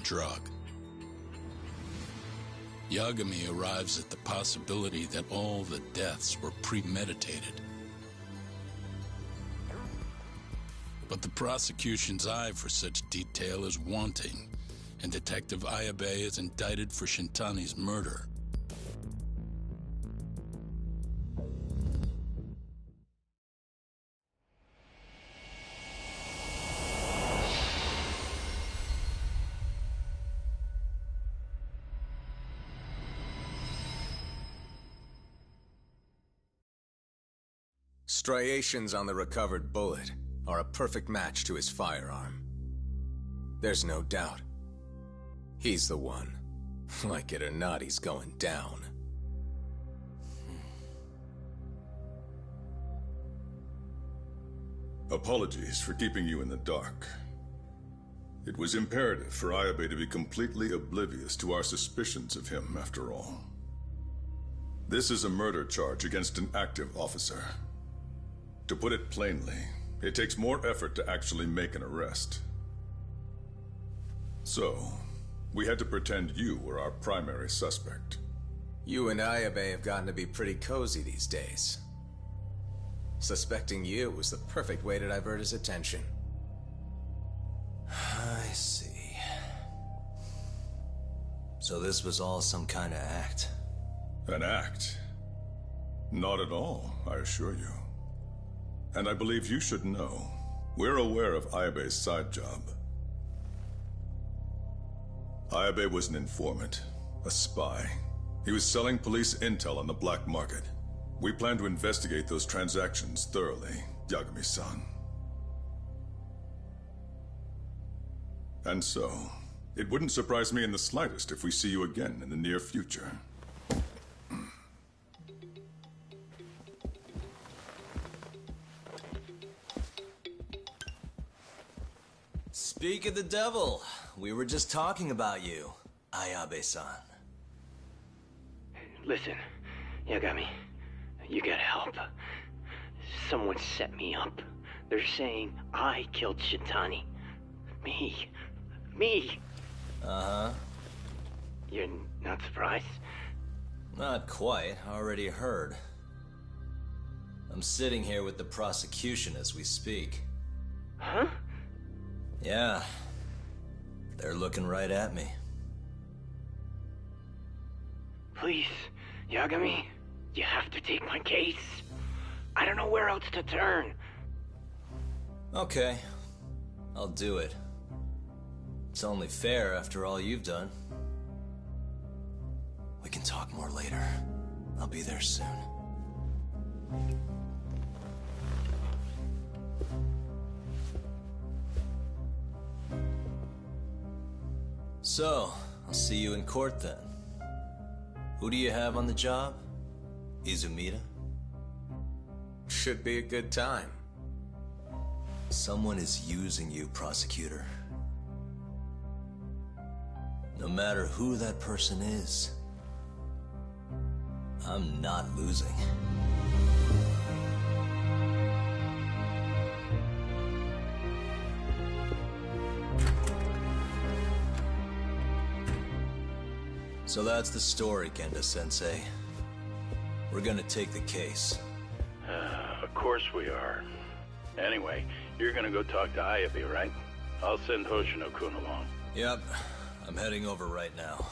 drug. Yagami arrives at the possibility that all the deaths were premeditated. But the prosecution's eye for such detail is wanting, and Detective Ayabe is indicted for Shintani's murder. Striations on the recovered bullet are a perfect match to his firearm. There's no doubt. He's the one. Like it or not, he's going down. Apologies for keeping you in the dark. It was imperative for Ayabe to be completely oblivious to our suspicions of him, after all. This is a murder charge against an active officer. To put it plainly, it takes more effort to actually make an arrest. So, we had to pretend you were our primary suspect. You and Ayabe have gotten to be pretty cozy these days. Suspecting you was the perfect way to divert his attention. I see. So this was all some kind of act? An act? Not at all, I assure you. And I believe you should know, we're aware of Ayabe's side job. Ayabe was an informant, a spy. He was selling police intel on the black market. We plan to investigate those transactions thoroughly, Yagami-san. And so, it wouldn't surprise me in the slightest if we see you again in the near future. Speak of the devil, we were just talking about you, Ayabe-san. Listen, Yagami, you gotta help. Someone set me up. They're saying I killed Shintani. Me. Uh-huh. You're not surprised? Not quite, already heard. I'm sitting here with the prosecution as we speak. Huh? Yeah. They're looking right at me. Please, Yagami, you have to take my case. I don't know where else to turn. Okay. I'll do it. It's only fair after all you've done. We can talk more later. I'll be there soon. So, I'll see you in court then. Who do you have on the job? Izumida? Should be a good time. Someone is using you, prosecutor. No matter who that person is, I'm not losing. So that's the story, Kenda-sensei. We're gonna take the case. Of course we are. Anyway, you're gonna go talk to Ayabe, right? I'll send Hoshino-kun along. Yep, I'm heading over right now.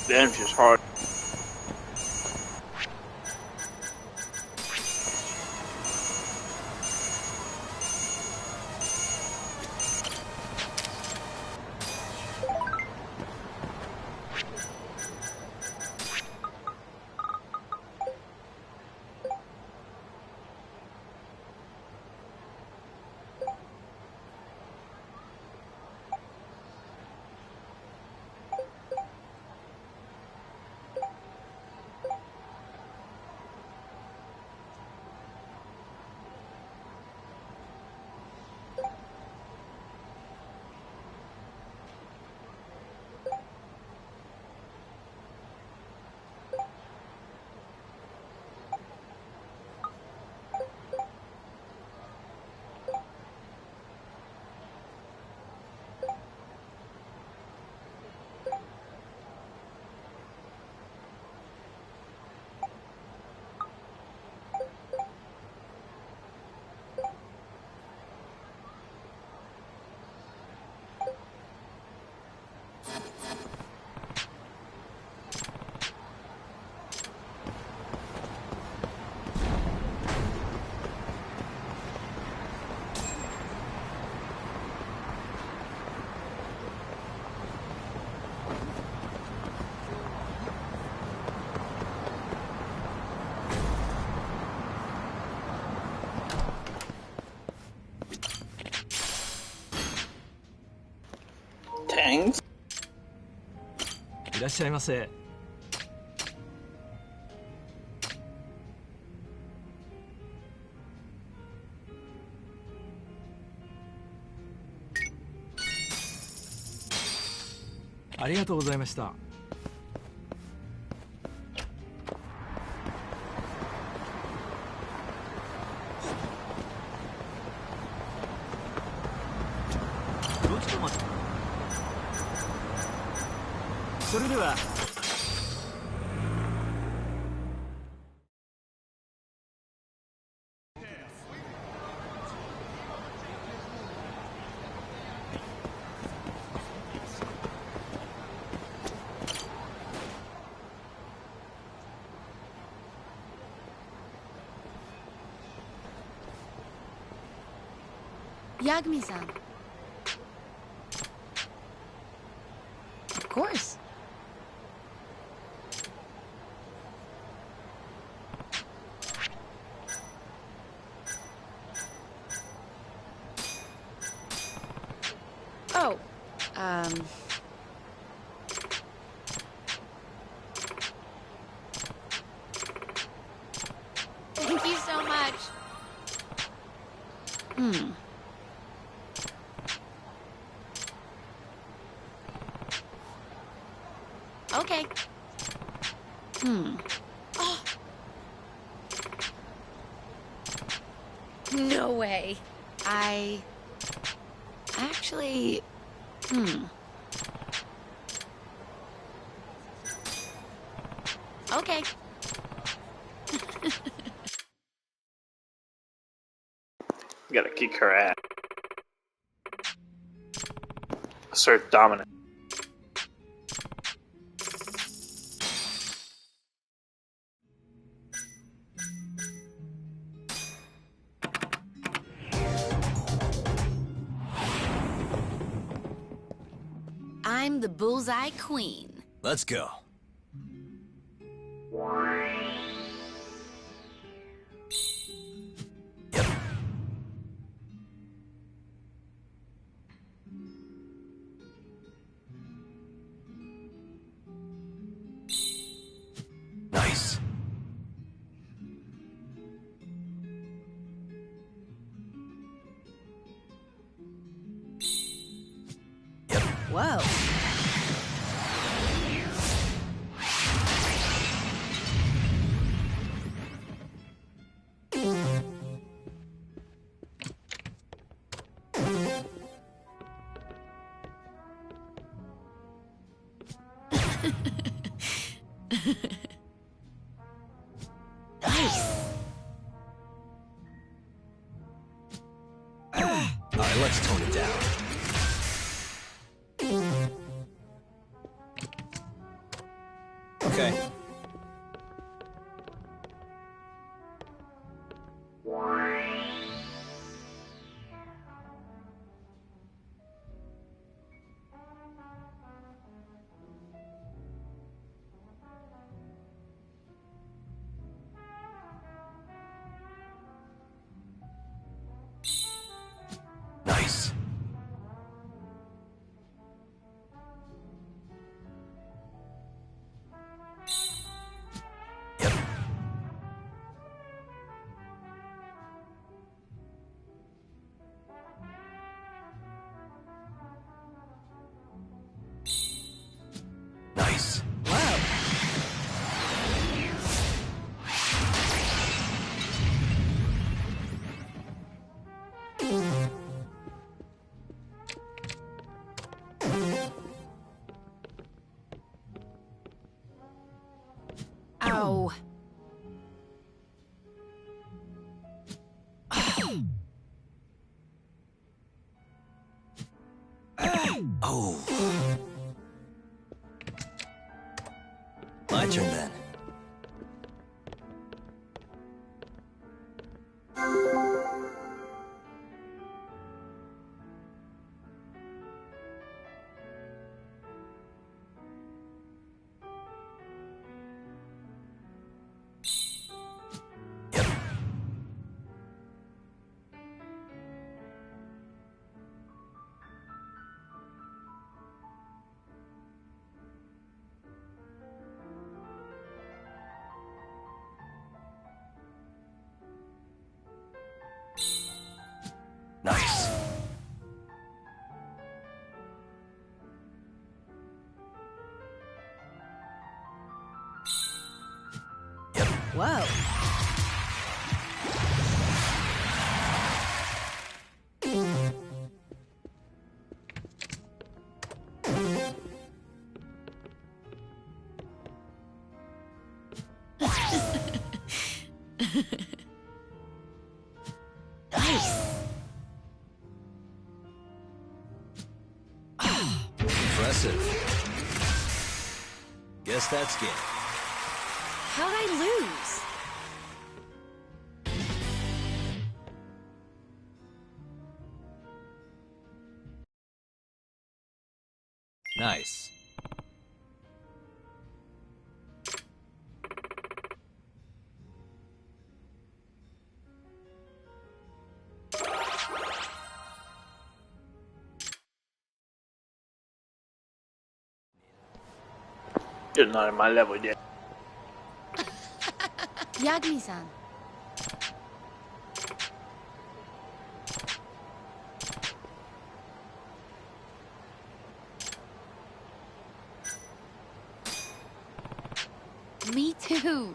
Damn, just hard. Tangs? いらっしゃいませ。ありがとうございました。どっちと待って。それでは。Yagami-san. Of course. Oh, thank you so much. Okay. Oh. No way. I actually... Okay. Gotta kick her ass. Assert dominance. I'm the Bullseye Queen. Let's go. Yep. Nice. Yep. Whoa. Alright, let's tone it down. Okay. Nice. Yep. Nice. Whoa. Ow. Oh. My turn then. Yep. Nice. Yep. Whoa. Nice. Impressive. Guess that's game. How'd I lose? Nice. You're not at my level yet. Yagami-san. Me too.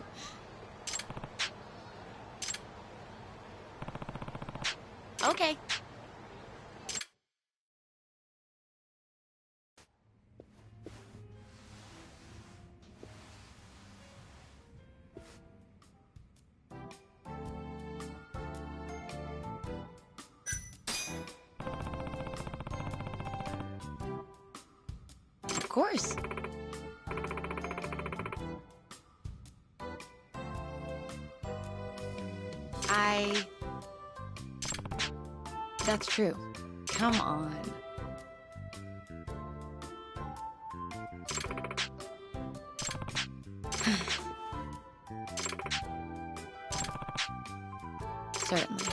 Okay. Of course. That's true. Come on. Certainly.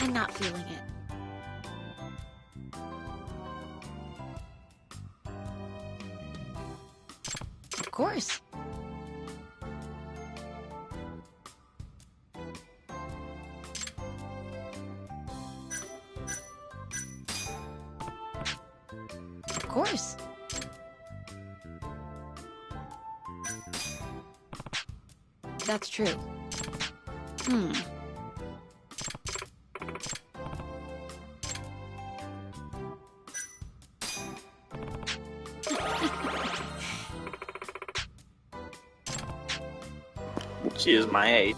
I'm not feeling it. Of course. Of course. That's true. She is my age.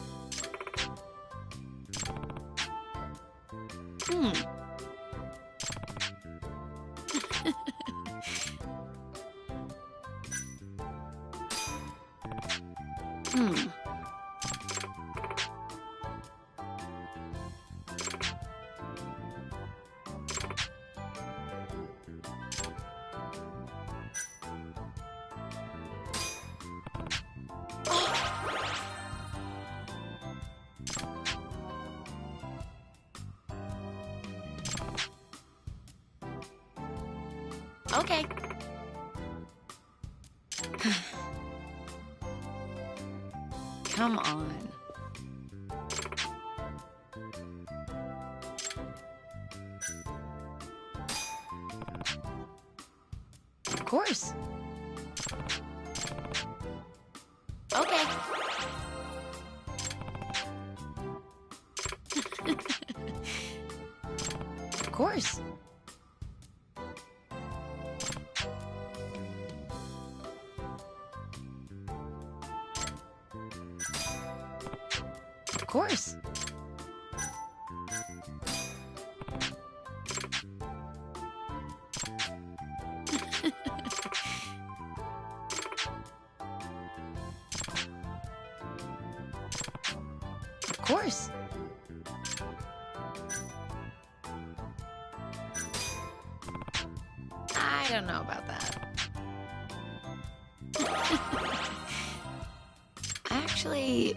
Okay. Come on. Of course. Okay. Of course. Of course. Of course. I don't know about that. Actually...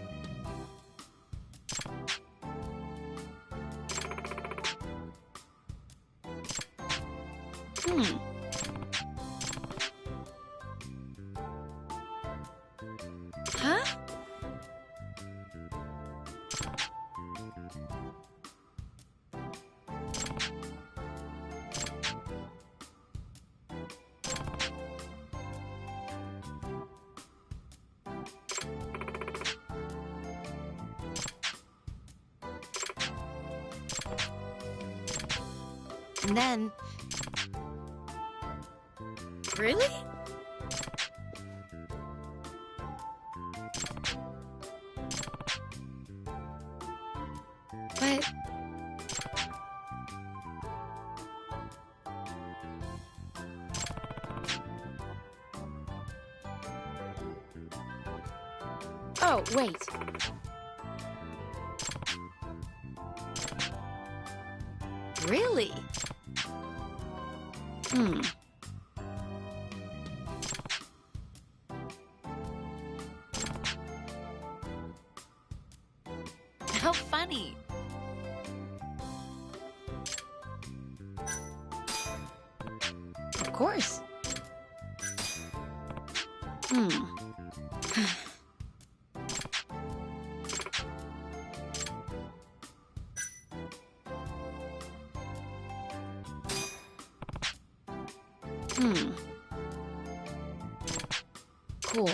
Huh? And then... Really? But... Oh, wait. Really? How funny. Of course. Cool.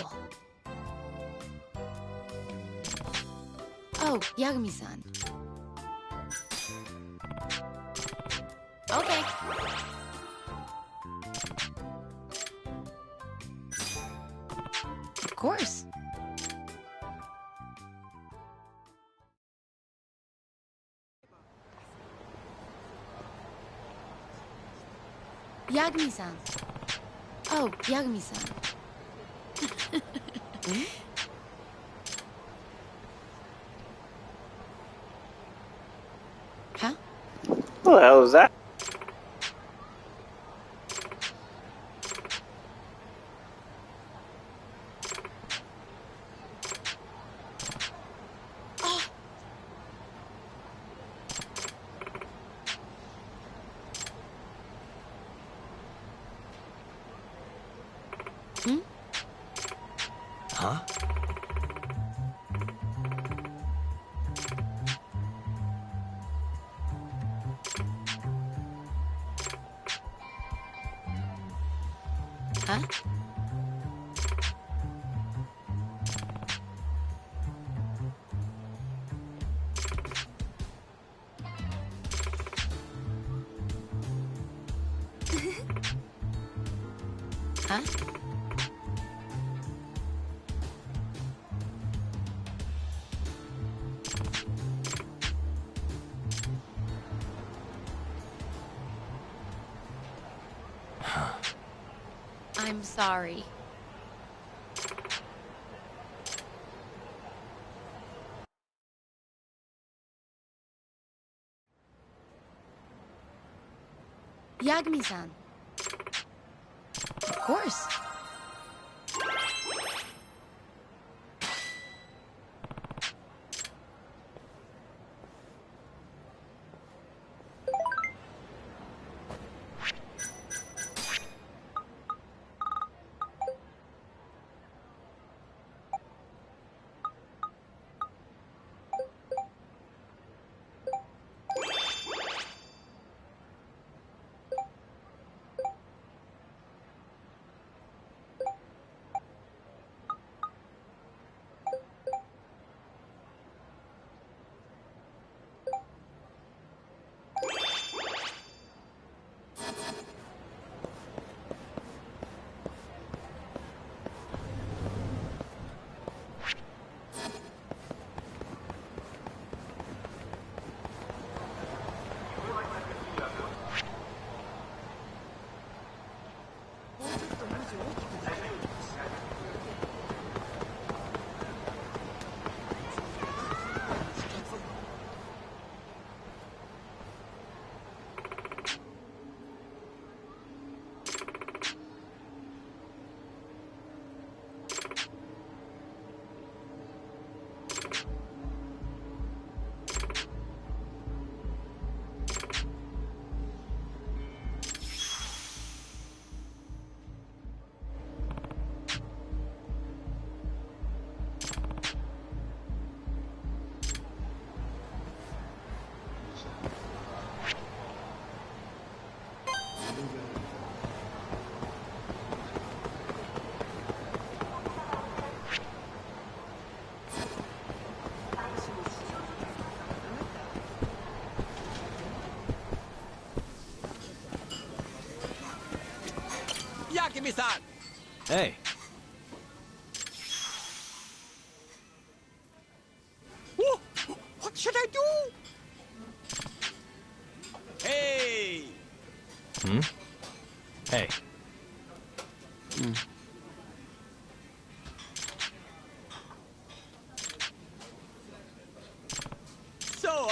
Oh, Yagami-san. Okay. Of course. Yagami-san. Oh, Yagami-san. Huh? What the hell is that? Huh? Huh? Huh? I'm sorry. Yagami-san. Of course. Yagami-san! Hey. What should I do? Hey! Hey. So,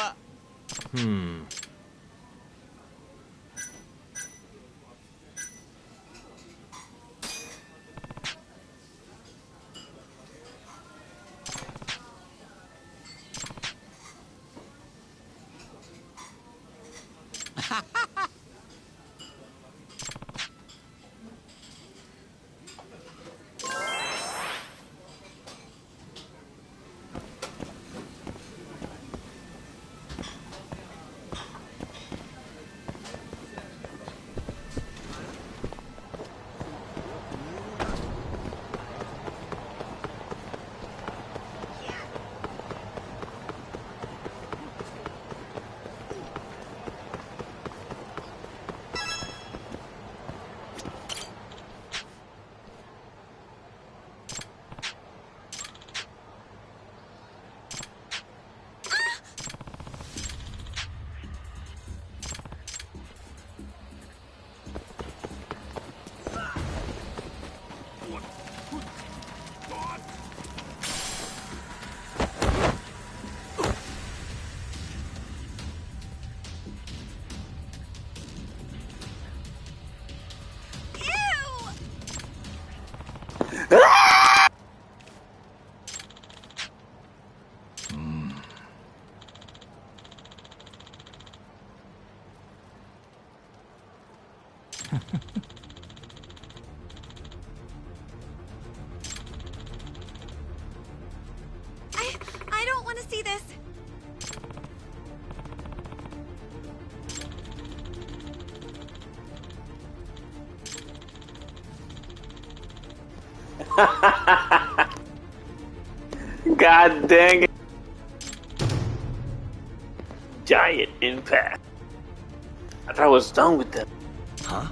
I don't want to see this. God dang it. Giant impact. I thought I was done with them. Huh?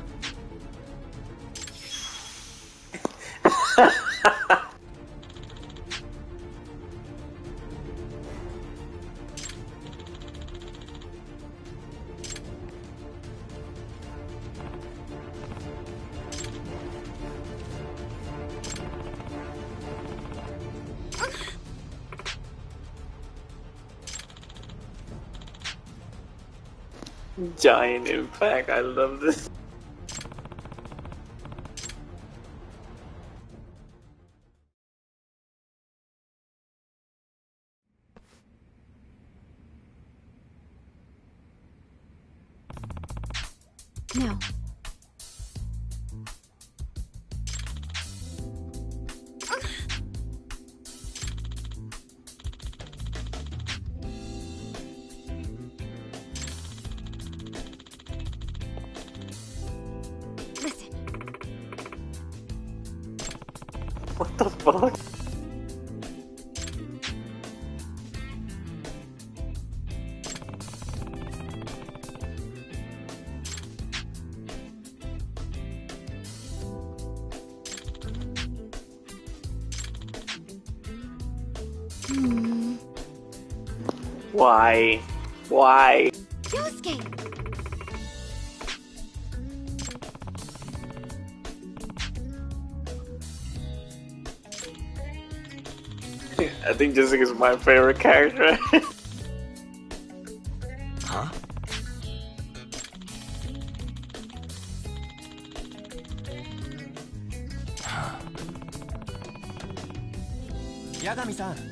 Giant impact. I love this. No. Listen, What the fuck? Why? Why? Yosuke! I think Jessica's my favorite character. Huh? Yagami-san!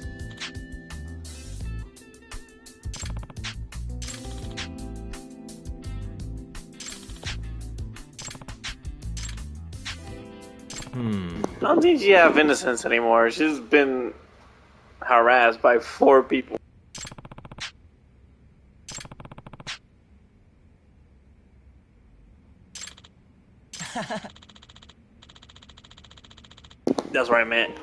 I don't think she have innocence anymore. She's been harassed by 4 people. That's what I meant.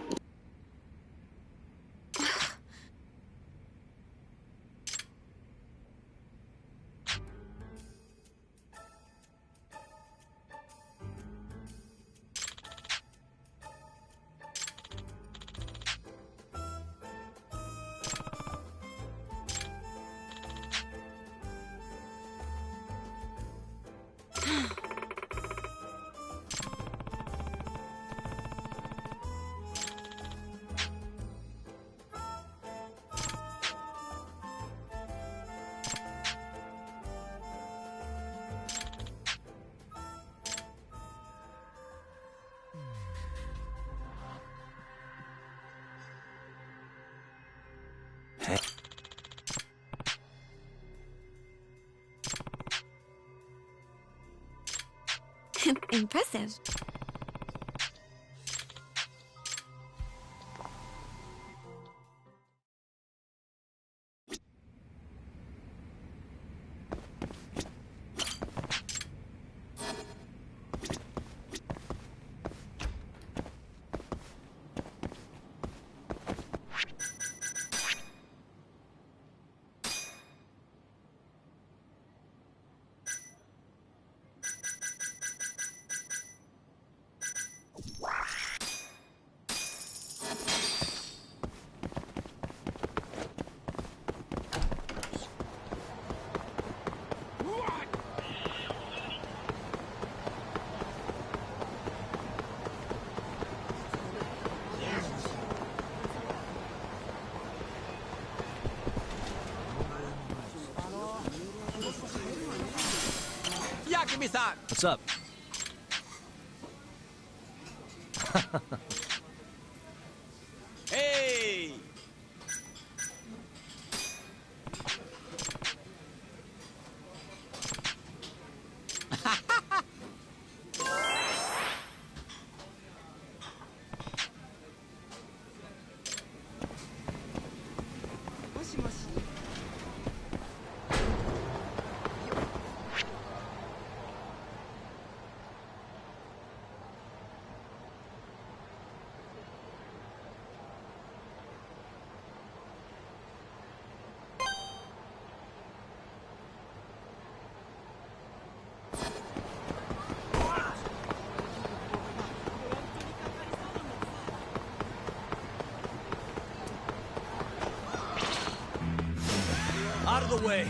Impressive. Yagami-san! What's up? Hey! Out of the way!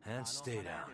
And stay down.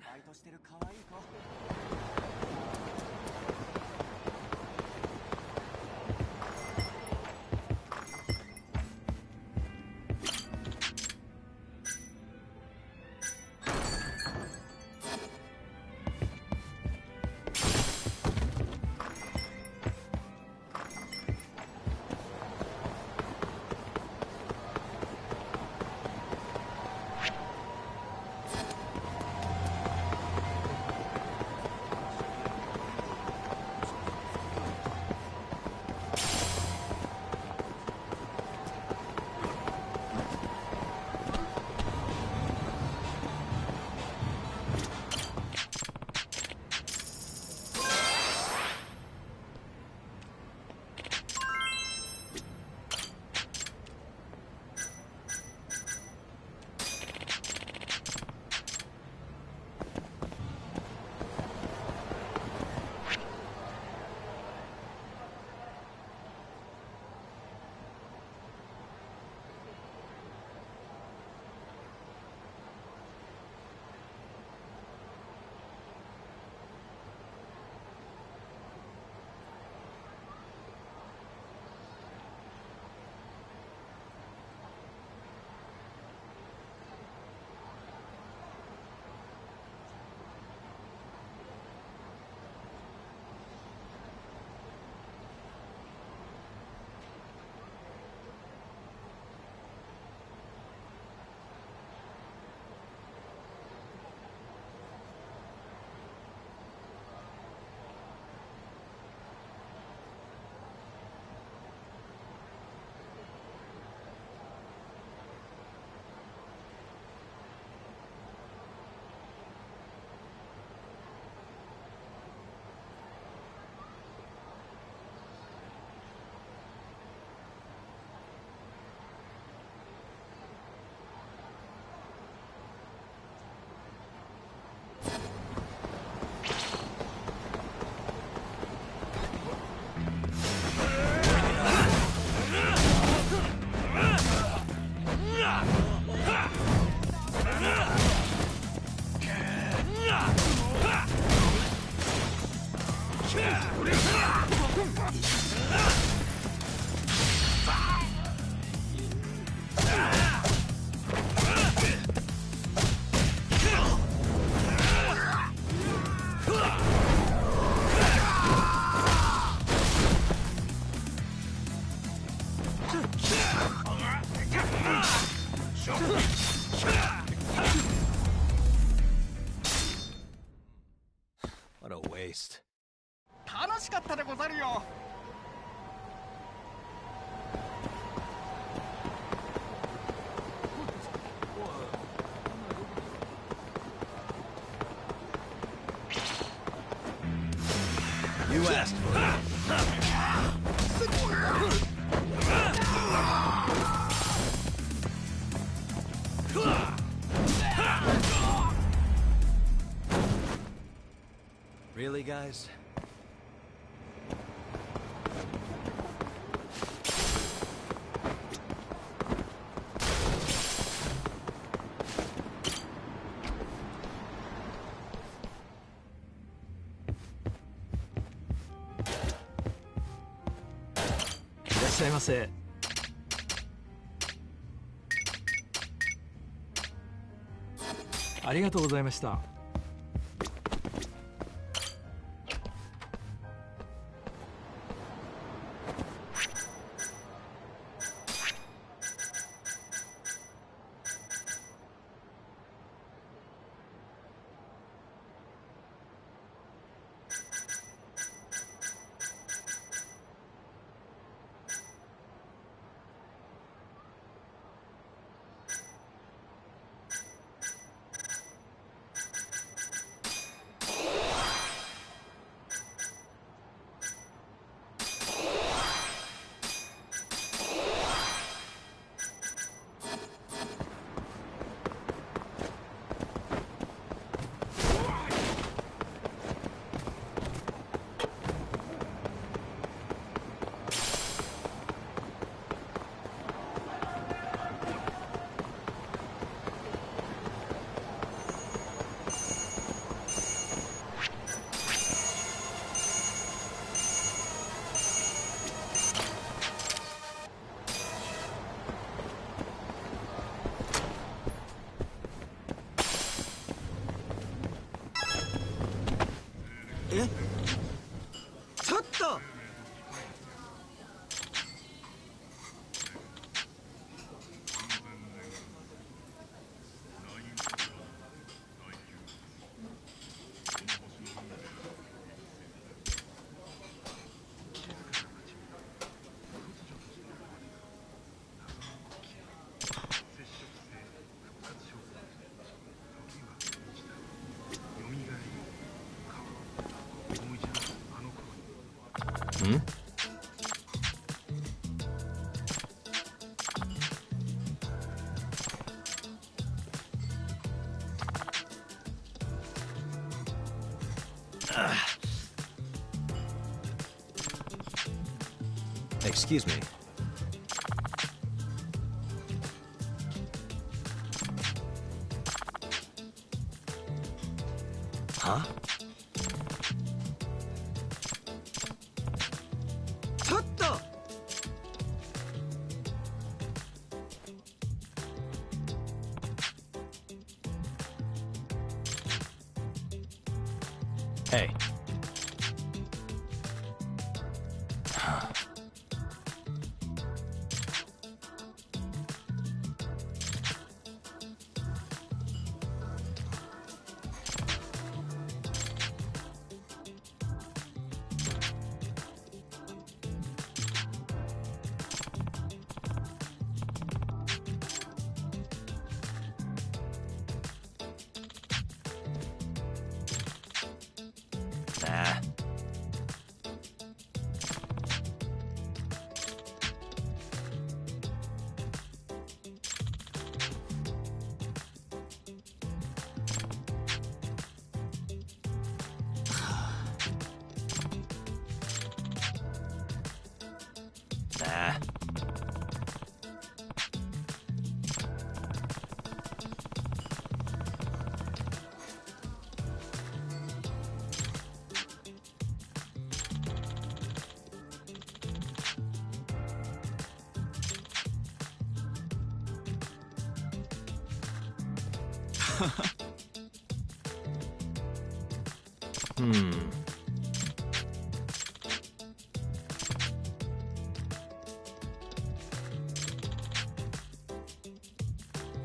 What a waste. 楽しかったでござるよ。You asked for it. Really, guys? Irashaimase. ありがとうございました。え？ちょっと。Hmm? Excuse me. Huh? Hey. Nah. Nah.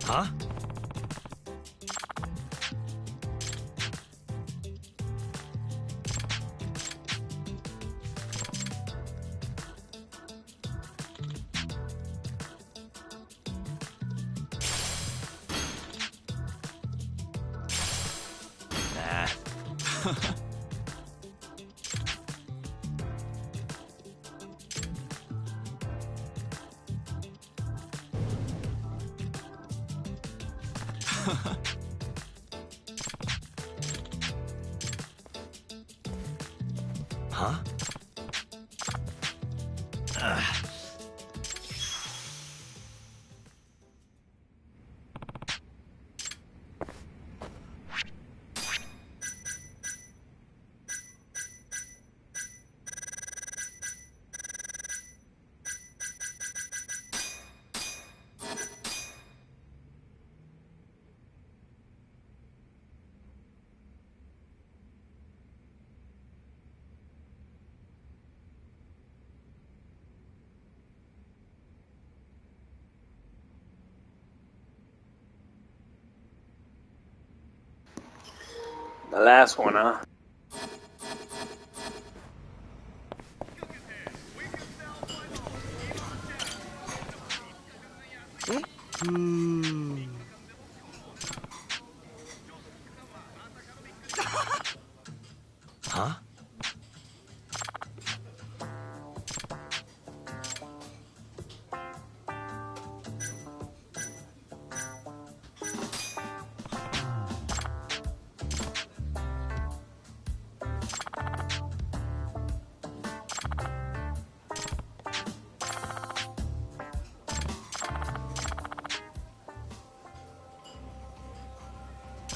Huh? Huh? The last one, huh? Huh?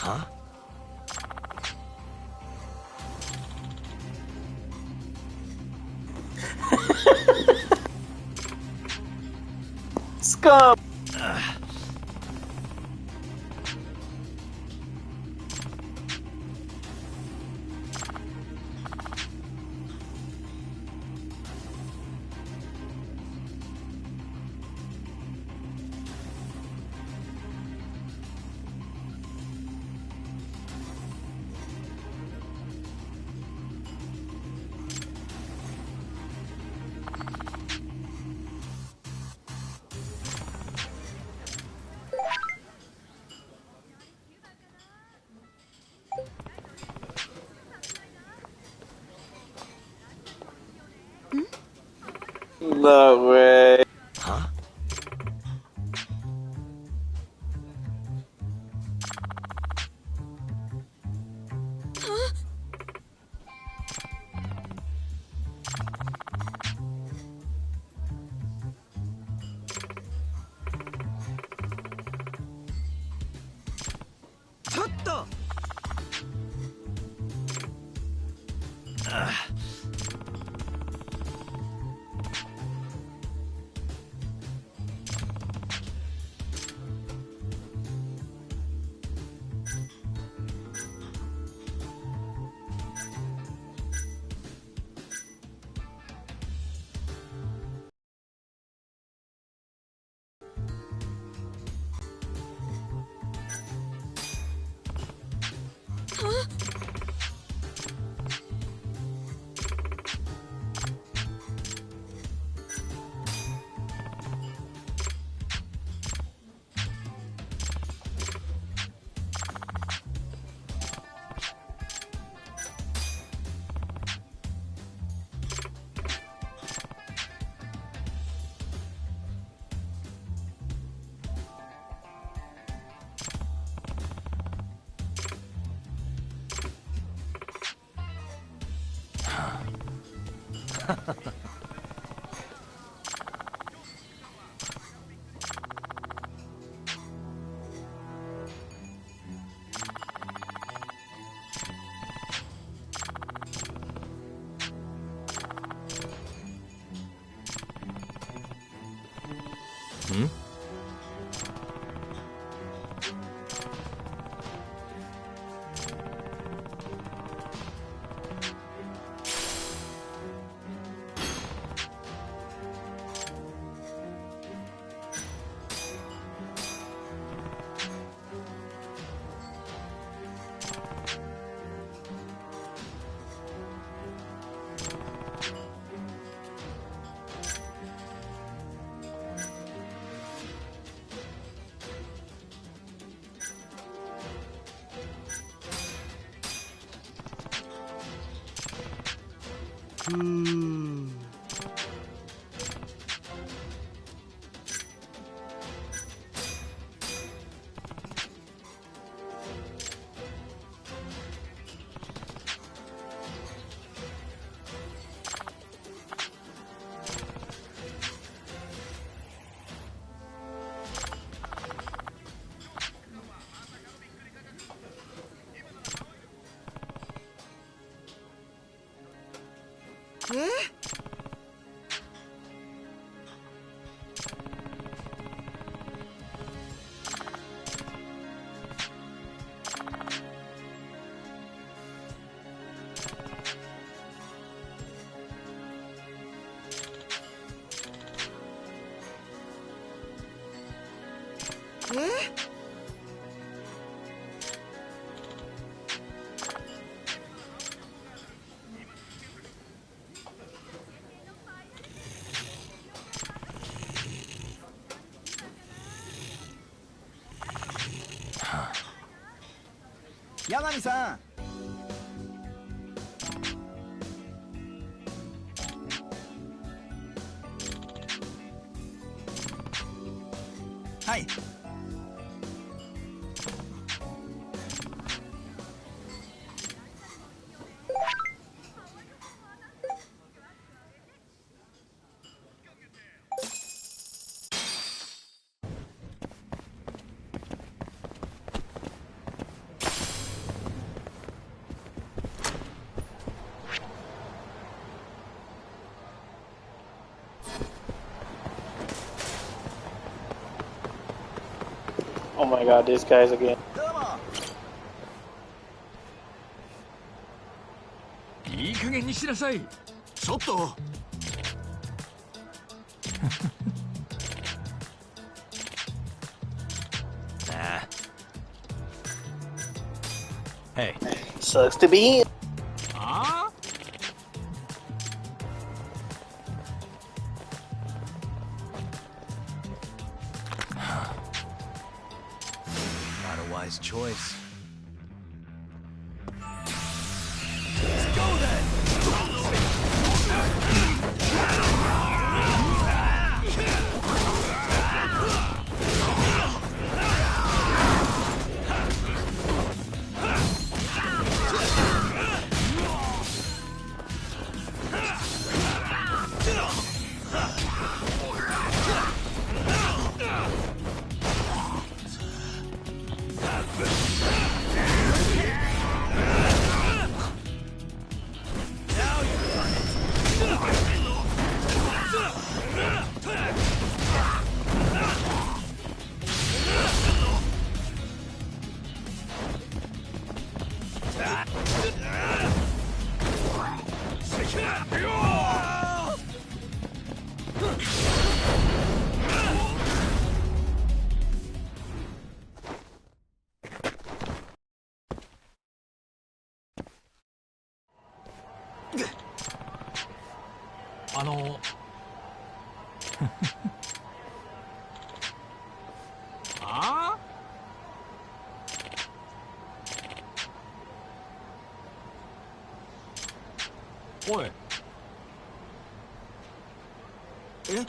Huh? Scum! No way. Huh? Hmm? 八神さん。はい。Oh my god, these guys again. いい加減にしなさい。ちょっと。Nah. Hey. Sucks to be in. ああ。Not a wise choice. Let's go then. Ah? おい。え？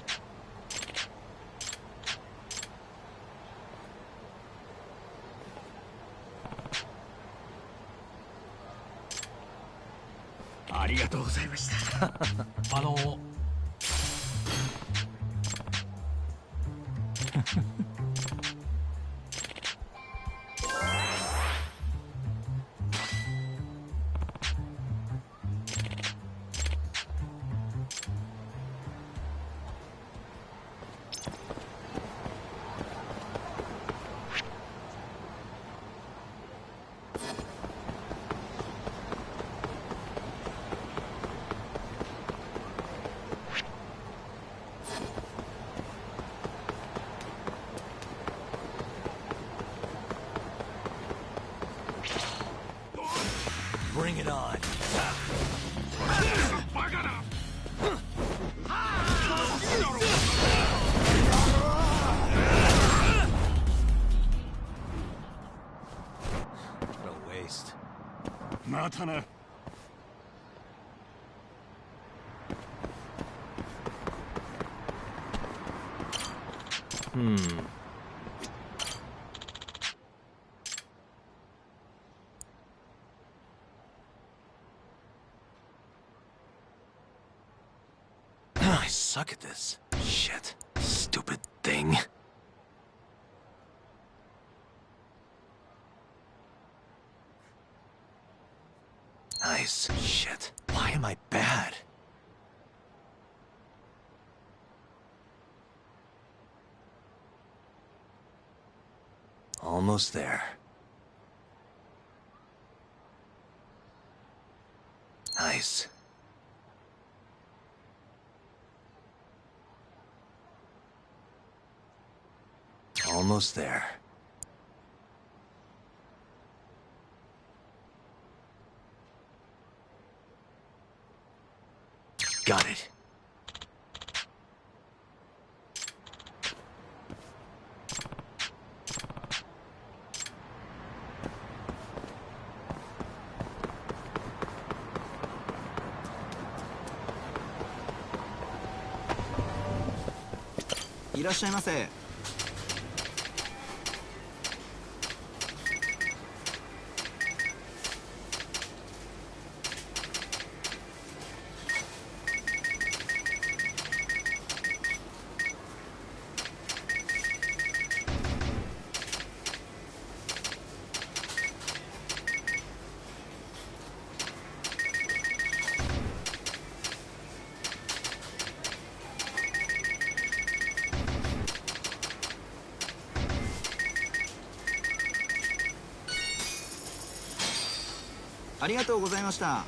ありがとうございました。Bring it on. What a waste. またな。I suck at this. Shit. Stupid thing. Nice. Shit. Why am I bad? Almost there. Nice. Almost there. Got it.いらっしゃいませ。ありがとうございました。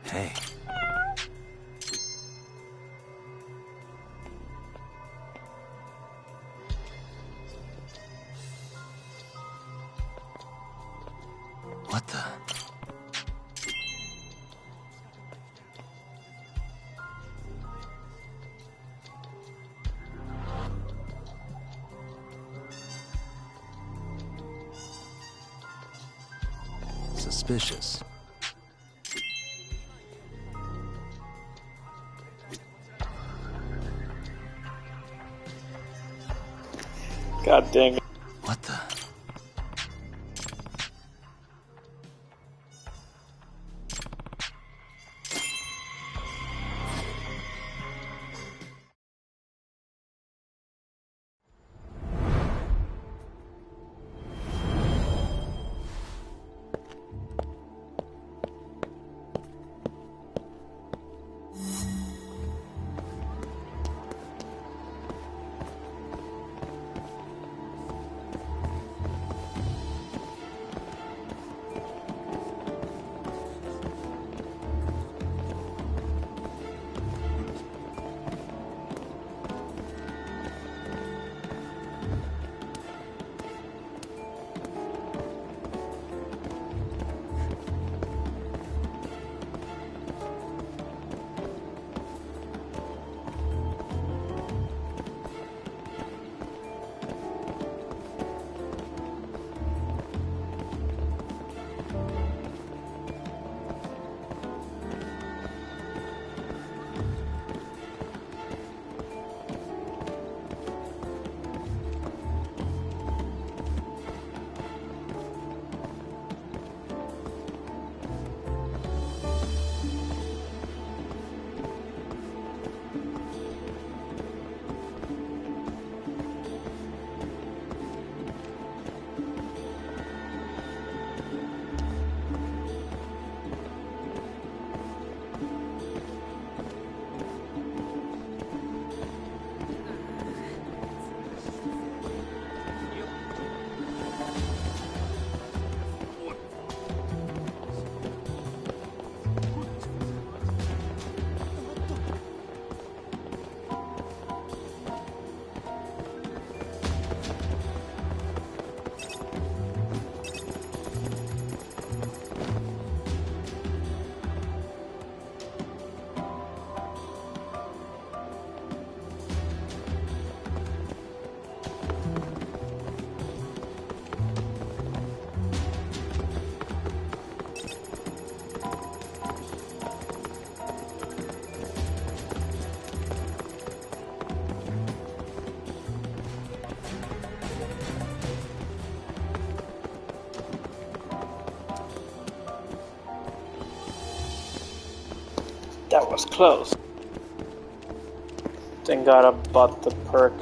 Hey. What the? Suspicious. God dang it. What the? That was close. Then gotta bought the perk.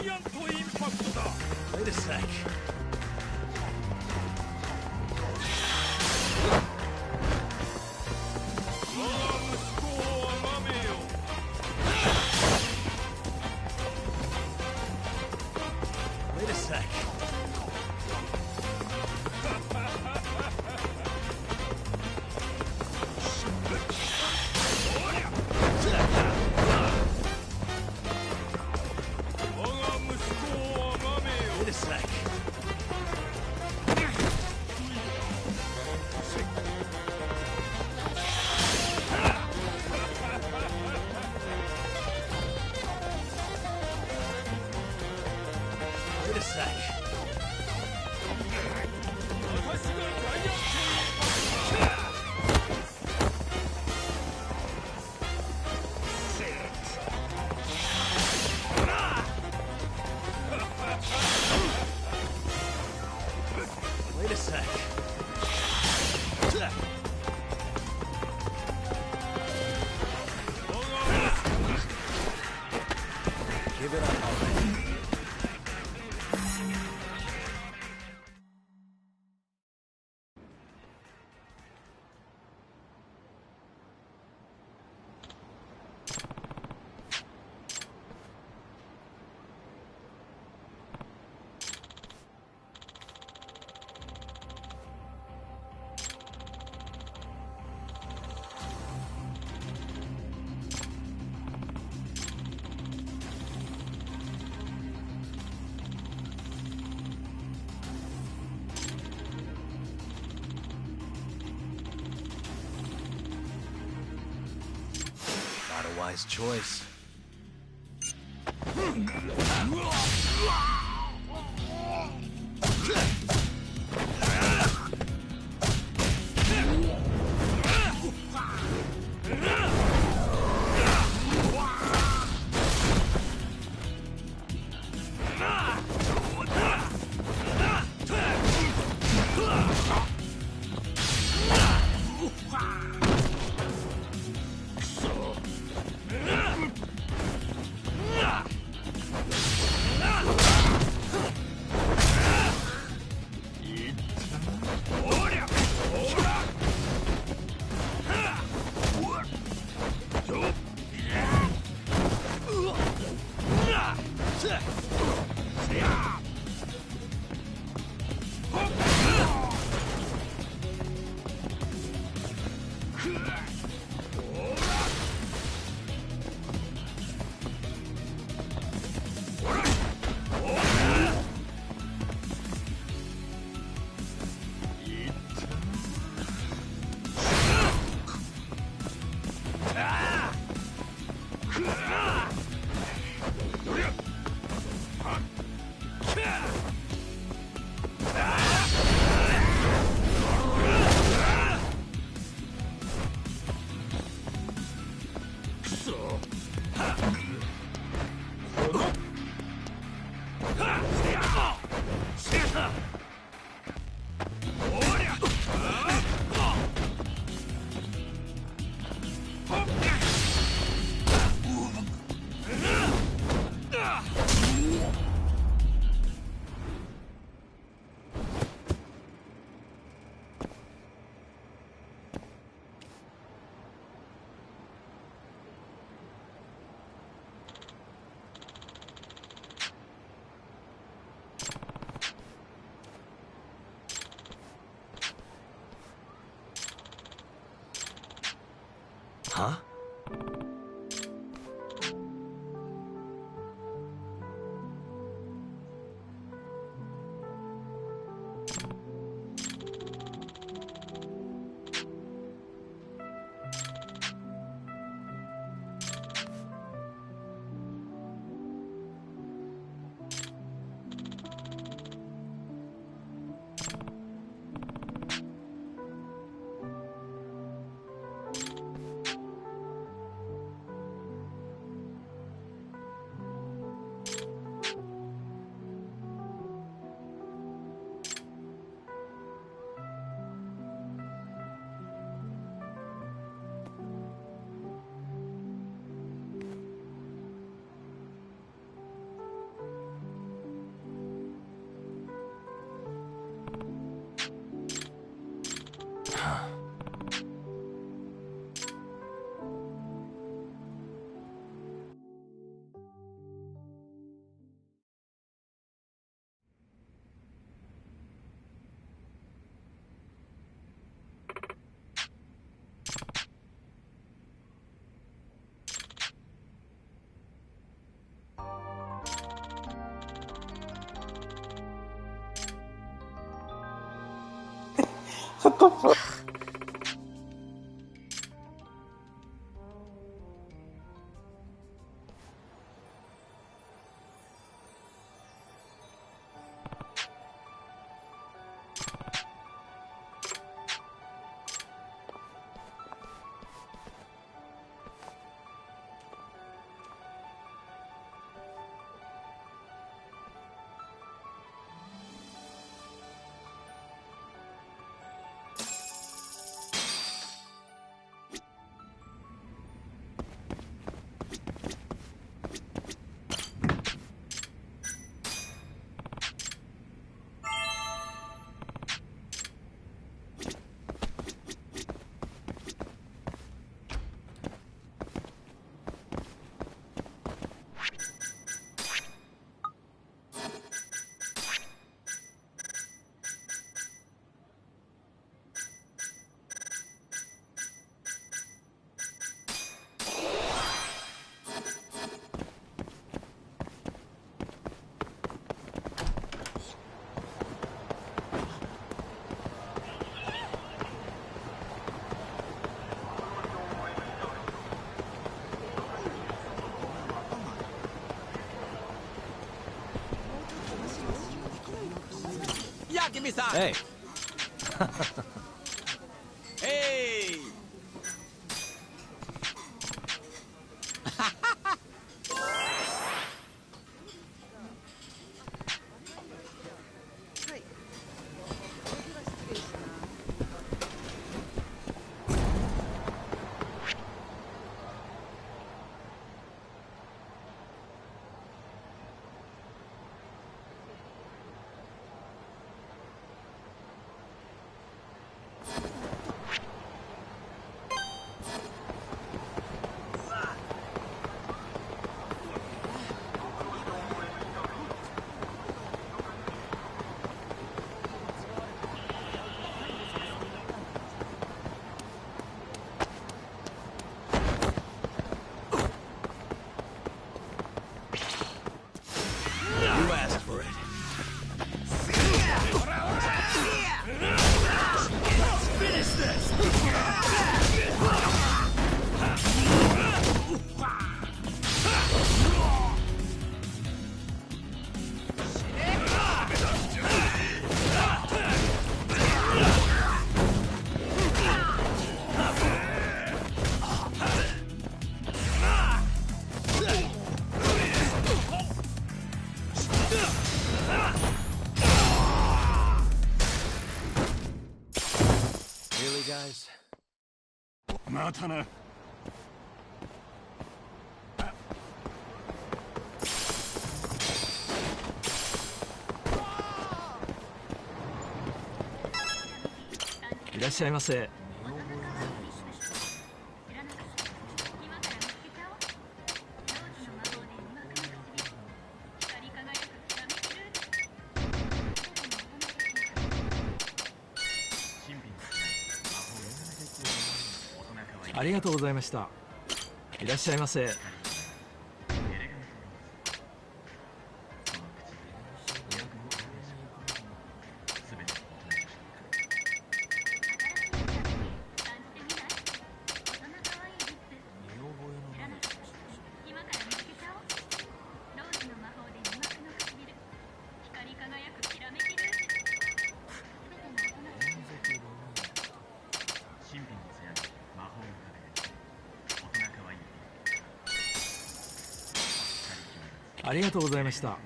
Wait a sec. Wait a sec. Wait a sec. Wait a sec. Wait a sec. Give it up already. Not a wise choice. Huh? What the fuck? Hey. Hey. You asked for it. Finish this! Really, guys? またな。いらっしゃいませ。ありがとうございました。いらっしゃいませ。ありがとうございました。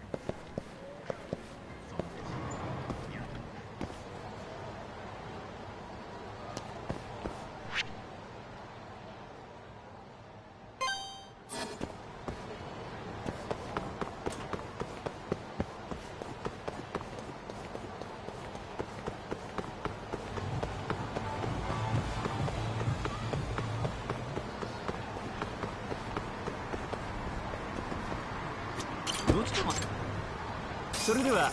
ちょっと待って。それでは。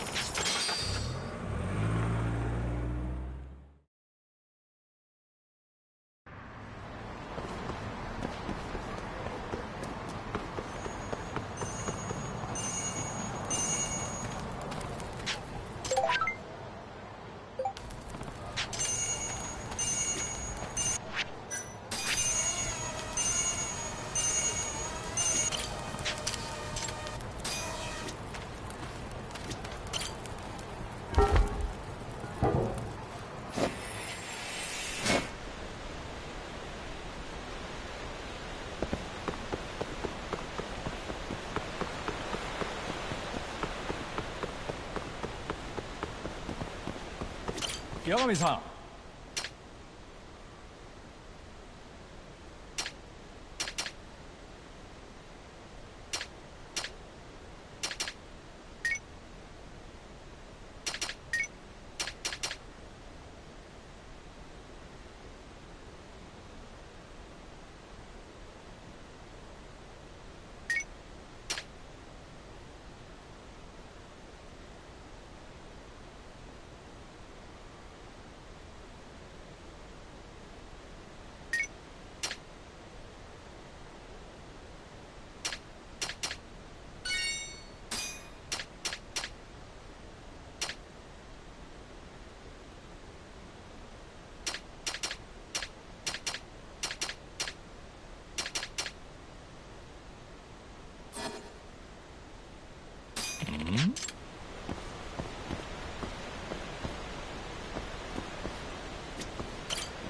八神さん。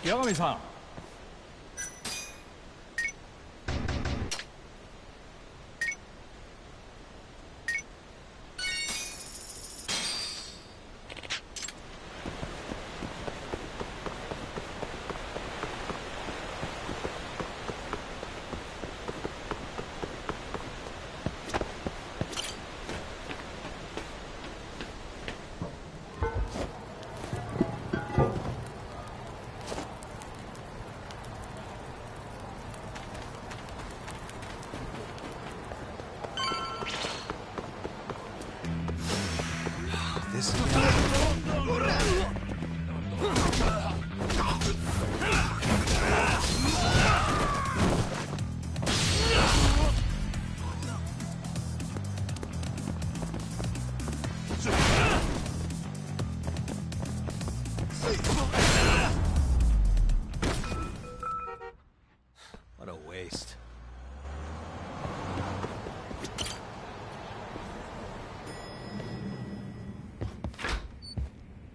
八神さん。What a waste.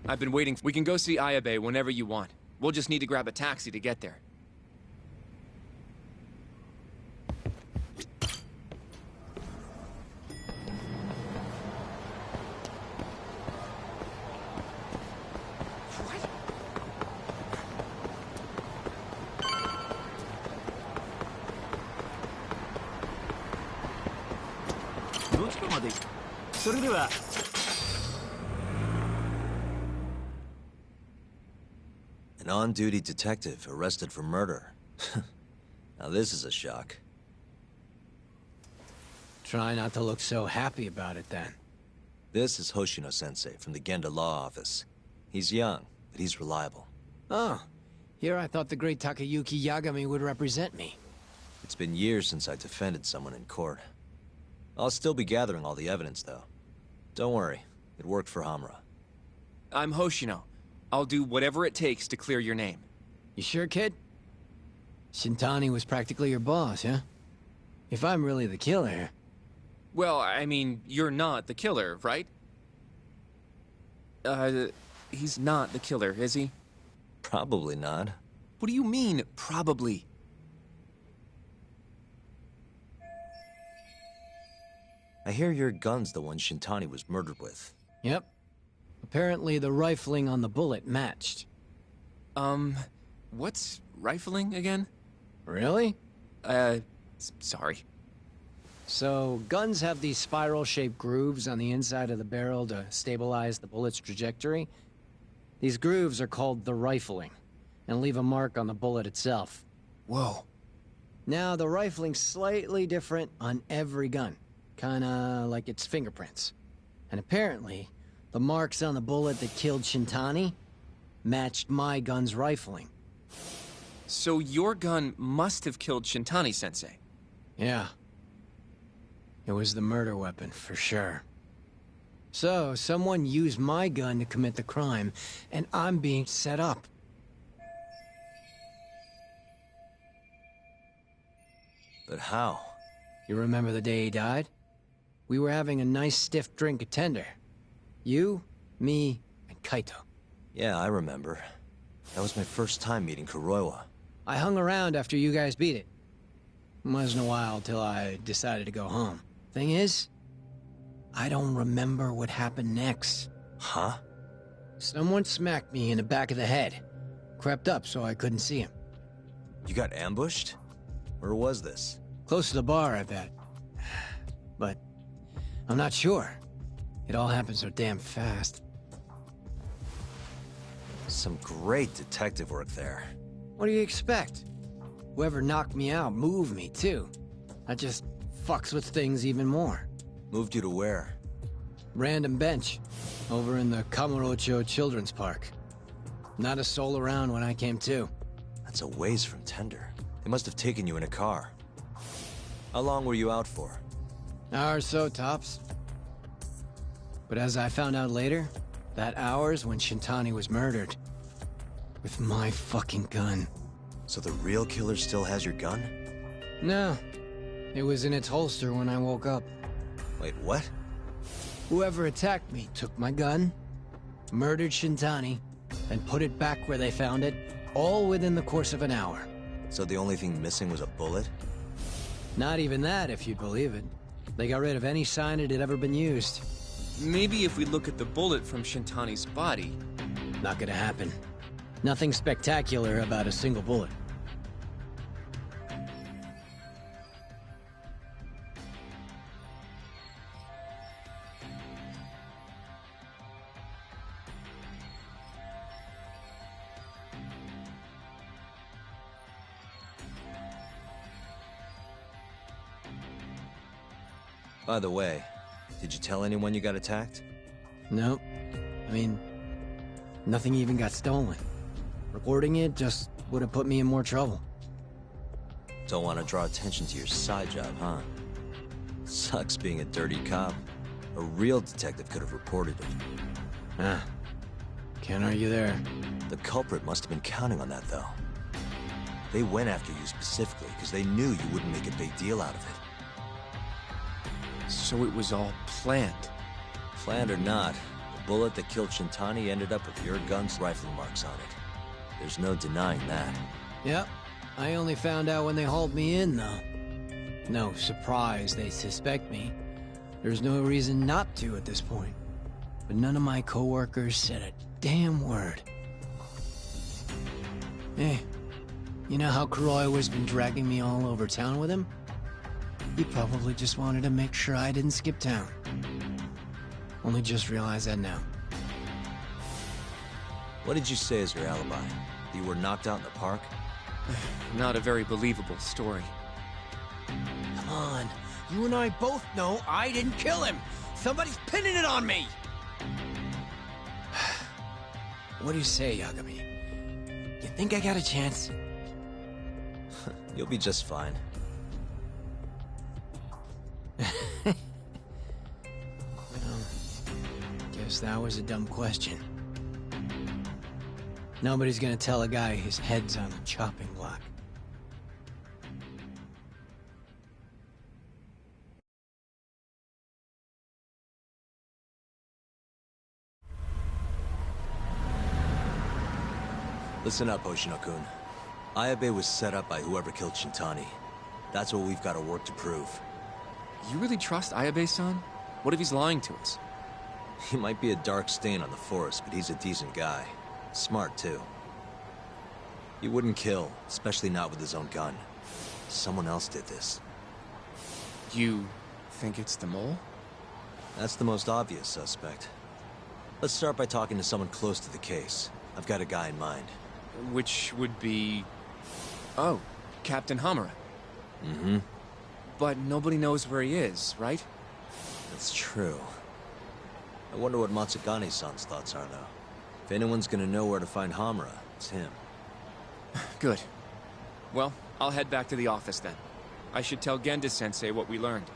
I've been waiting. We can go see Ayabe whenever you want. We'll just need to grab a taxi to get there. An on-duty detective arrested for murder. Now this is a shock. Try not to look so happy about it, then. This is Hoshino-sensei from the Genda Law Office. He's young, but he's reliable. Oh, here I thought the great Takayuki Yagami would represent me. It's been years since I defended someone in court. I'll still be gathering all the evidence, though. Don't worry, it worked for Hamura. I'm Hoshino. I'll do whatever it takes to clear your name. You sure, kid? Shintani was practically your boss, huh? If I'm really the killer... Well, I mean, you're not the killer, right? He's not the killer, is he? Probably not. What do you mean, probably? I hear your gun's the one Shintani was murdered with. Yep. Apparently the rifling on the bullet matched. What's rifling again? Really? Sorry. So, guns have these spiral-shaped grooves on the inside of the barrel to stabilize the bullet's trajectory. These grooves are called the rifling, and leave a mark on the bullet itself. Whoa. Now, the rifling's slightly different on every gun. kinda like its fingerprints. And apparently, the marks on the bullet that killed Shintani matched my gun's rifling. So your gun must have killed Shintani-sensei. Yeah. It was the murder weapon, for sure. So, someone used my gun to commit the crime, and I'm being set up. But how? You remember the day he died? We were having a nice stiff drink at Tender. You, me, and Kaito. Yeah, I remember. That was my first time meeting Kuroiwa. I hung around after you guys beat it. Wasn't a while till I decided to go home. Thing is, I don't remember what happened next. Huh? Someone smacked me in the back of the head. Crept up so I couldn't see him. You got ambushed? Where was this? Close to the bar, I bet. But I'm not sure. It all happened so damn fast. Some great detective work there. What do you expect? Whoever knocked me out moved me, too. That just fucks with things even more. Moved you to where? Random bench. Over in the Kamurocho Children's Park. Not a soul around when I came to. That's a ways from Tender. They must have taken you in a car. How long were you out for? Hour or so, tops. But as I found out later, that hour's when Shintani was murdered. With my fucking gun. So the real killer still has your gun? No. It was in its holster when I woke up. Wait, what? Whoever attacked me took my gun, murdered Shintani, and put it back where they found it, all within the course of an hour. So the only thing missing was a bullet? Not even that, if you'd believe it. They got rid of any sign it had ever been used. Maybe if we look at the bullet from Shintani's body... Not gonna happen. Nothing spectacular about a single bullet. By the way, did you tell anyone you got attacked? Nope. I mean, nothing even got stolen. Reporting it just would have put me in more trouble. Don't want to draw attention to your side job, huh? Sucks being a dirty cop. A real detective could have reported it. Ah. Can't argue there. The culprit must have been counting on that, though. They went after you specifically because they knew you wouldn't make a big deal out of it. So it was all planned. Planned or not, the bullet that killed Shintani ended up with your gun's rifle marks on it. There's no denying that. Yep. I only found out when they hauled me in, though. No surprise they suspect me. There's no reason not to at this point. But none of my coworkers said a damn word. Hey, you know how Kuroiwa's been dragging me all over town with him? He probably just wanted to make sure I didn't skip town. Only just realized that now. What did you say as your alibi? That you were knocked out in the park? Not a very believable story. Come on. You and I both know I didn't kill him. Somebody's pinning it on me. What do you say, Yagami? You think I got a chance? You'll be just fine. Guess that was a dumb question. Nobody's gonna tell a guy his head's on the chopping block. Listen up, Hoshino-kun. Ayabe was set up by whoever killed Shintani. That's what we've got to work to prove. You really trust Ayabe-san? What if he's lying to us? He might be a dark stain on the force, but he's a decent guy. Smart, too. He wouldn't kill, especially not with his own gun. Someone else did this. You think it's the mole? That's the most obvious suspect. Let's start by talking to someone close to the case. I've got a guy in mind. Which would be... Oh, Captain Hamura. Mm-hmm. But nobody knows where he is, right? That's true. I wonder what Matsugane-san's thoughts are, though. If anyone's gonna know where to find Hamura, it's him. Good. Well, I'll head back to the office then. I should tell Genda-sensei what we learned.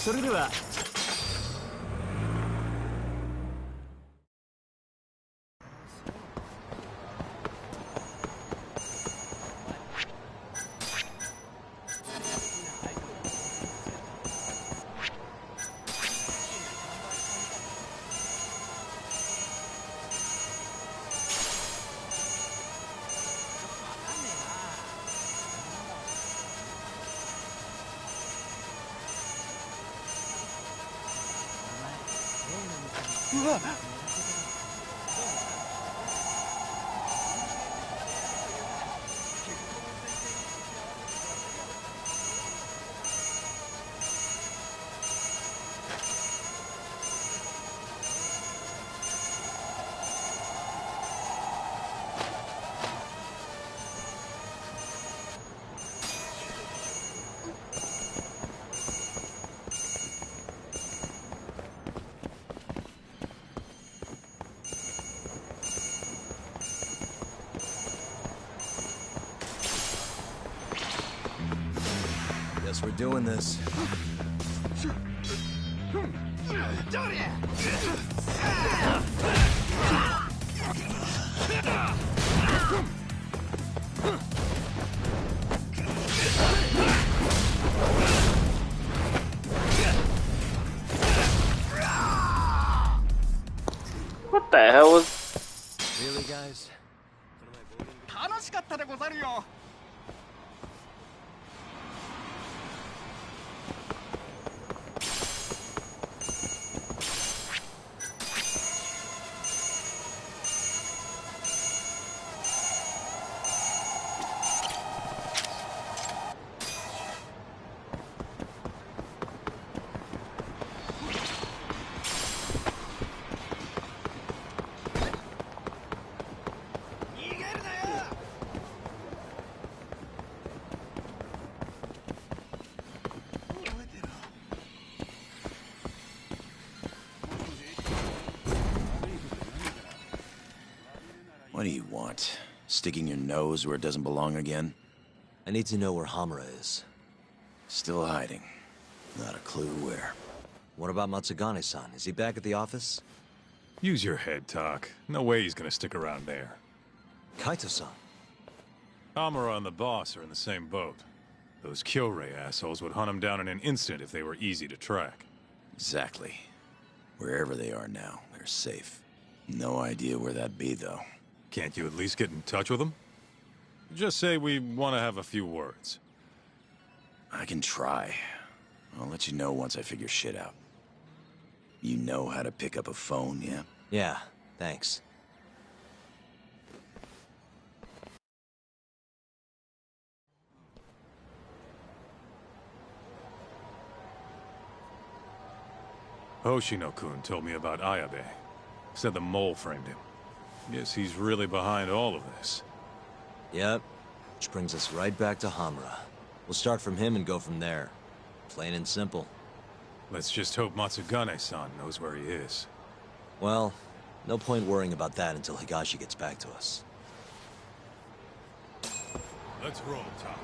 それではうわっGuess we're doing this. What the hell was... Really, guys? 楽しかったでござるよ。What do you want? Sticking your nose where it doesn't belong again? I need to know where Hamura is. Still hiding. Not a clue where. What about Matsugane-san? Is he back at the office? Use your head, Tak. No way he's gonna stick around there. Kaito-san. Hamura and the boss are in the same boat. Those Kyorei assholes would hunt him down in an instant if they were easy to track. Exactly. Wherever they are now, they're safe. No idea where that'd be, though. Can't you at least get in touch with him? Just say we want to have a few words. I can try. I'll let you know once I figure shit out. You know how to pick up a phone, yeah? Yeah, thanks. Hoshino-kun told me about Ayabe. Said the mole framed him. Guess he's really behind all of this. Yep. Which brings us right back to Hamura. We'll start from him and go from there. Plain and simple. Let's just hope Matsugane-san knows where he is. Well, no point worrying about that until Higashi gets back to us. Let's roll, Talk.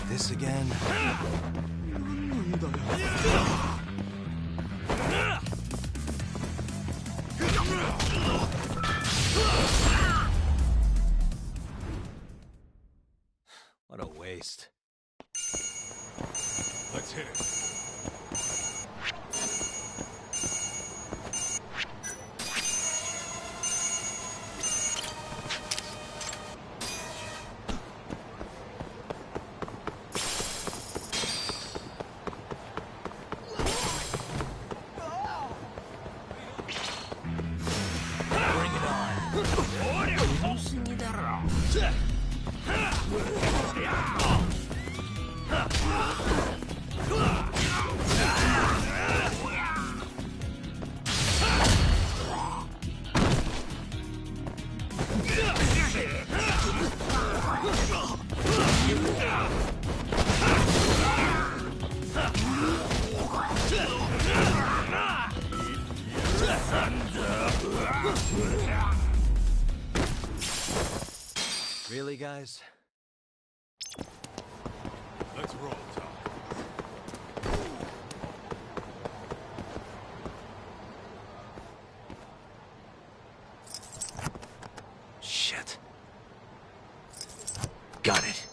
This again? What a waste. Let's hit it. Really, guys? Let's roll, Tom. Shit. Got it.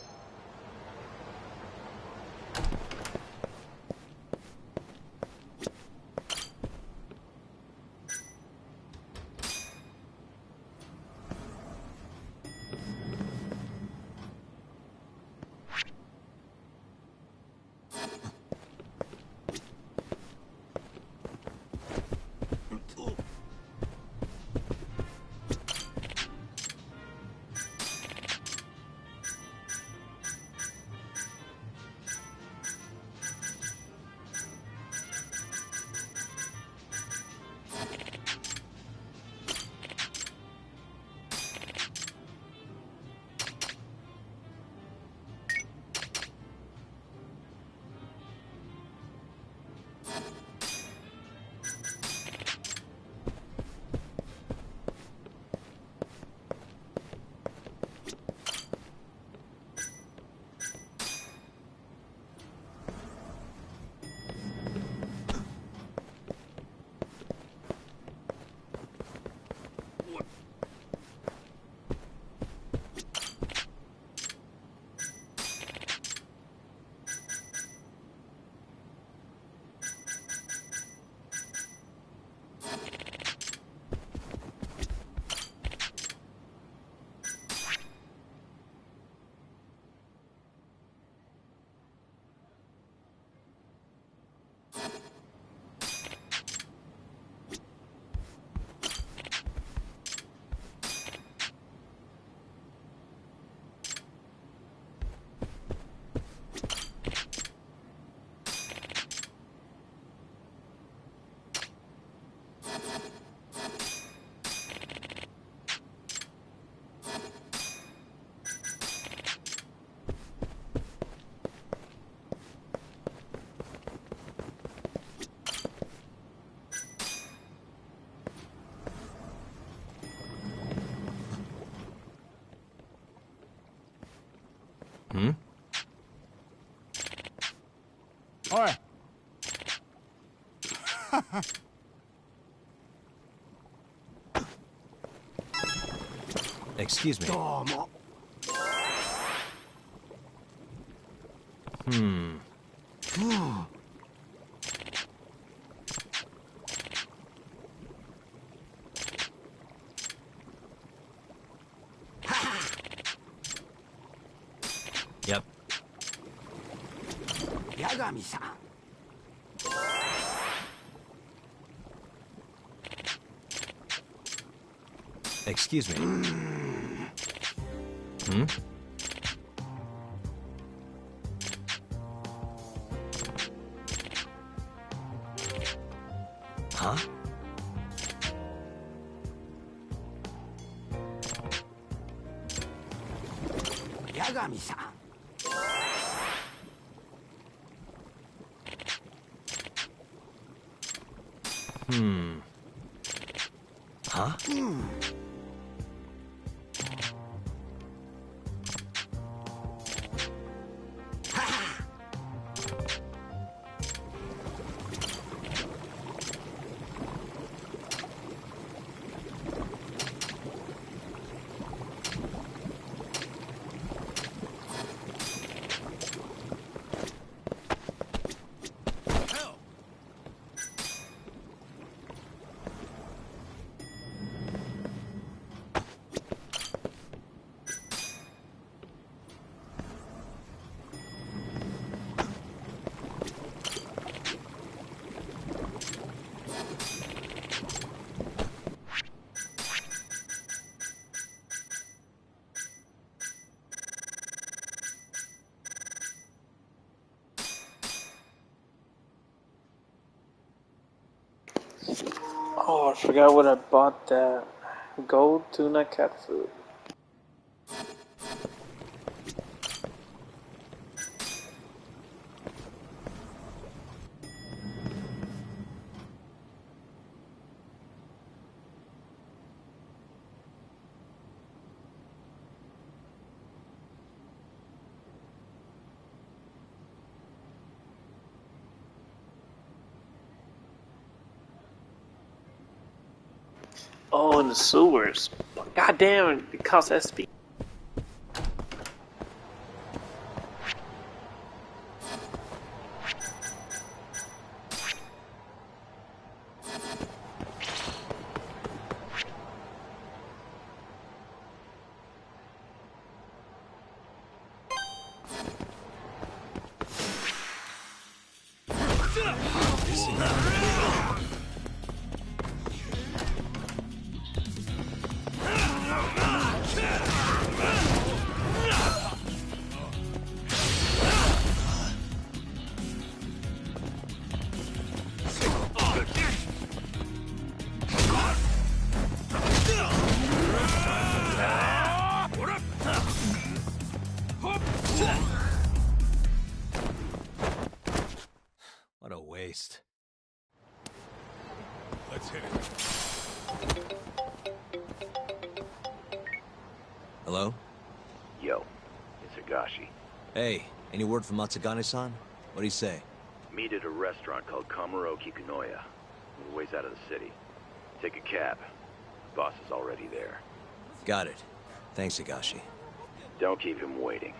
Hmm? Oi! Excuse me. Domo. Hmm. Yep. Yagami-san. Excuse me. Hmm? Huh? Yagami-san. Hmm. Huh? Oh, I forgot what I bought that. Gold tuna cat food. Oh, in the sewers. God damn, it costs SP. What a waste. Let's hit it. Hello? Yo, it's Higashi. Hey, any word from Matsugane-san? What'd he say? Meet at a restaurant called Kamuroki Kunoya. A ways out of the city. Take a cab. Boss is already there. Got it. Thanks, Higashi. Don't keep him waiting.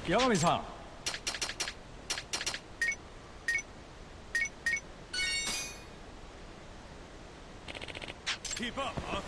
八神さん。Keep up, huh?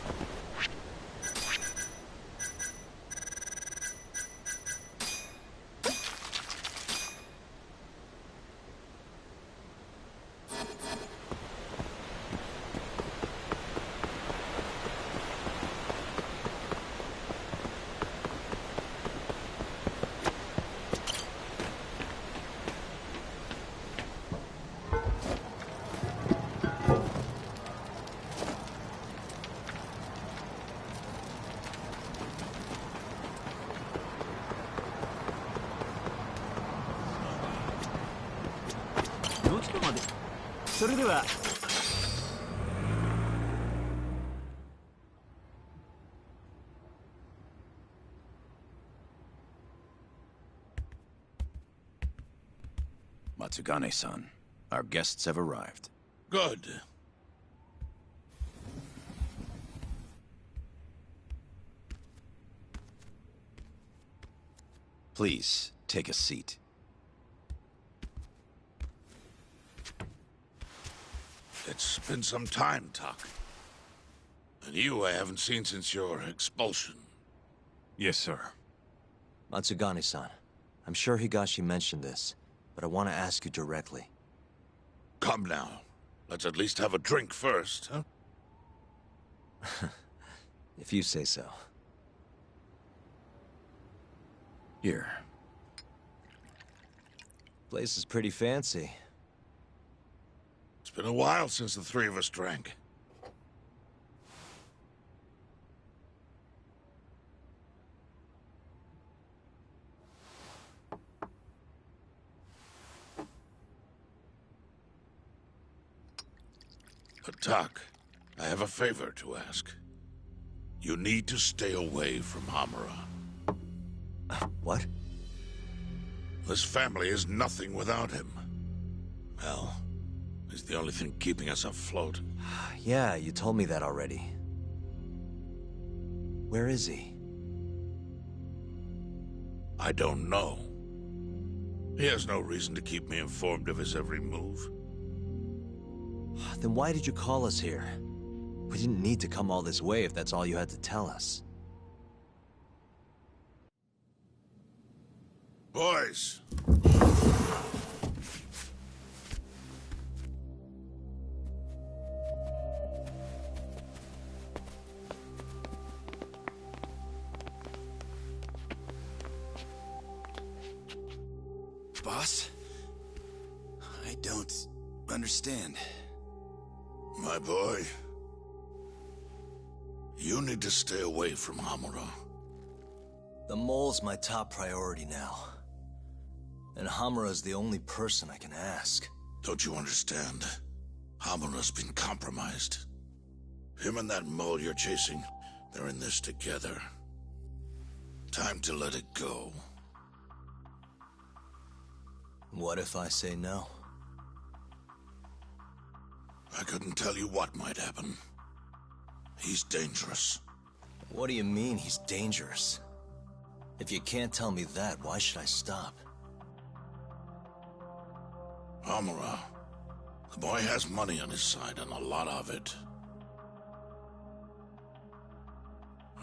Matsugane-san, our guests have arrived. Good. Please, take a seat. It's been some time, Tak. And you I haven't seen since your expulsion. Yes, sir. Matsugane-san, I'm sure Higashi mentioned this, but I want to ask you directly. Come now. Let's at least have a drink first, huh? If you say so. Here. Place is pretty fancy. It's been a while since the three of us drank. Tak, I have a favor to ask. You need to stay away from Hamura. What? This family is nothing without him. Well, he's the only thing keeping us afloat. Yeah, you told me that already. Where is he? I don't know. He has no reason to keep me informed of his every move. Then why did you call us here? We didn't need to come all this way if that's all you had to tell us. Boys! Boss? I don't understand. My boy, you need to stay away from Hamura. The mole's my top priority now. And Hamura's the only person I can ask. Don't you understand? Hamura's been compromised. Him and that mole you're chasing, they're in this together. Time to let it go. What if I say no? I couldn't tell you what might happen. He's dangerous. What do you mean he's dangerous? If you can't tell me that, why should I stop? Hamura. The boy has money on his side, and a lot of it.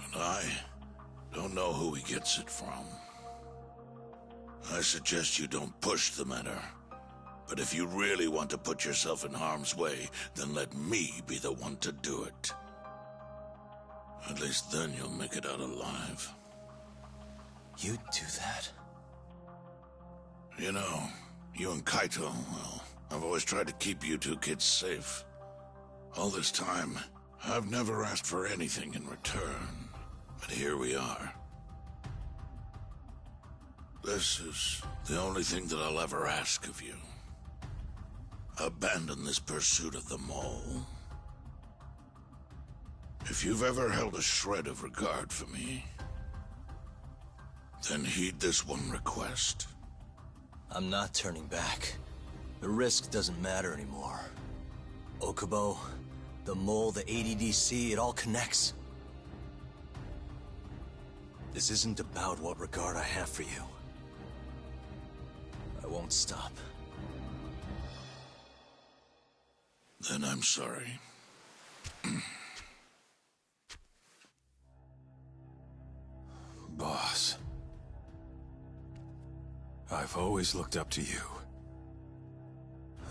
And I don't know who he gets it from. I suggest you don't push the matter. But if you really want to put yourself in harm's way, then let me be the one to do it. At least then you'll make it out alive. You'd do that? You know, you and Kaito, well, I've always tried to keep you two kids safe. All this time, I've never asked for anything in return. But here we are. This is the only thing that I'll ever ask of you. Abandon this pursuit of the mole. If you've ever held a shred of regard for me, then heed this one request. I'm not turning back. The risk doesn't matter anymore. Okubo, the mole, the ADDC, it all connects. This isn't about what regard I have for you. won't stop. Then I'm sorry. Boss. I've always looked up to you.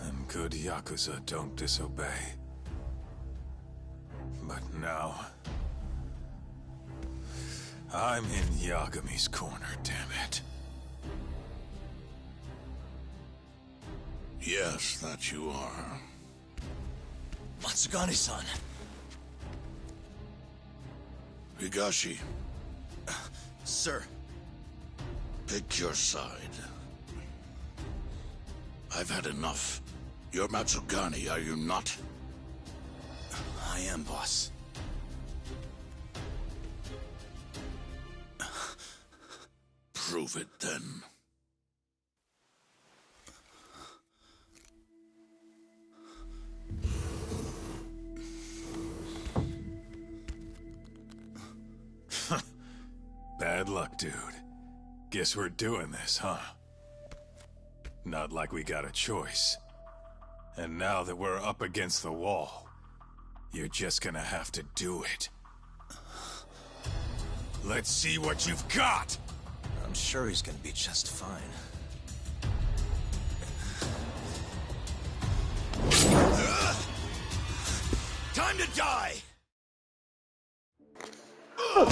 And good Yakuza don't disobey. But now... I'm in Yagami's corner, damn it. Yes, that you are. Matsugane-san. Higashi. Sir. Pick your side. I've had enough. You're Matsugane, are you not? I am, boss. Prove it, then. Bad luck, dude. Guess we're doing this, huh? Not like we got a choice. And now that we're up against the wall, you're just gonna have to do it. Let's see what you've got! I'm sure he's gonna be just fine. Time to die!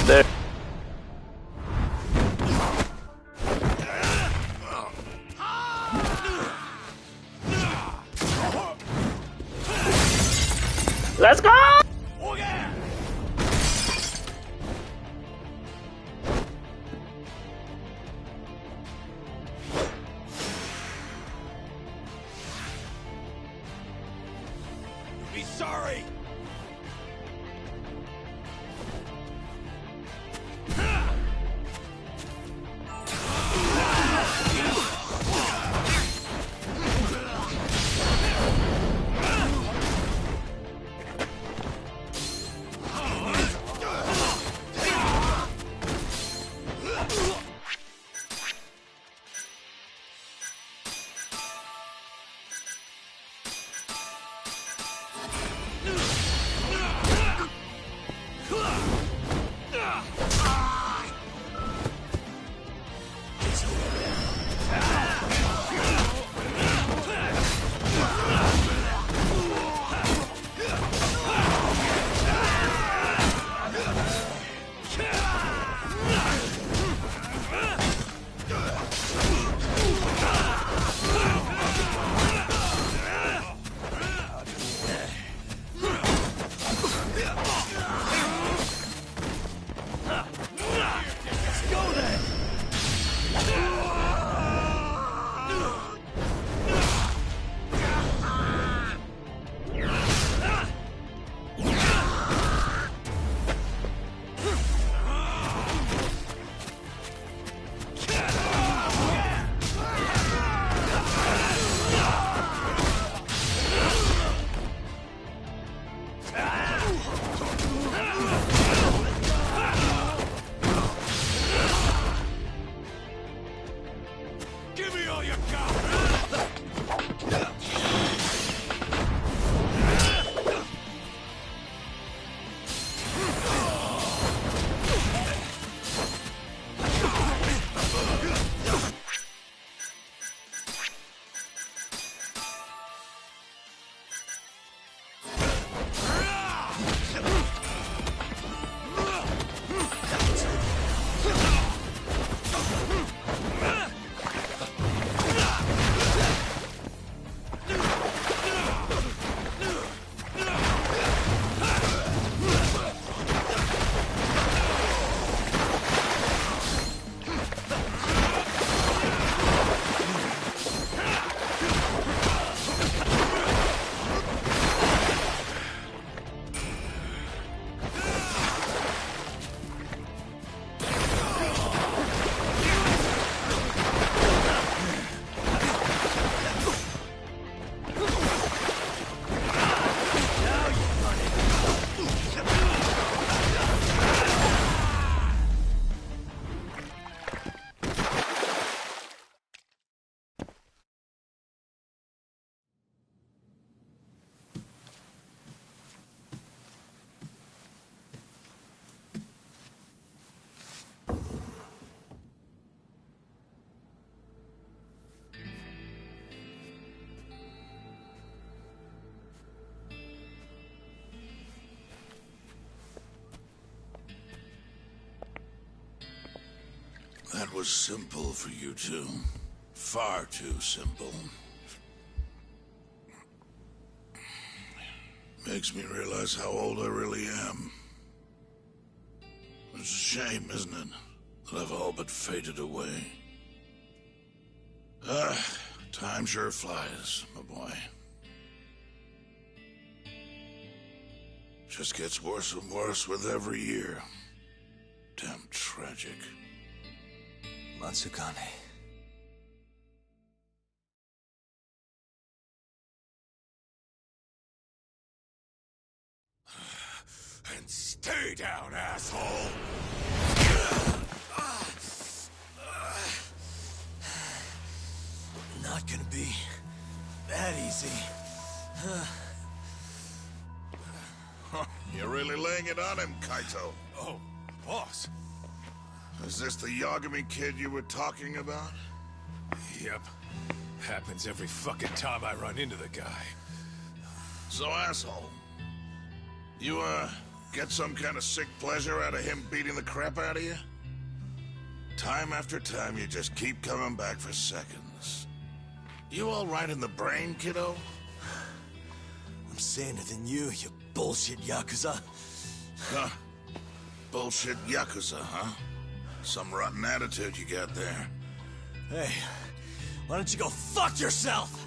There. Let's go! Be sorry! That was simple for you two. Far too simple. Makes me realize how old I really am. It's a shame, isn't it? That I've all but faded away. Time sure flies, my boy. Just gets worse and worse with every year. Damn tragic. Matsukane. And stay down, asshole! Not gonna be that easy. You're really laying it on him, Kaito. Oh, boss. Is this the Yagami kid you were talking about? Yep. Happens every fucking time I run into the guy. So, asshole. You, get some kind of sick pleasure out of him beating the crap out of you? Time after time, you just keep coming back for seconds. You all right in the brain, kiddo? I'm saner than you bullshit Yakuza. Huh. Bullshit Yakuza, huh? Some rotten attitude you got there. Hey, why don't you go fuck yourself?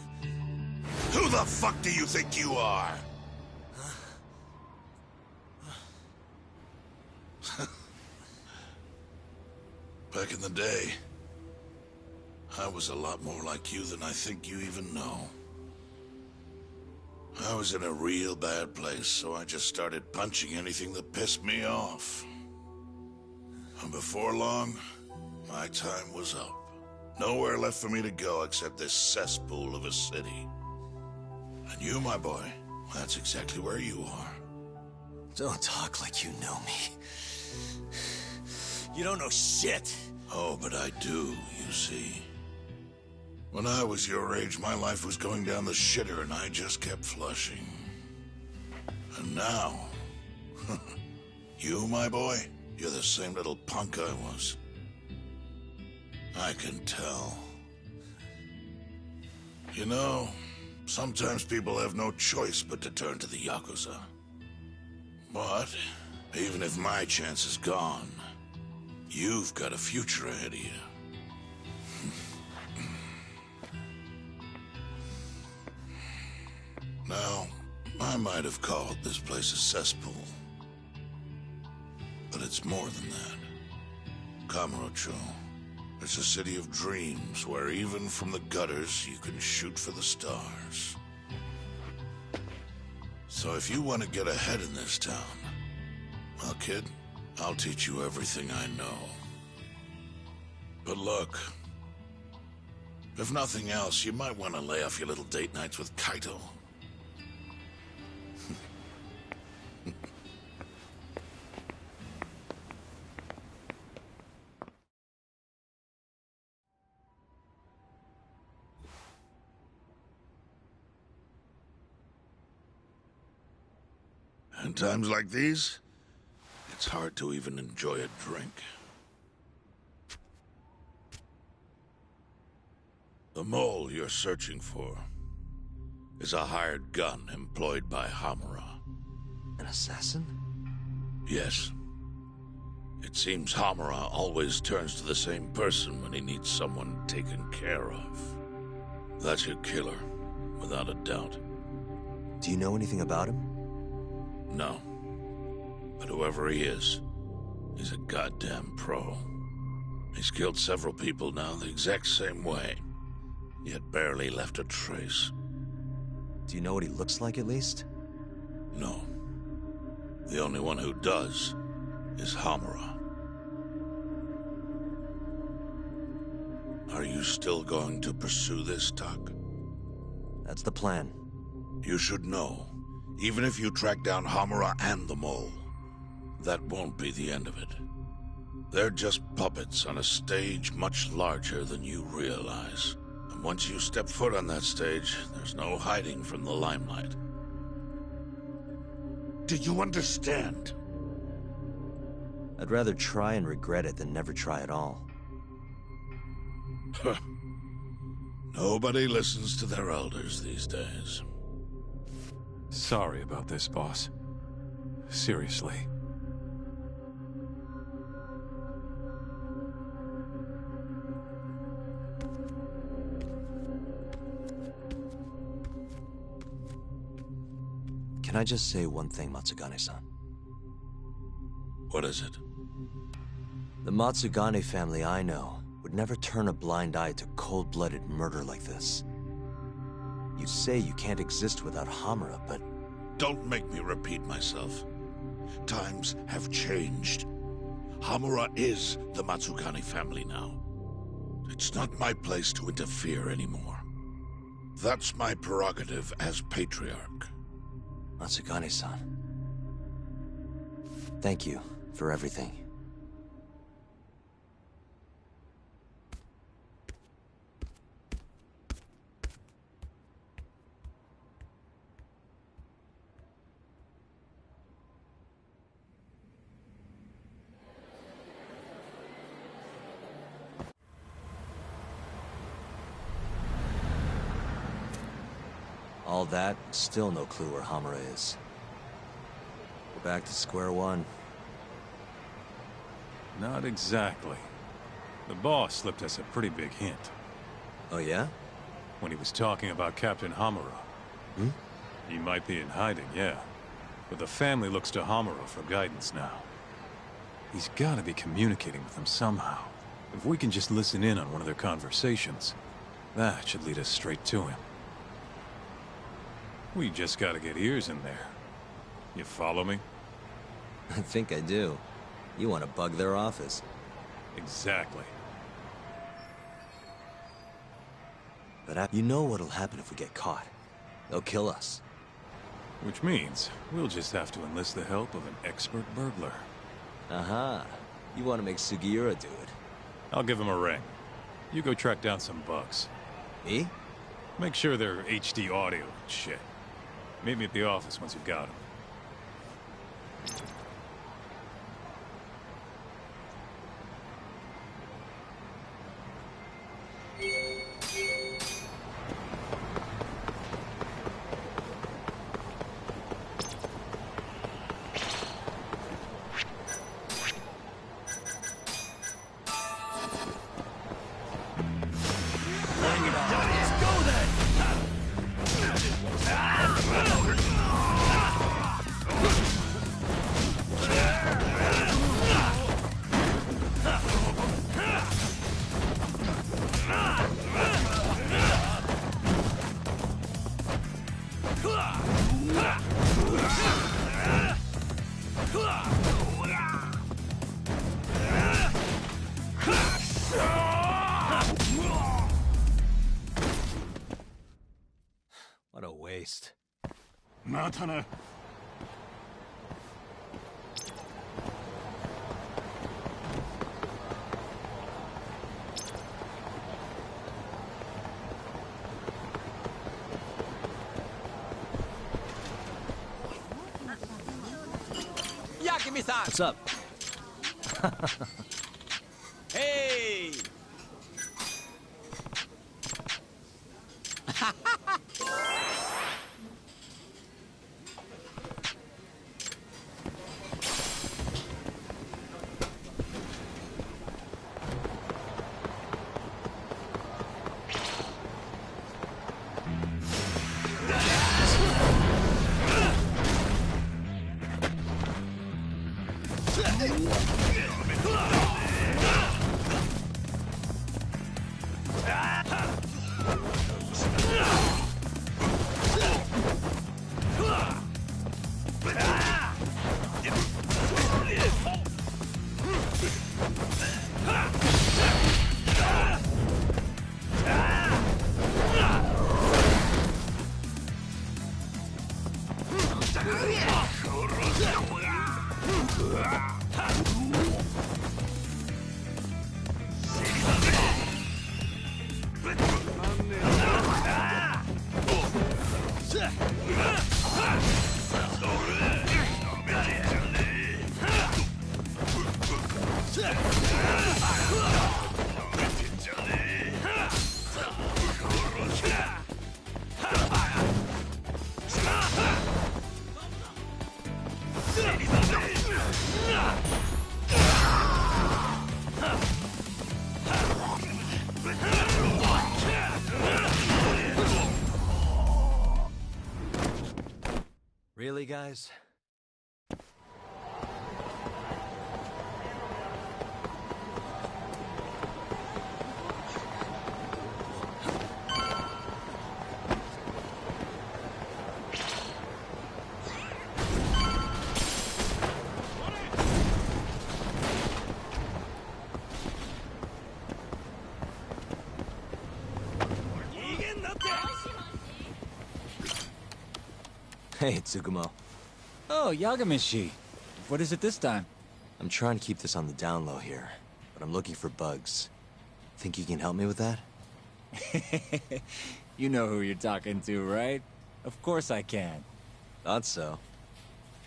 Who the fuck do you think you are? Back in the day, I was a lot more like you than I think you even know. I was in a real bad place, so I just started punching anything that pissed me off. And before long, my time was up. Nowhere left for me to go except this cesspool of a city. And you, my boy, that's exactly where you are. Don't talk like you know me. You don't know shit. Oh, but I do, you see. When I was your age, my life was going down the shitter and I just kept flushing. And now, you, my boy, you're the same little punk I was. I can tell. You know, sometimes people have no choice but to turn to the Yakuza. But, even if my chance is gone, you've got a future ahead of you. Now, I might have called this place a cesspool. But it's more than that. Kamurocho. It's a city of dreams where even from the gutters you can shoot for the stars. So if you want to get ahead in this town, well, kid, I'll teach you everything I know. But look, if nothing else, you might want to lay off your little date nights with Kaito. In times like these, it's hard to even enjoy a drink. The mole you're searching for is a hired gun employed by Hamura. An assassin? Yes. It seems Hamura always turns to the same person when he needs someone taken care of. That's your killer, without a doubt. Do you know anything about him? No. But whoever he is, he's a goddamn pro. He's killed several people now the exact same way, yet barely left a trace. Do you know what he looks like, at least? No. The only one who does is Hamura. Are you still going to pursue this, Tak? That's the plan. You should know, even if you track down Hamura and the mole, that won't be the end of it. They're just puppets on a stage much larger than you realize. And once you step foot on that stage, there's no hiding from the limelight. Do you understand? I'd rather try and regret it than never try at all. Nobody listens to their elders these days. Sorry about this, boss. Seriously. Can I just say one thing, Matsugane-san? What is it? The Matsugane family I know would never turn a blind eye to cold-blooded murder like this. You say you can't exist without Hamura, but... Don't make me repeat myself. Times have changed. Hamura is the Matsugane family now. It's not my place to interfere anymore. That's my prerogative as patriarch. Matsugane-san. Thank you for everything. All that, still no clue where Hamura is. We're back to square one. Not exactly. The boss slipped us a pretty big hint. Oh yeah? When he was talking about Captain Hamura. Hmm? He might be in hiding, yeah. But the family looks to Hamura for guidance now. He's gotta be communicating with them somehow. If we can just listen in on one of their conversations, that should lead us straight to him. We just gotta get ears in there. You follow me? I think I do. You want to bug their office. Exactly. But you know what'll happen if we get caught. They'll kill us. Which means we'll just have to enlist the help of an expert burglar. Aha. You want to make Sugiura do it. I'll give him a ring. You go track down some bugs. Me? Make sure they're HD audio and shit. Meet me at the office once you've got them. What a waste. またな。Yakimi-san! What's up? Hey! guys? Hey, Tsukumo. Oh, Yagamishi. What is it this time? I'm trying to keep this on the down low here, but I'm looking for bugs. Think you can help me with that? You know who you're talking to, right? Of course I can. Thought so.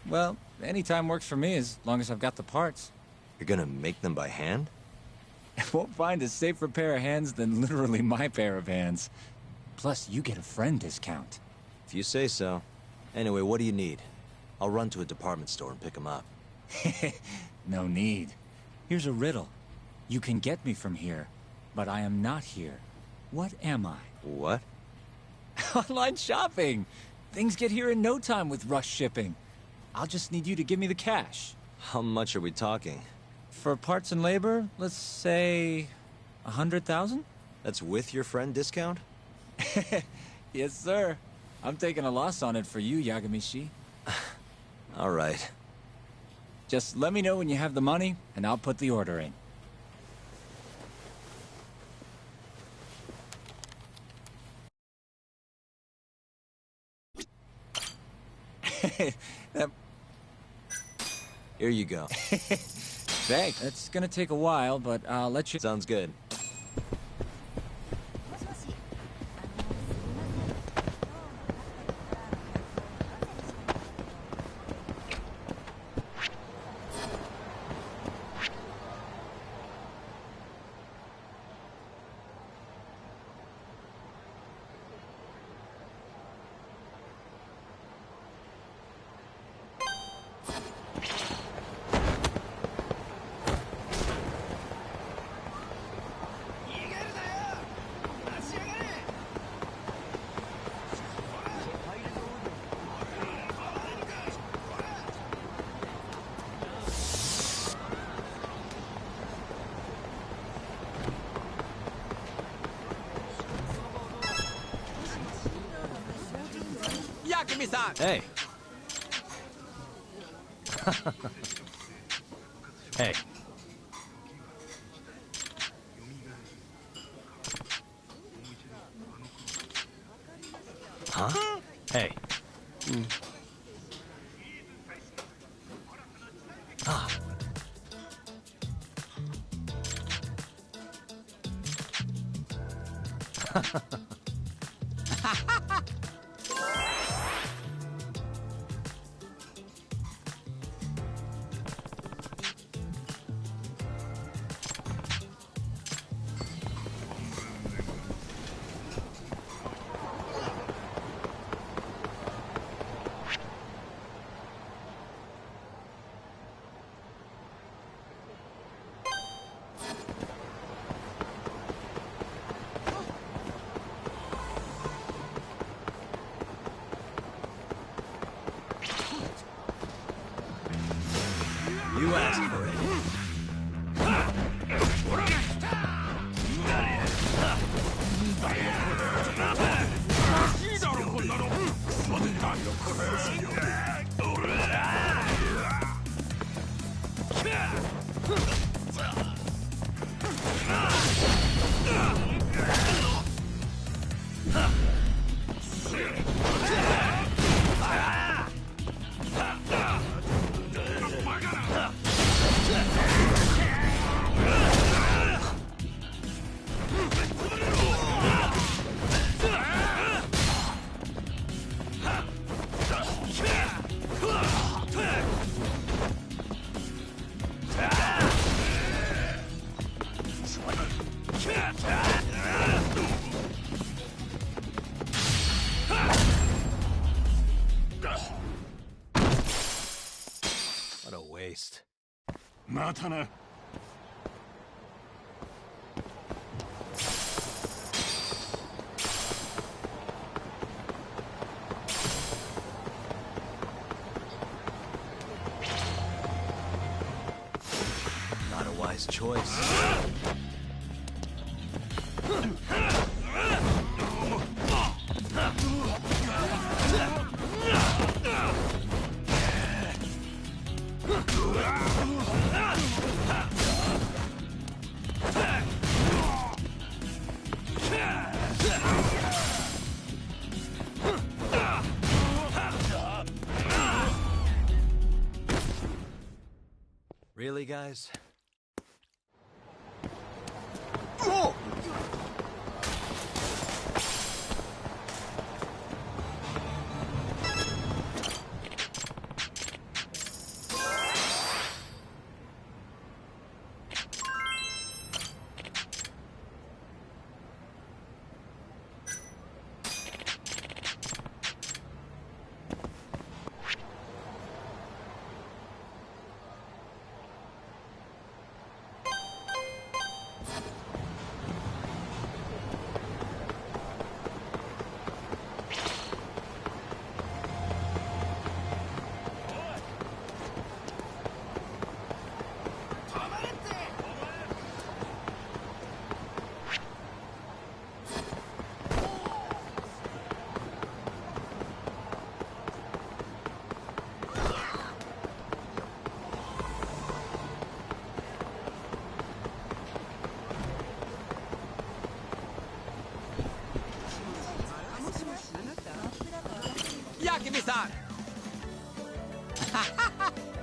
Well, anytime works for me as long as I've got the parts. You're gonna make them by hand? I won't find a safer pair of hands than literally my pair of hands. Plus, you get a friend discount. If you say so. Anyway, what do you need? I'll run to a department store and pick them up. No need. Here's a riddle. You can get me from here, but I am not here. What am I? What? Online shopping! Things get here in no time with rush shipping. I'll just need you to give me the cash. How much are we talking? For parts and labor, let's say 100,000? That's with your friend discount? Yes, sir. I'm taking a loss on it for you, Yagamishi. All right. Just let me know when you have the money, and I'll put the order in. Here you go. Thanks. It's gonna take a while, but I'll let you... Sounds good. Hey. Hey. Huh? Hey. Ah. You asked for it. What a waste. またな。Nice choice. Really, guys? Yakimi-san!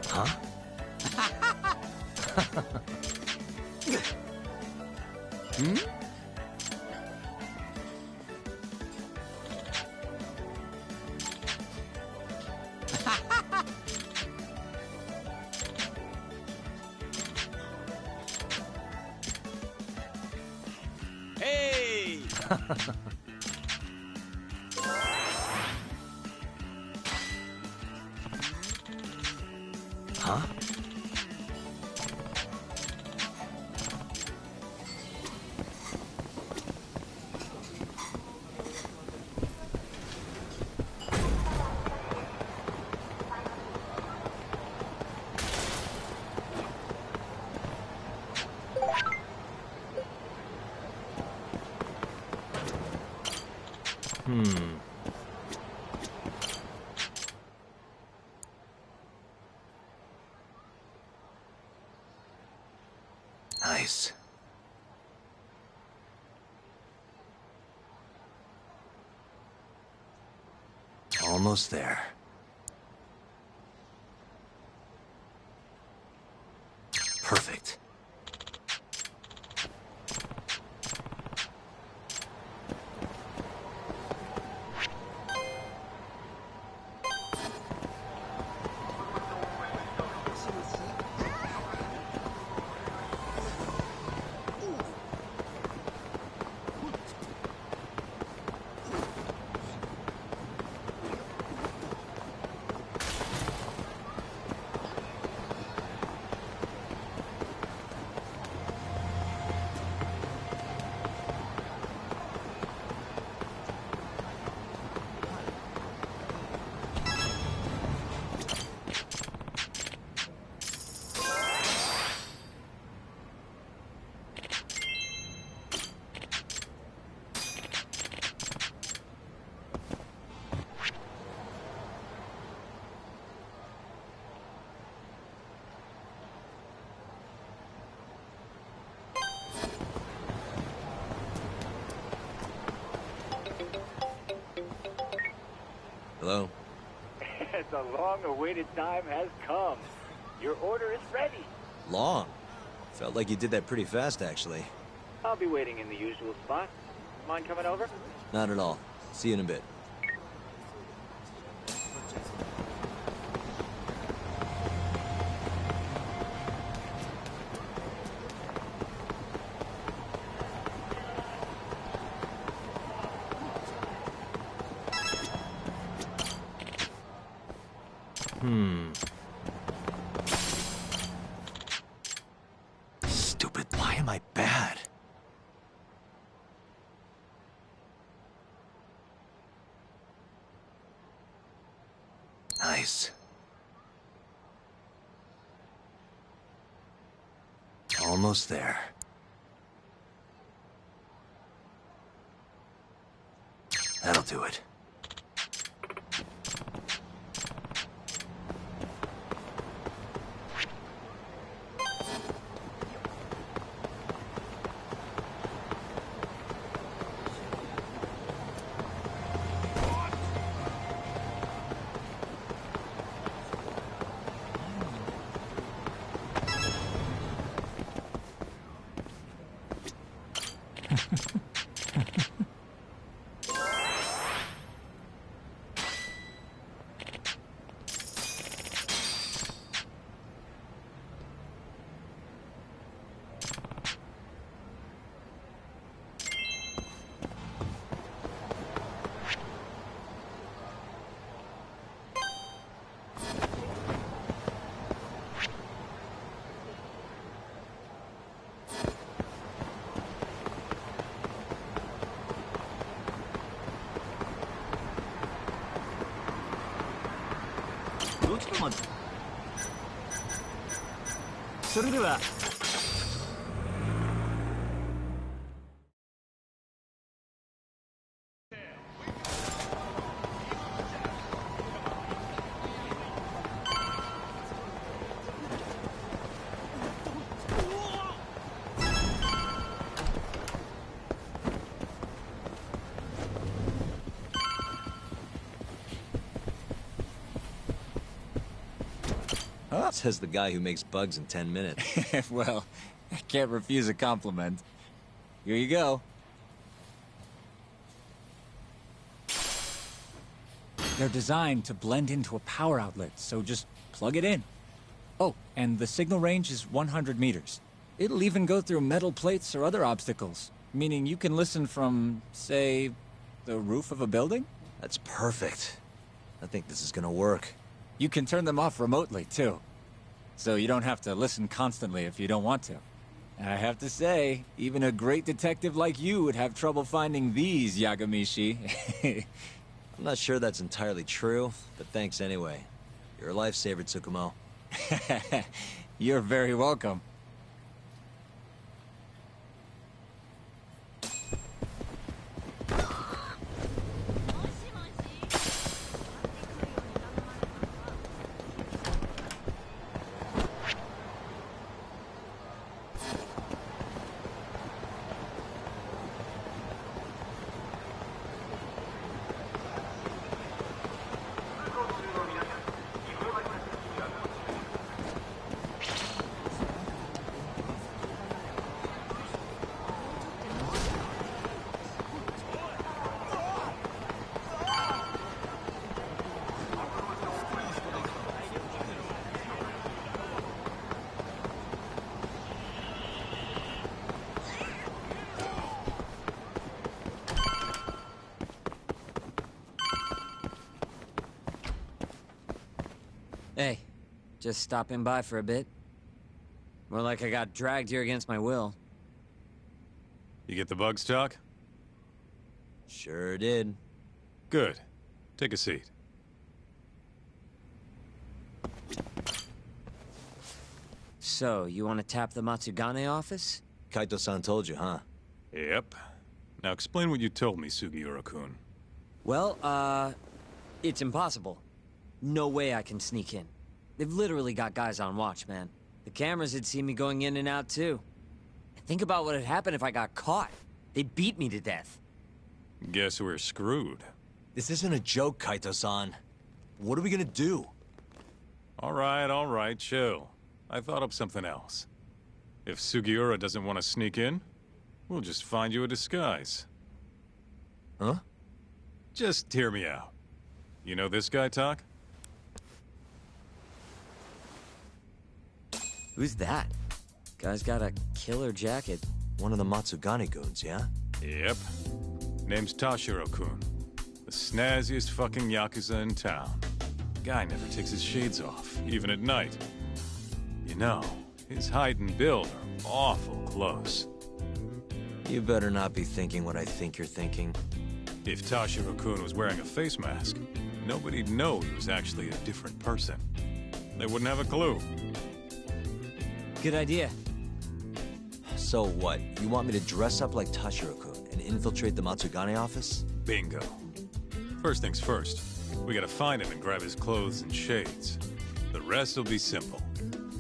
Huh? Hmm? Hey! Huh? Nice. Almost there. Perfect. Hello? The long-awaited time has come. Your order is ready. Long? Felt like you did that pretty fast, actually. I'll be waiting in the usual spot. Mind coming over? Not at all. See you in a bit. Stupid, why am I bad? Nice. Almost there. That'll do it. Says the guy who makes bugs in 10 minutes. Well, I can't refuse a compliment. Here you go. They're designed to blend into a power outlet, so just plug it in. Oh, and the signal range is 100 meters. It'll even go through metal plates or other obstacles, meaning you can listen from, say, the roof of a building? That's perfect. I think this is gonna work. You can turn them off remotely, too. So you don't have to listen constantly if you don't want to. I have to say, even a great detective like you would have trouble finding these, Yagamishi. I'm not sure that's entirely true, but thanks anyway. You're a lifesaver, Tsukumo. You're very welcome. Hey, just stopping by for a bit. More like I got dragged here against my will. You get the bugs talk? Sure did. Good. Take a seat. So, you want to tap the Matsugane office? Kaito-san told you, huh? Yep. Now explain what you told me, Sugiura-kun. Well, it's impossible. No way I can sneak in. They've literally got guys on watch, man. The cameras had seen me going in and out, too. Think about what would happen if I got caught. They'd beat me to death. Guess we're screwed. This isn't a joke, Kaito-san. What are we gonna do? All right, chill. I thought up something else. If Sugiura doesn't want to sneak in, we'll just find you a disguise. Huh? Just hear me out. You know this guy, Talk? Who's that? Guy's got a killer jacket. One of the Matsugane goons, yeah? Yep. Name's Tashiro-kun. The snazziest fucking Yakuza in town. Guy never takes his shades off, even at night. You know, his height and build are awful close. You better not be thinking what I think you're thinking. If Tashiro-kun was wearing a face mask, nobody'd know he was actually a different person. They wouldn't have a clue. Good idea. So what? You want me to dress up like Tashiro-kun and infiltrate the Matsugane office? Bingo. First things first, we gotta find him and grab his clothes and shades. The rest will be simple.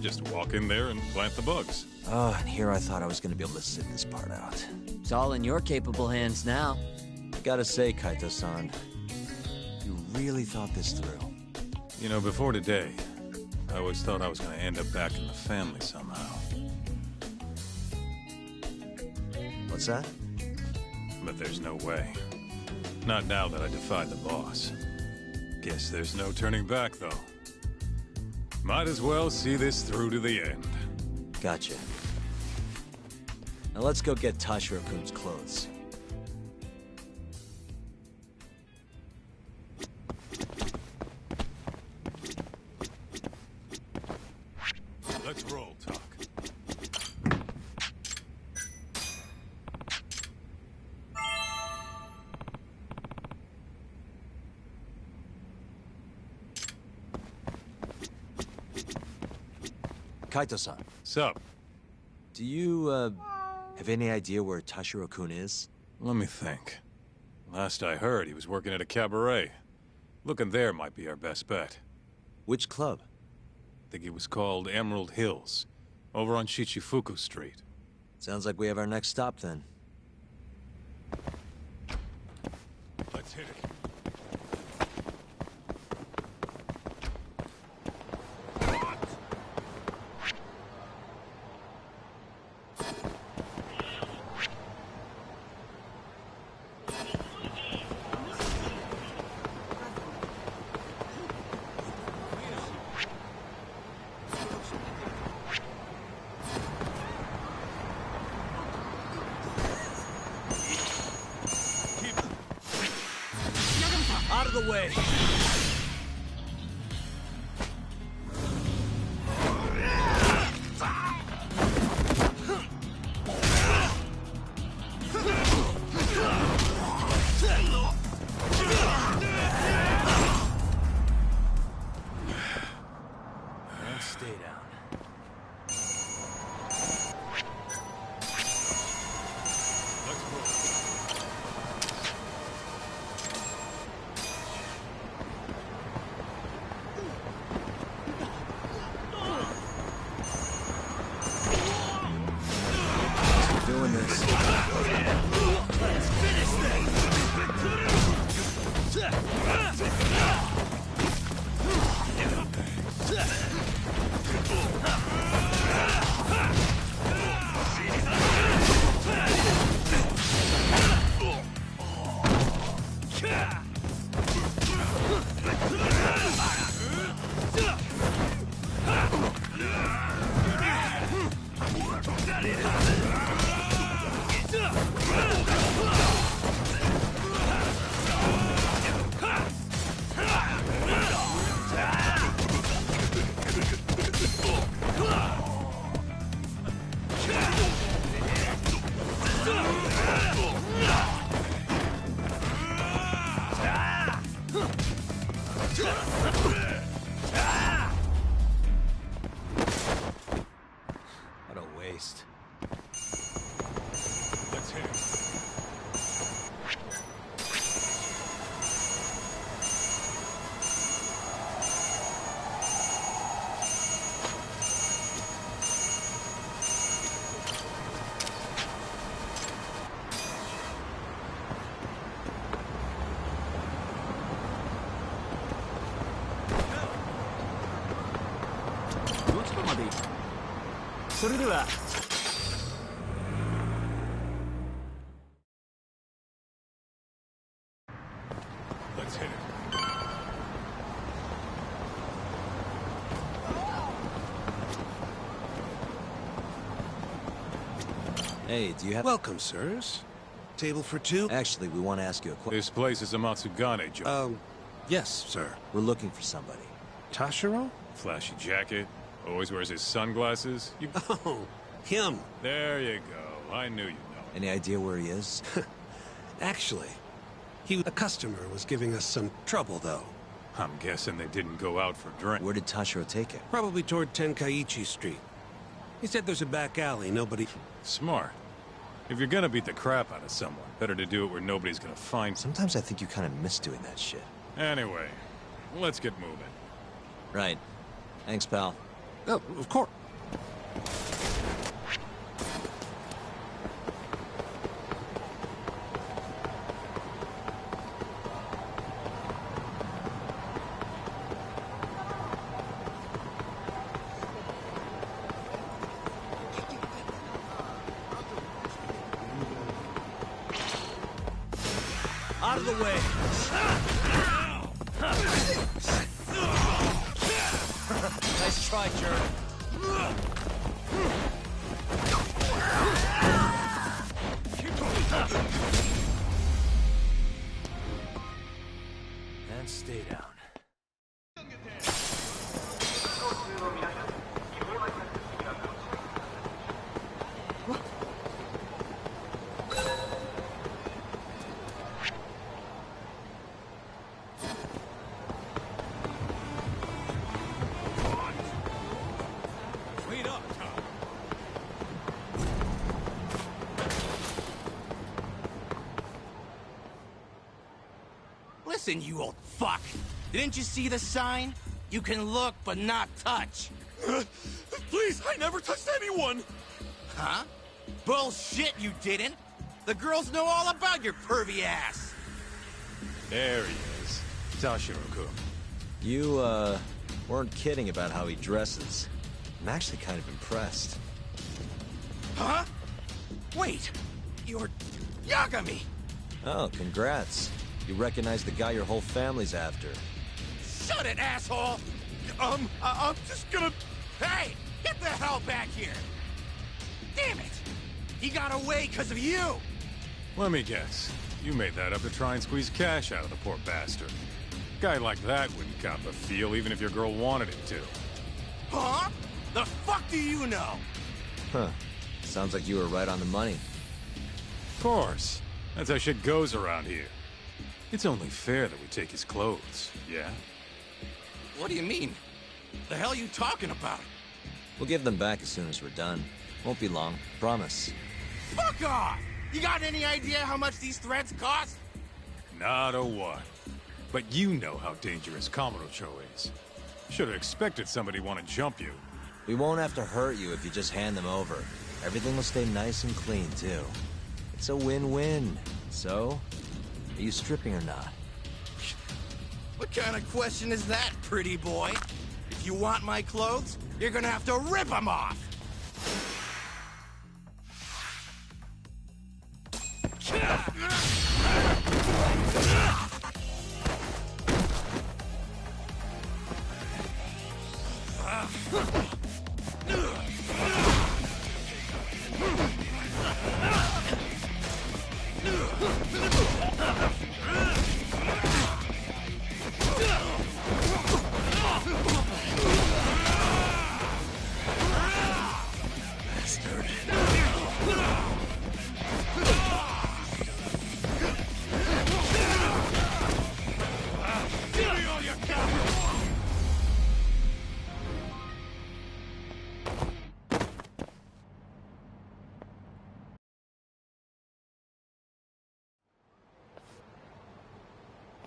Just walk in there and plant the bugs. Oh, and here I thought I was gonna be able to sit this part out. It's all in your capable hands now. I gotta say, Kaito-san, you really thought this through. You know, before today, I always thought I was gonna end up back in the family somehow. What's that? But there's no way. Not now that I defied the boss. Guess there's no turning back, though. Might as well see this through to the end. Gotcha. Now let's go get Tashiro-kun's clothes. Let's roll, Talk. Kaito-san. Sup? Do you, have any idea where Tashiro-kun is? Let me think. Last I heard, he was working at a cabaret. Looking there might be our best bet. Which club? I think it was called Emerald Hills, over on Shichifuku Street. Sounds like we have our next stop, then. Let's hit it. Out of the way! And stay down. Doing this. Let's finish this! What a waste. Let's hit it. Let's hit it. Hey, do you have... Welcome, sirs. Table for two? Actually, we want to ask you a question. This place is a Matsugane job. Yes, sir. We're looking for somebody. Tashiro? Flashy jacket, always wears his sunglasses. You... Oh, him. There you go. I knew you'd know. Any idea where he is? Actually, a customer was giving us some trouble, though. I'm guessing they didn't go out for drink. Where did Tashiro take it? Probably toward Tenkaichi Street. He said there's a back alley, nobody... Smart. If you're gonna beat the crap out of someone, better to do it where nobody's gonna find you. Sometimes I think you kind of miss doing that shit. Anyway, let's get moving. Right. Thanks, pal. Oh, of course. Out of the way! Nice try, jerk. And stay down. Listen, you old fuck. Didn't you see the sign? You can look, but not touch. Please, I never touched anyone! Huh? Bullshit, you didn't! The girls know all about your pervy ass! There he is. Toshiro-kun. You, weren't kidding about how he dresses. I'm actually kind of impressed. Huh? Wait, you're Yagami! Oh, congrats. You recognize the guy your whole family's after. Shut it, asshole! I'm just gonna... Hey! Get the hell back here! Damn it! He got away because of you! Let me guess. You made that up to try and squeeze cash out of the poor bastard. Guy like that wouldn't cop a feel even if your girl wanted him to. Huh? The fuck do you know? Huh. Sounds like you were right on the money. Of course. That's how shit goes around here. It's only fair that we take his clothes, yeah? What do you mean? The hell are you talking about? We'll give them back as soon as we're done. Won't be long, promise. Fuck off! You got any idea how much these threads cost? Not a what. But you know how dangerous Kamurocho is. Should have expected somebody want to jump you. We won't have to hurt you if you just hand them over. Everything will stay nice and clean, too. It's a win-win. So, are you stripping or not? What kind of question is that, pretty boy? If you want my clothes, you're gonna have to rip them off!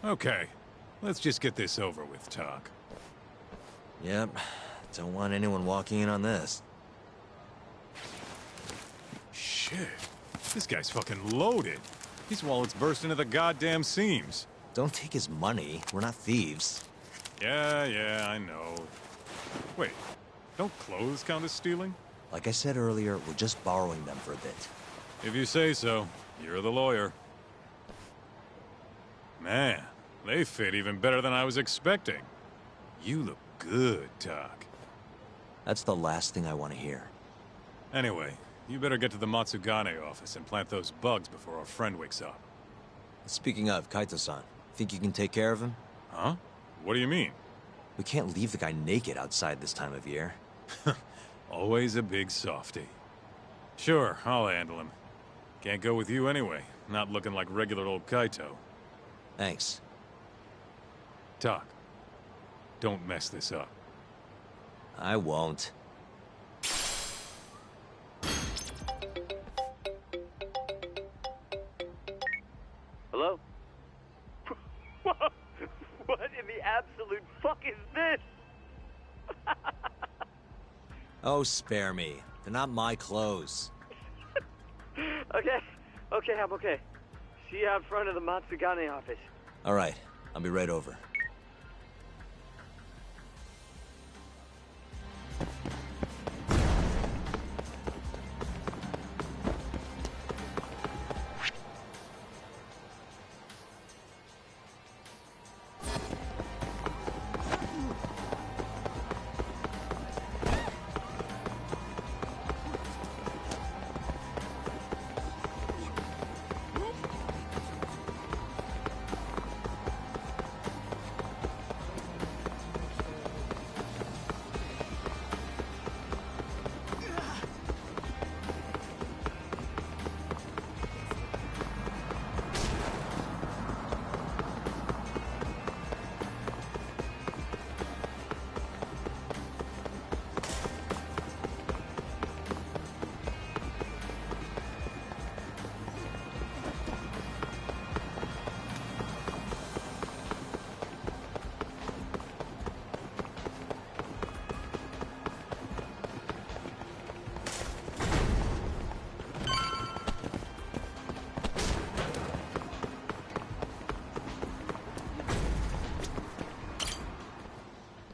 Okay, let's just get this over with, Talk. Yep. Don't want anyone walking in on this. Shit. This guy's fucking loaded. His wallet's bursting at the goddamn seams. Don't take his money. We're not thieves. Yeah, I know. Wait, don't clothes count as stealing? Like I said earlier, we're just borrowing them for a bit. If you say so. You're the lawyer. Man, they fit even better than I was expecting. You look good, Talk. That's the last thing I want to hear. Anyway, you better get to the Matsugane office and plant those bugs before our friend wakes up. Speaking of, Kaito-san, think you can take care of him? Huh? What do you mean? We can't leave the guy naked outside this time of year. Always a big softy. Sure, I'll handle him. Can't go with you anyway. Not looking like regular old Kaito. Thanks. Talk. Don't mess this up. I won't. Oh, spare me. They're not my clothes. Okay, I'm okay. See you out front of the Matsugane office. All right, I'll be right over.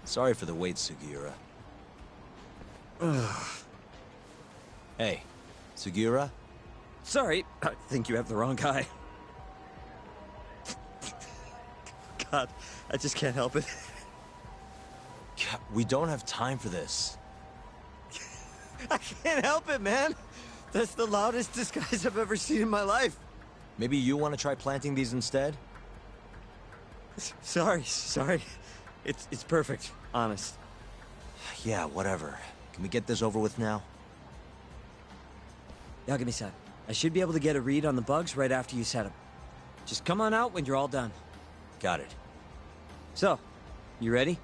Sorry for the wait, Sugiura. Hey, Sugiura? Sorry, I think you have the wrong guy. God, I just can't help it. We don't have time for this. I can't help it, man. That's the loudest disguise I've ever seen in my life. Maybe you want to try planting these instead? Sorry. It's perfect, honest. Yeah, whatever. Can we get this over with now? Yagami-san, I should be able to get a read on the bugs right after you set them. Just come on out when you're all done. Got it. So, you ready?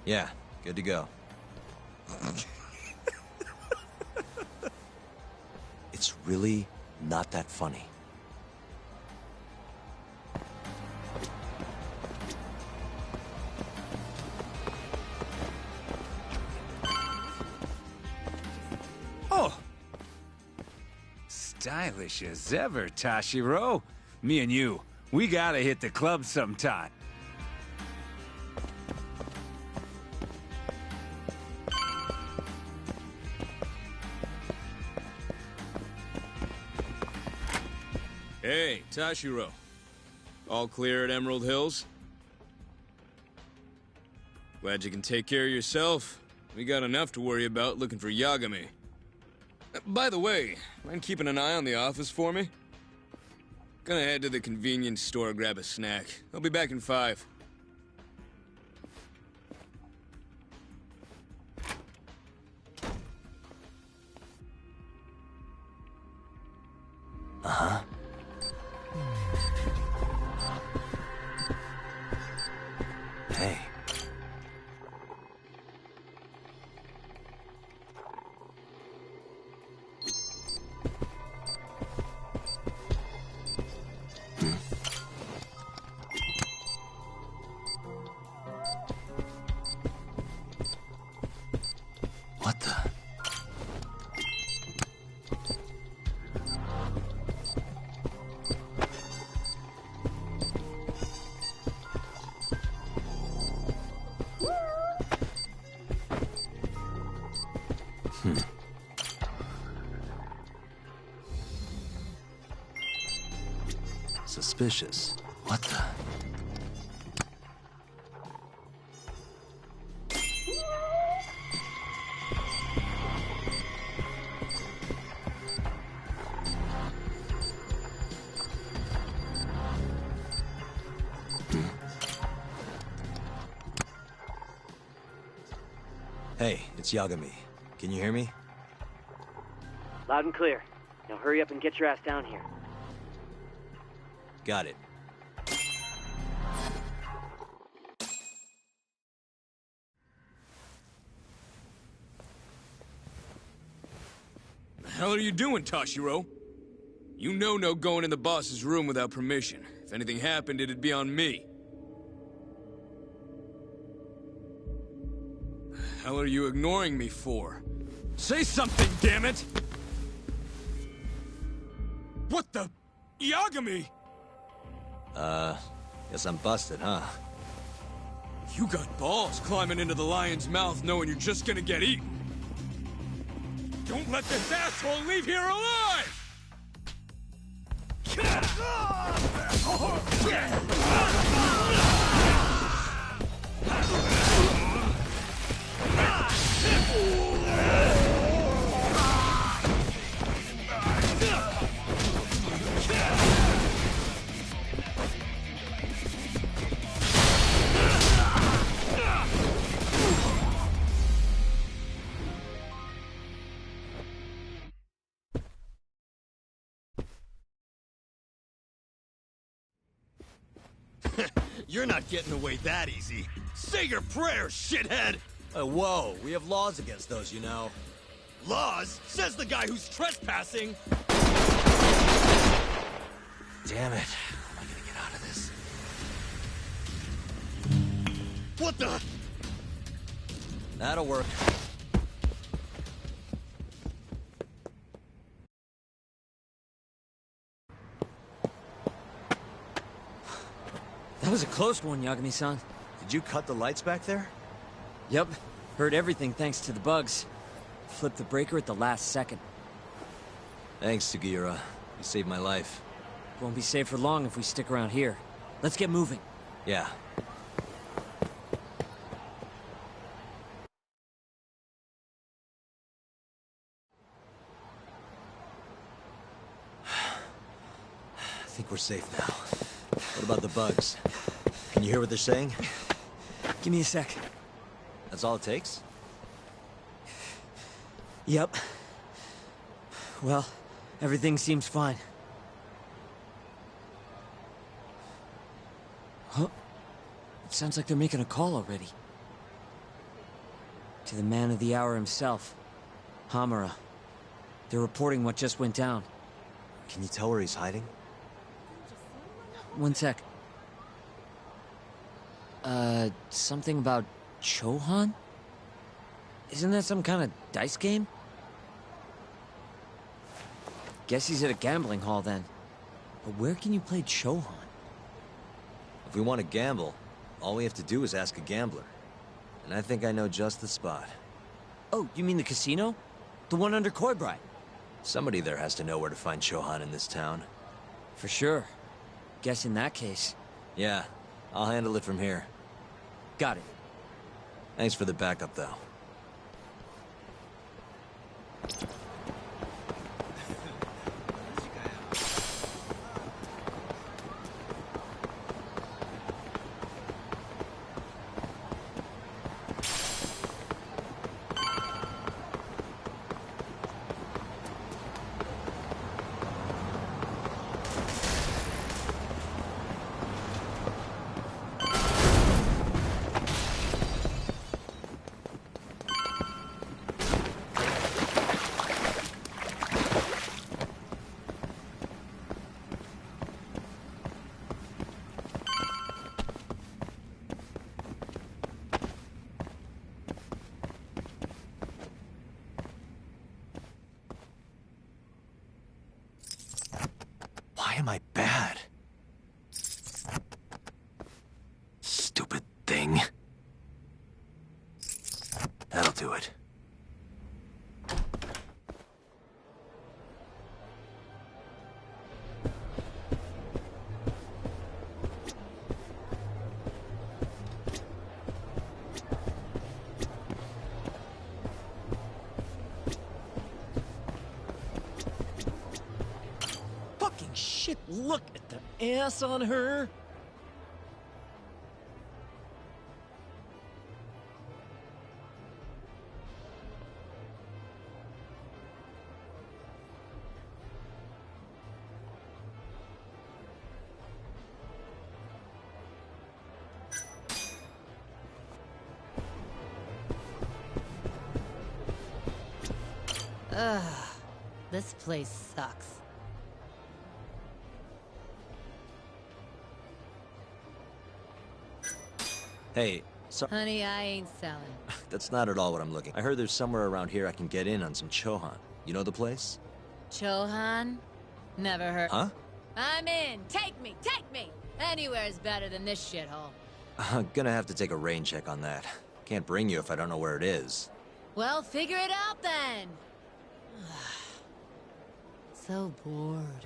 Yeah, good to go. It's really not that funny. Oh! Stylish as ever, Tashiro. Me and you, we gotta hit the club sometime. Hey, Tashiro. All clear at Emerald Hills? Glad you can take care of yourself. We got enough to worry about looking for Yagami. By the way, mind keeping an eye on the office for me? Gonna head to the convenience store, grab a snack. I'll be back in 5. Uh-huh. Hey. What the? Suspicious. What the? Hey, it's Yagami. Can you hear me? Loud and clear. Now hurry up and get your ass down here. Got it. The hell are you doing, Tashiro? You know no going in the boss's room without permission. If anything happened, it'd be on me. hell are you ignoring me for? Say something, damn it! What the... Yagami! Guess I'm busted, huh? You got balls climbing into the lion's mouth knowing you're just gonna get eaten. Don't let this asshole leave here alive! You're not getting away that easy. Say your prayers, shithead! Whoa, we have laws against those, you know. Laws? Says the guy who's trespassing! Damn it. How am I gonna get out of this? What the? That'll work. That was a close one, Yagami-san. Did you cut the lights back there? Yep. Heard everything thanks to the bugs. Flipped the breaker at the last second. Thanks, Sugiura. You saved my life. Won't be safe for long if we stick around here. Let's get moving. Yeah. I think we're safe now. What about the bugs? Can you hear what they're saying? Give me a sec. That's all it takes? Yep. Well, everything seems fine. Huh? It sounds like they're making a call already. To the man of the hour himself, Hamura. They're reporting what just went down. Can you tell where he's hiding? One sec. Something about Chohan? Isn't that some kind of dice game? Guess he's at a gambling hall then. But where can you play Chohan? If we want to gamble, all we have to do is ask a gambler. And I think I know just the spot. Oh, you mean the casino? The one under Koibai? Somebody there has to know where to find Chohan in this town. For sure. Guess in that case... Yeah, I'll handle it from here. Got it. Thanks for the backup, though. Why am I bad? Stupid thing. That'll do it. Shit, look at the ass on her! Ugh, this place sucks. Hey, so... Honey, I ain't selling. that's not at all what I'm looking. I heard there's somewhere around here I can get in on some Chohan. You know the place? Chohan? Never heard. Huh? I'm in. Take me. Take me. Anywhere's better than this shithole. I'm gonna have to take a rain check on that. Can't bring you if I don't know where it is. Well, figure it out then. So bored.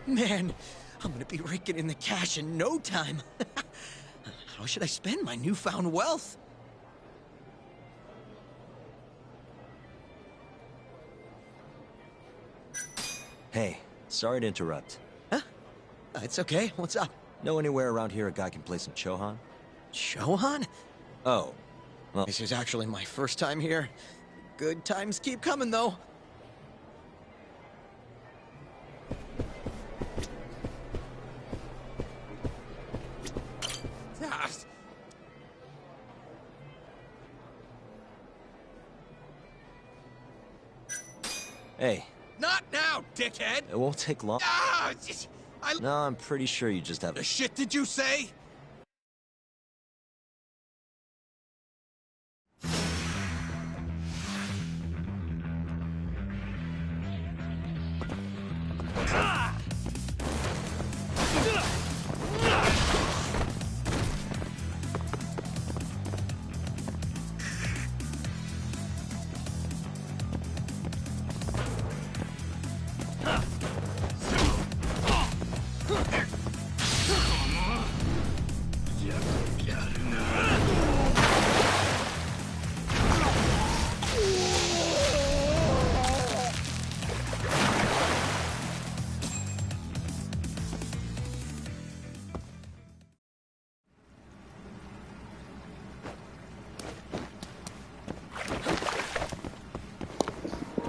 Man, I'm gonna be raking in the cash in no time. How should I spend my newfound wealth? Hey, sorry to interrupt. Huh? It's okay. What's up? Know anywhere around here a guy can play some Chohan? Chohan? Oh. Well, this is actually my first time here. Good times keep coming, though. Hey. Not now, dickhead! It won't take long. Ah! No, I'm pretty sure you just have The shit did you say?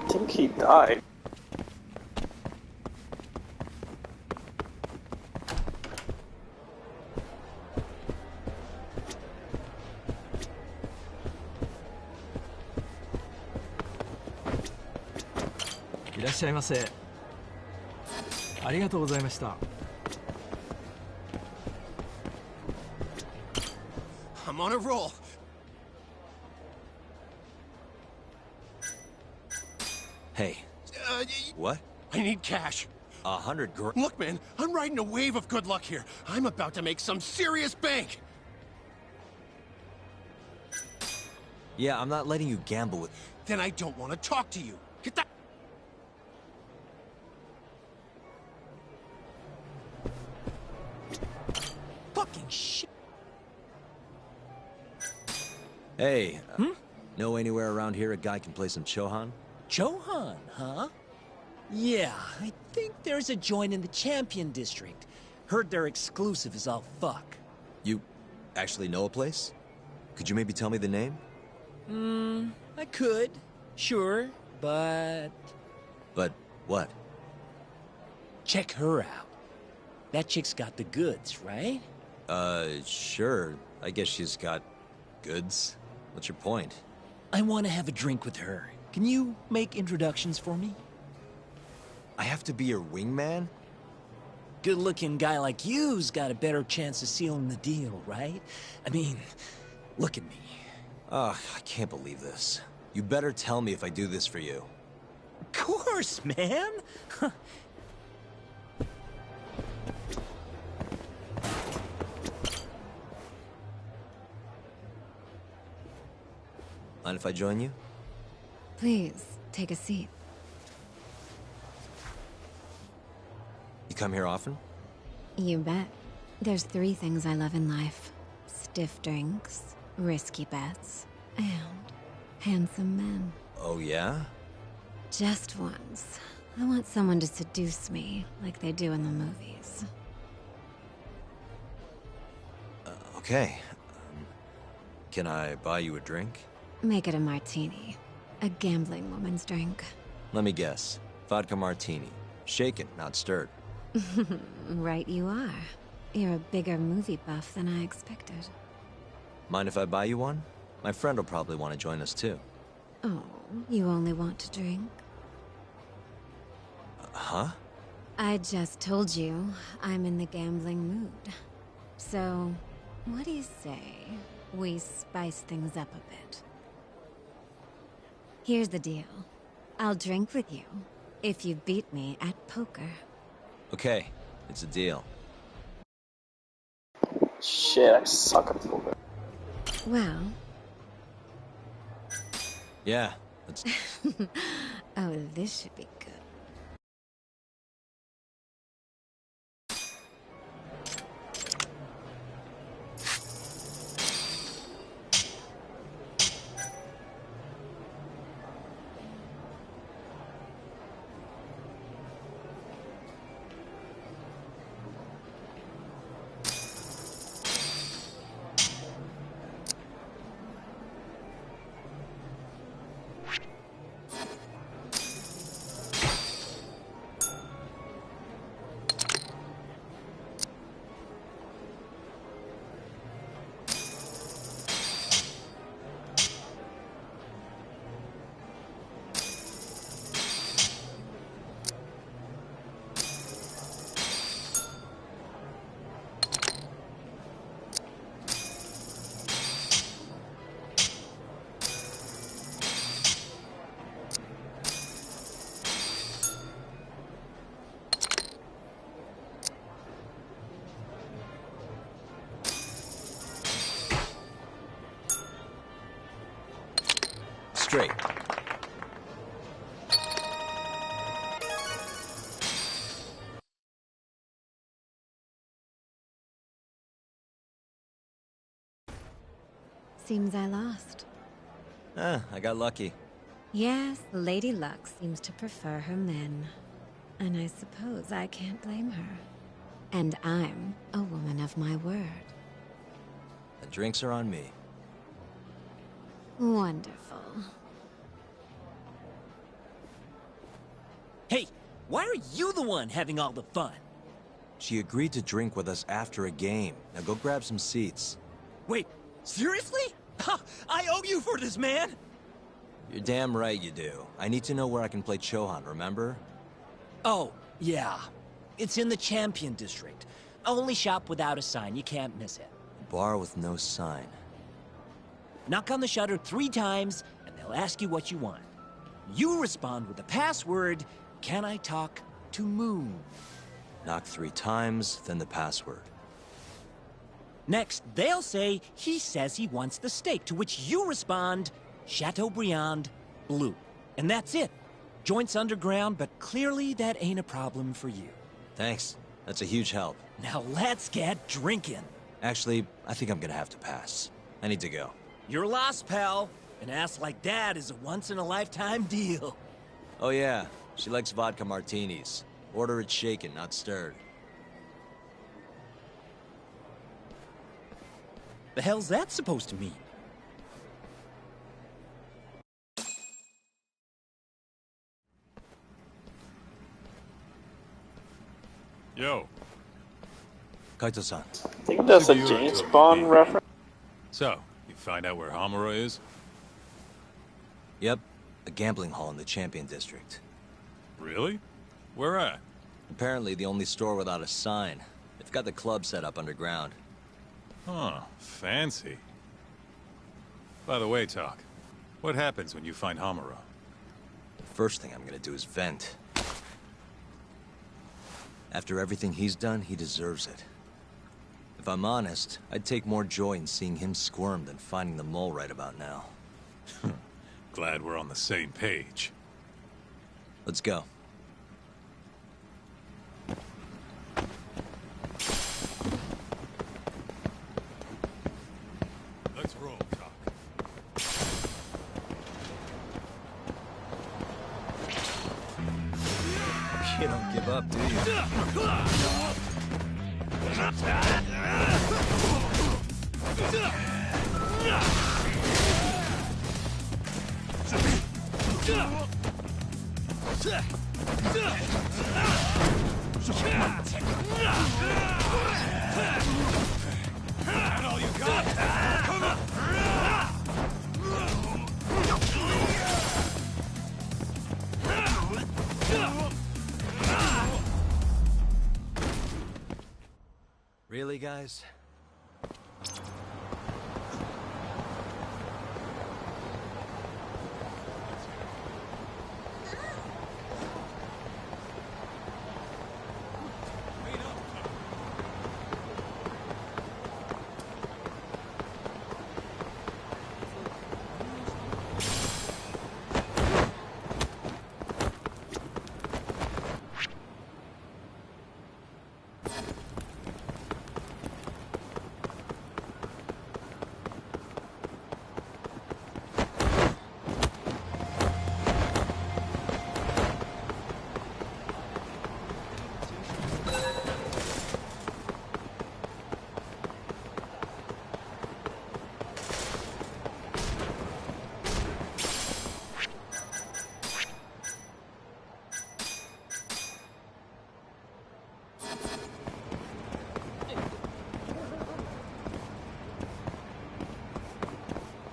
I think he died. I'm on a roll. Hey. What? I need cash. 100 grand. Look, man, I'm riding a wave of good luck here. I'm about to make some serious bank. Yeah, I'm not letting you gamble with... Then I don't want to talk to you. Get that... Fucking shit. Hey, know anywhere around here a guy can play some Chohan? Chohan, huh? Yeah, I think there's a joint in the Champion District. Heard their exclusive is all fuck. You actually know a place? Could you maybe tell me the name? I could, sure, but... But what? Check her out. That chick's got the goods, right? Sure. I guess she's got goods. What's your point? I want to have a drink with her. Can you make introductions for me? I have to be your wingman? Good-looking guy like you's got a better chance of sealing the deal, right? I mean, look at me. Ugh, I can't believe this. You better tell me if I do this for you. Of course, man! Mind if I join you? Please, take a seat. You come here often? You bet. There's 3 things I love in life. Stiff drinks, risky bets, and handsome men. Oh, yeah? Just once. I want someone to seduce me, like they do in the movies. Okay. Can I buy you a drink? Make it a martini. A gambling woman's drink. Let me guess. Vodka martini. Shaken, not stirred. Right you are. You're a bigger movie buff than I expected. Mind if I buy you one? My friend will probably want to join us too. Oh, you only want to drink? Huh? I just told you I'm in the gambling mood. So, what do you say we spice things up a bit? Here's the deal. I'll drink with you if you beat me at poker. Okay, it's a deal. Shit, I suck at poker. Well... Yeah, let's... Oh, this should be good. Straight. Seems I lost. I got lucky. Yes, Lady Luck seems to prefer her men. And I suppose I can't blame her. And I'm a woman of my word. The drinks are on me. Wonderful. Hey, why are you the one having all the fun? She agreed to drink with us after a game. Now go grab some seats. Wait, seriously? I owe you for this, man! You're damn right you do. I need to know where I can play Chohan, remember? Oh, yeah. It's in the Champion District. Only shop without a sign, you can't miss it. A bar with no sign. Knock on the shutter 3 times, and they'll ask you what you want. You respond with the password, "Can I talk to Moon?" Knock 3 times, then the password. Next, they'll say, "He says he wants the steak," to which you respond, "Chateaubriand Blue." And that's it. Joint's underground, but clearly that ain't a problem for you. Thanks. That's a huge help. Now let's get drinking. Actually, I think I'm gonna have to pass. I need to go. You're lost, pal. An ass like that is a once-in-a-lifetime deal. Oh yeah, she likes vodka martinis. Order it shaken, not stirred. The hell's that supposed to mean? Yo. Kaito-san. I think that's a James Bond reference. So, you find out where Hamura is? Yep, a gambling hall in the Champion District. Really? Where at? Apparently the only store without a sign. They've got the club set up underground. Huh, fancy. By the way, Talk, what happens when you find Hamura? The first thing I'm gonna do is vent. After everything he's done, he deserves it. If I'm honest, I'd take more joy in seeing him squirm than finding the mole right about now. Glad we're on the same page. Let's go. Let's roll, Talk. You don't give up, do you? That all you got? Come on! Really, guys?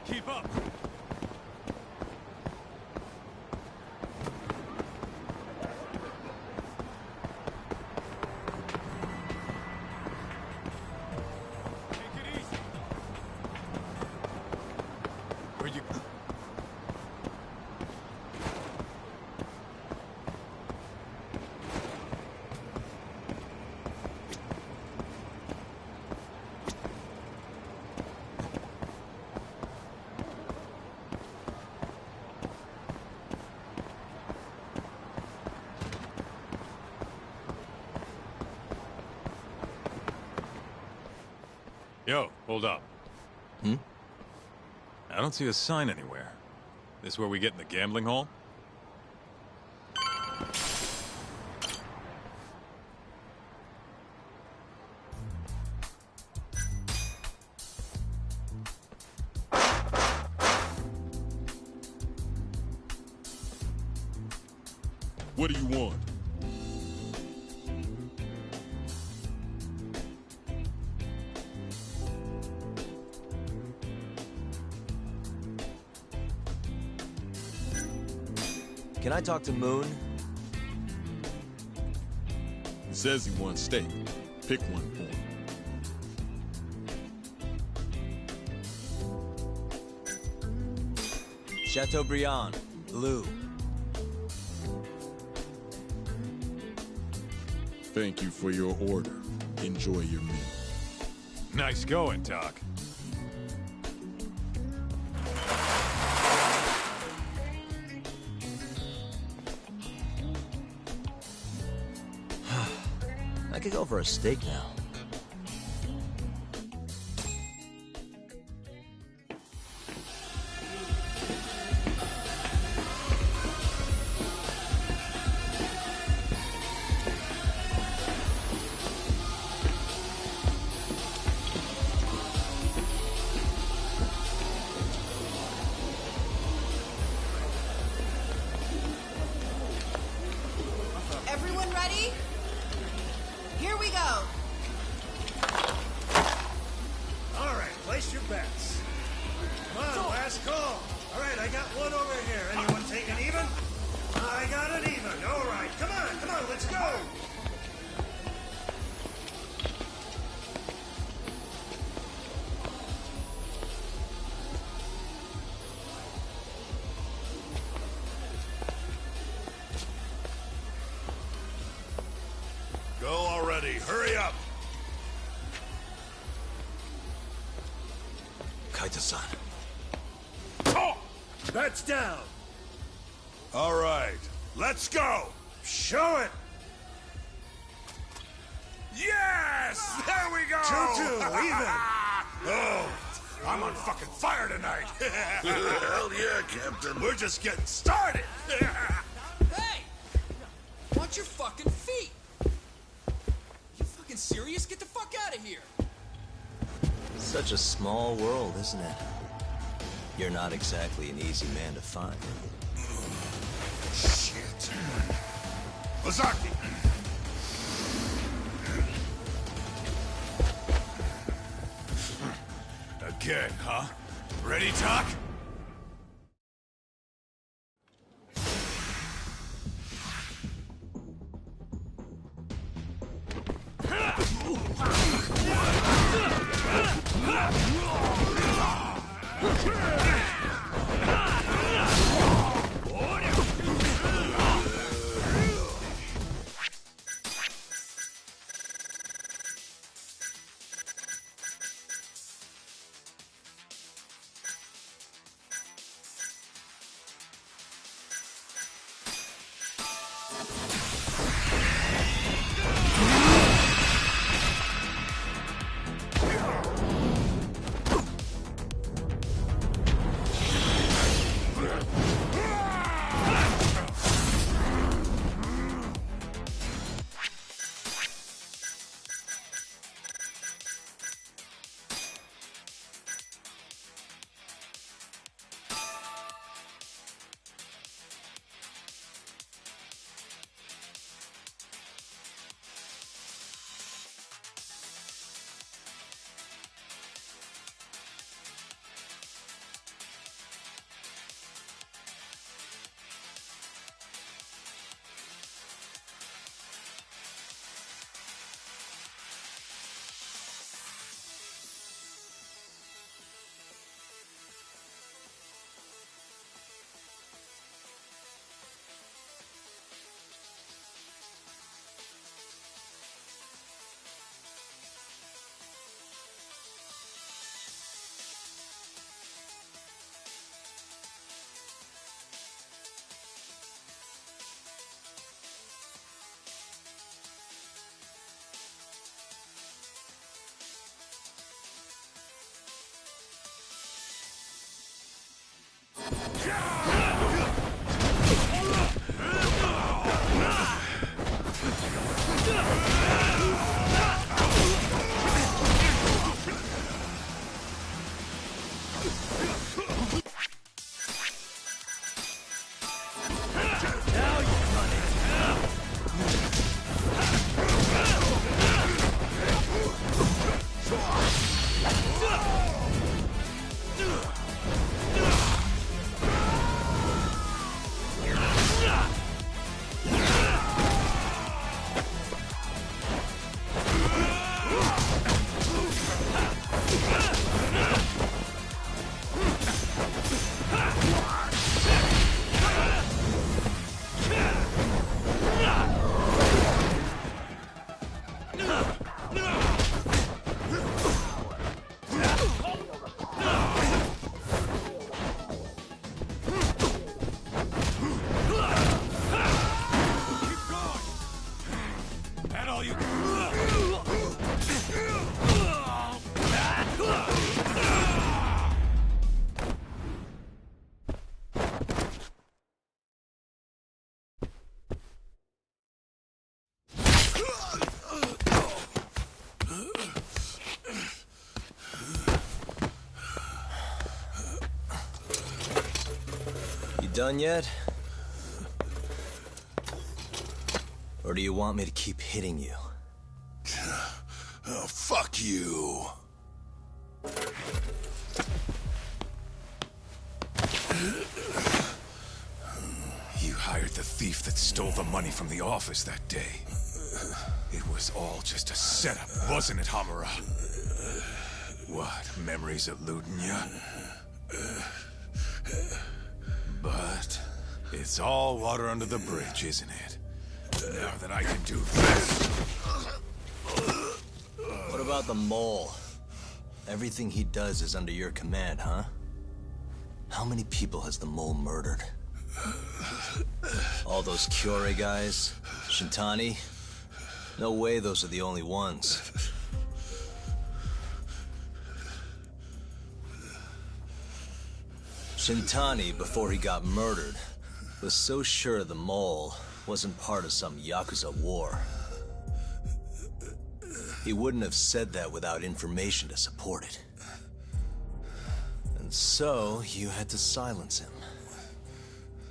Keep up! Where you... Yo, hold up. Hmm? I don't see a sign anywhere. This where we get in the gambling hall? What do you want? Can I talk to Moon? He says he wants steak. Pick one for him. Chateaubriand, Blue. Thank you for your order. Enjoy your meal. Nice going, Doc. I could go for a steak now. Everyone ready? Here we go. All right, place your bets. Come on, last call. All right, I got one over here. Anyone take an even? I got an even. All right, come on, let's go. Go already. Hurry up. Kaita-san. Oh! Bets down. All right, let's go. Show it. Yes! There we go! 2-2, even. Oh, I'm on fucking fire tonight. Hell yeah, Captain. We're just getting started. Hey! Watch your fucking feet! You fucking serious? Get the fuck out of here! Such a small world, isn't it? You're not exactly an easy man to find. Shit. Ozaki! Again, huh? Ready, Doc? Done yet? Or do you want me to keep hitting you? Oh, fuck you. You hired the thief that stole the money from the office that day. It was all just a setup, wasn't it, Hamura? What, memories eluding you? But it's all water under the bridge, isn't it? Now that I can do this... What about the mole? Everything he does is under your command, huh? How many people has the mole murdered? All those Kyorei guys? Shintani? No way those are the only ones. Shintani, before he got murdered, was so sure the mole wasn't part of some Yakuza war. He wouldn't have said that without information to support it. And so, you had to silence him.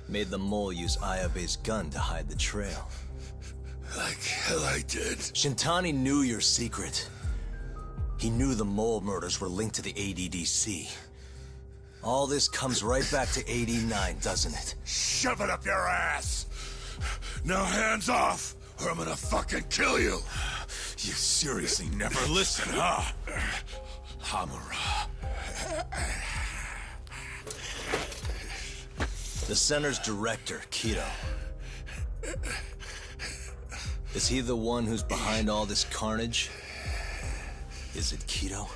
Made the mole use Ayabe's gun to hide the trail. Like hell I did. Shintani knew your secret. He knew the mole murders were linked to the ADDC. All this comes right back to 89, doesn't it? Shove it up your ass! Now hands off, or I'm gonna fucking kill you! You seriously never listen, huh? Hamura. The center's director, Kido. Is he the one who's behind all this carnage? Is it Kido?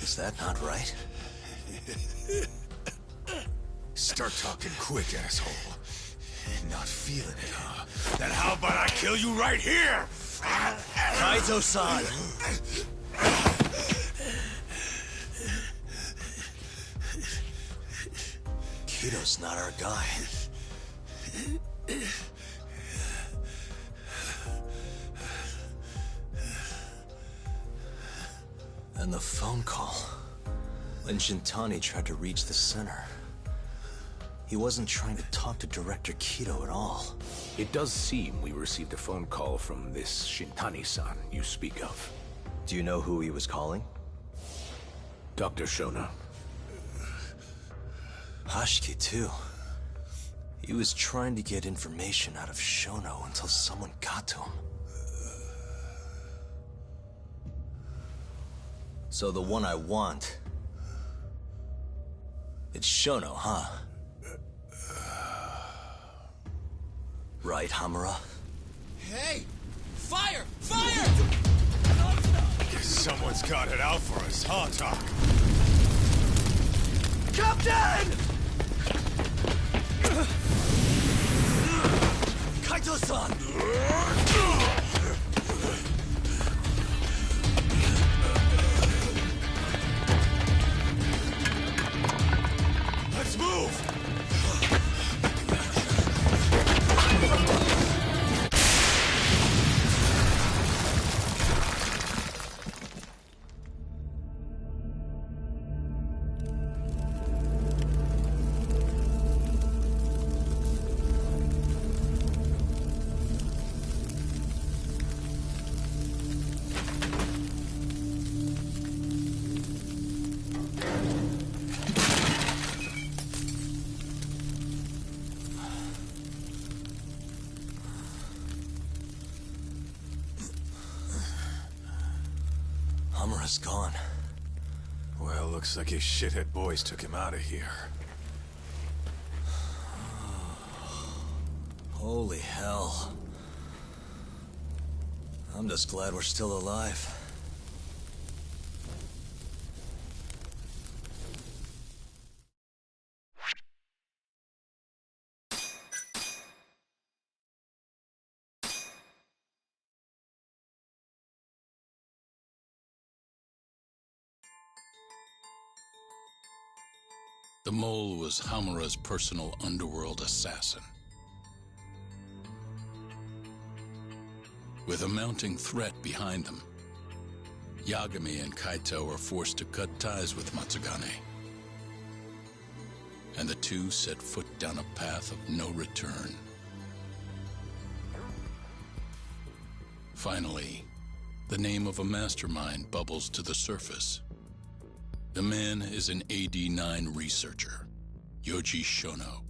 Is that not right? Start talking quick, asshole. Not feeling it, huh? Then how about I kill you right here? Kaizo-san! Kido's not our guy. And the phone call. When Shintani tried to reach the center. He wasn't trying to talk to Director Kido at all. It does seem we received a phone call from this Shintani-san you speak of. Do you know who he was calling? Dr. Shona. Hashiki, too. He was trying to get information out of Shono until someone got to him. So the one I want... It's Shono, huh? Right, Hamura? Hey! Fire! Fire! Guess someone's got it out for us, huh, Doc? Captain! Kaito-san! Let's move! just gone. Well, looks like his shithead boys took him out of here. Holy hell. I'm just glad we're still alive. The mole was Hamura's personal underworld assassin. With a mounting threat behind them, Yagami and Kaito were forced to cut ties with Matsugane. And the two set foot down a path of no return. Finally, the name of a mastermind bubbles to the surface. The man is an AD-9 researcher, Yoji Shono.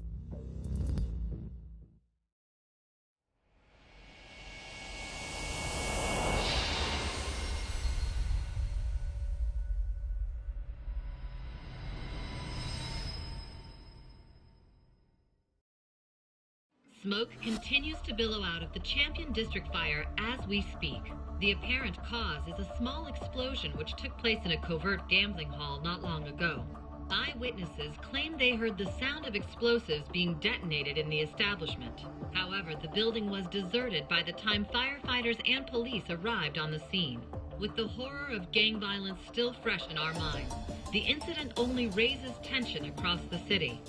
Smoke continues to billow out of the Champion District fire as we speak. The apparent cause is a small explosion which took place in a covert gambling hall not long ago. Eyewitnesses claim they heard the sound of explosives being detonated in the establishment. However, the building was deserted by the time firefighters and police arrived on the scene. With the horror of gang violence still fresh in our minds, the incident only raises tension across the city.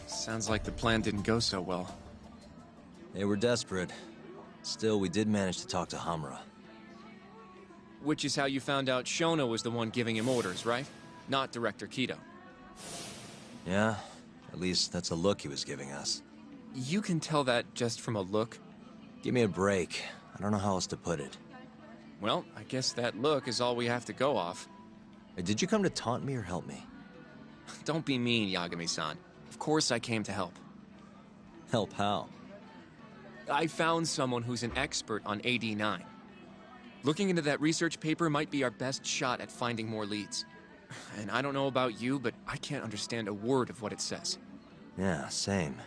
Sounds like the plan didn't go so well. They were desperate. Still, we did manage to talk to Hamura. Which is how you found out Shono was the one giving him orders, right? Not Director Kido. Yeah, at least that's a look he was giving us. You can tell that just from a look? Give me a break. I don't know how else to put it. Well, I guess that look is all we have to go off. Did you come to taunt me or help me? Don't be mean, Yagami-san. Of course I came to help. Help how? I found someone who's an expert on AD-9. Looking into that research paper might be our best shot at finding more leads. And I don't know about you, but I can't understand a word of what it says. Yeah, same.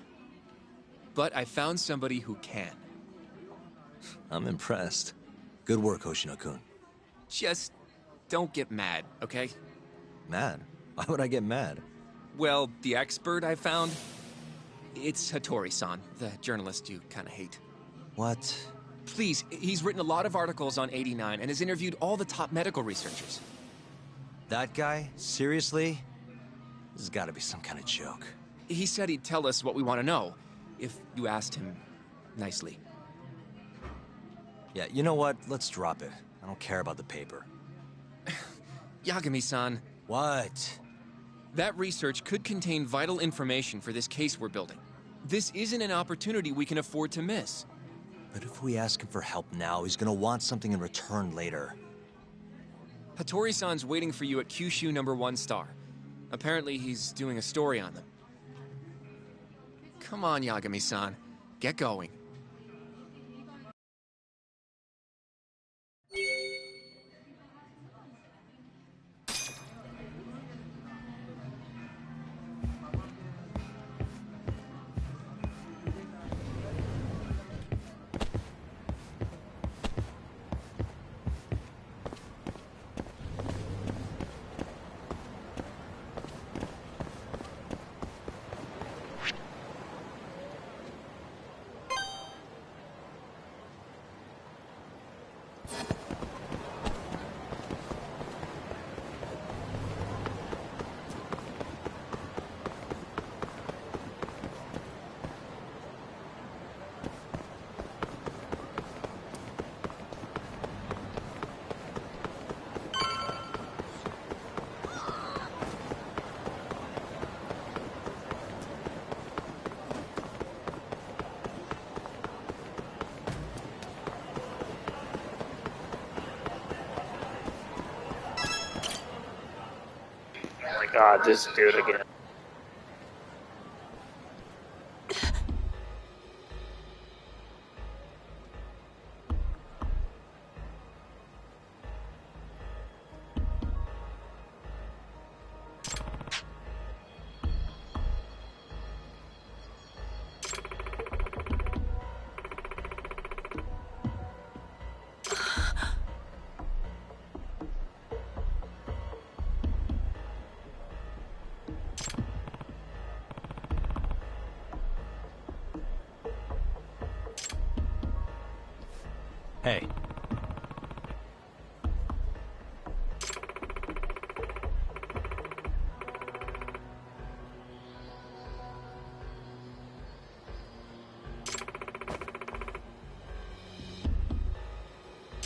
But I found somebody who can. I'm impressed. Good work, Hoshino-kun. Just don't get mad, okay? Mad? Why would I get mad? Well, the expert I found, it's Hattori-san, the journalist you kind of hate. What? Please, he's written a lot of articles on AD-9 and has interviewed all the top medical researchers. That guy? Seriously? This has got to be some kind of joke. He said he'd tell us what we want to know, if you asked him nicely. Yeah, you know what? Let's drop it. I don't care about the paper. Yagami-san. What? That research could contain vital information for this case we're building. This isn't an opportunity we can afford to miss. But if we ask him for help now, he's gonna want something in return later. Hattori-san's waiting for you at Kyushu #1 star. Apparently he's doing a story on them. Come on, Yagami-san. Get going. God, this dude again. Hey.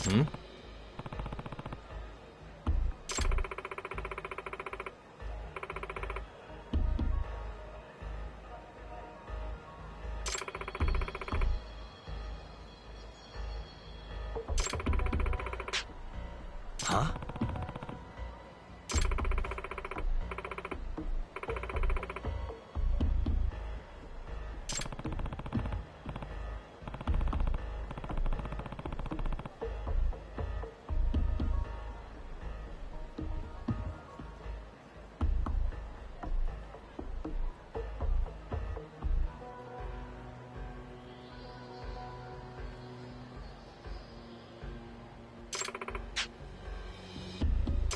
Hmm? Huh?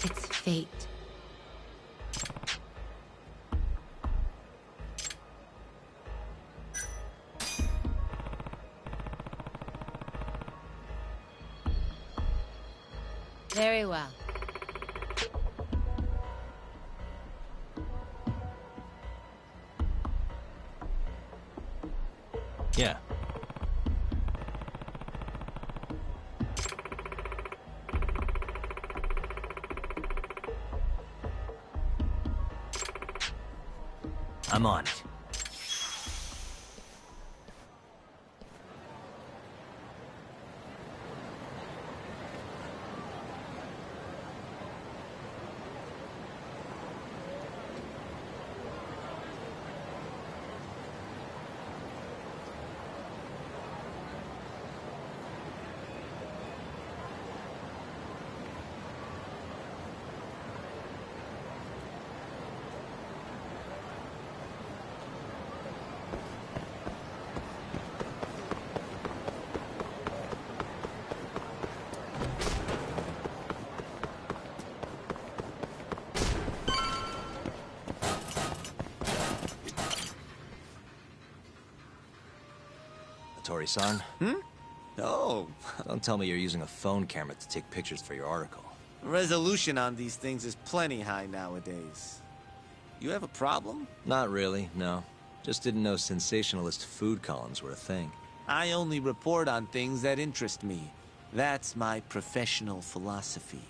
It's fate. Very well. Yeah. I'm on it. Tori-san? Hmm? Oh. Don't tell me you're using a phone camera to take pictures for your article. Resolution on these things is plenty high nowadays. You have a problem? Not really, no. Just didn't know sensationalist food columns were a thing. I only report on things that interest me. That's my professional philosophy.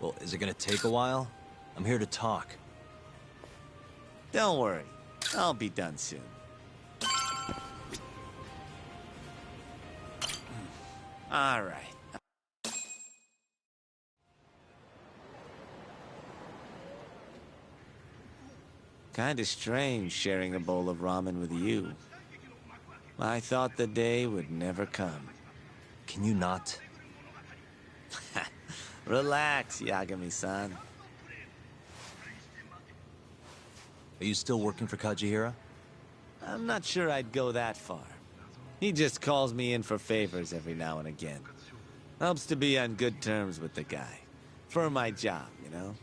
Well, is it gonna take a while? I'm here to talk. Don't worry. I'll be done soon. All right. Kinda strange sharing a bowl of ramen with you. I thought the day would never come. Can you not? Relax, Yagami-san. Are you still working for Kajihira? I'm not sure I'd go that far. He just calls me in for favors every now and again. Helps to be on good terms with the guy. For my job, you know?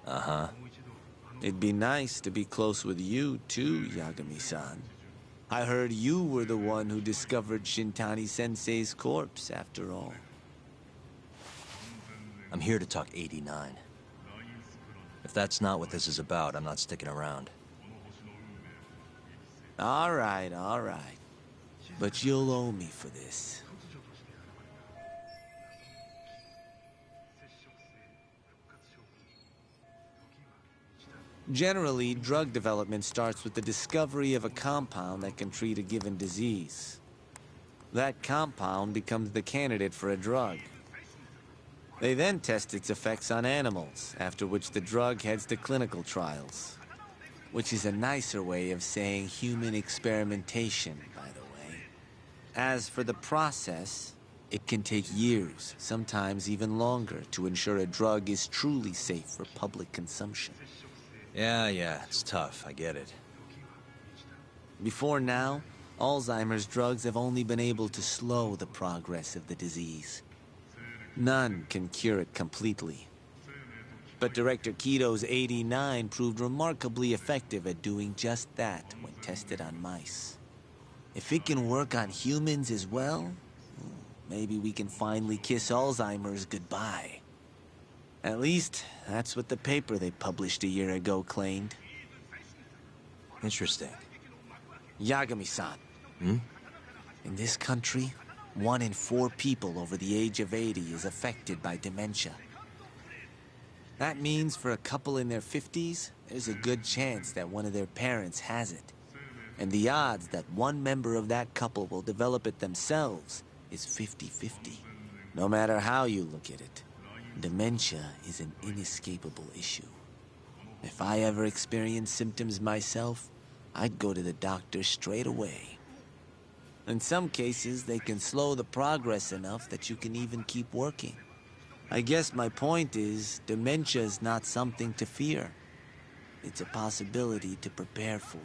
Uh-huh. It'd be nice to be close with you, too, Yagami-san. I heard you were the one who discovered Shintani-sensei's corpse, after all. I'm here to talk 89. If that's not what this is about, I'm not sticking around. All right. But you'll owe me for this. Generally, drug development starts with the discovery of a compound that can treat a given disease. That compound becomes the candidate for a drug. They then test its effects on animals, after which the drug heads to clinical trials. Which is a nicer way of saying human experimentation, by the way. As for the process, it can take years, sometimes even longer, to ensure a drug is truly safe for public consumption. Yeah, it's tough, I get it. Before now, Alzheimer's drugs have only been able to slow the progress of the disease. None can cure it completely. But Director Kito's 89 proved remarkably effective at doing just that when tested on mice. If it can work on humans as well, maybe we can finally kiss Alzheimer's goodbye. At least, that's what the paper they published a year ago claimed. Interesting. Yagami-san. Hmm? In this country, 1 in 4 people over the age of 80 is affected by dementia. That means for a couple in their 50s, there's a good chance that one of their parents has it. And the odds that one member of that couple will develop it themselves is 50-50. No matter how you look at it, dementia is an inescapable issue. If I ever experienced symptoms myself, I'd go to the doctor straight away. In some cases, they can slow the progress enough that you can even keep working. I guess my point is, dementia is not something to fear. It's a possibility to prepare for.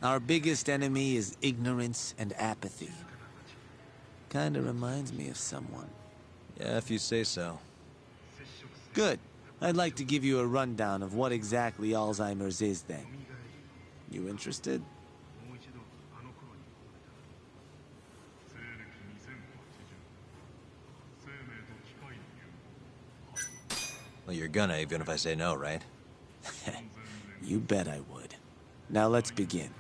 Our biggest enemy is ignorance and apathy. Kinda reminds me of someone. Yeah, if you say so. Good. I'd like to give you a rundown of what exactly Alzheimer's is then. You interested? Well, you're gonna, even if I say no, right? You bet I would. Now let's begin.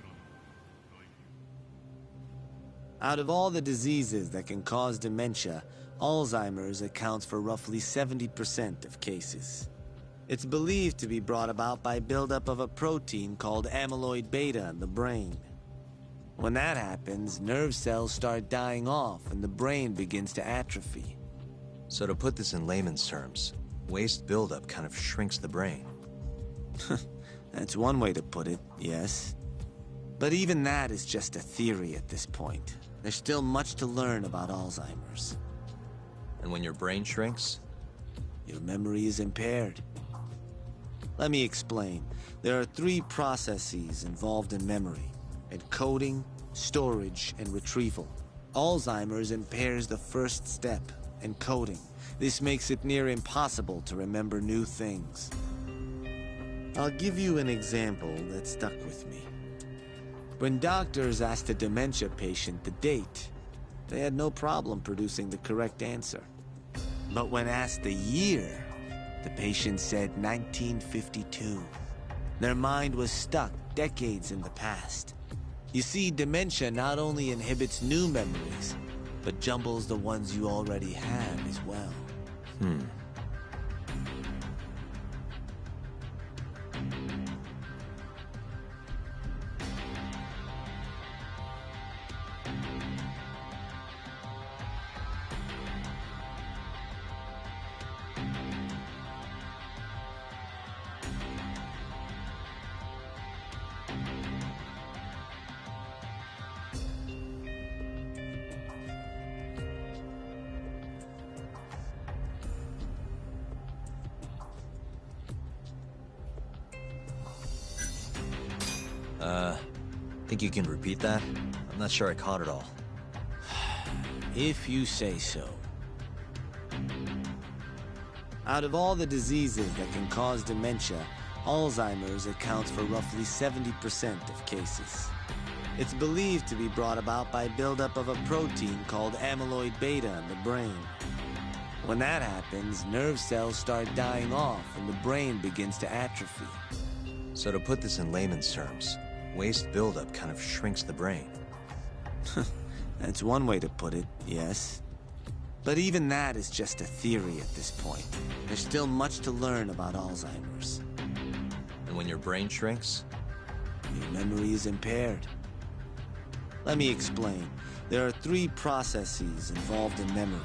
Out of all the diseases that can cause dementia, Alzheimer's accounts for roughly 70% of cases. It's believed to be brought about by buildup of a protein called amyloid beta in the brain. When that happens, nerve cells start dying off and the brain begins to atrophy. So to put this in layman's terms, waste buildup kind of shrinks the brain. That's one way to put it, yes. But even that is just a theory at this point. There's still much to learn about Alzheimer's. And when your brain shrinks? Your memory is impaired. Let me explain. There are 3 processes involved in memory: encoding, storage, and retrieval. Alzheimer's impairs the first step, encoding. This makes it near impossible to remember new things. I'll give you an example that stuck with me. When doctors asked a dementia patient the date, they had no problem producing the correct answer. But when asked the year, the patient said 1952. Their mind was stuck decades in the past. You see, dementia not only inhibits new memories, but jumbles the ones you already have as well. Think you can repeat that? I'm not sure I caught it all. If you say so. Out of all the diseases that can cause dementia, Alzheimer's accounts for roughly 70% of cases. It's believed to be brought about by buildup of a protein called amyloid beta in the brain. When that happens, nerve cells start dying off and the brain begins to atrophy. So to put this in layman's terms, waste buildup kind of shrinks the brain. That's one way to put it, yes. But even that is just a theory at this point. There's still much to learn about Alzheimer's. And when your brain shrinks? Your memory is impaired. Let me explain. There are 3 processes involved in memory: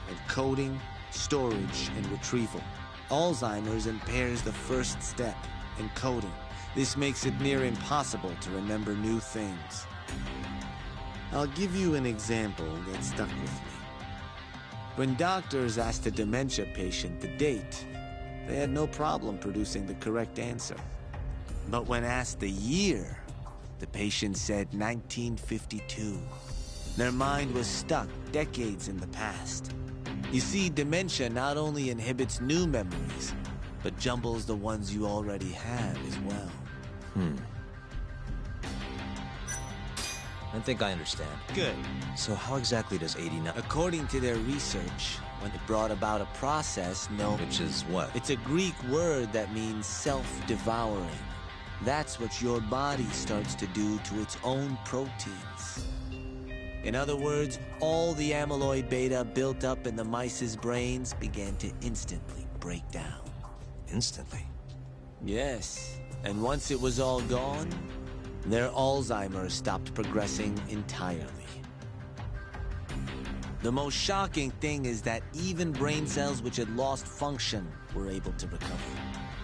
encoding, storage, and retrieval. Alzheimer's impairs the first step, encoding. This makes it near impossible to remember new things. I'll give you an example that stuck with me. When doctors asked a dementia patient the date, they had no problem producing the correct answer. But when asked the year, the patient said 1952. Their mind was stuck decades in the past. You see, dementia not only inhibits new memories, but jumbles the ones you already have as well. I think I understand. Good. So how exactly does 89... According to their research, when it brought about a process known... Which is what? It's a Greek word that means self-devouring. That's what your body starts to do to its own proteins. In other words, all the amyloid beta built up in the mice's brains began to instantly break down. Instantly? Yes. And once it was all gone, their Alzheimer's stopped progressing entirely. The most shocking thing is that even brain cells which had lost function were able to recover.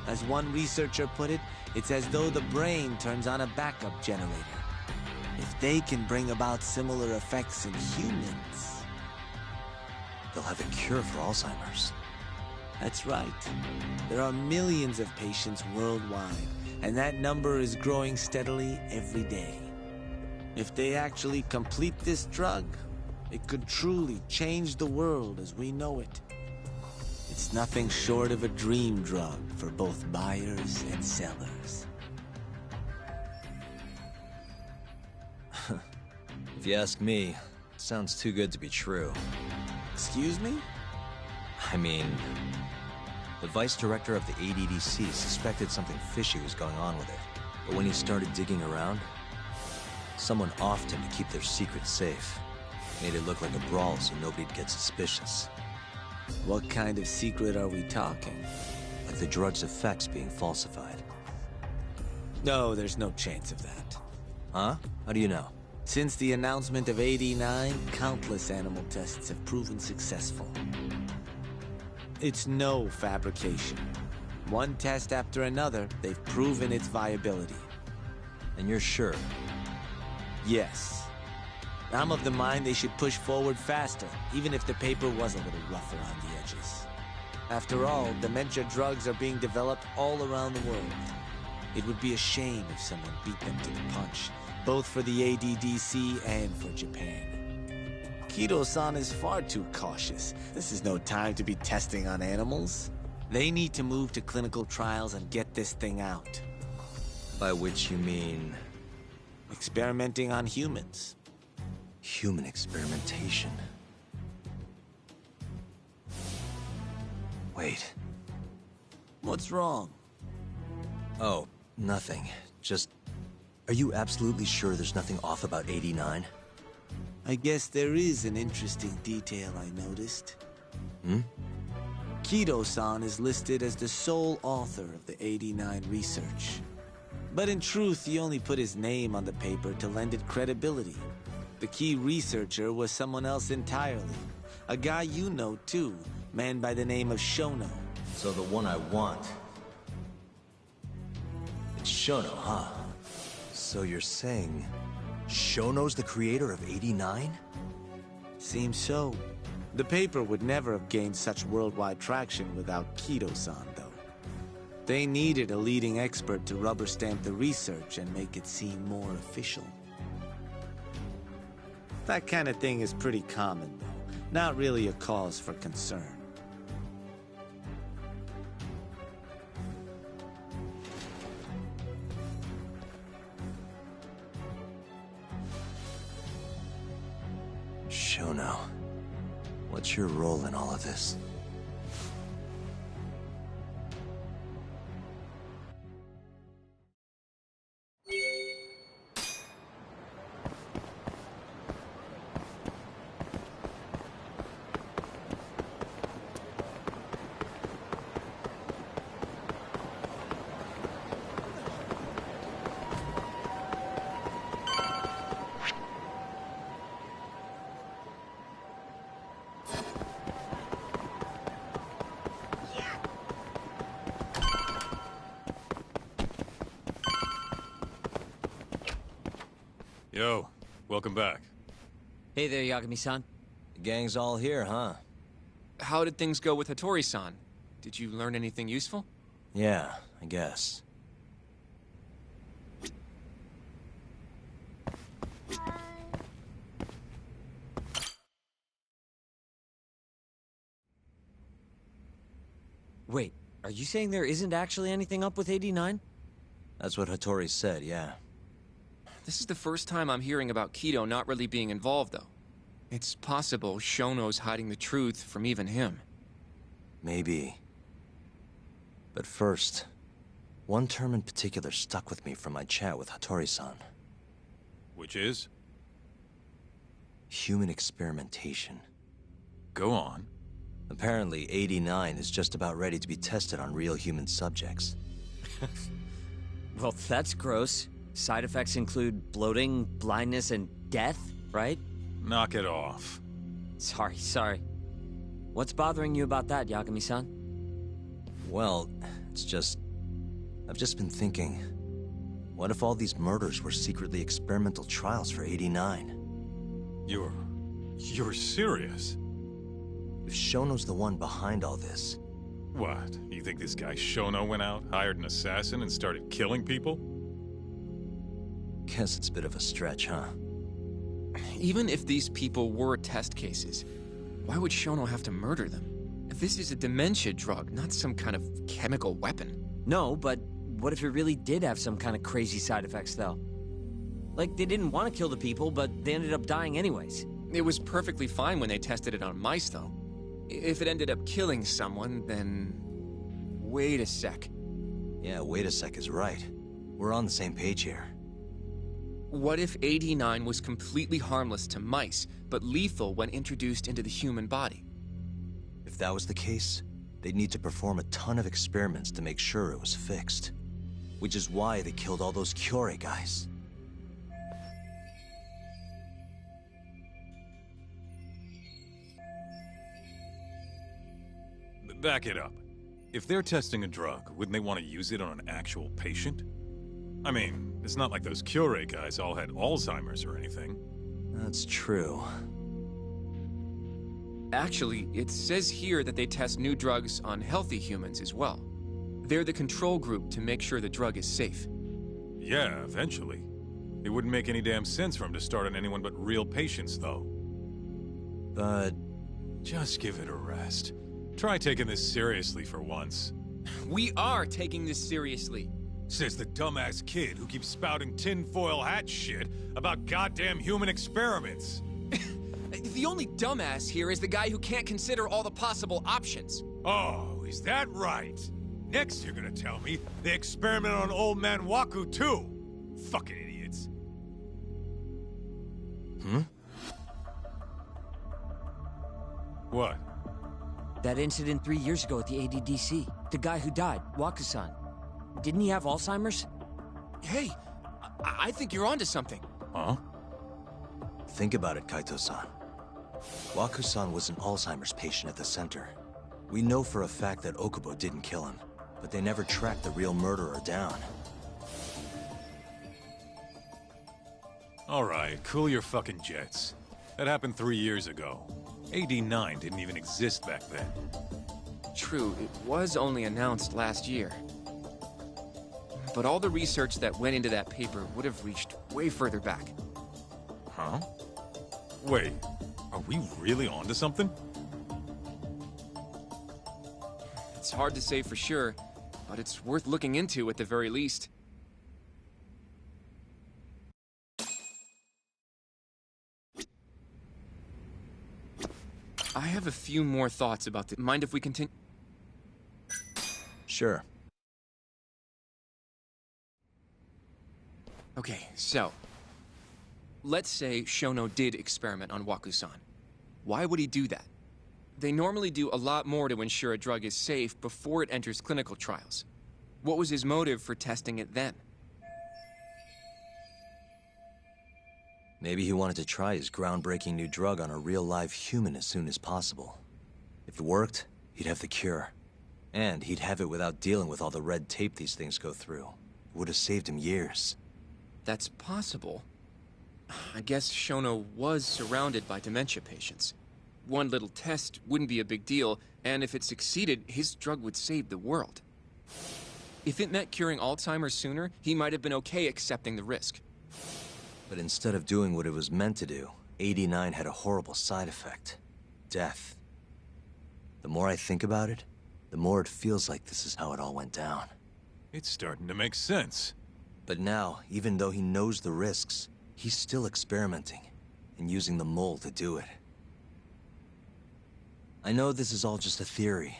As one researcher put it, it's as though the brain turns on a backup generator. If they can bring about similar effects in humans... They'll have a cure for Alzheimer's. That's right. There are millions of patients worldwide, and that number is growing steadily every day. If they actually complete this drug, it could truly change the world as we know it. It's nothing short of a dream drug for both buyers and sellers. If you ask me, it sounds too good to be true. Excuse me? I mean, the vice director of the ADDC suspected something fishy was going on with it. But when he started digging around, someone offed him to keep their secret safe. Made it look like a brawl so nobody'd get suspicious. What kind of secret are we talking? Like the drug's effects being falsified. No, there's no chance of that. Huh? How do you know? Since the announcement of AD9, countless animal tests have proven successful. It's no fabrication. One test after another, they've proven its viability. And you're sure? Yes. I'm of the mind they should push forward faster, even if the paper was a little rough around the edges. After all, dementia drugs are being developed all around the world. It would be a shame if someone beat them to the punch, both for the ADDC and for Japan. Kido-san is far too cautious. This is no time to be testing on animals. They need to move to clinical trials and get this thing out. By which you mean... experimenting on humans. Human experimentation. Wait. What's wrong? Oh, nothing. Just... Are you absolutely sure there's nothing off about 89? I guess there is an interesting detail I noticed. Kido-san is listed as the sole author of the 89 research. But in truth, he only put his name on the paper to lend it credibility. The key researcher was someone else entirely. A guy you know, too. Man by the name of Shono. So the one I want... It's Shono, huh? So you're saying... Shono's the creator of 89? Seems so. The paper would never have gained such worldwide traction without Kido-san, though. They needed a leading expert to rubber stamp the research and make it seem more official. That kind of thing is pretty common, though. Not really a cause for concern. Shono, what's your role in all of this? Yo, welcome back. Hey there, Yagami-san. The gang's all here, huh? How did things go with Hattori-san? Did you learn anything useful? Yeah, I guess. Wait, are you saying there isn't actually anything up with 89? That's what Hattori said, yeah. This is the first time I'm hearing about Keto not really being involved, though. It's possible Shono's hiding the truth from even him. Maybe. But first, one term in particular stuck with me from my chat with Hattori-san. Which is? Human experimentation. Go on. Apparently, 89 is just about ready to be tested on real human subjects. Well, that's gross. Side effects include bloating, blindness, and death, right? Knock it off. Sorry. What's bothering you about that, Yagami-san? Well, I've just been thinking, what if all these murders were secretly experimental trials for 89? You're serious? If Shono's the one behind all this... What? You think this guy Shono went out, hired an assassin, and started killing people? Guess it's a bit of a stretch, huh? Even if these people were test cases, why would Shono have to murder them? This is a dementia drug, not some kind of chemical weapon. No, but what if it really did have some kind of crazy side effects, though? Like, they didn't want to kill the people, but they ended up dying anyways. It was perfectly fine when they tested it on mice, though. If it ended up killing someone, then... Wait a sec. Yeah, wait a sec is right. We're on the same page here. What if 89 was completely harmless to mice, but lethal when introduced into the human body? If that was the case, they'd need to perform a ton of experiments to make sure it was fixed. Which is why they killed all those Kyorei guys. Back it up. If they're testing a drug, wouldn't they want to use it on an actual patient? I mean, it's not like those Kyorei guys all had Alzheimer's or anything. That's true. Actually, it says here that they test new drugs on healthy humans as well. They're the control group to make sure the drug is safe. Yeah, eventually. It wouldn't make any damn sense for them to start on anyone but real patients, though. But... just give it a rest. Try taking this seriously for once. We are taking this seriously. Says the dumbass kid who keeps spouting tinfoil hat shit about goddamn human experiments. The only dumbass here is the guy who can't consider all the possible options. Oh, is that right? Next you're gonna tell me they experiment on old man Waku too. Fucking idiots. What? That incident 3 years ago at the ADDC. The guy who died, Waku-san. Didn't he have Alzheimer's? Hey, I think you're onto something. Huh? Think about it, Kaito-san. Waku-san was an Alzheimer's patient at the center. We know for a fact that Okubo didn't kill him, but they never tracked the real murderer down. Alright, cool your fucking jets. That happened 3 years ago. AD9 didn't even exist back then. True, it was only announced last year. But all the research that went into that paper would have reached way further back. Huh? Wait, are we really onto something? It's hard to say for sure, but it's worth looking into at the very least. I have a few more thoughts about this. Mind if we continue? Sure. Okay, so... let's say Shono did experiment on Waku-san. Why would he do that? They normally do a lot more to ensure a drug is safe before it enters clinical trials. What was his motive for testing it then? Maybe he wanted to try his groundbreaking new drug on a real live human as soon as possible. If it worked, he'd have the cure. And he'd have it without dealing with all the red tape these things go through. It would have saved him years. That's possible. I guess Shono was surrounded by dementia patients. One little test wouldn't be a big deal, and if it succeeded, his drug would save the world. If it meant curing Alzheimer's sooner, he might have been okay accepting the risk. But instead of doing what it was meant to do, 89 had a horrible side effect. Death. The more I think about it, the more it feels like this is how it all went down. It's starting to make sense. But now, even though he knows the risks, he's still experimenting and using the mole to do it. I know this is all just a theory,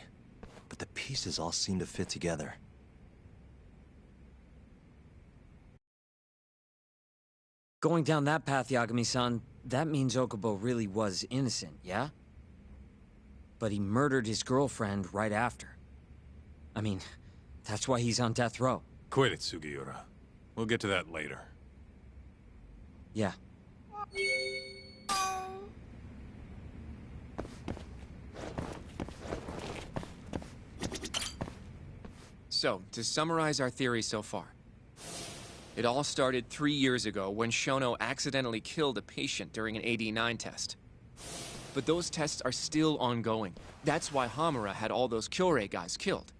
but the pieces all seem to fit together. Going down that path, Yagami-san, that means Okubo really was innocent, yeah? But he murdered his girlfriend right after. I mean, that's why he's on death row. Quit it, Sugiura. We'll get to that later. Yeah. So, to summarize our theory so far. It all started 3 years ago when Shono accidentally killed a patient during an AD9 test. But those tests are still ongoing. That's why Hamura had all those Kyorei guys killed.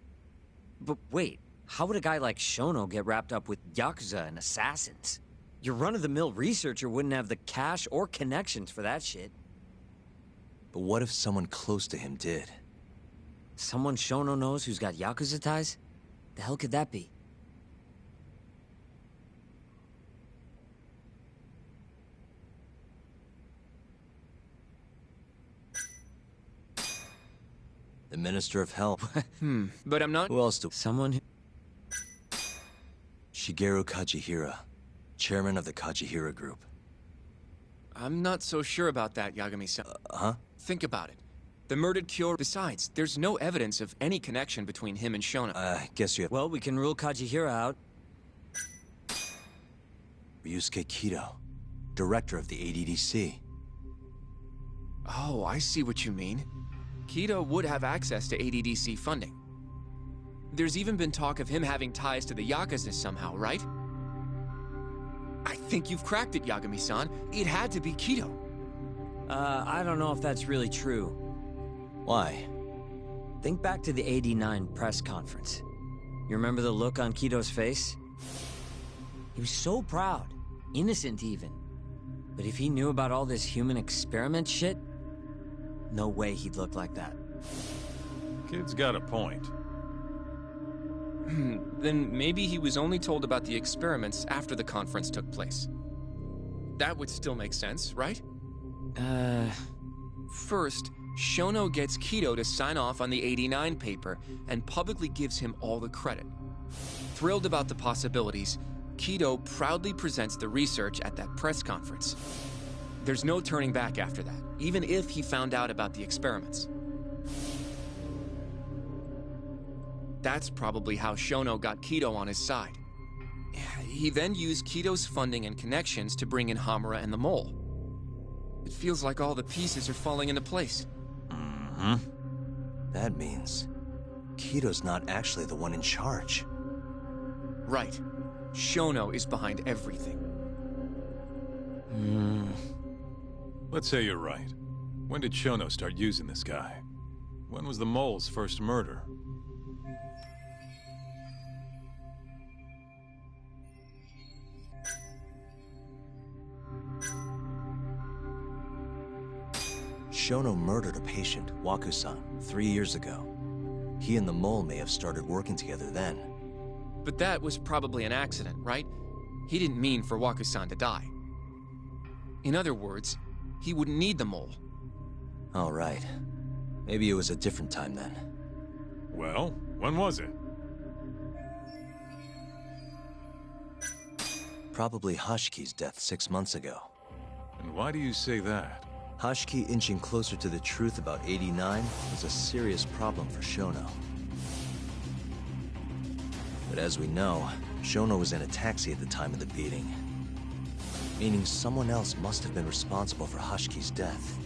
But wait, how would a guy like Shono get wrapped up with Yakuza and assassins? Your run-of-the-mill researcher wouldn't have the cash or connections for that shit. But what if someone close to him did? Someone Shono knows who's got Yakuza ties? The hell could that be? The Minister of Health. But I'm not— Who else do— Someone who— Shigeru Kajihira, chairman of the Kajihira Group. I'm not so sure about that, Yagami-san. Huh? Think about it. The murdered Kyorei— Besides, there's no evidence of any connection between him and Shono. I guess you have— Well, we can rule Kajihira out. Ryusuke Kido, director of the ADDC. Oh, I see what you mean. Kido would have access to ADDC funding. There's even been talk of him having ties to the Yakuza somehow, right? I think you've cracked it, Yagami-san. It had to be Kido. I don't know if that's really true. Why? Think back to the '89 press conference. You remember the look on Kido's face? He was so proud, innocent even. But if he knew about all this human experiment shit, no way he'd look like that. Kid's got a point. Then maybe he was only told about the experiments after the conference took place. That would still make sense, right? First, Shono gets Kido to sign off on the '89 paper and publicly gives him all the credit. Thrilled about the possibilities, Kido proudly presents the research at that press conference. There's no turning back after that, even if he found out about the experiments. That's probably how Shono got Kido on his side. He then used Kido's funding and connections to bring in Hamura and the Mole. It feels like all the pieces are falling into place. Mm-hmm. That means Kido's not actually the one in charge. Right. Shono is behind everything. Let's say you're right. When did Shono start using this guy? When was the Mole's first murder? Shono murdered a patient, Waku-san, 3 years ago. He and the Mole may have started working together then. But that was probably an accident, right? He didn't mean for Waku-san to die. In other words, he wouldn't need the Mole. All right. Maybe it was a different time then. Well, when was it? Probably Hashiki's death 6 months ago. And why do you say that? Hashiki inching closer to the truth about '89 was a serious problem for Shono. But as we know, Shono was in a taxi at the time of the beating. Meaning someone else must have been responsible for Hashiki's death.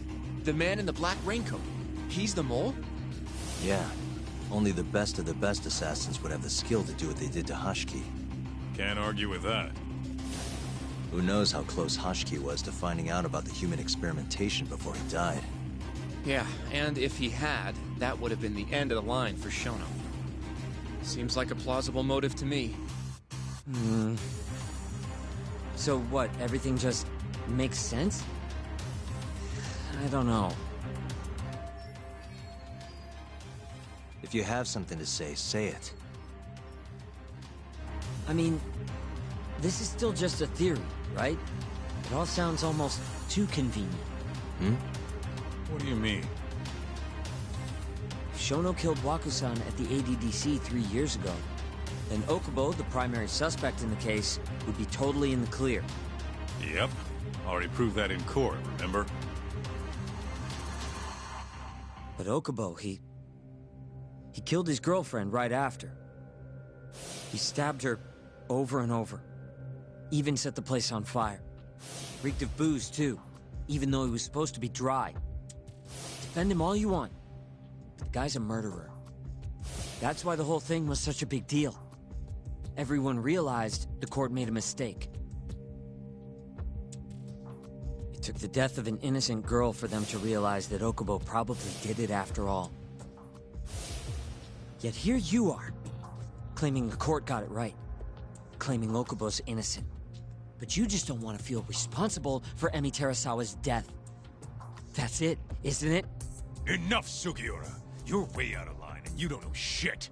The man in the black raincoat. He's the Mole? Yeah. Only the best of the best assassins would have the skill to do what they did to Hashiki. Can't argue with that. Who knows how close Hashiki was to finding out about the human experimentation before he died. Yeah, and if he had, that would have been the end of the line for Shono. Seems like a plausible motive to me. So what, everything just makes sense? I don't know. If you have something to say, say it. I mean, this is still just a theory, right? It all sounds almost too convenient. Hmm? What do you mean? If Shono killed Waku-san at the ADDC 3 years ago, then Okubo, the primary suspect in the case, would be totally in the clear. Yep. Already proved that in court, remember? But Okubo, he killed his girlfriend right after. He stabbed her over and over. Even set the place on fire. Reeked of booze, too, even though he was supposed to be dry. Defend him all you want, but the guy's a murderer. That's why the whole thing was such a big deal. Everyone realized the court made a mistake. It took the death of an innocent girl for them to realize that Okubo probably did it after all. Yet here you are, claiming the court got it right, claiming Okubo's innocent. But you just don't want to feel responsible for Emi Terasawa's death. That's it, isn't it? Enough, Sugiura. You're way out of line, and you don't know shit.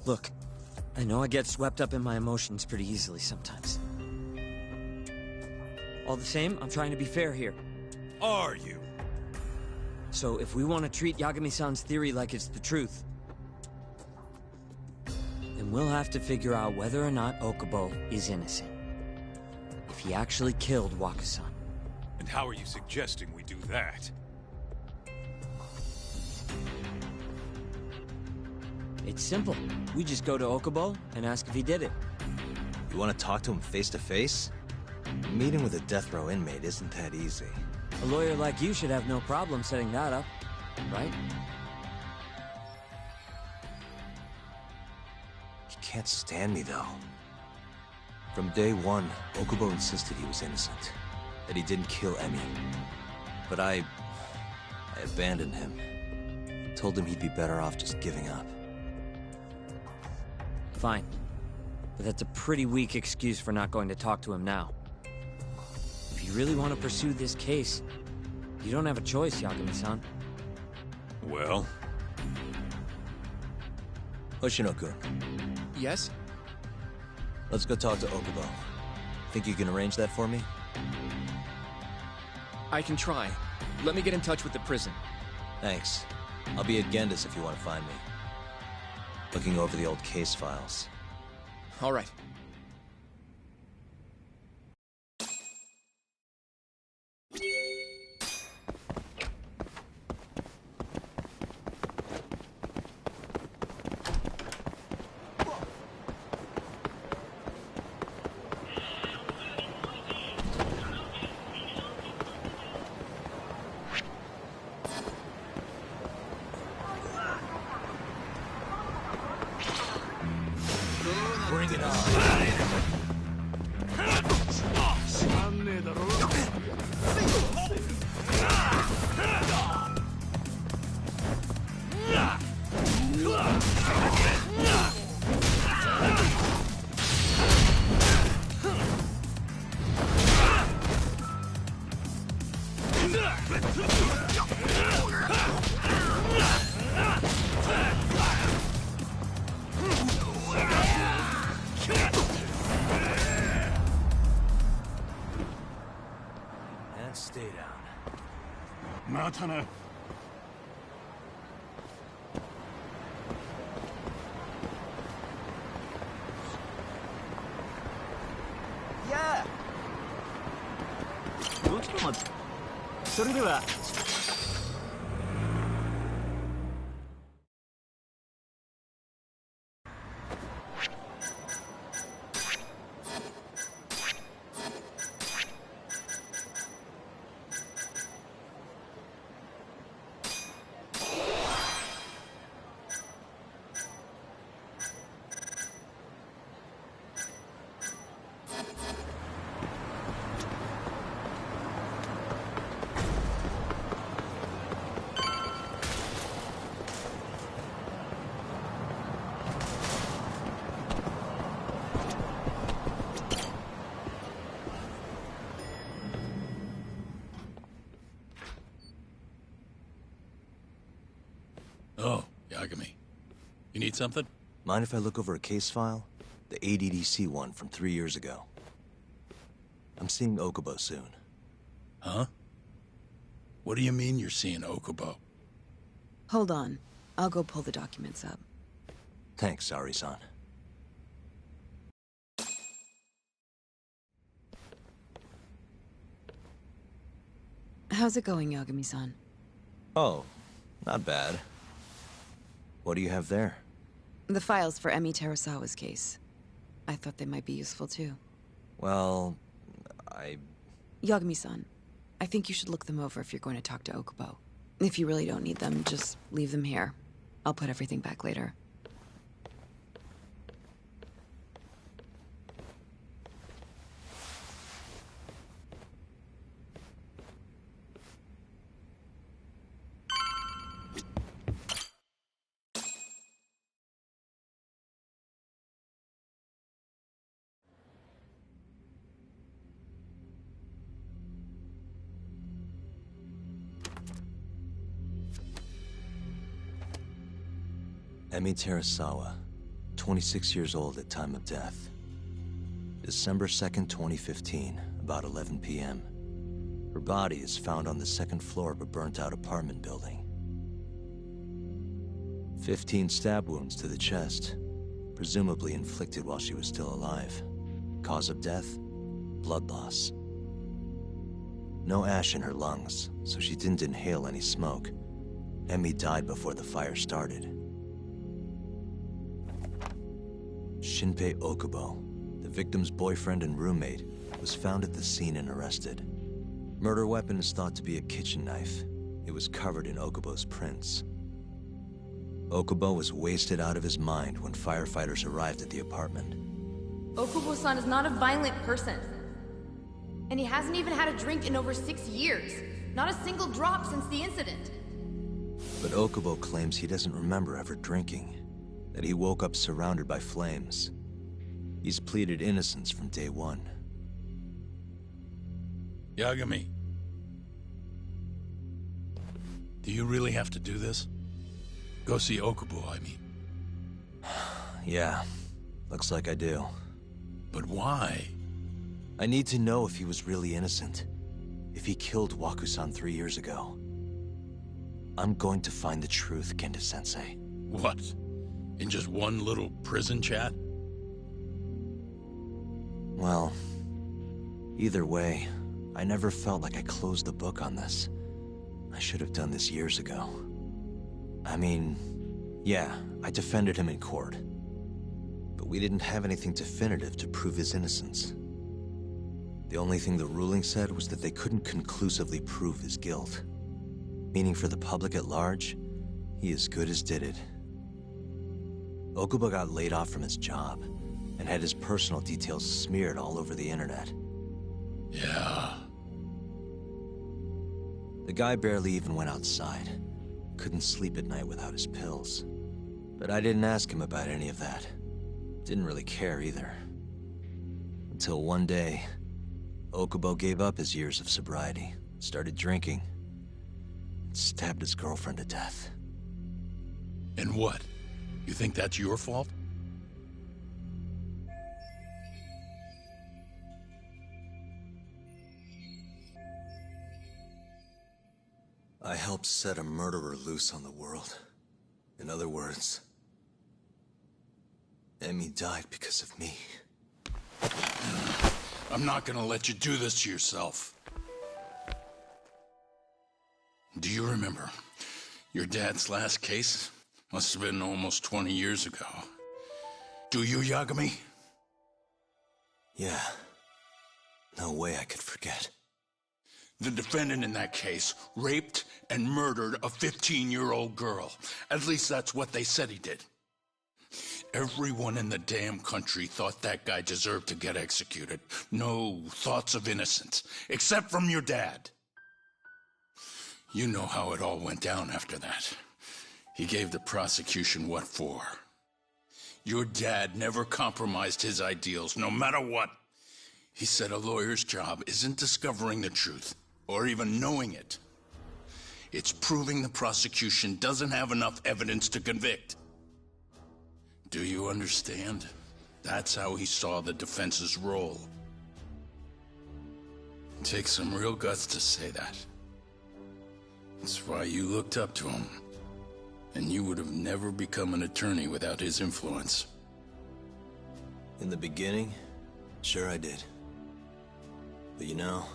Look, I know I get swept up in my emotions pretty easily sometimes. All the same, I'm trying to be fair here. Are you? So if we want to treat Yagami-san's theory like it's the truth, then we'll have to figure out whether or not Okubo is innocent. If he actually killed Waku-san. And how are you suggesting we do that? It's simple. We just go to Okubo and ask if he did it. You want to talk to him face to face? Meeting with a death row inmate isn't that easy. A lawyer like you should have no problem setting that up, right? He can't stand me, though. From day one, Okubo insisted he was innocent, that he didn't kill Emi. But I abandoned him. Told him he'd be better off just giving up. Fine. But that's a pretty weak excuse for not going to talk to him now. If you really want to pursue this case, you don't have a choice, Yagami-san. Well? Hoshino-kun. Yes? Let's go talk to Okubo. Think you can arrange that for me? I can try. Let me get in touch with the prison. Thanks. I'll be at Gendis if you want to find me. Looking over the old case files. All right. Bring it on. And stay down. またな。やあ。ちょっと待って。それでは。Oh, Yagami. You need something? Mind if I look over a case file? The ADDC one from 3 years ago. I'm seeing Okubo soon. Huh? What do you mean you're seeing Okubo? Hold on. I'll go pull the documents up. Thanks, Ari-san. How's it going, Yagami-san? Oh, not bad. What do you have there? The files for Emi Terasawa's case. I thought they might be useful too. Well, Yagami-san, I think you should look them over if you're going to talk to Okubo. If you really don't need them, just leave them here. I'll put everything back later. Emi Terasawa, 26 years old at time of death. December 2nd, 2015, about 11 p.m. Her body is found on the second floor of a burnt-out apartment building. 15 stab wounds to the chest, presumably inflicted while she was still alive. Cause of death? Blood loss. No ash in her lungs, so she didn't inhale any smoke. Emi died before the fire started. Shinpei Okubo, the victim's boyfriend and roommate, was found at the scene and arrested. Murder weapon is thought to be a kitchen knife. It was covered in Okubo's prints. Okubo was wasted out of his mind when firefighters arrived at the apartment. Okubo-san is not a violent person. And he hasn't even had a drink in over 6 years. Not a single drop since the incident. But Okubo claims he doesn't remember ever drinking, that he woke up surrounded by flames. He's pleaded innocence from day one. Yagami. Do you really have to do this? Go see Okubo, I mean. Yeah, looks like I do. But why? I need to know if he was really innocent. If he killed Waku-san 3 years ago. I'm going to find the truth, Genda-sensei. What? In just one little prison chat? Well, either way, I never felt like I closed the book on this. I should have done this years ago. I mean, yeah, I defended him in court. But we didn't have anything definitive to prove his innocence. The only thing the ruling said was that they couldn't conclusively prove his guilt. Meaning for the public at large, he as good as did it. Okubo got laid off from his job, and had his personal details smeared all over the internet. Yeah. The guy barely even went outside. Couldn't sleep at night without his pills. But I didn't ask him about any of that. Didn't really care either. Until one day, Okubo gave up his years of sobriety, started drinking, and stabbed his girlfriend to death. And what? You think that's your fault? I helped set a murderer loose on the world. In other words, Emi died because of me. I'm not gonna let you do this to yourself. Do you remember your dad's last case? Must have been almost 20 years ago. Do you, Yagami? Yeah. No way I could forget. The defendant in that case raped and murdered a 15-year-old girl. At least that's what they said he did. Everyone in the damn country thought that guy deserved to get executed. No thoughts of innocence, except from your dad. You know how it all went down after that. He gave the prosecution what for. Your dad never compromised his ideals, no matter what. He said a lawyer's job isn't discovering the truth, or even knowing it. It's proving the prosecution doesn't have enough evidence to convict. Do you understand? That's how he saw the defense's role. It takes some real guts to say that. That's why you looked up to him. And you would have never become an attorney without his influence. In the beginning, sure I did. But you know,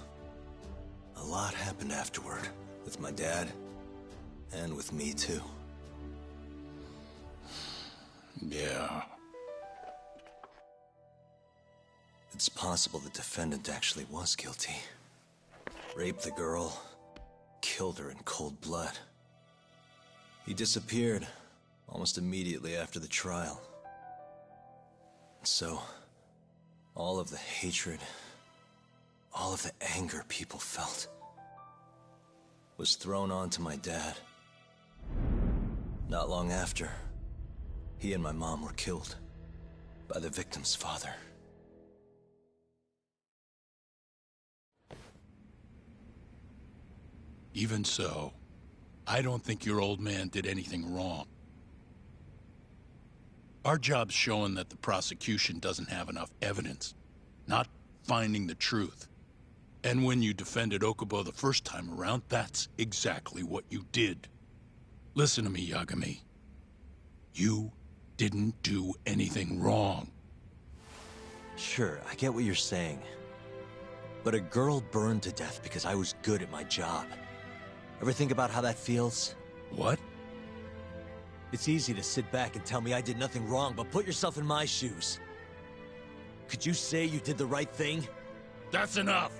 a lot happened afterward, with my dad, and with me too. Yeah. It's possible the defendant actually was guilty. Raped the girl, killed her in cold blood. He disappeared almost immediately after the trial. So, all of the hatred, all of the anger people felt was thrown onto my dad. Not long after, he and my mom were killed by the victim's father. Even so, I don't think your old man did anything wrong. Our job's showing that the prosecution doesn't have enough evidence, not finding the truth. And when you defended Okubo the first time around, that's exactly what you did. Listen to me, Yagami. You didn't do anything wrong. Sure, I get what you're saying. But a girl burned to death because I was good at my job. Ever think about how that feels? What? It's easy to sit back and tell me I did nothing wrong, but put yourself in my shoes. Could you say you did the right thing? That's enough!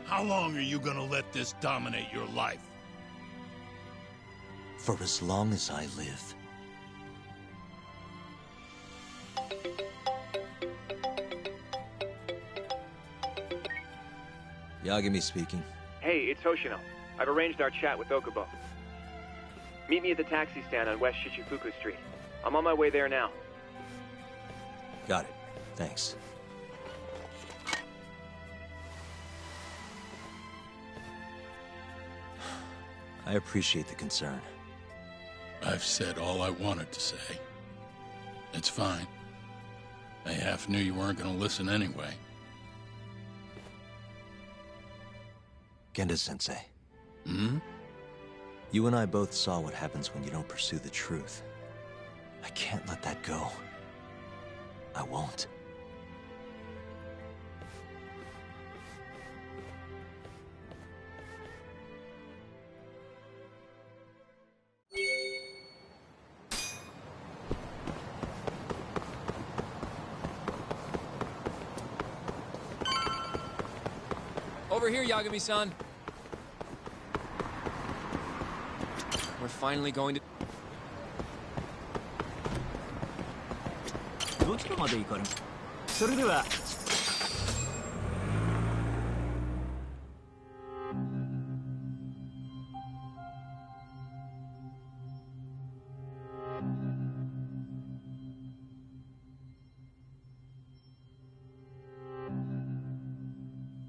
How long are you gonna let this dominate your life? For as long as I live. Yagami speaking. Hey, it's Hoshino. I've arranged our chat with Okubo. Meet me at the taxi stand on West Shichifuku Street. I'm on my way there now. Got it. Thanks. I appreciate the concern. I've said all I wanted to say. It's fine. I half knew you weren't gonna listen anyway. Genda-sensei. Hmm? You and I both saw what happens when you don't pursue the truth. I can't let that go. I won't. Over here, Yagami-san. We're finally going to... どちらまで行かれる？それでは。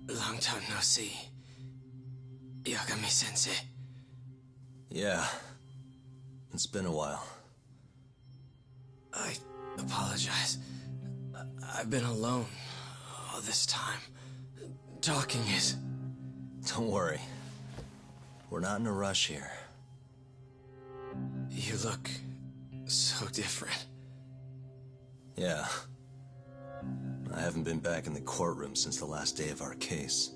Long time no see, Yagami-sensei. Yeah. It's been a while. I apologize. I've been alone all this time. Talking is... Don't worry. We're not in a rush here. You look so different. Yeah. I haven't been back in the courtroom since the last day of our case.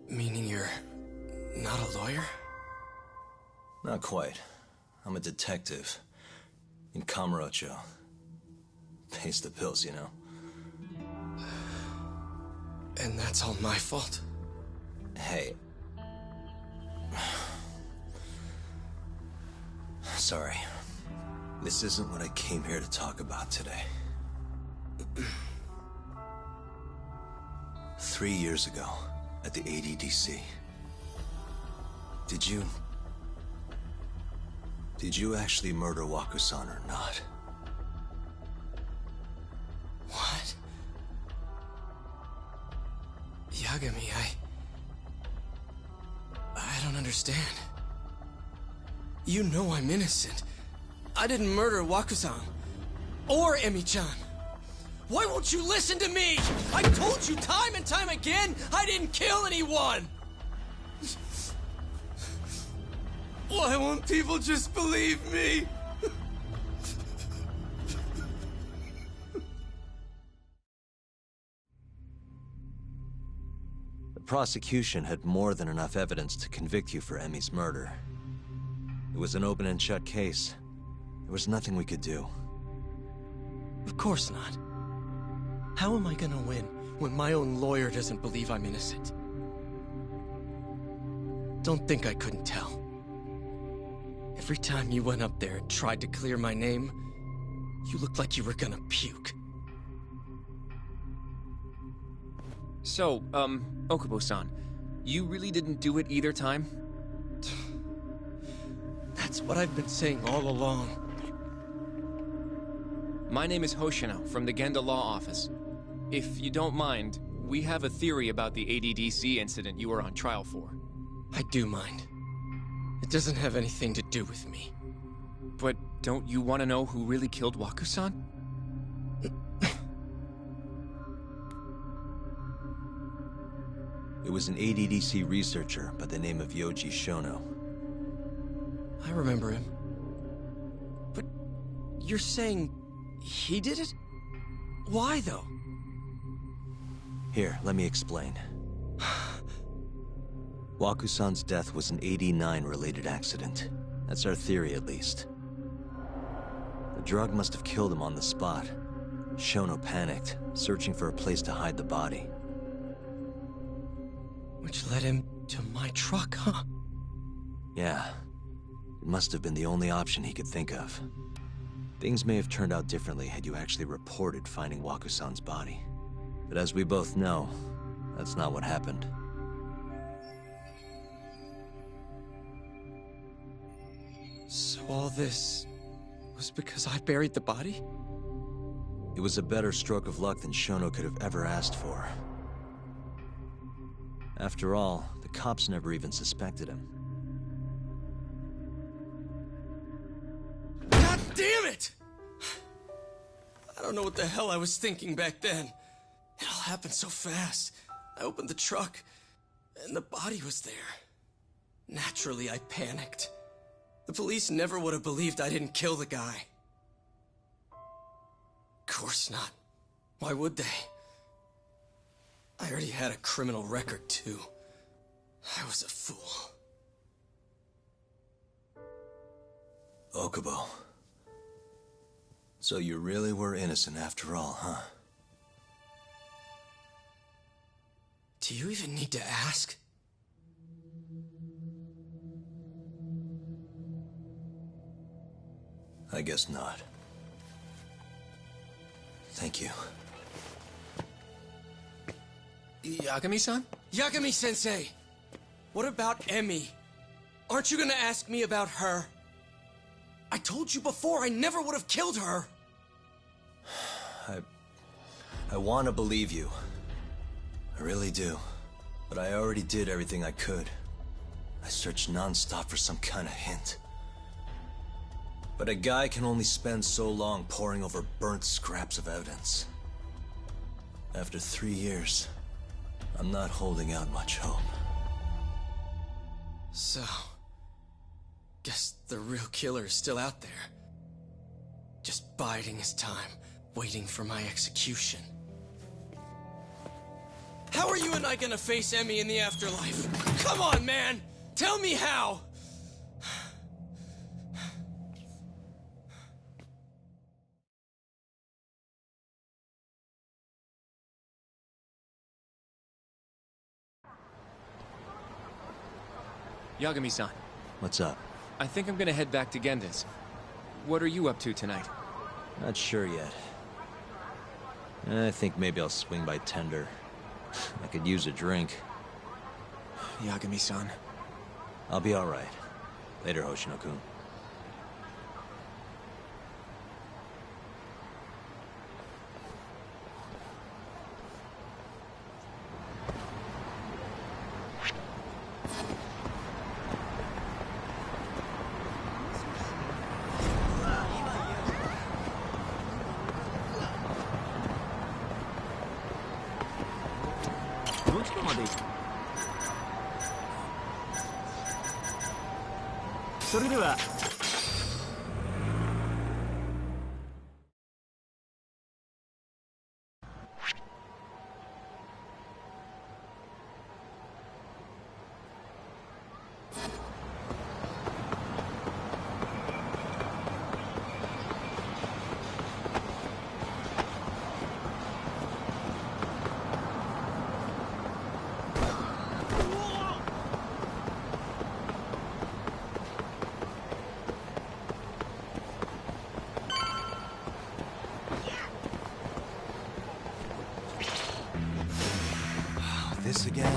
Meaning you're not a lawyer? Not quite. I'm a detective. In Kamurocho. Pays the bills, you know. And that's all my fault? Hey. Sorry. This isn't what I came here to talk about today. 3 years ago, at the ADDC. Did you actually murder Waku-san or not? What? Yagami, I don't understand. You know I'm innocent. I didn't murder Waku-san. or Emi-chan. Why won't you listen to me? I told you time and time again I didn't kill anyone! Why won't people just believe me? The prosecution had more than enough evidence to convict you for Emi's murder. It was an open and shut case. There was nothing we could do. Of course not. How am I gonna win when my own lawyer doesn't believe I'm innocent? Don't think I couldn't tell. Every time you went up there and tried to clear my name, you looked like you were gonna puke. So, Okubo-san, you really didn't do it either time? That's what I've been saying all along. My name is Hoshino from the Genda Law Office. If you don't mind, we have a theory about the ADDC incident you were on trial for. I do mind. It doesn't have anything to do with me. But don't you want to know who really killed Waku-san? It was an ADDC researcher by the name of Yoji Shono. I remember him. But you're saying he did it? Why, though? Here, let me explain. Waku-san's death was an 89-related accident. That's our theory, at least. The drug must have killed him on the spot. Shono panicked, searching for a place to hide the body. Which led him to my truck, huh? Yeah. It must have been the only option he could think of. Things may have turned out differently had you actually reported finding Waku-san's body. But as we both know, that's not what happened. So all this was because I buried the body? It was a better stroke of luck than Shono could have ever asked for. After all, the cops never even suspected him. God damn it! I don't know what the hell I was thinking back then. It all happened so fast. I opened the truck, and the body was there. Naturally, I panicked. The police never would have believed I didn't kill the guy. Of course not. Why would they? I already had a criminal record, too. I was a fool. Okubo. So you really were innocent after all, huh? Do you even need to ask? I guess not. Thank you. Yagami-san? Yagami-sensei! What about Emi? Aren't you gonna ask me about her? I told you before I never would have killed her! I want to believe you. I really do. But I already did everything I could. I searched non-stop for some kind of hint. But a guy can only spend so long poring over burnt scraps of evidence. After 3 years, I'm not holding out much hope. So, guess the real killer is still out there. Just biding his time, waiting for my execution. How are you and I gonna face Emi in the afterlife? Come on, man! Tell me how! Yagami-san. What's up? I think I'm gonna head back to Genda's. What are you up to tonight? Not sure yet. I think maybe I'll swing by Tender. I could use a drink. Yagami-san. I'll be alright. Later, Hoshino-kun. ちこまで行く。それでは。This again?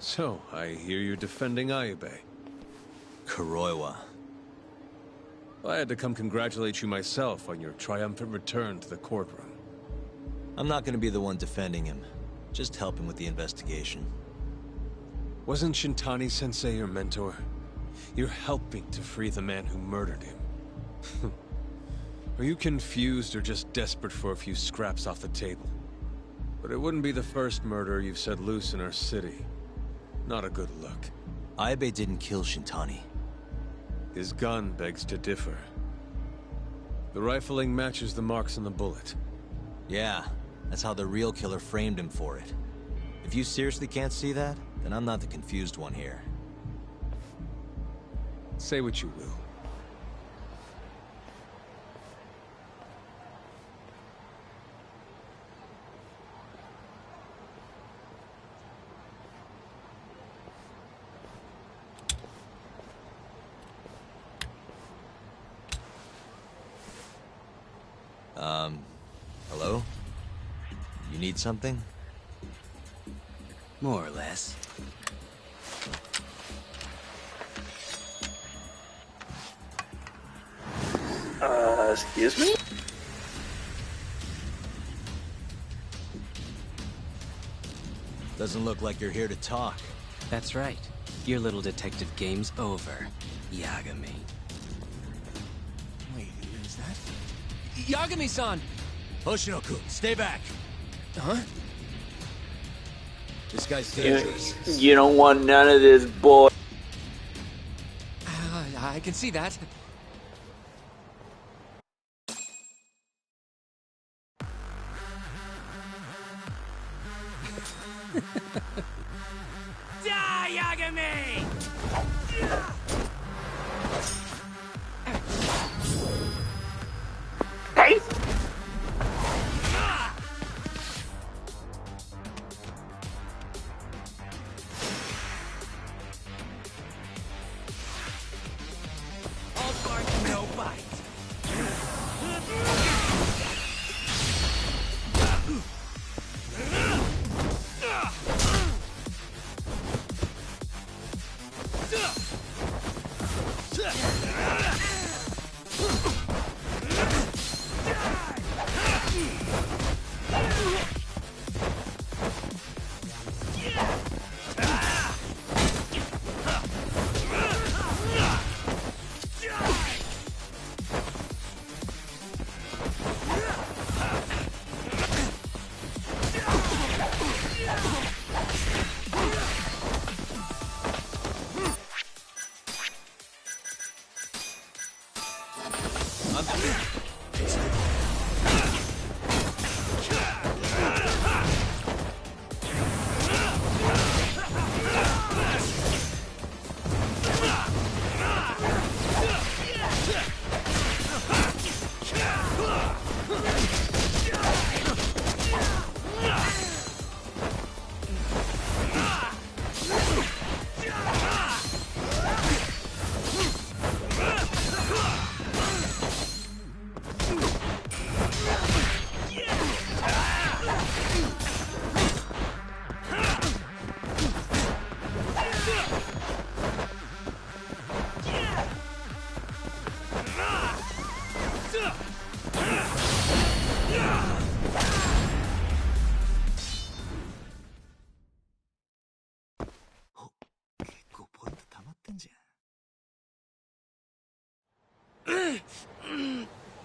So, I hear you're defending Ayube. Kuroiwa. I had to come congratulate you myself on your triumphant return to the courtroom. I'm not gonna be the one defending him. Just helping with the investigation. Wasn't Shintani-sensei your mentor? You're helping to free the man who murdered him. Are you confused or just desperate for a few scraps off the table? But it wouldn't be the first murder you've set loose in our city. Not a good look. Aibe didn't kill Shintani. His gun begs to differ. The rifling matches the marks on the bullet. Yeah, that's how the real killer framed him for it. If you seriously can't see that, then I'm not the confused one here. Say what you will. Hello? You need something? More or less. Excuse me? Doesn't look like you're here to talk. That's right. Your little detective game's over, Yagami. Wait, is that... Yagami-san! Hoshinoku, stay back! Huh? This guy's dangerous. You don't want none of this, boy. I can see that. Die, Yagami! Hey! All bark, no bite.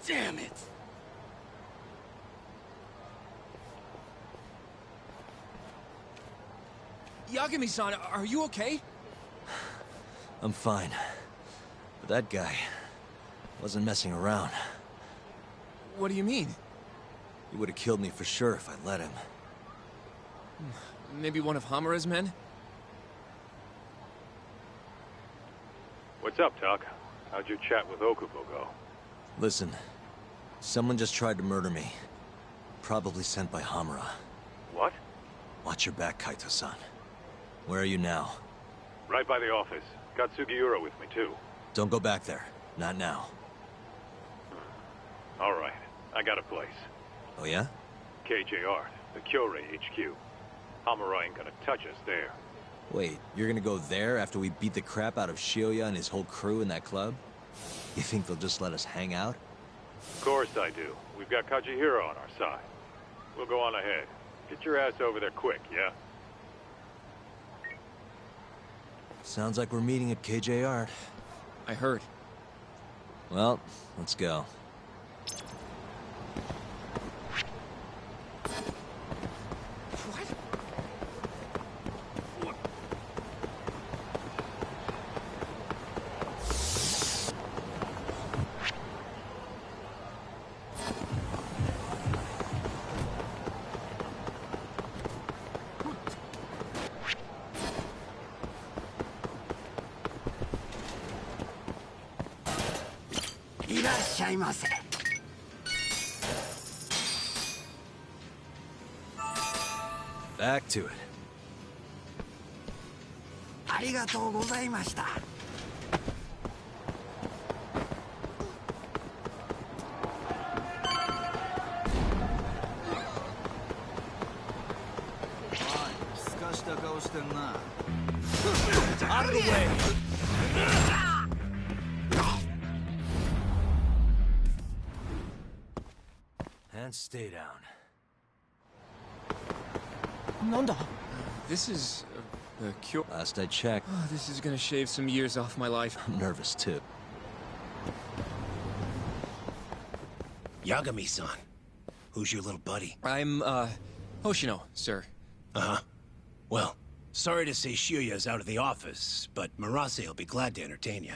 Damn it! Yagami-san, are you okay? I'm fine. But that guy wasn't messing around. What do you mean? He would have killed me for sure if I let him. Maybe one of Hamura's men? What's up, Tuck? How'd your chat with Okubo go? Listen, someone just tried to murder me. Probably sent by Hamura. What? Watch your back, Kaito-san. Where are you now? Right by the office. Got Sugiura with me, too. Don't go back there. Not now. All right. I got a place. Oh, yeah? KJ Art, the Kyorei HQ. Hamura ain't gonna touch us there. Wait, you're gonna go there after we beat the crap out of Shioya and his whole crew in that club? You think they'll just let us hang out? Of course I do. We've got Kajihiro on our side. We'll go on ahead. Get your ass over there quick, yeah? Sounds like we're meeting at KJ Art. I heard. Well, let's go. ゃいませ。Back to it. ありがとうございました。すかした顔してんな。Out of the way. And stay down. Nanda. This is the cure. Last I checked. Oh, this is gonna shave some years off my life. I'm nervous too. Yagami-san. Who's your little buddy? I'm, Hoshino, sir. Uh-huh. Well, sorry to say Shiuya's out of the office, but Murase will be glad to entertain you.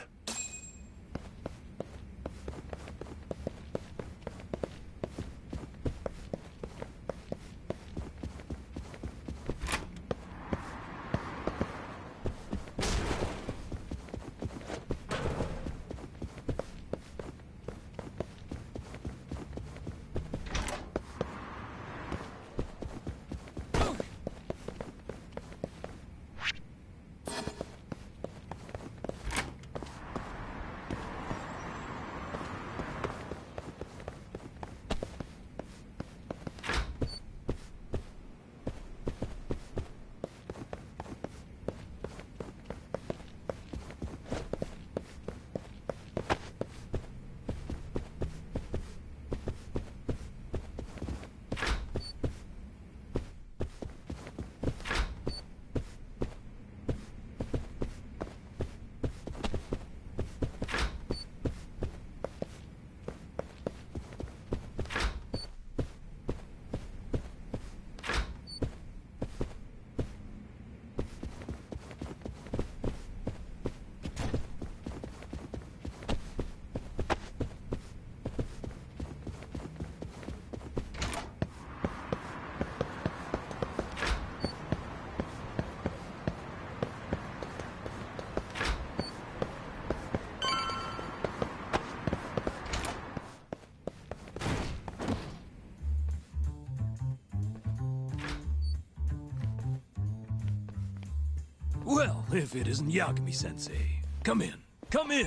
Well, if it isn't Yagami-sensei. Come in. Come in!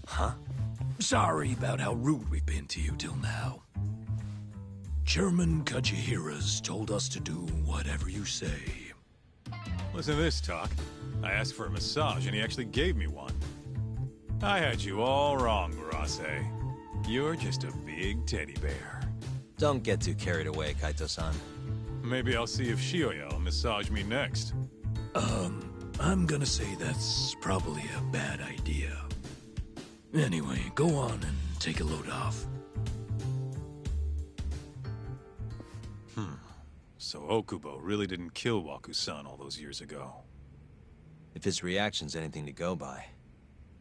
Huh? Sorry about how rude we've been to you till now. Chairman Kajihira's told us to do whatever you say. Listen to this talk. I asked for a massage and he actually gave me one. I had you all wrong, Murase. You're just a big teddy bear. Don't get too carried away, Kaito-san. Maybe I'll see if Shiuya will massage me next. I'm gonna say that's probably a bad idea. Anyway, go on and take a load off. So Okubo really didn't kill Waku-san all those years ago. If his reaction's anything to go by.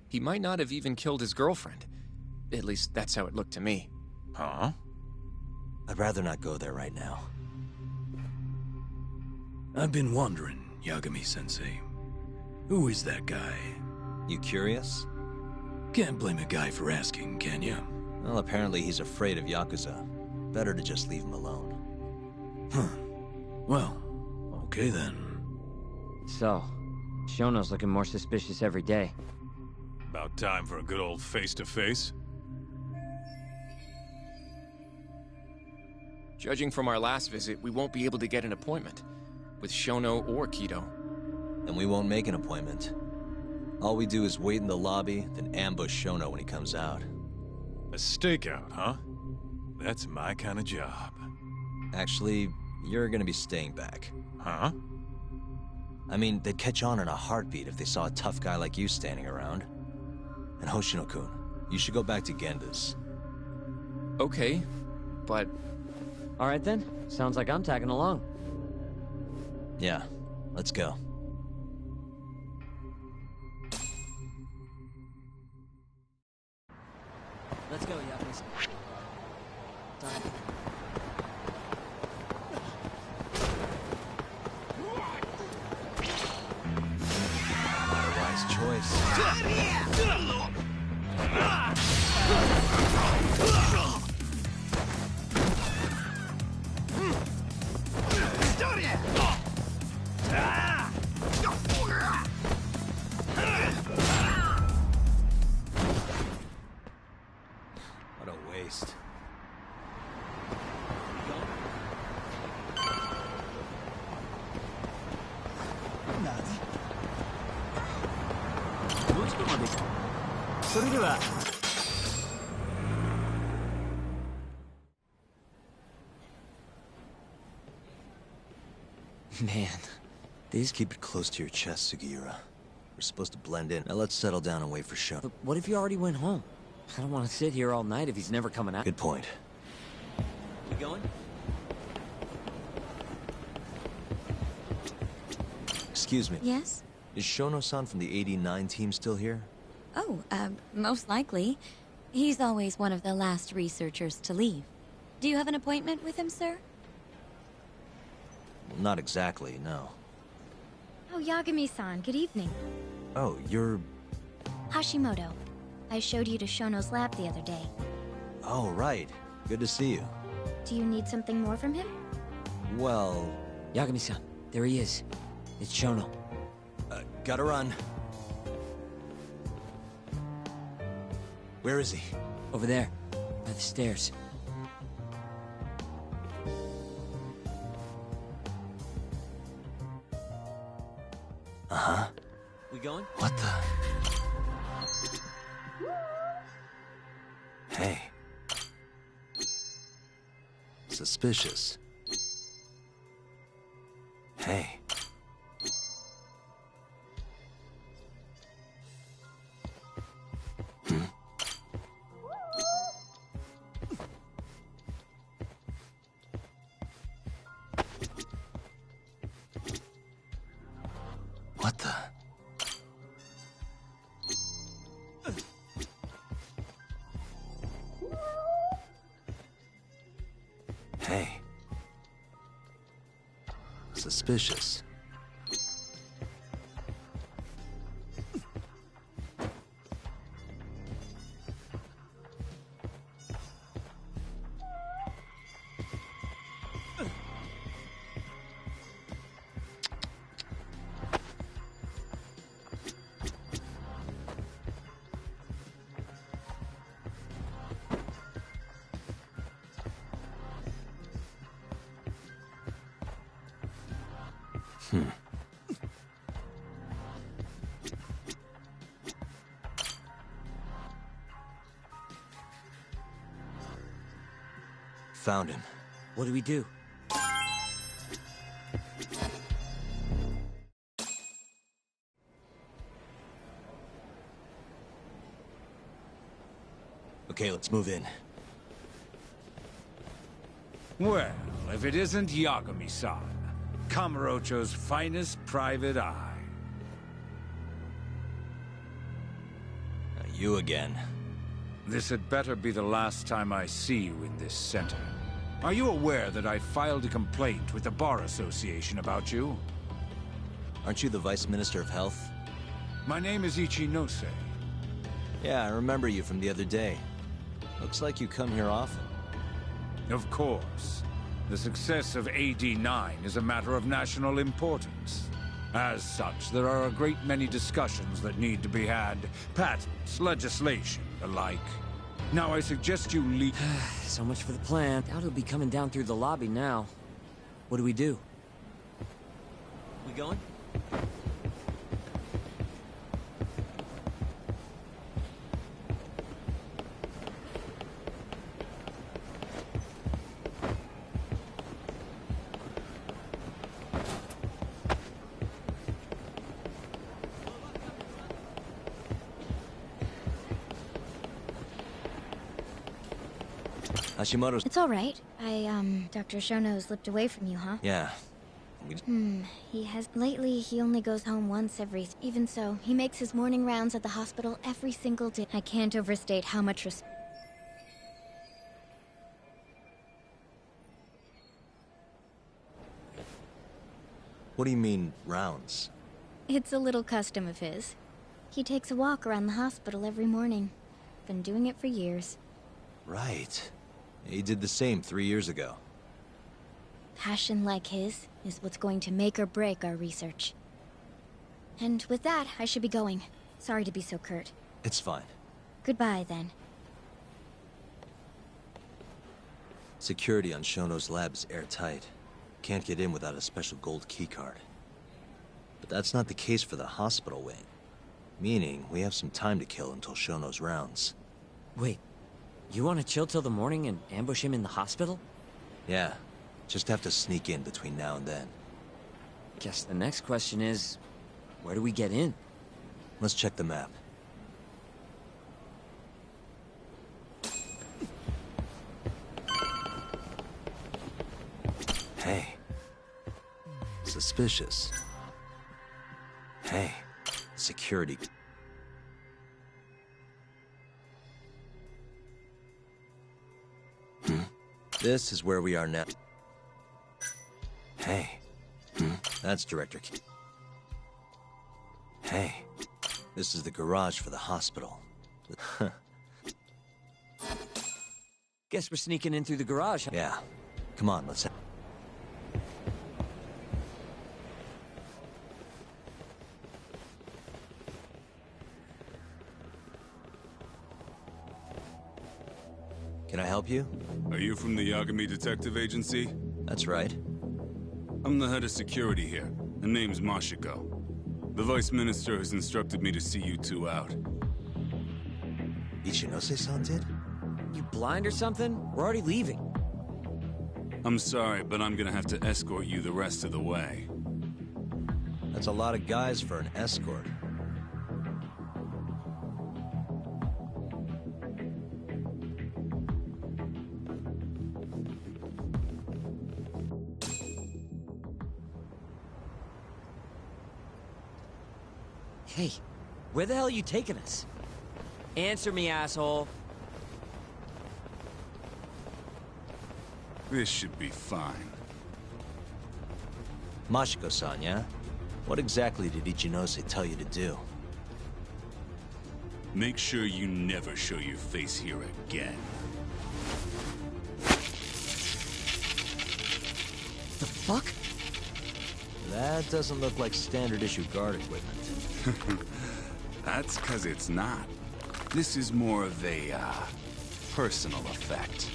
He might not have even killed his girlfriend. At least that's how it looked to me. Huh? I'd rather not go there right now. I've been wondering, Yagami-sensei. Who is that guy? You curious? Can't blame a guy for asking, can you? Well, apparently he's afraid of Yakuza. Better to just leave him alone. Huh. Well, okay then. So, Shono's looking more suspicious every day. About time for a good old face-to-face. Judging from our last visit, we won't be able to get an appointment. With Shono or Kido. Then we won't make an appointment. All we do is wait in the lobby, then ambush Shono when he comes out. A stakeout, huh? That's my kind of job. Actually, you're gonna be staying back. Huh? I mean, they'd catch on in a heartbeat if they saw a tough guy like you standing around. And Hoshino-kun, you should go back to Genda's. Okay, but... Alright then, sounds like I'm tagging along. Yeah, let's go. Let's go, Yakuza. Time. Not a wise choice. What a waste. Man, please keep it close to your chest, Sugiura. We're supposed to blend in. Now let's settle down and wait for Shono. But what if you already went home? I don't want to sit here all night if he's never coming out. Good point. We going? Excuse me. Yes? Is Shono-san from the 89 team still here? Oh, most likely. He's always one of the last researchers to leave. Do you have an appointment with him, sir? Well, not exactly, no. Oh, Yagami-san, good evening. Oh, you're... Hashimoto. I showed you to Shono's lab the other day. Oh, right. Good to see you. Do you need something more from him? Well... Yagami-san, there he is. It's Shono. Gotta run. Where is he? Over there, by the stairs. Uh-huh. We going? What the... Hey. Suspicious. Hey. What the... Hey. Suspicious. Found him. What do we do? Okay, let's move in. Well, if it isn't Yagami-san, Kamurocho's finest private eye. You again. This had better be the last time I see you in this center. Are you aware that I filed a complaint with the Bar Association about you? Aren't you the Vice Minister of Health? My name is Ichinose. Yeah, I remember you from the other day. Looks like you come here often. Of course. The success of AD-9 is a matter of national importance. As such, there are a great many discussions that need to be had. Patents, legislation, the like. Now I suggest you leave... So much for the plan. Doubt he'll be coming down through the lobby now. What do we do? We going? Hashimoto's... It's all right. Dr. Shono slipped away from you, huh? Yeah. He has... Lately, he only goes home once every... Even so, he makes his morning rounds at the hospital every single day. I can't overstate how much respect... What do you mean, rounds? It's a little custom of his. He takes a walk around the hospital every morning. Been doing it for years. Right. He did the same 3 years ago. Passion like his is what's going to make or break our research. And with that, I should be going. Sorry to be so curt. It's fine. Goodbye, then. Security on Shono's lab is airtight. Can't get in without a special gold keycard. But that's not the case for the hospital wing. Meaning, we have some time to kill until Shono's rounds. Wait, you want to chill till the morning and ambush him in the hospital? Yeah, just have to sneak in between now and then. Guess the next question is, where do we get in? Let's check the map. Hey. Suspicious. Hey. Security. This is where we are now. Hey. That's Director Key. Hey. This is the garage for the hospital. Guess we're sneaking in through the garage, huh? Yeah. Come on, let's... Can I help you? Are you from the Yagami Detective Agency? That's right. I'm the head of security here. The name's Mashiko. The Vice Minister has instructed me to see you two out. Ichinose-san did? You blind or something? We're already leaving. I'm sorry, but I'm gonna have to escort you the rest of the way. That's a lot of guys for an escort. Hey, where the hell are you taking us? Answer me, asshole. This should be fine. Mashiko-san, yeah? What exactly did Ichinose tell you to do? Make sure you never show your face here again. The fuck? That doesn't look like standard issue guard equipment. That's 'cause it's not. This is more of a, personal effect.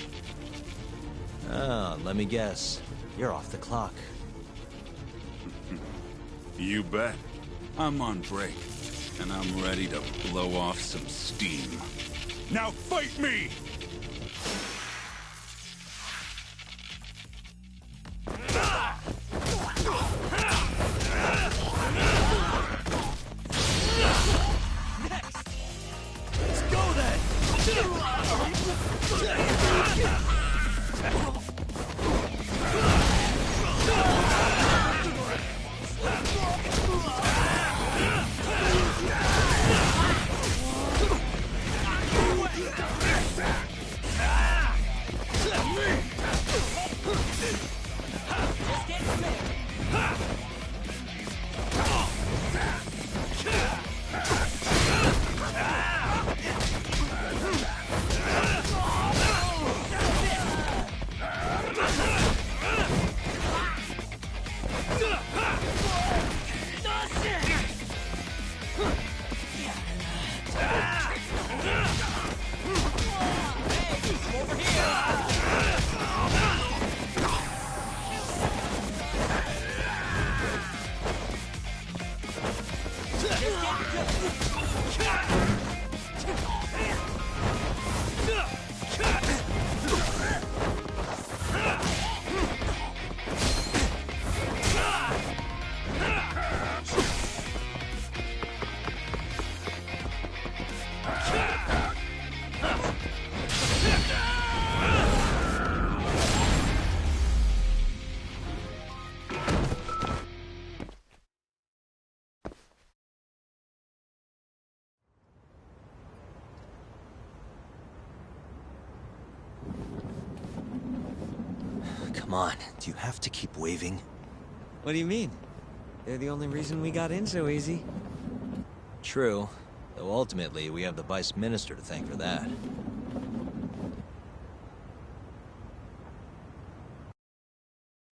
Oh, let me guess. You're off the clock. You bet. I'm on break, and I'm ready to blow off some steam. Now fight me! Let's go then! Come on, do you have to keep waving? What do you mean? They're the only reason we got in so easy. True, though ultimately we have the Vice Minister to thank for that.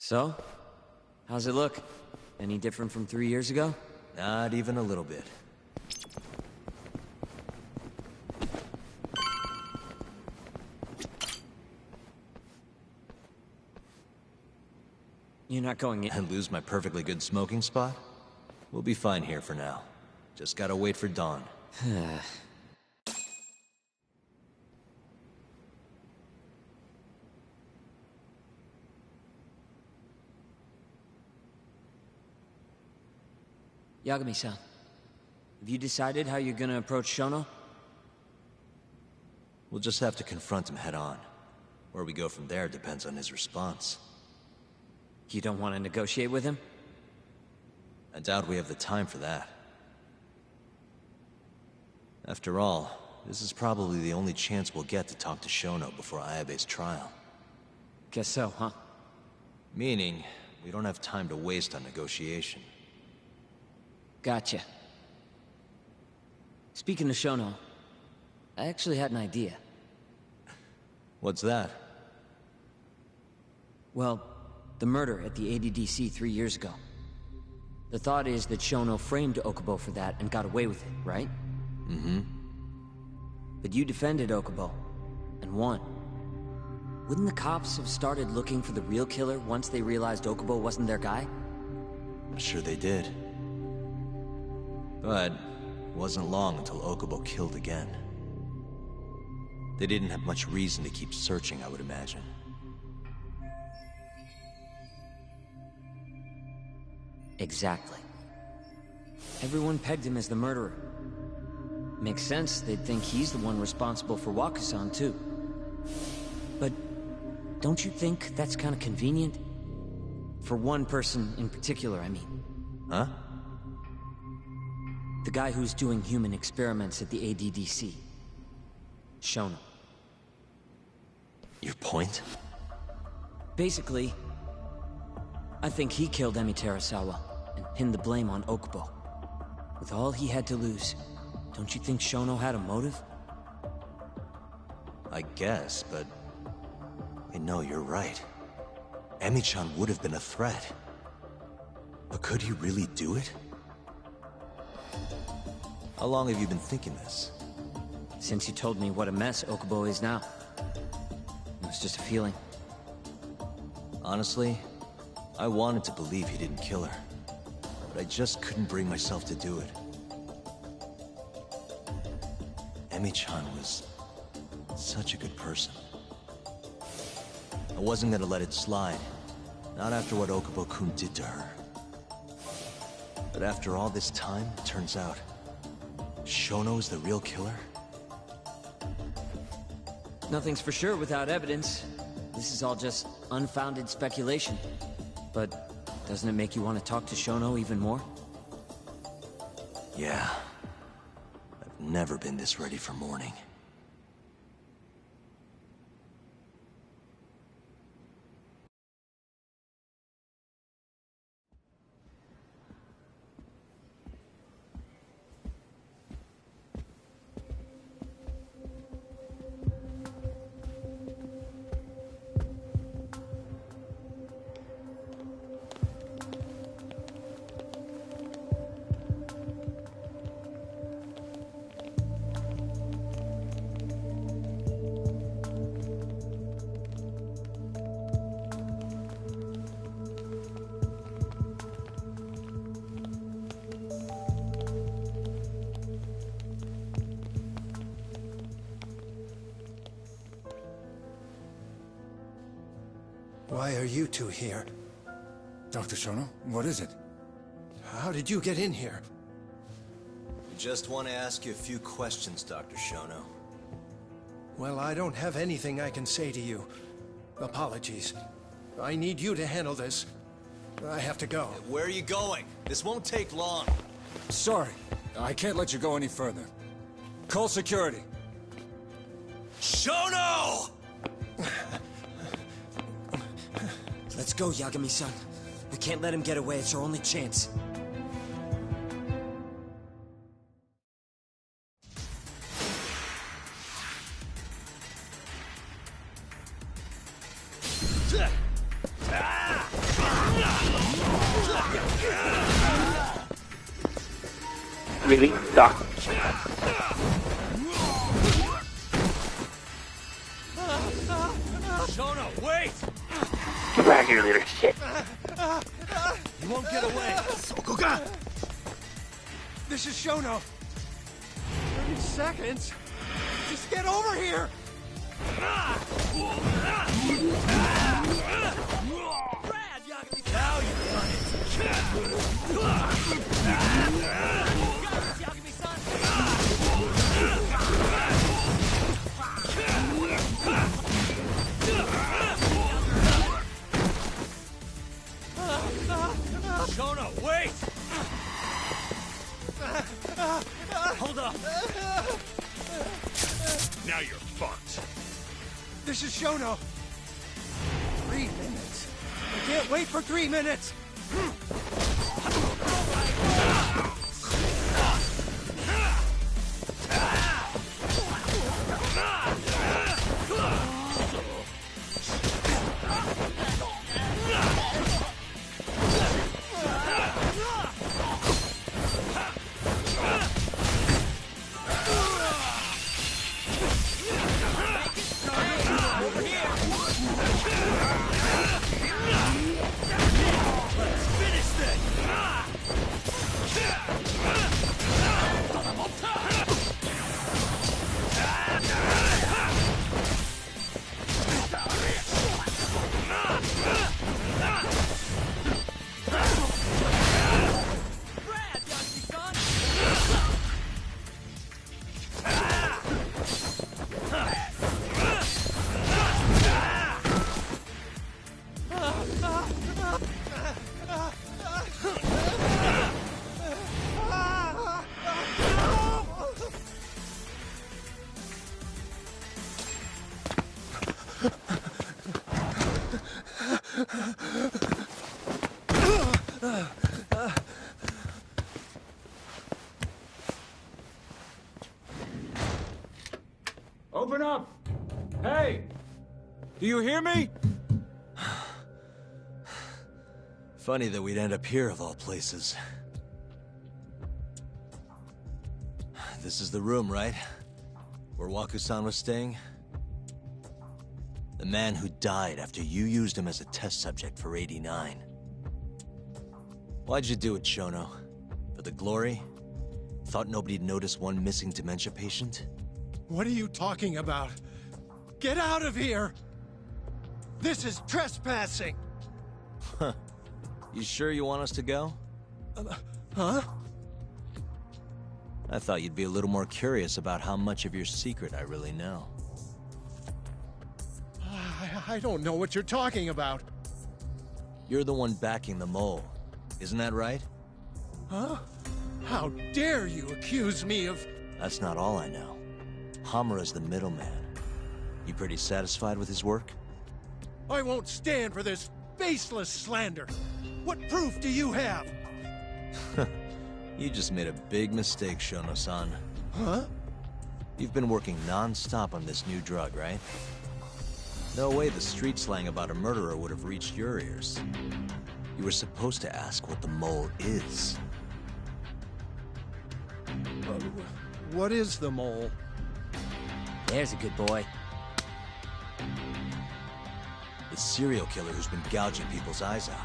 So? How's it look? Any different from 3 years ago? Not even a little bit. You're not going in... And lose my perfectly good smoking spot? We'll be fine here for now. Just gotta wait for dawn. Yagami-san, have you decided how you're gonna approach Shono? We'll just have to confront him head-on. Where we go from there depends on his response. You don't want to negotiate with him? I doubt we have the time for that. After all, this is probably the only chance we'll get to talk to Shono before Ayabe's trial. Guess so, huh? Meaning, we don't have time to waste on negotiation. Gotcha. Speaking of Shono, I actually had an idea. What's that? Well, the murder at the ADDC 3 years ago. The thought is that Shono framed Okubo for that and got away with it, right? Mm-hmm. But you defended Okubo, and won. Wouldn't the cops have started looking for the real killer once they realized Okubo wasn't their guy? I'm sure they did. But it wasn't long until Okubo killed again. They didn't have much reason to keep searching, I would imagine. Exactly. Everyone pegged him as the murderer. Makes sense, they'd think he's the one responsible for Wakusan, too. But don't you think that's kind of convenient? For one person in particular, I mean. Huh? The guy who's doing human experiments at the ADDC. Shono. Your point? Basically, I think he killed Emi Terasawa and pinned the blame on Okubo. With all he had to lose, don't you think Shono had a motive? I guess, but... no, you're right. Emi-chan would have been a threat. But could he really do it? How long have you been thinking this? Since you told me what a mess Okubo is now. It was just a feeling. Honestly, I wanted to believe he didn't kill her. But I just couldn't bring myself to do it. Emi-chan was such a good person. I wasn't gonna let it slide. Not after what Okubo-kun did to her. But after all this time, it turns out Shono's the real killer? Nothing's for sure without evidence. This is all just unfounded speculation. But doesn't it make you want to talk to Shono even more? Yeah. I've never been this ready for morning. Why are you two here? Dr. Shono, what is it? How did you get in here? We just want to ask you a few questions, Dr. Shono. Well, I don't have anything I can say to you. Apologies. I need you to handle this. I have to go. Where are you going? This won't take long. Sorry, I can't let you go any further. Call security. Shono! Let's go, Yagami-san. We can't let him get away. It's our only chance. Really? Doc. Shono, wait! Get back here, leader. Shit. You won't get away. This is Shono. 30 seconds. Just get over here. Brad, now you've done Shono, wait! Hold up. Now you're fucked. This is Shono. 3 minutes. I can't wait for 3 minutes. Open up! Hey! Do you hear me? Funny that we'd end up here of all places. This is the room, right? Where Waku-san was staying? The man who died after you used him as a test subject for 89. Why'd you do it, Shono? For the glory? Thought nobody'd notice one missing dementia patient? What are you talking about? Get out of here! This is trespassing! Huh. You sure you want us to go? Huh? I thought you'd be a little more curious about how much of your secret I really know. I don't know what you're talking about. You're the one backing the mole, isn't that right? Huh? How dare you accuse me of... That's not all I know. Hamura's the middleman. You pretty satisfied with his work? I won't stand for this baseless slander. What proof do you have? You just made a big mistake, Shono-san. Huh? You've been working non-stop on this new drug, right? No way the street slang about a murderer would have reached your ears. You were supposed to ask what the mole is. What is the mole? There's a good boy. The serial killer who's been gouging people's eyes out.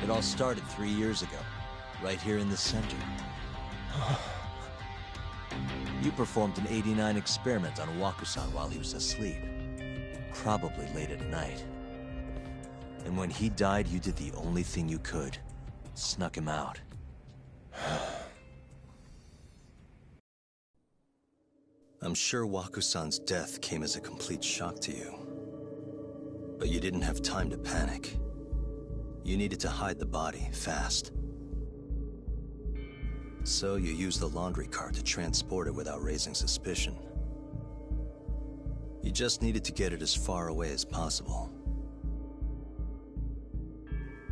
It all started 3 years ago, right here in the center. You performed an 89 experiment on Waku-san while he was asleep. Probably late at night. And when he died, you did the only thing you could. Snuck him out. I'm sure Waku-san's death came as a complete shock to you. But you didn't have time to panic. You needed to hide the body, fast. So you used the laundry cart to transport it without raising suspicion. You just needed to get it as far away as possible.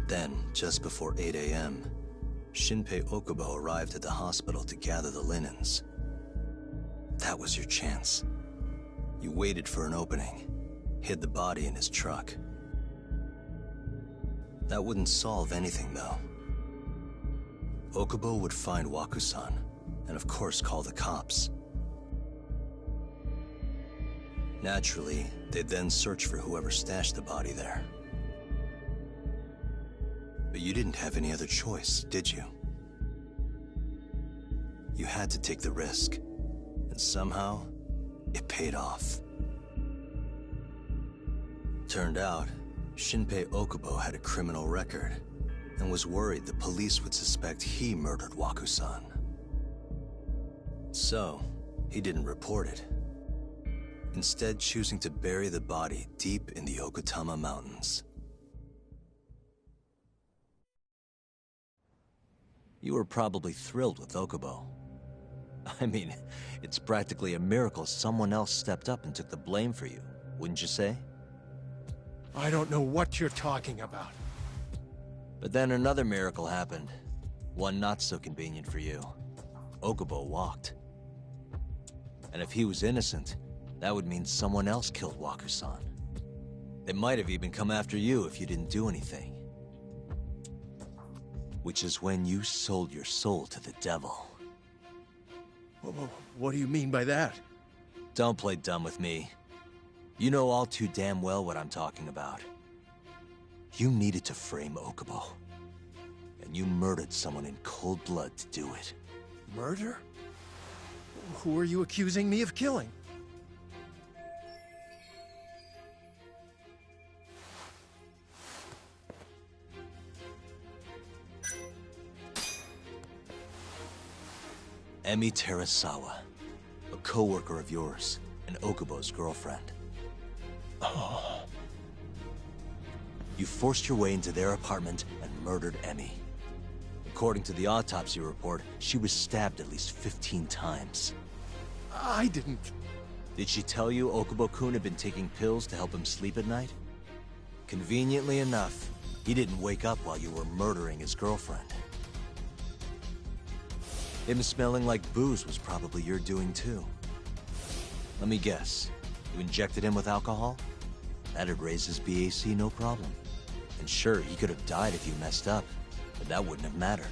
Then, just before 8 a.m., Shinpei Okubo arrived at the hospital to gather the linens. That was your chance. You waited for an opening, hid the body in his truck. That wouldn't solve anything, though. Okubo would find Wakusan, and of course call the cops. Naturally, they'd then search for whoever stashed the body there. But you didn't have any other choice, did you? You had to take the risk, and somehow, it paid off. Turned out, Shinpei Okubo had a criminal record, and was worried the police would suspect he murdered Wakusan. So, he didn't report it, instead choosing to bury the body deep in the Okutama Mountains. You were probably thrilled with Okubo. I mean, it's practically a miracle someone else stepped up and took the blame for you, wouldn't you say? I don't know what you're talking about. But then another miracle happened. One not so convenient for you. Okubo walked. And if he was innocent, that would mean someone else killed Wakusan. They might have even come after you if you didn't do anything. Which is when you sold your soul to the devil. What do you mean by that? Don't play dumb with me. You know all too damn well what I'm talking about. You needed to frame Okubo. And you murdered someone in cold blood to do it. Murder? Who are you accusing me of killing? Emi Terasawa, a co-worker of yours, and Okubo's girlfriend. Oh. You forced your way into their apartment and murdered Emi. According to the autopsy report, she was stabbed at least 15 times. I didn't. Did she tell you Okubo-kun had been taking pills to help him sleep at night? Conveniently enough, he didn't wake up while you were murdering his girlfriend. Him smelling like booze was probably your doing too. Let me guess, you injected him with alcohol? That'd raise his BAC no problem. And sure, he could have died if you messed up, but that wouldn't have mattered.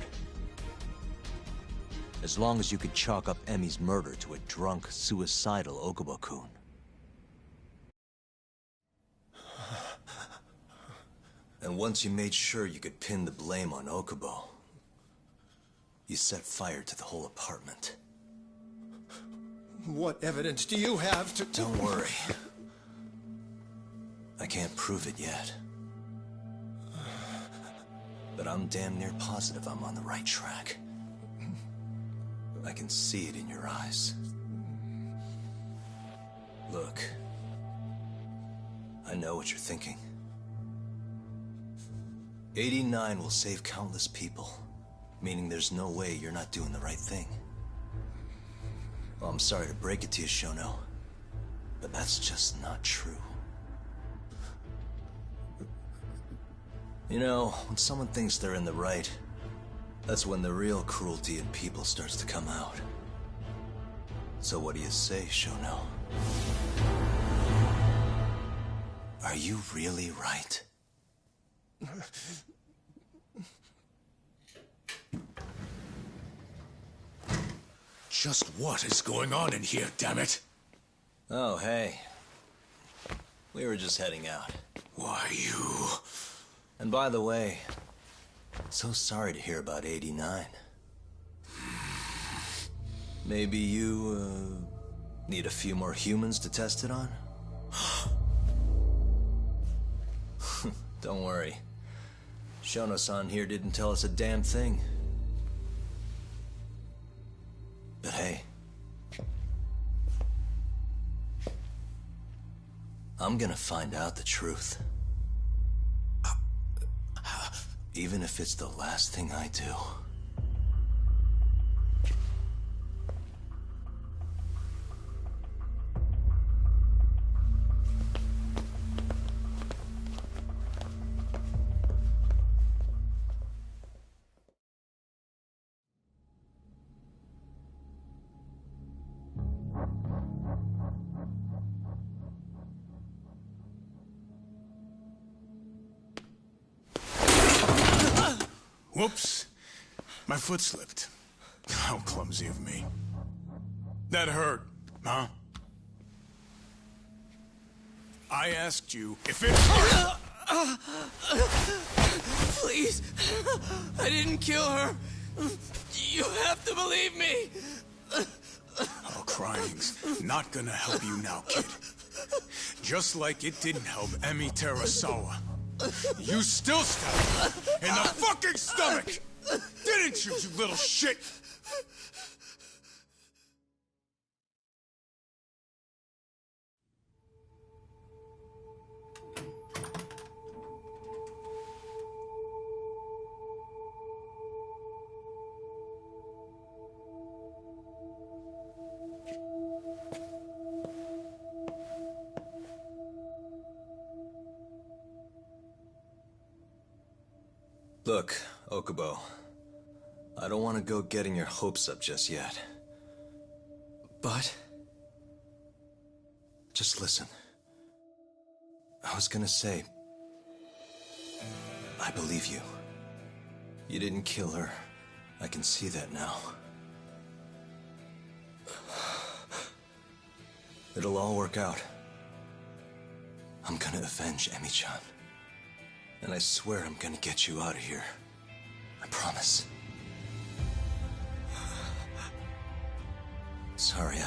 As long as you could chalk up Emi's murder to a drunk, suicidal Okubo-kun. And once you made sure you could pin the blame on Okubo, you set fire to the whole apartment. What evidence do you have to... Don't worry. I can't prove it yet. But I'm damn near positive I'm on the right track. I can see it in your eyes. Look. I know what you're thinking. 89 will save countless people. Meaning there's no way you're not doing the right thing. Well, I'm sorry to break it to you, Shono, but that's just not true. You know, when someone thinks they're in the right, that's when the real cruelty in people starts to come out. So what do you say, Shono? Are you really right? Just what is going on in here, damn it? Oh, hey. We were just heading out. Why, you... And by the way, so sorry to hear about 89. Maybe you, need a few more humans to test it on? Don't worry. Shono-san here didn't tell us a damn thing. But hey, I'm gonna find out the truth. Even if it's the last thing I do. Whoops. My foot slipped. How clumsy of me. That hurt, huh? I asked you if it hurt! Please, I didn't kill her. You have to believe me. Oh, crying's not gonna help you now, kid. Just like it didn't help Emi Terasawa. You still stabbed her in the fucking stomach! Didn't you, you little shit? Look, Okubo. I don't want to go getting your hopes up just yet. But? Just listen. I was gonna say... I believe you. You didn't kill her. I can see that now. It'll all work out. I'm gonna avenge Emi-chan. And I swear I'm gonna get you out of here. I promise. Sorry,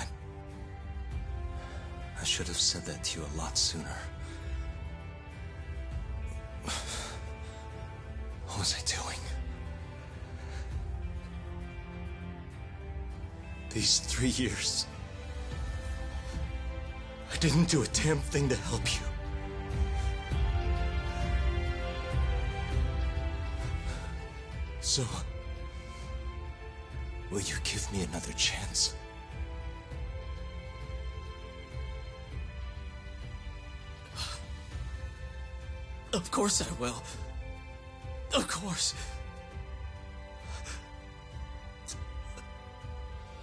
I should have said that to you a lot sooner. What was I doing? These 3 years, I didn't do a damn thing to help you. So, will you give me another chance? Of course I will. Of course.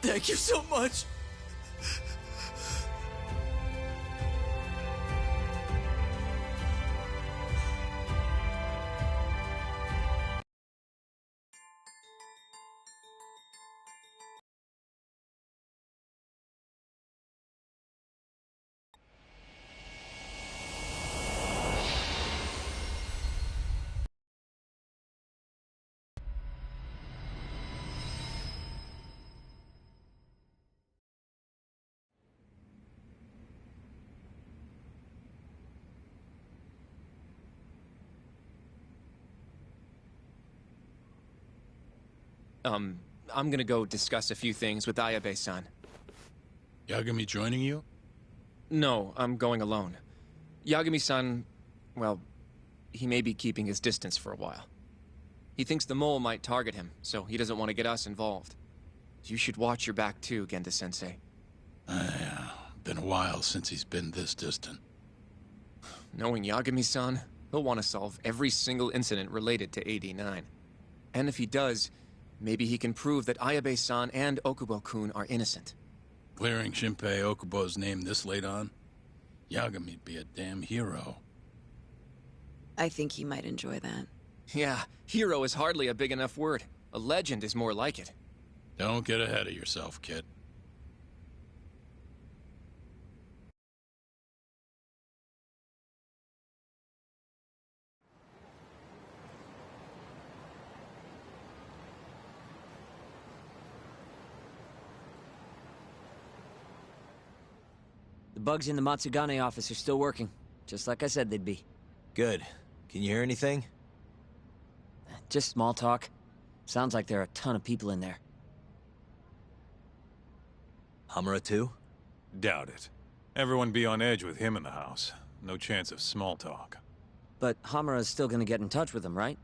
Thank you so much. I'm gonna go discuss a few things with Ayabe-san. Yagami joining you? No, I'm going alone. Yagami-san, well, he may be keeping his distance for a while. He thinks the mole might target him, so he doesn't want to get us involved. You should watch your back too, Genda-sensei. Yeah, been a while since he's been this distant. Knowing Yagami-san, he'll want to solve every single incident related to AD9. And if he does, maybe he can prove that Ayabe-san and Okubo-kun are innocent. Clearing Shinpei Okubo's name this late on? Yagami'd be a damn hero. I think he might enjoy that. Yeah, hero is hardly a big enough word. A legend is more like it. Don't get ahead of yourself, kid. The bugs in the Matsugane office are still working, just like I said they'd be. Good. Can you hear anything? Just small talk. Sounds like there are a ton of people in there. Hamura too? Doubt it. Everyone be on edge with him in the house. No chance of small talk. But Hamura's still gonna get in touch with them, right?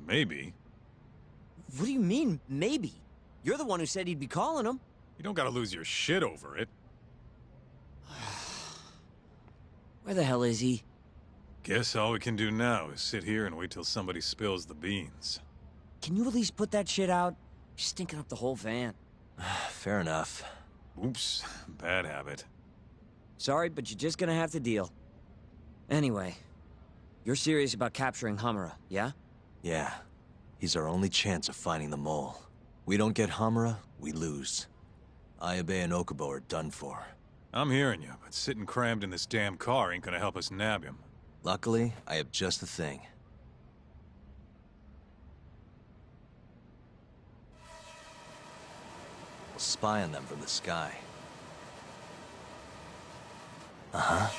Maybe. What do you mean, maybe? You're the one who said he'd be calling him. You don't gotta lose your shit over it. Where the hell is he? Guess all we can do now is sit here and wait till somebody spills the beans. Can you at least put that shit out? You're stinking up the whole van. Fair enough. Oops, bad habit. Sorry, but you're just gonna have to deal. Anyway, you're serious about capturing Hamura, yeah? Yeah. He's our only chance of finding the mole. We don't get Hamura, we lose. Ayabe and Okubo are done for. I'm hearing you, but sitting crammed in this damn car ain't gonna help us nab him. Luckily, I have just the thing. We'll spy on them from the sky. Uh-huh.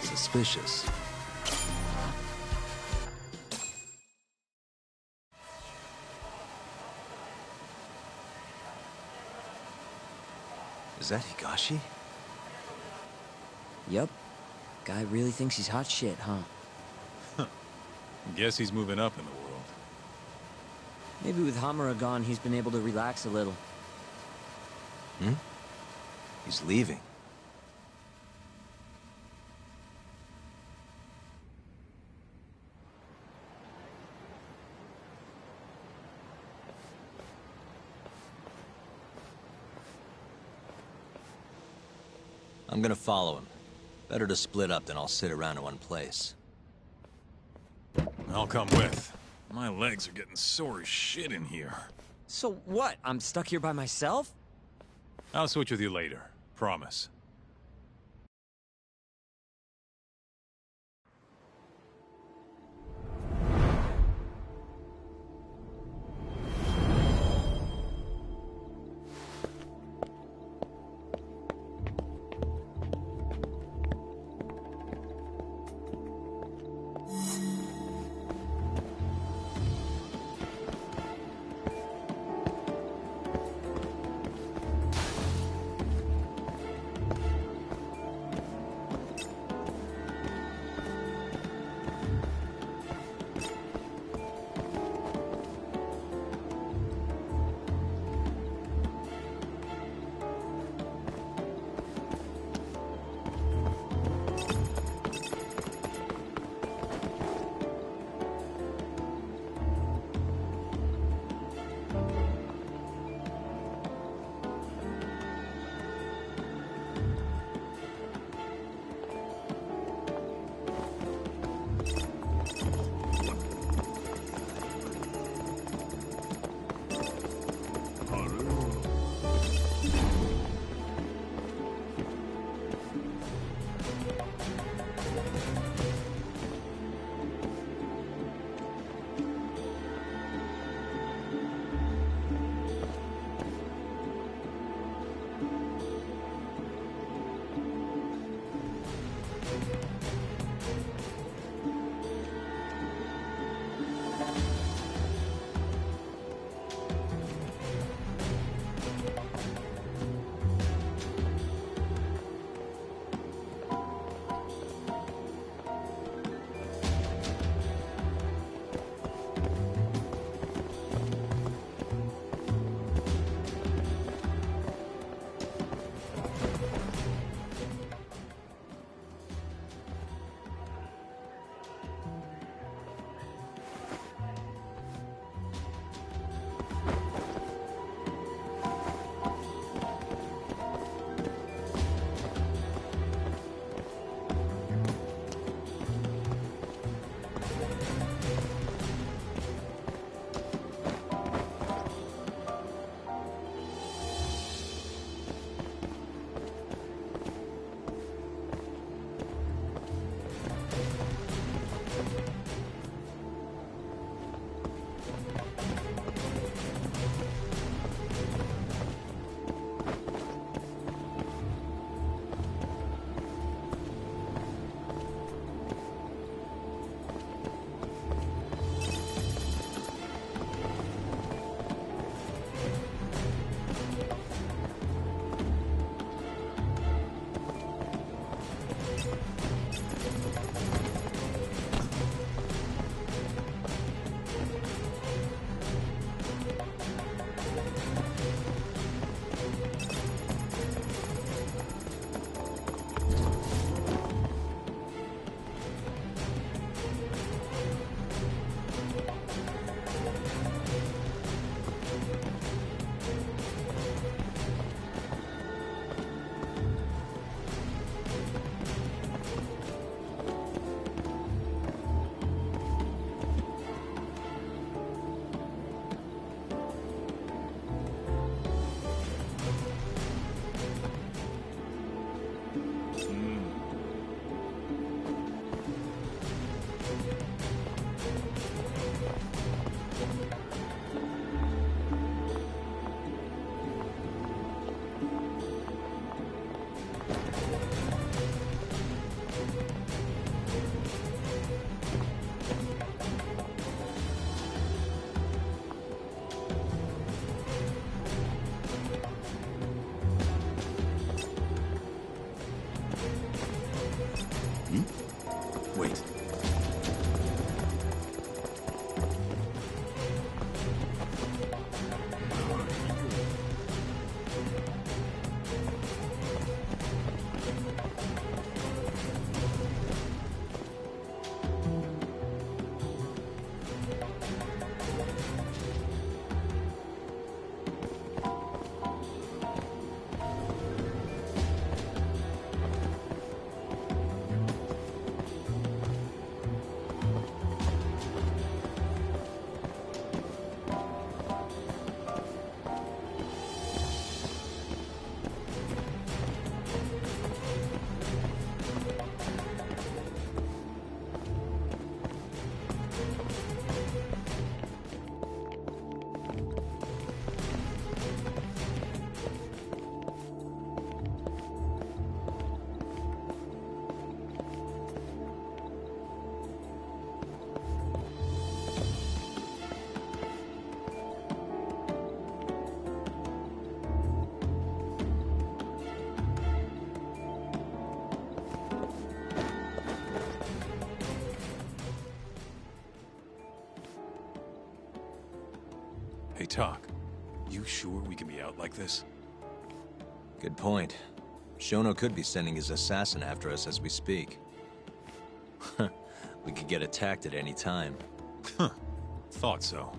Suspicious. Is that Higashi? Yup. Guy really thinks he's hot shit, huh? Guess he's moving up in the world. Maybe with Hamura gone, he's been able to relax a little. Hmm? He's leaving. I'm gonna follow him. Better to split up than I'll sit around in one place. I'll come with. My legs are getting sore as shit in here. So what? I'm stuck here by myself? I'll switch with you later. Promise. Hey, Talk. You sure we can be out like this? Good point. Shono could be sending his assassin after us as we speak. We could get attacked at any time. Huh. Thought so.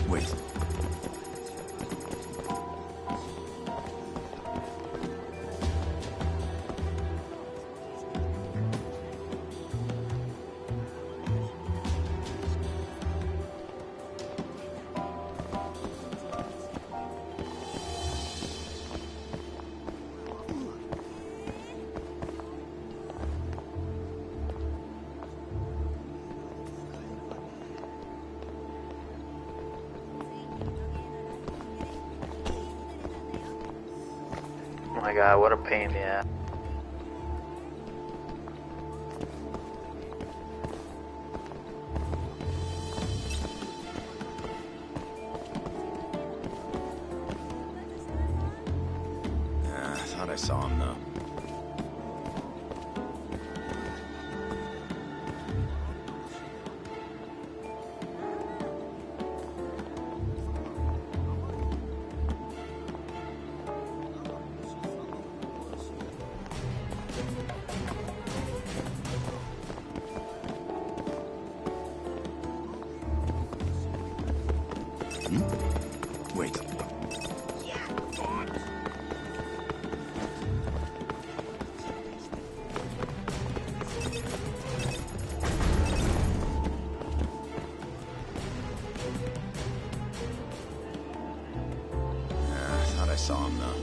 Wait. Oh my god, what a pain in the ass. I thought I saw him though. Wait. I thought I saw him, though.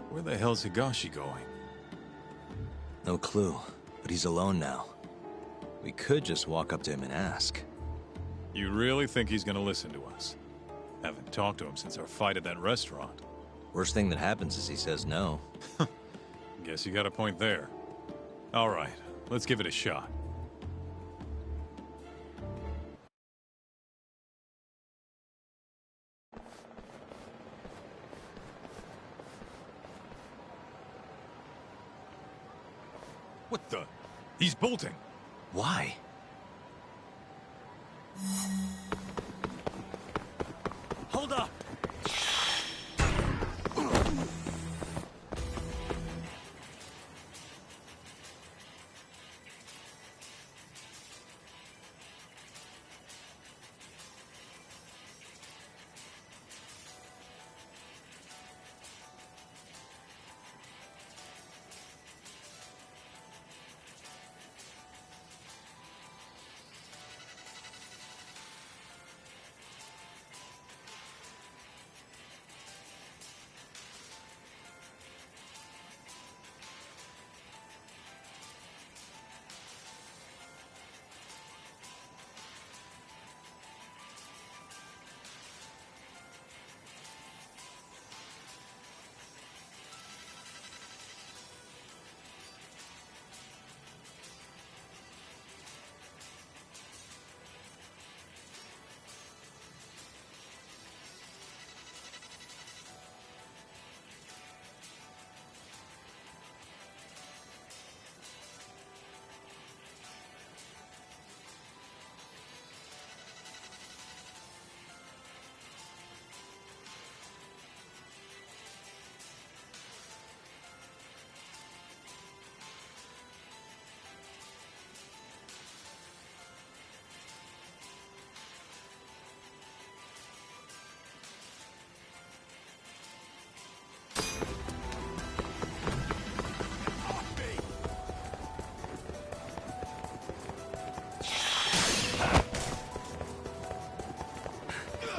Where the hell's Higashi going? No clue, but he's alone now. We could just walk up to him and ask. You really think he's gonna listen to us? Haven't talked to him since our fight at that restaurant. Worst thing that happens is he says no. Guess you got a point there. All right, let's give it a shot. What the? He's bolting. Why? Hold up!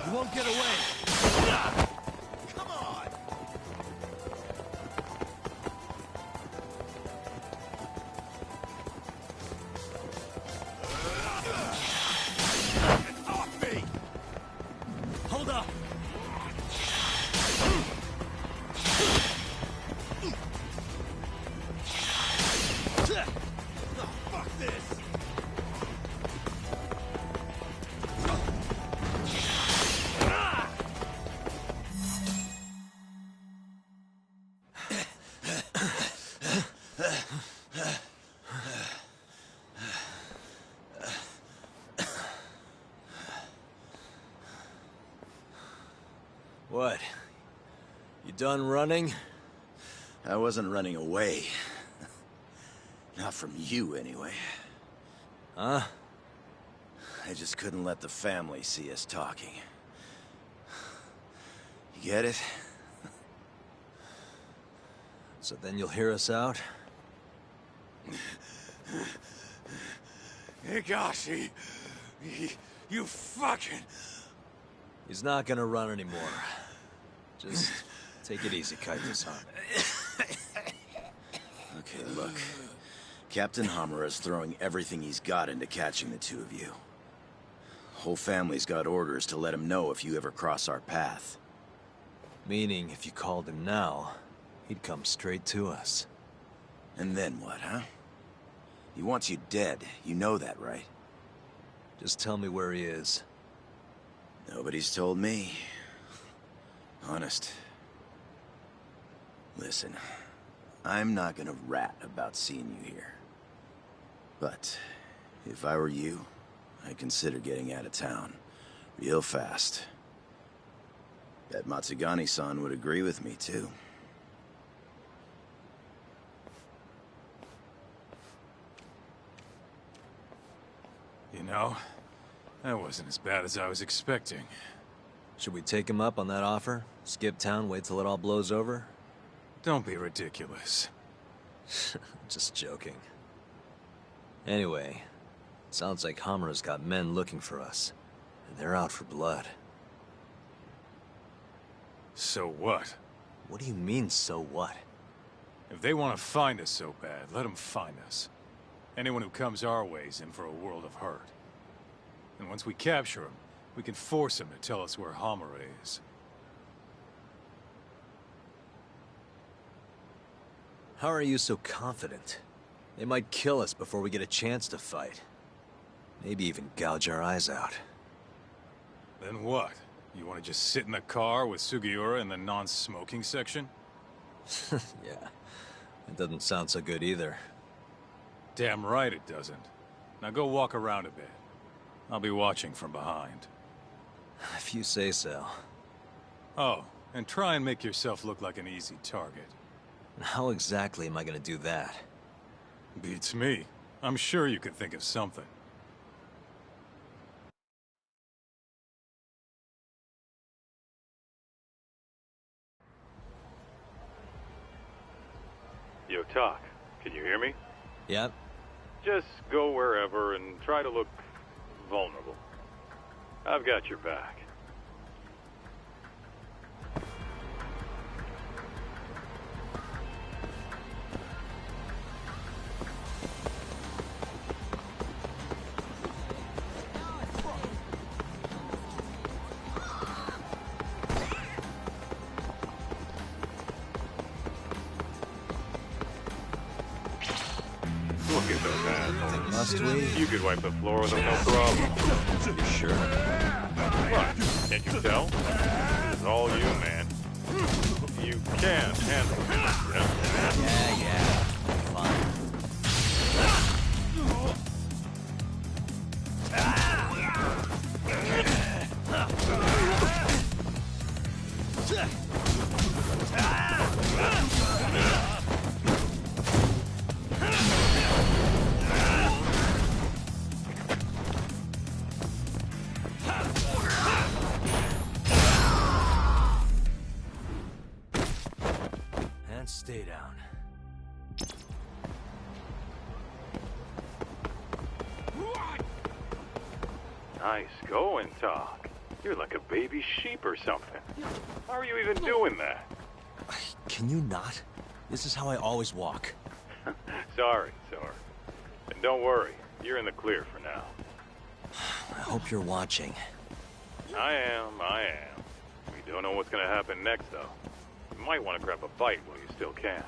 You won't get away. Come on! Get off me! Hold up! Oh, fuck this! What? You done running? I wasn't running away. Not from you, anyway. Huh? I just couldn't let the family see us talking. You get it? So then you'll hear us out? Higashi, you fucking... He's not gonna run anymore. Just take it easy, Kaito-san. Okay, look. Captain Hamura's throwing everything he's got into catching the two of you. Whole family's got orders to let him know if you ever cross our path. Meaning, if you called him now, he'd come straight to us. And then what, huh? He wants you dead. You know that, right? Just tell me where he is. Nobody's told me. Honest. Listen, I'm not gonna rat about seeing you here. But if I were you, I'd consider getting out of town. Real fast. Bet Matsugani-san would agree with me, too. You know, that wasn't as bad as I was expecting. Should we take him up on that offer? Skip town, wait till it all blows over? Don't be ridiculous. Just joking. Anyway, sounds like Hamura's got men looking for us. And they're out for blood. So what? What do you mean, so what? If they want to find us so bad, let them find us. Anyone who comes our way's in for a world of hurt. And once we capture him, we can force him to tell us where Hamura is. How are you so confident? They might kill us before we get a chance to fight. Maybe even gouge our eyes out. Then what? You want to just sit in the car with Sugiura in the non-smoking section? Yeah, it doesn't sound so good either. Damn right it doesn't. Now go walk around a bit. I'll be watching from behind. If you say so. Oh, and try and make yourself look like an easy target. How exactly am I gonna do that? Beats me. I'm sure you could think of something. Yo, Talk, can you hear me? Yep. Just go wherever and try to look vulnerable. I've got your back. Look at those assholes. Must we? You could wipe the floor with them, no problem. You sure? What? Can't you tell? It's all you, man. You can handle it, you know? Yeah. Fine. And stay down. Nice going, Talk. You're like a baby sheep or something. How are you even doing that? Can you not? This is how I always walk. Sorry. And don't worry, you're in the clear for now. I hope you're watching. I am. We don't know what's gonna happen next, though. You might want to grab a bite while you still can.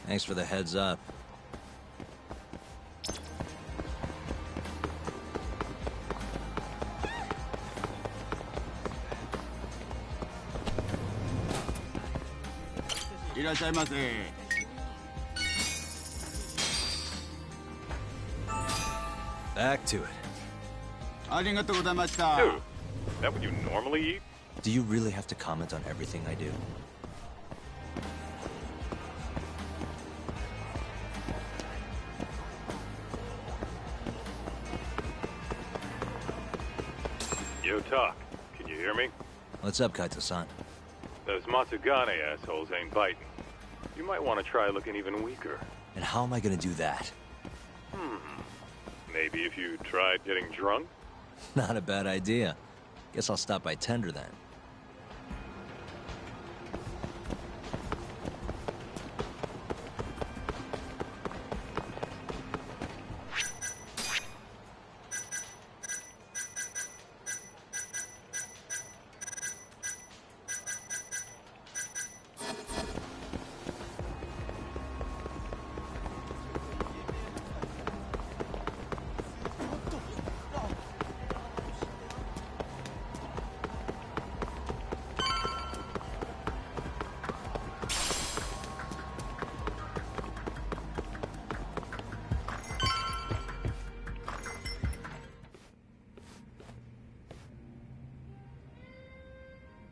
Thanks for the heads up. Back to it. Dude, is that what you normally eat? Do you really have to comment on everything I do? Yo, Talk. Can you hear me? What's up, Kaito-san? Those Matsugane assholes ain't biting. You might want to try looking even weaker. And how am I gonna do that? Maybe if you tried getting drunk? Not a bad idea. Guess I'll stop by Tender then.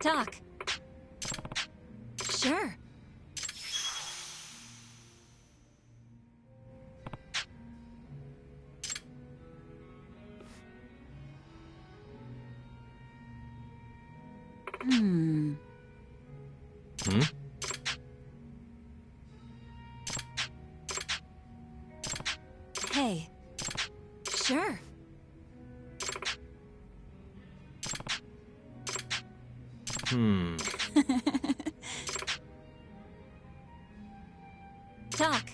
Doc. Sure. Hmm. Hey. Sure. Doc.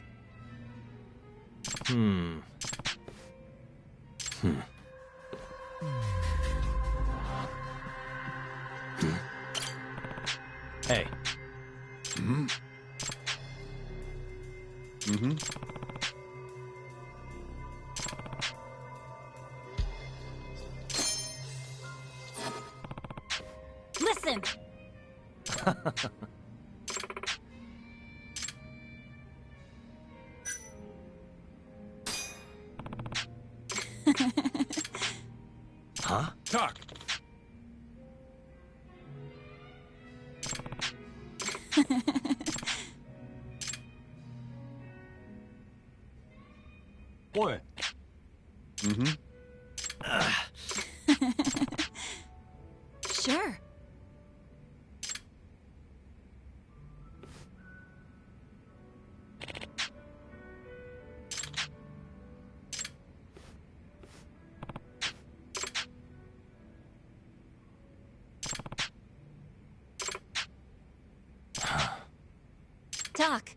Hey. Listen. Huh? Talk. What? Sure. Doc.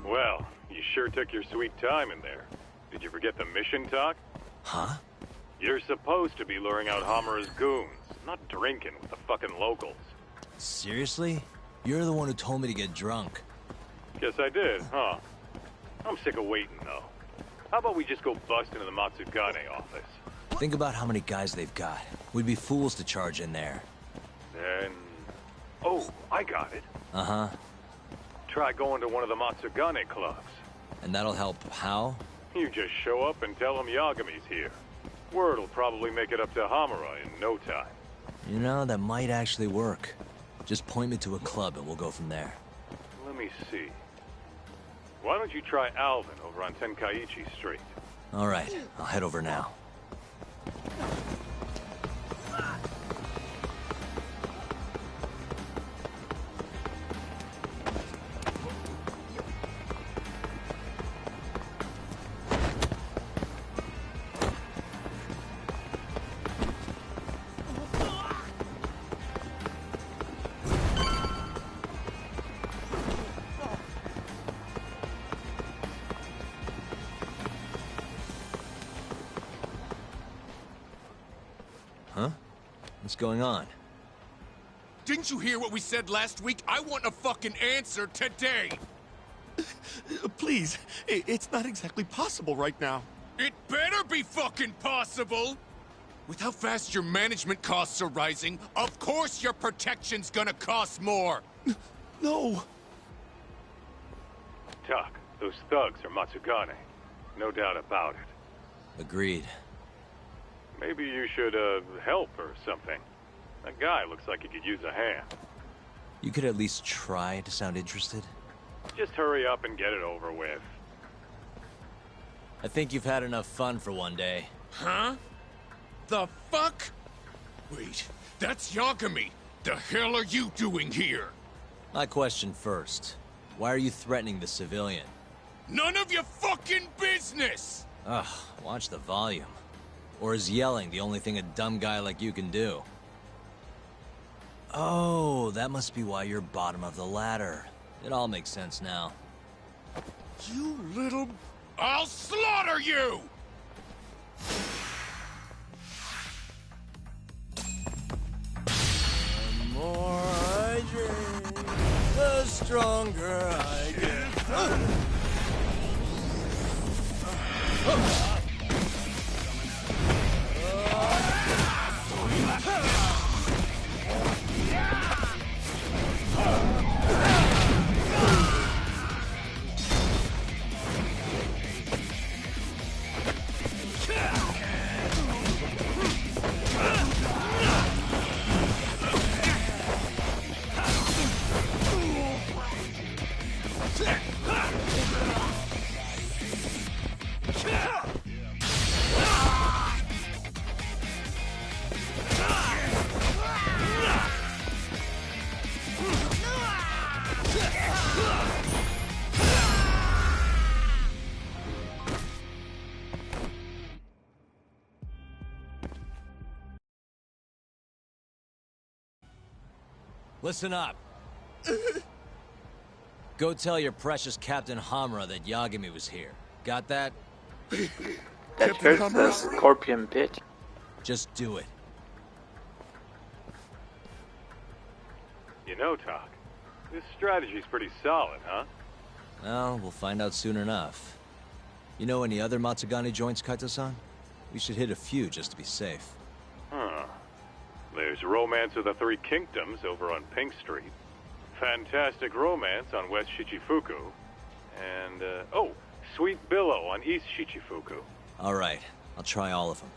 Well, you sure took your sweet time in there. Did you forget the mission, Talk? Huh? You're supposed to be luring out Hamura's goons, not drinking with the fucking locals. Seriously? You're the one who told me to get drunk. Guess I did, huh? I'm sick of waiting, though. How about we just go bust into the Matsugane office? Think about how many guys they've got. We'd be fools to charge in there. Then... Oh, I got it. Uh-huh. Try going to one of the Matsugane clubs. And that'll help how? You just show up and tell them Yagami's here. Word'll probably make it up to Hamura in no time. You know, that might actually work. Just point me to a club and we'll go from there. Let me see. Why don't you try Alvin over on Tenkaichi Street? All right, I'll head over now. Huh? What's going on? Didn't you hear what we said last week? I want a fucking answer today! Please, it's not exactly possible right now. It better be fucking possible! With how fast your management costs are rising, of course your protection's gonna cost more! No! Tuck, those thugs are Matsugane. No doubt about it. Agreed. Maybe you should, help or something. That guy looks like he could use a hand. You could at least try to sound interested. Just hurry up and get it over with. I think you've had enough fun for one day. Huh? The fuck? Wait, that's Yagami! The hell are you doing here? My question first. Why are you threatening the civilian? None of your fucking business! Ugh, watch the volume. Or is yelling the only thing a dumb guy like you can do? Oh, that must be why you're bottom of the ladder. It all makes sense now. You little... I'll slaughter you! The more I drink, the stronger I get. Listen up. Go tell your precious Captain Hamura that Yagami was here. Got that? That hurts the scorpion bitch. Just do it. You know, Tuck, this strategy's pretty solid, huh? Well, we'll find out soon enough. You know any other Matsugane joints, Kaito-san? We should hit a few just to be safe. Huh. There's Romance of the Three Kingdoms over on Pink Street. Fantastic Romance on West Shichifuku. And, oh, Sweet Billow on East Shichifuku. All right. I'll try all of them.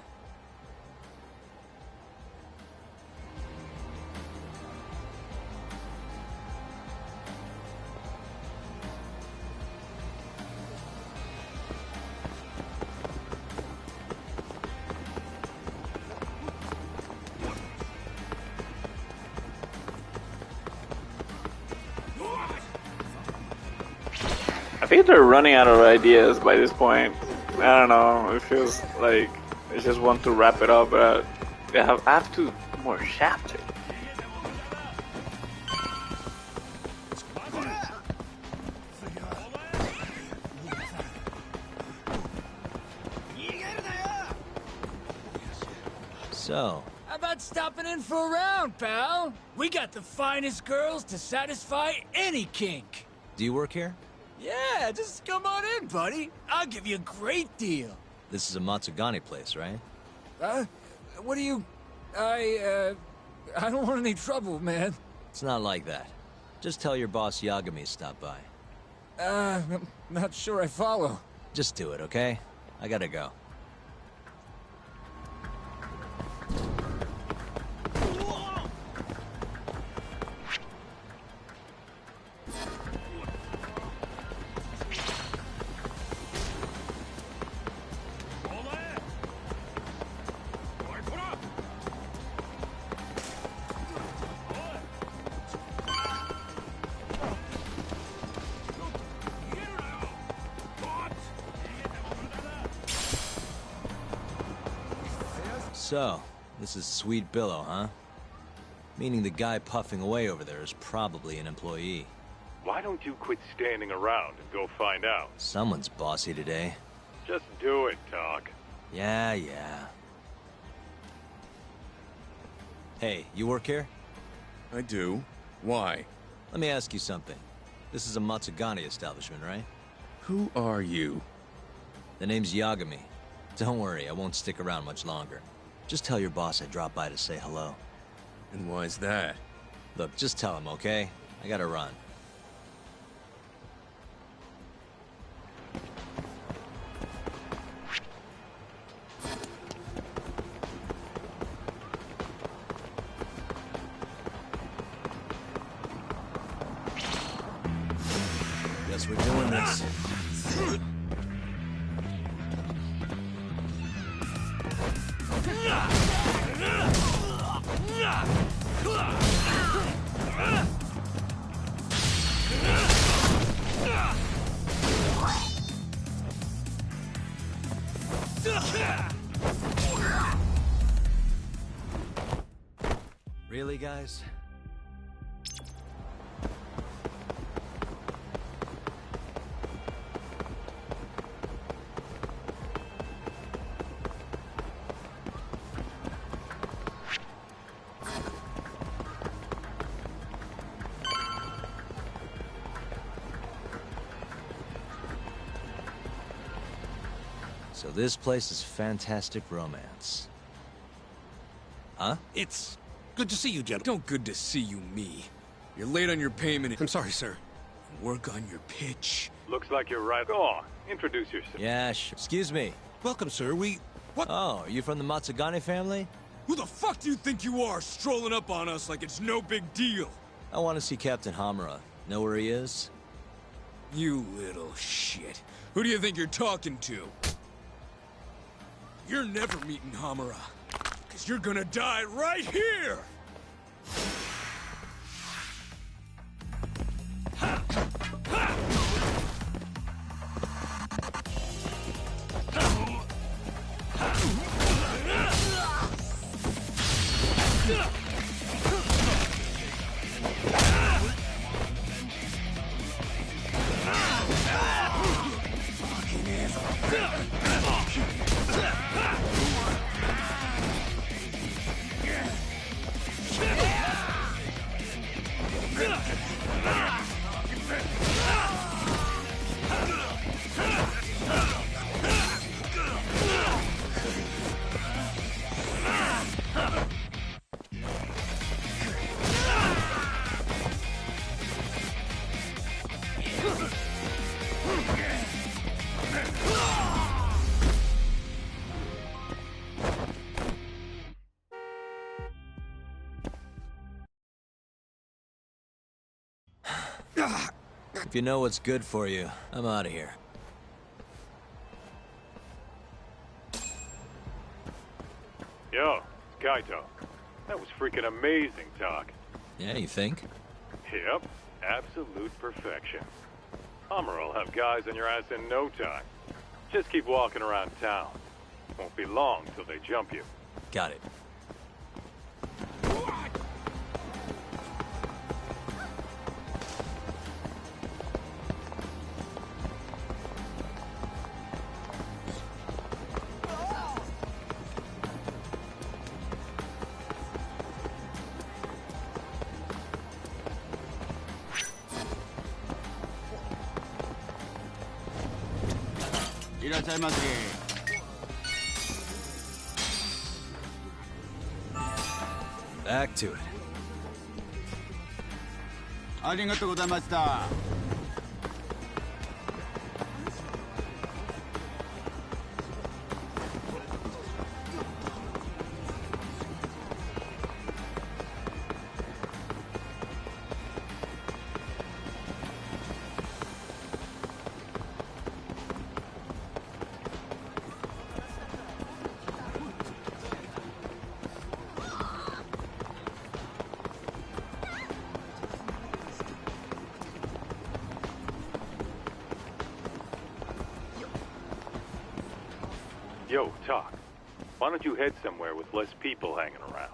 I think they're running out of ideas by this point. I don't know. It feels like they just want to wrap it up, but they have two more chapters. So, How about stopping in for a round, pal? We got the finest girls to satisfy any kink. do you work here? Yeah, just come on in, buddy. I'll give you a great deal. This is a Matsugane place, right? What do you... I don't want any trouble, man. It's not like that. Just tell your boss Yagami stopped by. I'm not sure I follow. Just do it, okay? I gotta go. So, this is Sweet Billow, huh? Meaning the guy puffing away over there is probably an employee. Why don't you quit standing around and go find out? Someone's bossy today. Just do it, Tuck. Yeah. Hey, you work here? I do. Why? Let me ask you something. This is a Matsugane establishment, right? Who are you? The name's Yagami. Don't worry, I won't stick around much longer. Just tell your boss I dropped by to say hello. And why's that? Look, just tell him, okay? I gotta run. Guess we're doing this. Really, guys? So this place is fantastic romance. Huh? It's good to see you, gentlemen. Don't good to see you, me. You're late on your payment. I'm sorry, sir. Work on your pitch. Looks like you're right. Go on. Introduce yourself. Yeah, sure. Excuse me. Welcome, sir. What? Oh, are you from the Matsugane family? Who the fuck do you think you are, strolling up on us like it's no big deal? I want to see Captain Hamura. Know where he is? You little shit. Who do you think you're talking to? You're never meeting Hamura. Because you're gonna die right here! If you know what's good for you, I'm out of here. Yo, Kaito. That was freaking amazing, Doc. Yeah, you think? Yep, absolute perfection. Hamura will have guys on your ass in no time. Just keep walking around town. Won't be long till they jump you. Got it. Back to it. ありがとうございました。Yo, Talk. Why don't you head somewhere with less people hanging around?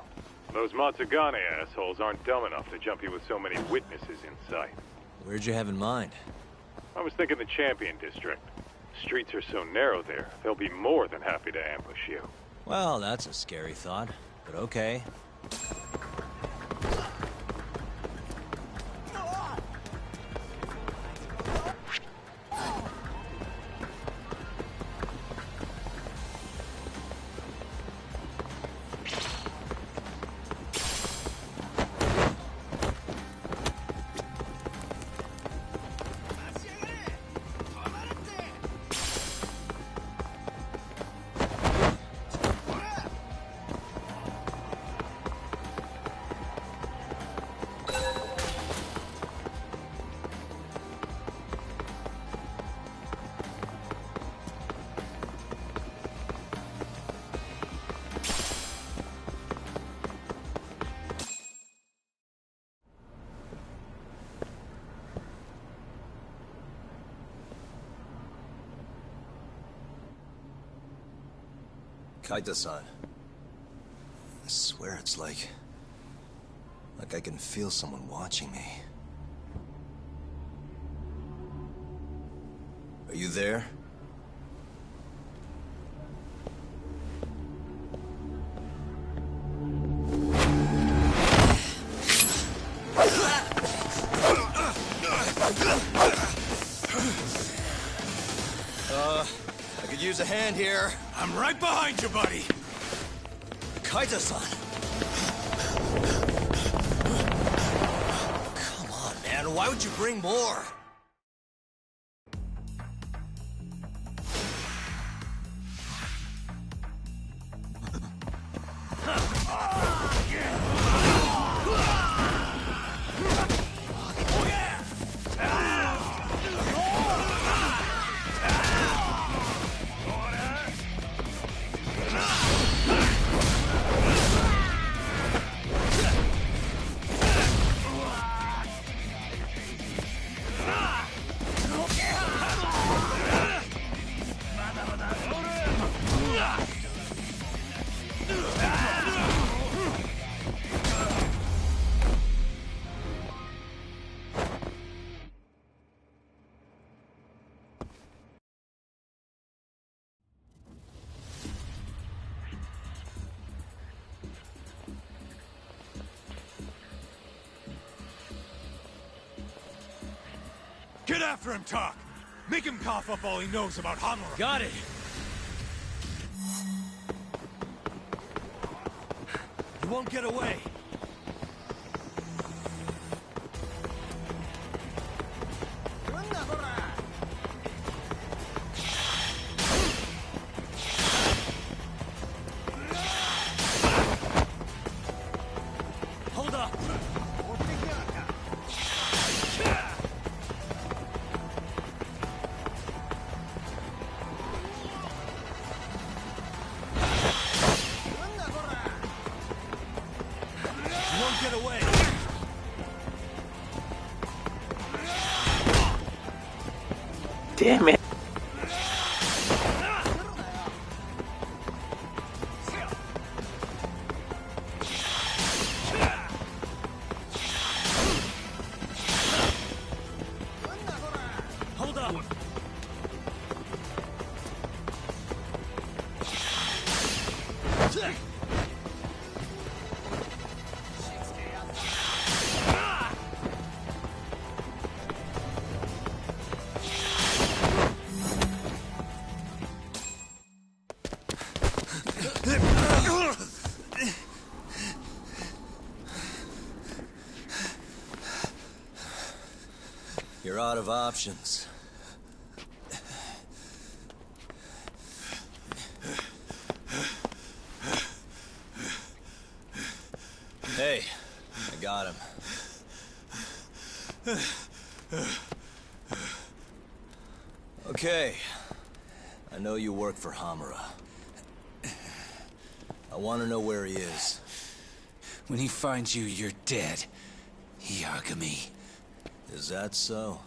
Those Matsugane assholes aren't dumb enough to jump you with so many witnesses in sight. Where'd you have in mind? I was thinking the Champion District. Streets are so narrow there, they'll be more than happy to ambush you. Well, that's a scary thought, but okay. Kaita-san. I swear it's like I can feel someone watching me. Are you there? I could use a hand here. I'm right behind you, buddy. Kaita-san. Come on, man. Why would you bring more? Get after him, Talk! Make him cough up all he knows about Hamura! Got it! You won't get away! Hold up! Get away! Damn it. Hold up! You're out of options. Hey, I got him. Okay. I know you work for Hamura. I want to know where he is. When he finds you, you're dead. Yagami. Is that so?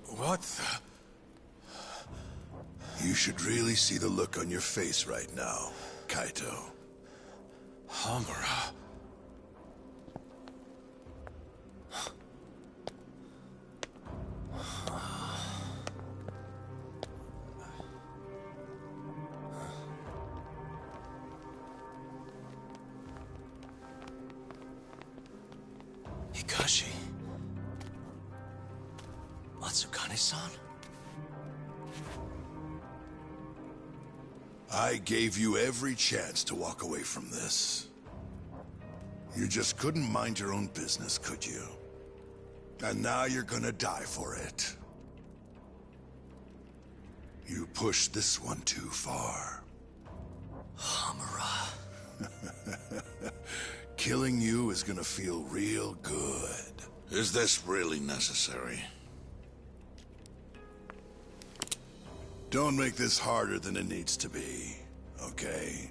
What the... You should really see the look on your face right now, Kaito. Hamura. Hikashi? Matsukane-san? I gave you every chance to walk away from this. You just couldn't mind your own business, could you? And now you're gonna die for it. You pushed this one too far. Hamura. Killing you is gonna feel real good. Is this really necessary? Don't make this harder than it needs to be, okay?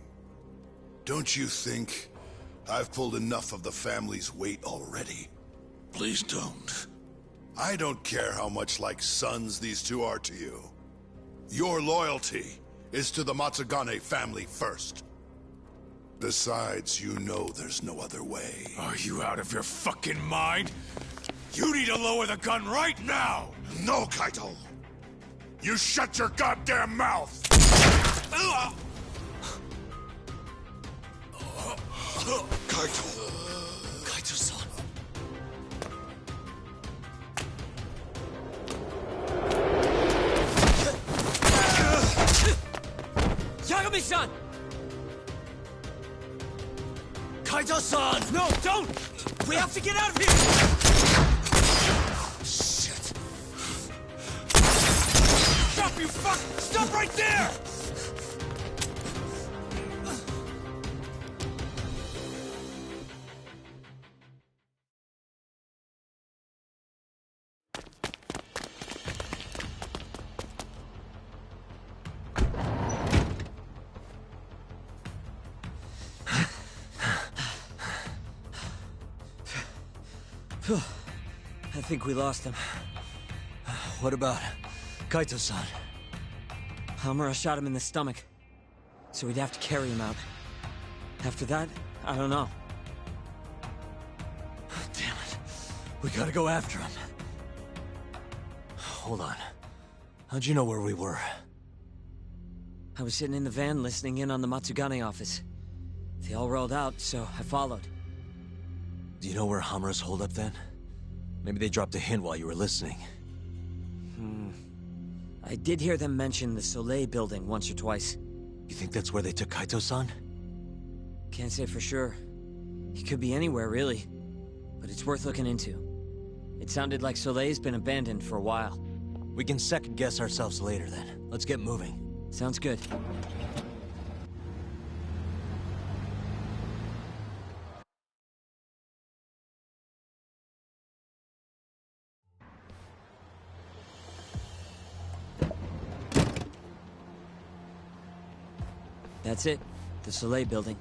Don't you think I've pulled enough of the family's weight already? Please don't. I don't care how much like sons these two are to you. Your loyalty is to the Matsugane family first. Besides, you know there's no other way. Are you out of your fucking mind? You need to lower the gun right now! No, Kaito! You shut your goddamn mouth! Kaito! Kaito-san. Yagami-san! Kaito-san! No, don't! We have to get out of here! Shit. Stop, you fuck! Stop right there! I think we lost him. What about Kaito-san? Hamura shot him in the stomach, so we'd have to carry him out. After that, I don't know. Damn it. We gotta go after him. Hold on. How'd you know where we were? I was sitting in the van listening in on the Matsugane office. They all rolled out, so I followed. Do you know where Hamura's holed up then? Maybe they dropped a hint while you were listening. I did hear them mention the Soleil building once or twice. You think that's where they took Kaito-san? Can't say for sure. He could be anywhere, really. But it's worth looking into. It sounded like Soleil's been abandoned for a while. We can second-guess ourselves later, then. Let's get moving. Sounds good. That's it. The Soleil building.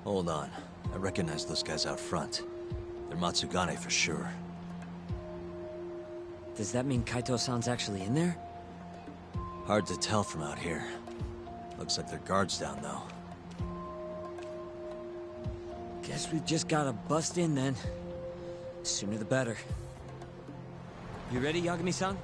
Hold on. I recognize those guys out front. They're Matsugane for sure. Does that mean Kaito-san's actually in there? Hard to tell from out here. Looks like their guard's down, though. Guess we've just gotta bust in then. Sooner the better. You ready, Yagami-san?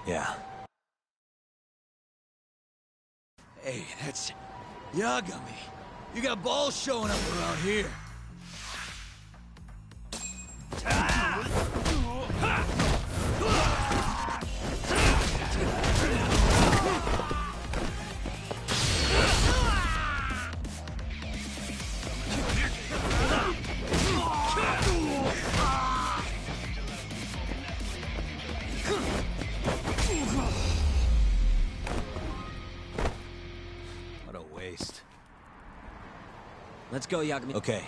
Yeah. Hey, that's Yagami. You got balls showing up around here. What a waste. Let's go, Yagami. Okay.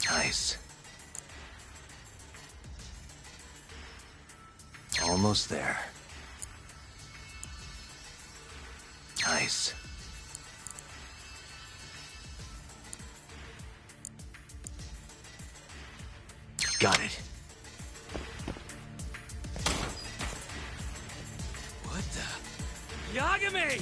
Nice. Almost there. Nice. Got it. What the? Yagami!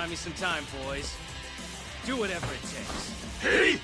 Buy me some time, boys. Do whatever it takes. Hey!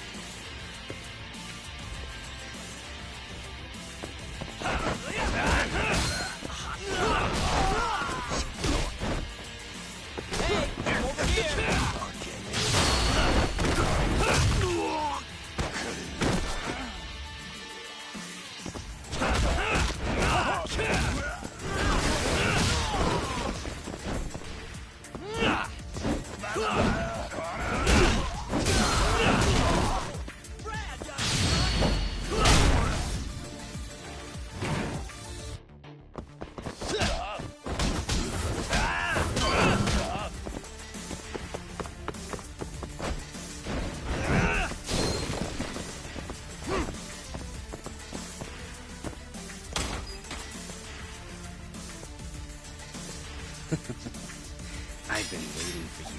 I've been waiting for you.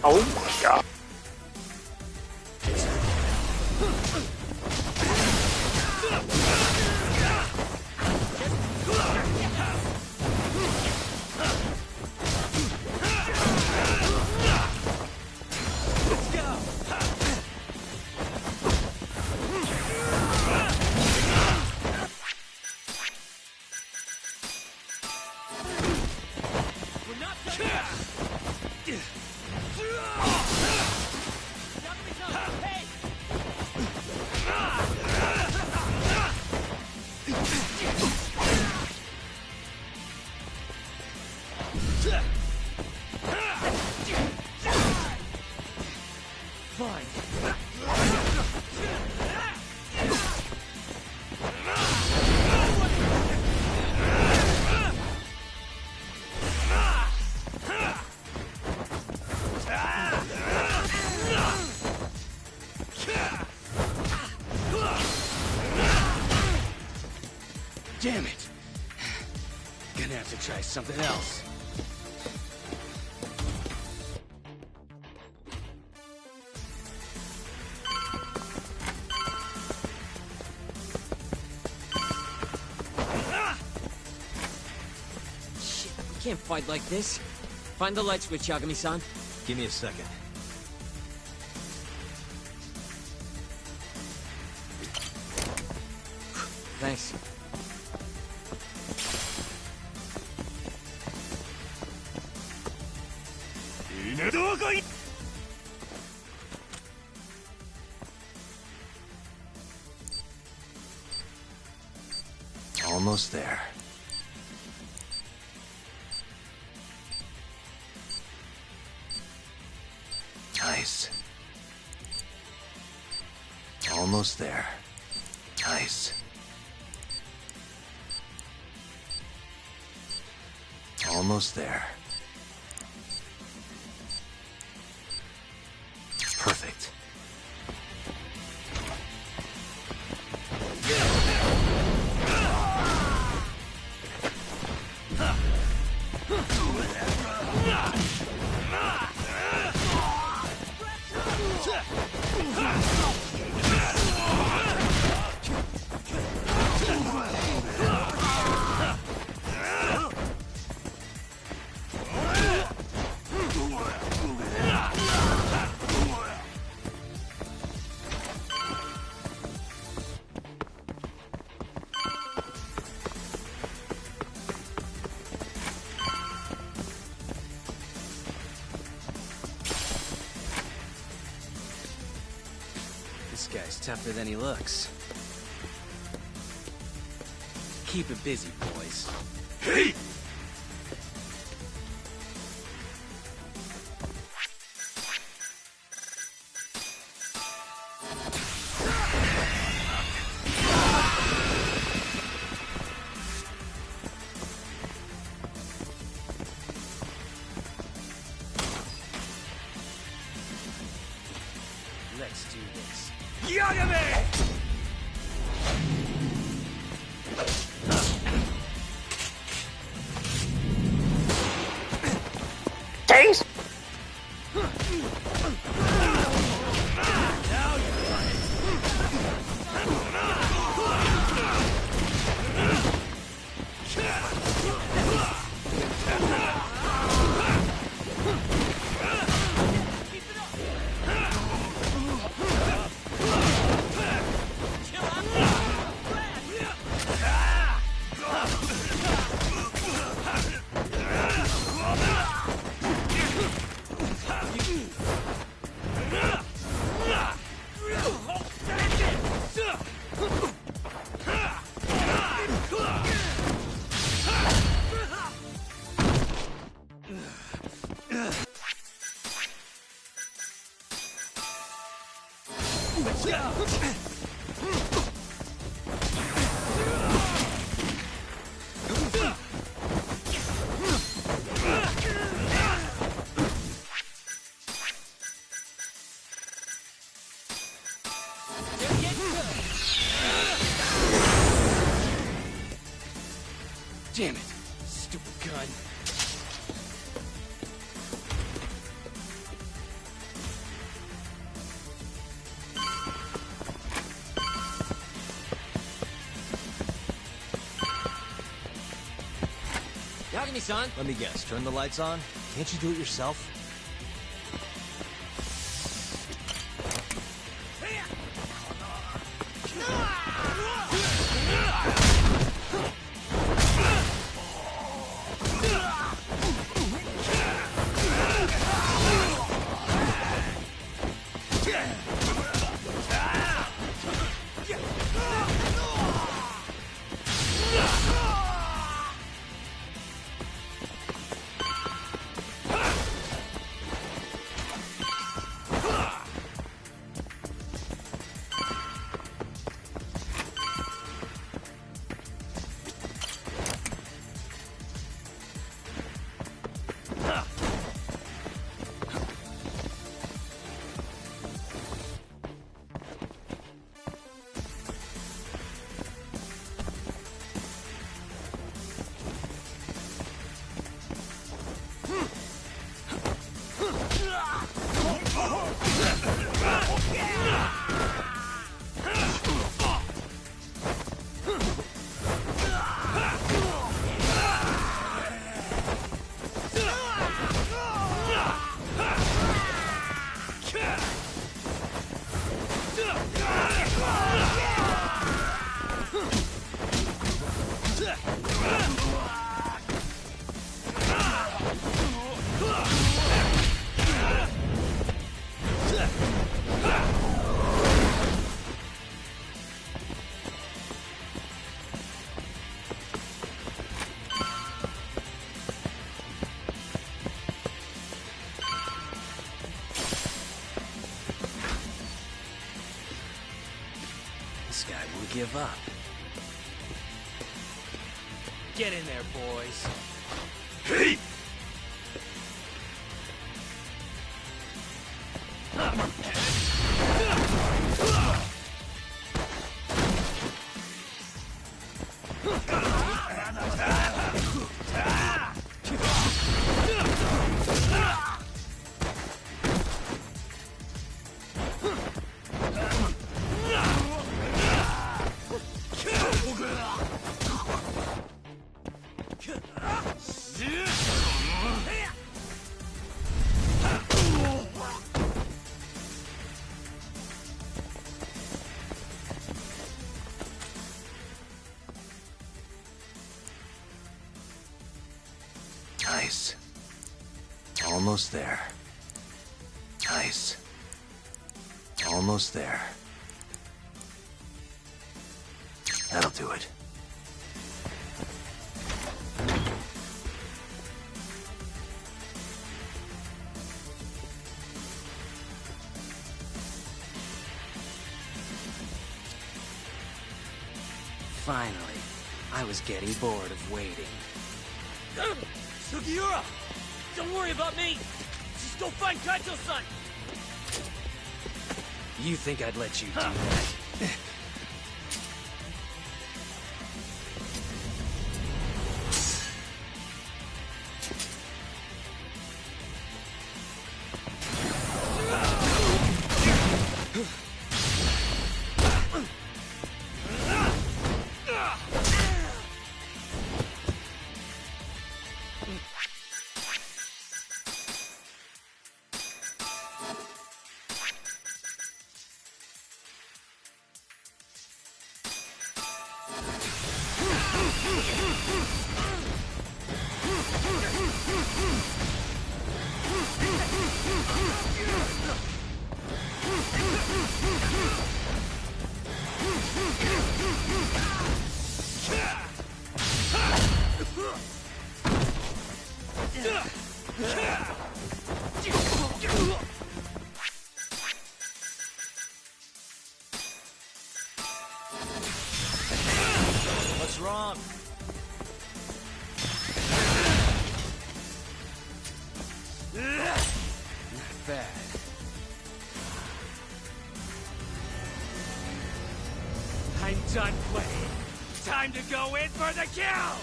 Oh my god. Damn it! Gonna have to try something else. Shit, we can't fight like this. Find the light switch, Yagami-san. Give me a second. Thanks. Almost there. Nice. Almost there. Nice. Almost there. Perfect. This guy's tougher than he looks. Keep it busy, boys. Hey! Let's do this. Yagami! Damn it! Stupid gun. Yagami-san! Let me guess, turn the lights on? Can't you do it yourself? This guy won't give up. Get in there, boys. Hey! Nice. Almost there. Nice. Almost there. That'll do it. Finally, I was getting bored of waiting. Sugiura! Don't worry about me! Just go find Kaito-san! You think I'd let you do that? What's wrong? Not bad. I'm done playing. Time to go in for the kill!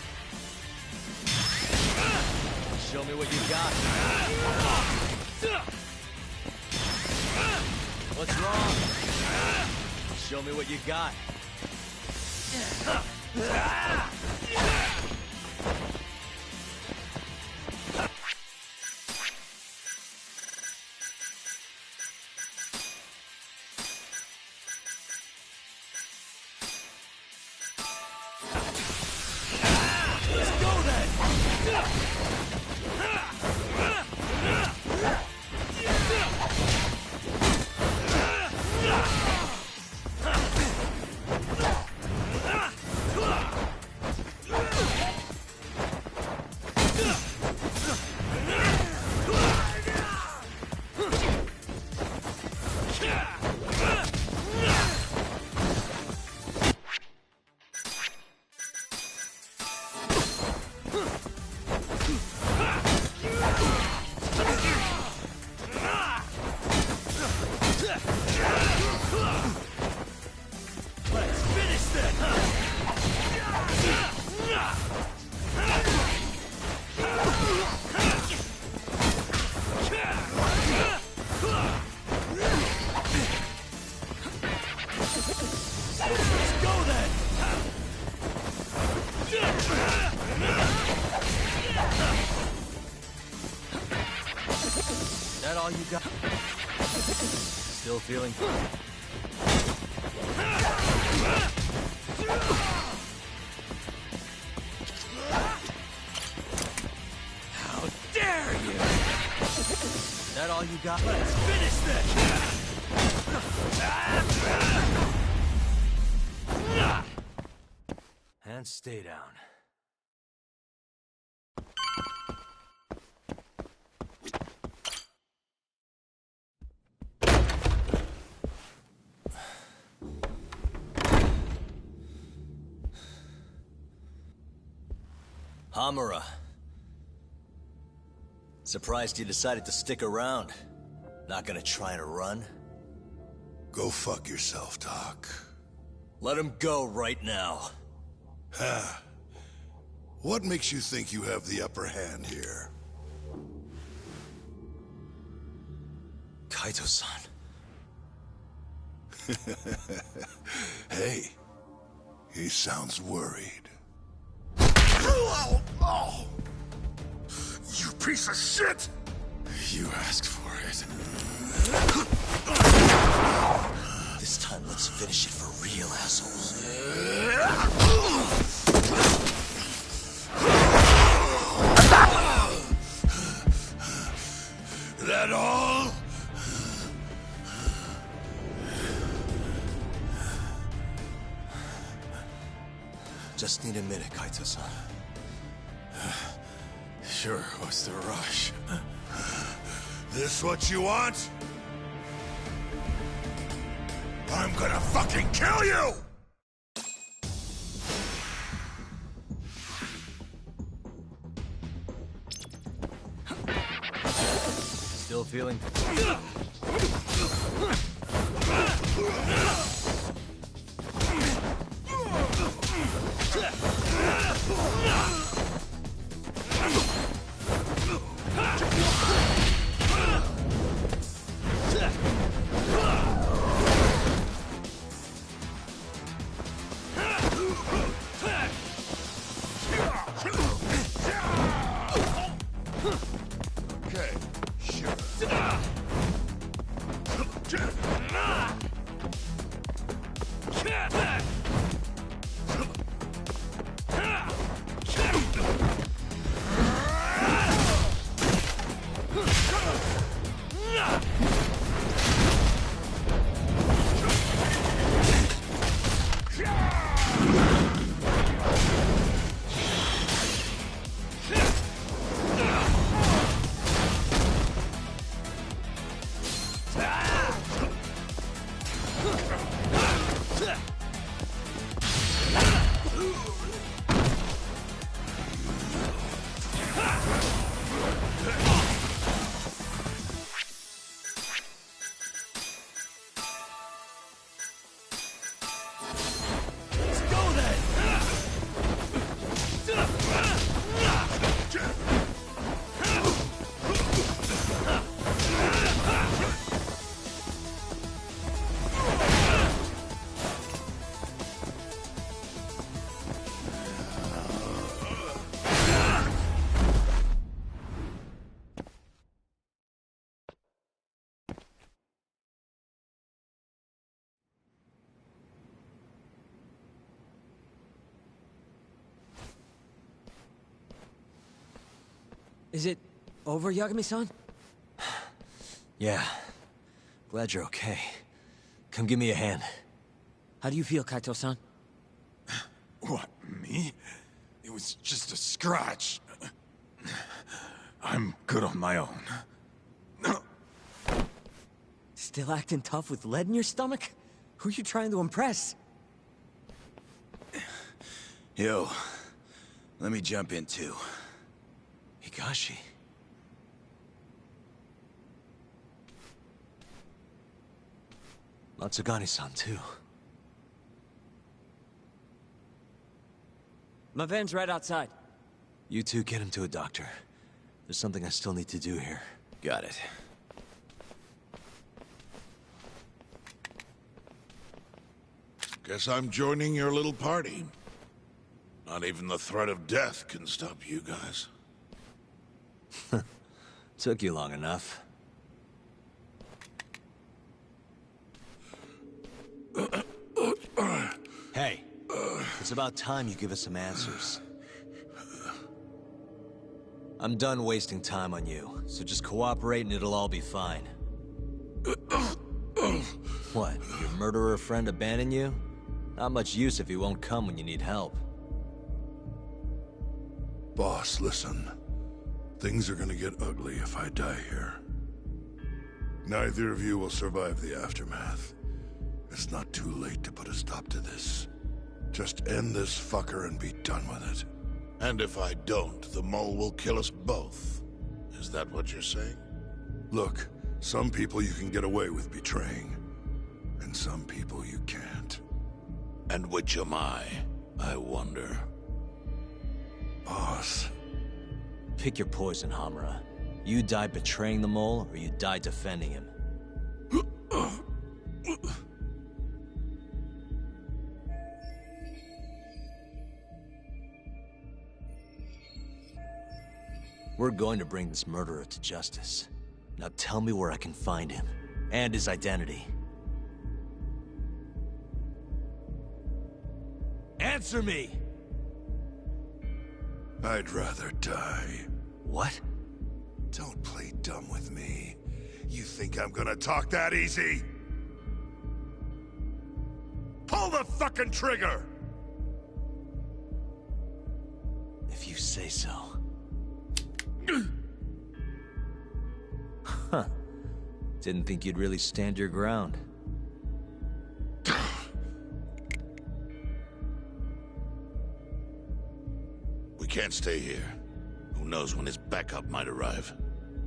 Show me what you got. What's wrong? Show me what you got. That all you got? Still feeling? How dare you! That all you got? Let's finish this! And stay down. Hamura. Surprised you decided to stick around. Not gonna try and run? Go fuck yourself, Doc. Let him go right now. Ha. What makes you think you have the upper hand here? Kaito-san. Hey, he sounds worried. Oh! You piece of shit! You asked for it. This time, let's finish it for real, assholes. That all? Just need a minute, Kaito-san. Sure, what's the rush? This what you want? I'm gonna fucking kill you! Still feeling? Okay, sure. Is it over, Yagami-san? Yeah. Glad you're okay. Come give me a hand. How do you feel, Kaito-san? What, me? It was just a scratch. I'm good on my own. Still acting tough with lead in your stomach? Who are you trying to impress? Yo, let me jump in too. Higashi. Matsugani-san too. My van's right outside. You two get him to a doctor. There's something I still need to do here. Got it. Guess I'm joining your little party. Not even the threat of death can stop you guys. Took you long enough. Hey, it's about time you give us some answers. I'm done wasting time on you, so just cooperate and it'll all be fine. What, your murderer friend abandon you? Not much use if he won't come when you need help. Boss, listen. Things are gonna get ugly if I die here. Neither of you will survive the aftermath. It's not too late to put a stop to this. Just end this fucker and be done with it. And if I don't, the mole will kill us both. Is that what you're saying? Look, some people you can get away with betraying. And some people you can't. And which am I wonder? Boss. Pick your poison, Hamura. You die betraying the mole, or you die defending him. We're going to bring this murderer to justice. Now tell me where I can find him, and his identity. Answer me! I'd rather die. What? Don't play dumb with me. You think I'm gonna talk that easy? Pull the fucking trigger! If you say so. Huh. Didn't think you'd really stand your ground. We can't stay here. Who knows when his backup might arrive?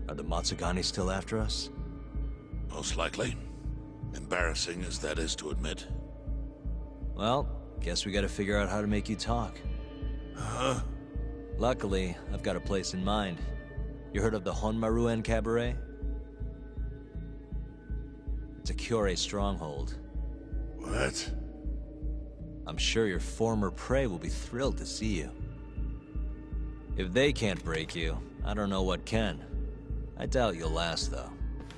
Are the Matsugani still after us? Most likely. Embarrassing as that is to admit. Well, guess we gotta figure out how to make you talk. Huh? Luckily, I've got a place in mind. You heard of the Honmaruen Cabaret? It's a Kyorei stronghold. What? I'm sure your former prey will be thrilled to see you. If they can't break you, I don't know what can. I doubt you'll last, though.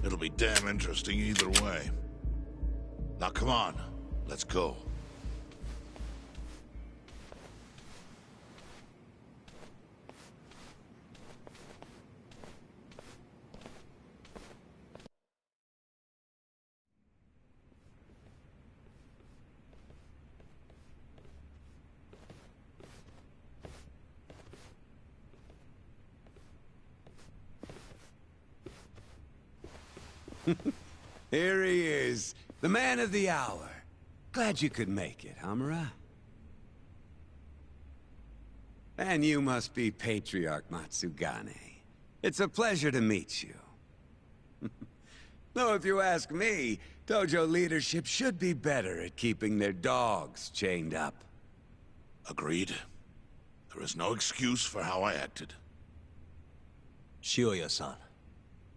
It'll be damn interesting either way. Now come on, let's go. Here he is, the man of the hour. Glad you could make it, Hamura. And you must be Patriarch Matsugane. It's a pleasure to meet you. Though if you ask me, dojo leadership should be better at keeping their dogs chained up. Agreed. There is no excuse for how I acted. Shioya-san,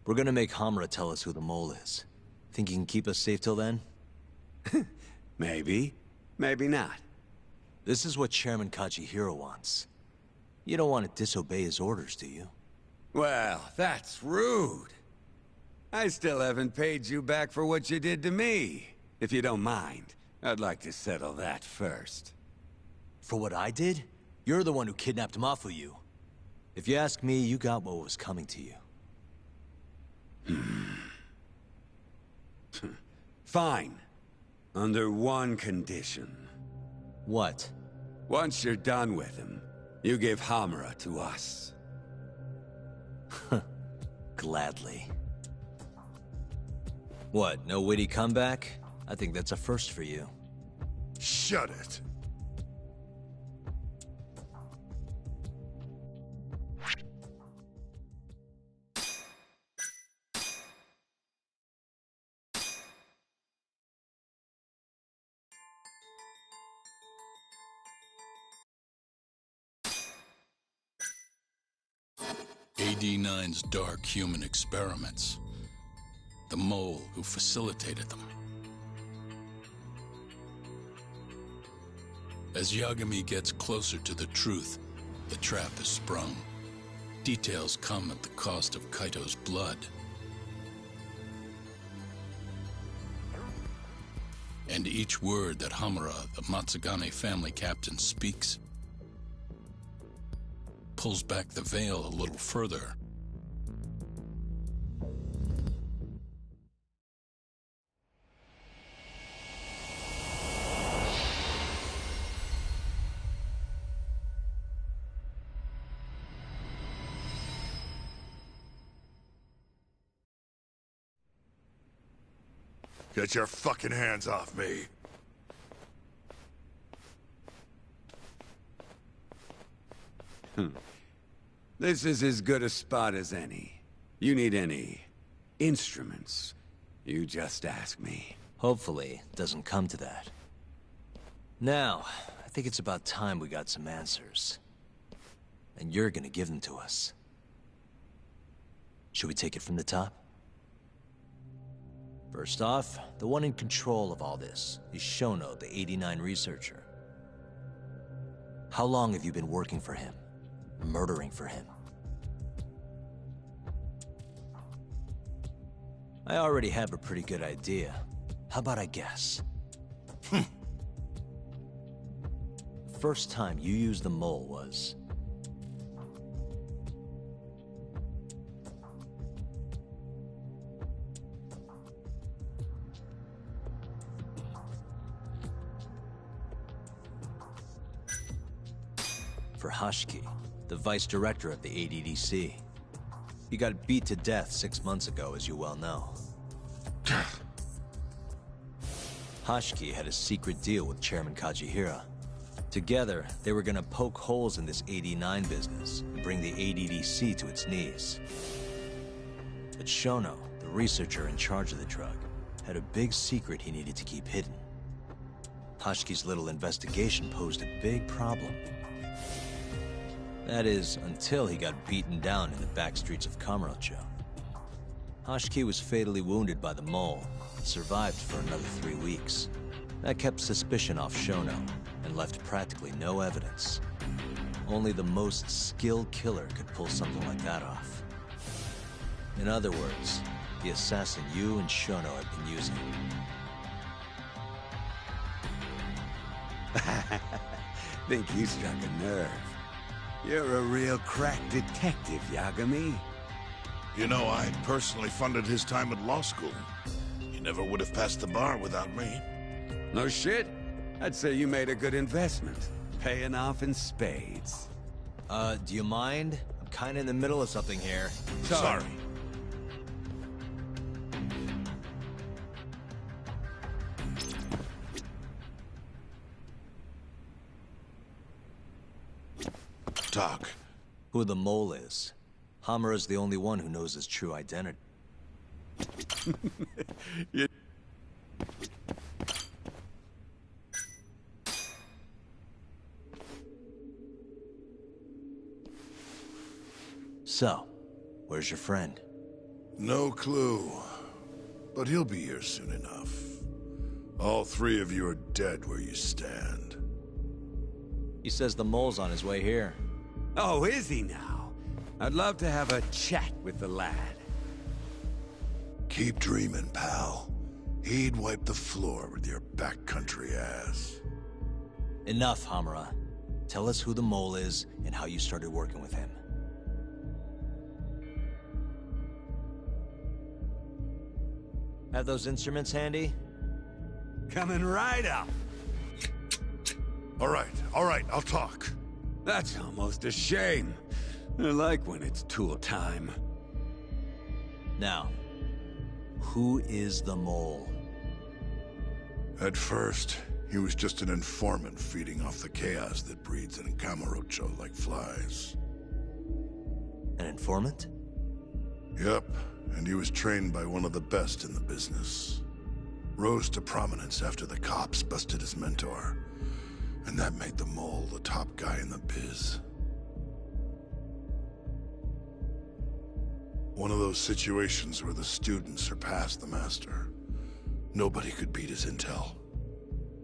we're gonna make Hamura tell us who the mole is. Think you can keep us safe till then? Maybe. Maybe not. This is what Chairman Kajihiro wants. You don't want to disobey his orders, do you? Well, that's rude. I still haven't paid you back for what you did to me. If you don't mind, I'd like to settle that first. For what I did? You're the one who kidnapped Mafuyu. If you ask me, you got what was coming to you. Fine. Under one condition. What? Once you're done with him, you give Hamura to us. Gladly. What, no witty comeback? I think that's a first for you. Shut it. AD-9's dark human experiments. The mole who facilitated them. As Yagami gets closer to the truth, the trap is sprung. Details come at the cost of Kaito's blood. And each word that Hamura, the Matsugane family captain, speaks pulls back the veil a little further. Get your fucking hands off me. This is as good a spot as any. You need any instruments, you just ask me. Hopefully, it doesn't come to that. Now, I think it's about time we got some answers. And you're gonna give them to us. Should we take it from the top? First off, the one in control of all this is Shono, the 89 researcher. How long have you been working for him? Murdering for him? I already have a pretty good idea. How about I guess? The first time you used the mole was... for Hashiki, the vice director of the ADDC. He got beat to death 6 months ago, as you well know. Hashiki had a secret deal with Chairman Kajihira. Together, they were gonna poke holes in this 89 business and bring the ADDC to its knees. But Shono, the researcher in charge of the drug, had a big secret he needed to keep hidden. Hashiki's little investigation posed a big problem. That is, until he got beaten down in the back streets of Kamurocho. Hashiki was fatally wounded by the mole, and survived for another 3 weeks. That kept suspicion off Shono, and left practically no evidence. Only the most skilled killer could pull something like that off. In other words, the assassin you and Shono have been using. Think you struck a nerve. You're a real crack detective, Yagami. You know, I personally funded his time at law school. He never would have passed the bar without me. No shit. I'd say you made a good investment. Paying off in spades. Do you mind? I'm kinda in the middle of something here. Sorry. Talk. Who the mole is. Hamura's the only one who knows his true identity. So, where's your friend? No clue. But he'll be here soon enough. All 3 of you are dead where you stand. He says the mole's on his way here. Oh, is he now? I'd love to have a chat with the lad. Keep dreaming, pal. He'd wipe the floor with your backcountry ass. Enough, Hamura. Tell us who the mole is and how you started working with him. Have those instruments handy? Coming right up. All right, I'll talk. That's almost a shame. I like when it's tool time. Now, who is the mole? At first, he was just an informant feeding off the chaos that breeds in Camarocho like flies. An informant? Yep, and he was trained by one of the best in the business. Rose to prominence after the cops busted his mentor. And that made the mole the top guy in the biz. One of those situations where the student surpassed the master. Nobody could beat his intel.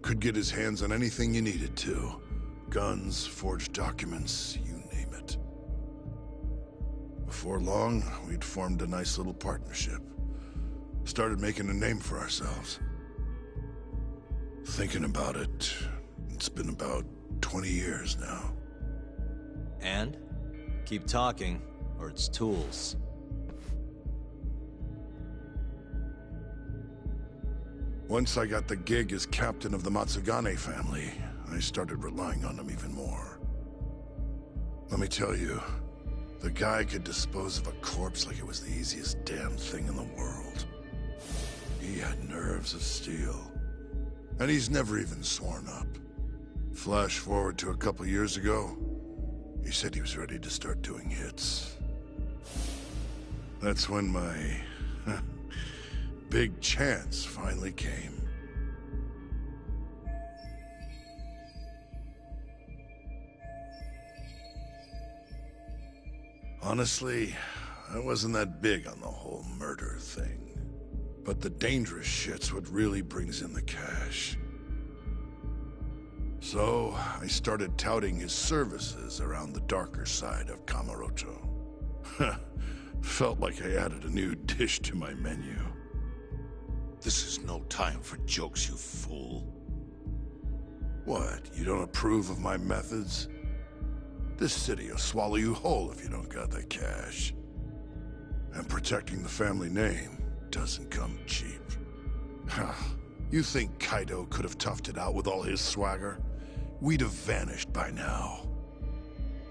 Could get his hands on anything you needed to. Guns, forged documents, you name it. Before long, we'd formed a nice little partnership. Started making a name for ourselves. Thinking about it, it's been about 20 years now. And? Keep talking, or it's tools. Once I got the gig as captain of the Matsugane family, I started relying on him even more. Let me tell you, the guy could dispose of a corpse like it was the easiest damn thing in the world. He had nerves of steel. And he's never even sworn up. Flash forward to a couple years ago, he said he was ready to start doing hits. That's when my big chance finally came. Honestly, I wasn't that big on the whole murder thing. But the dangerous shit's what really brings in the cash. So, I started touting his services around the darker side of Camarocho. Felt like I added a new dish to my menu. This is no time for jokes, you fool. What, you don't approve of my methods? This city will swallow you whole if you don't got the cash. And protecting the family name doesn't come cheap. You think Kaido could have toughed it out with all his swagger? We'd have vanished by now.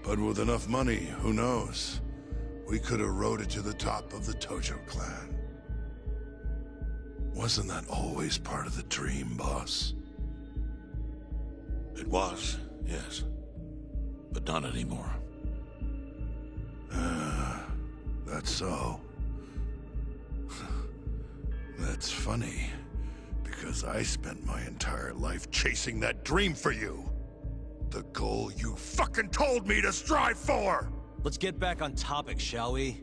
But with enough money, who knows? We could have rode it to the top of the Tojo clan. Wasn't that always part of the dream, boss? It was, yes. But not anymore. That's so. That's funny, because I spent my entire life chasing that dream for you. The goal you fucking told me to strive for! Let's get back on topic, shall we?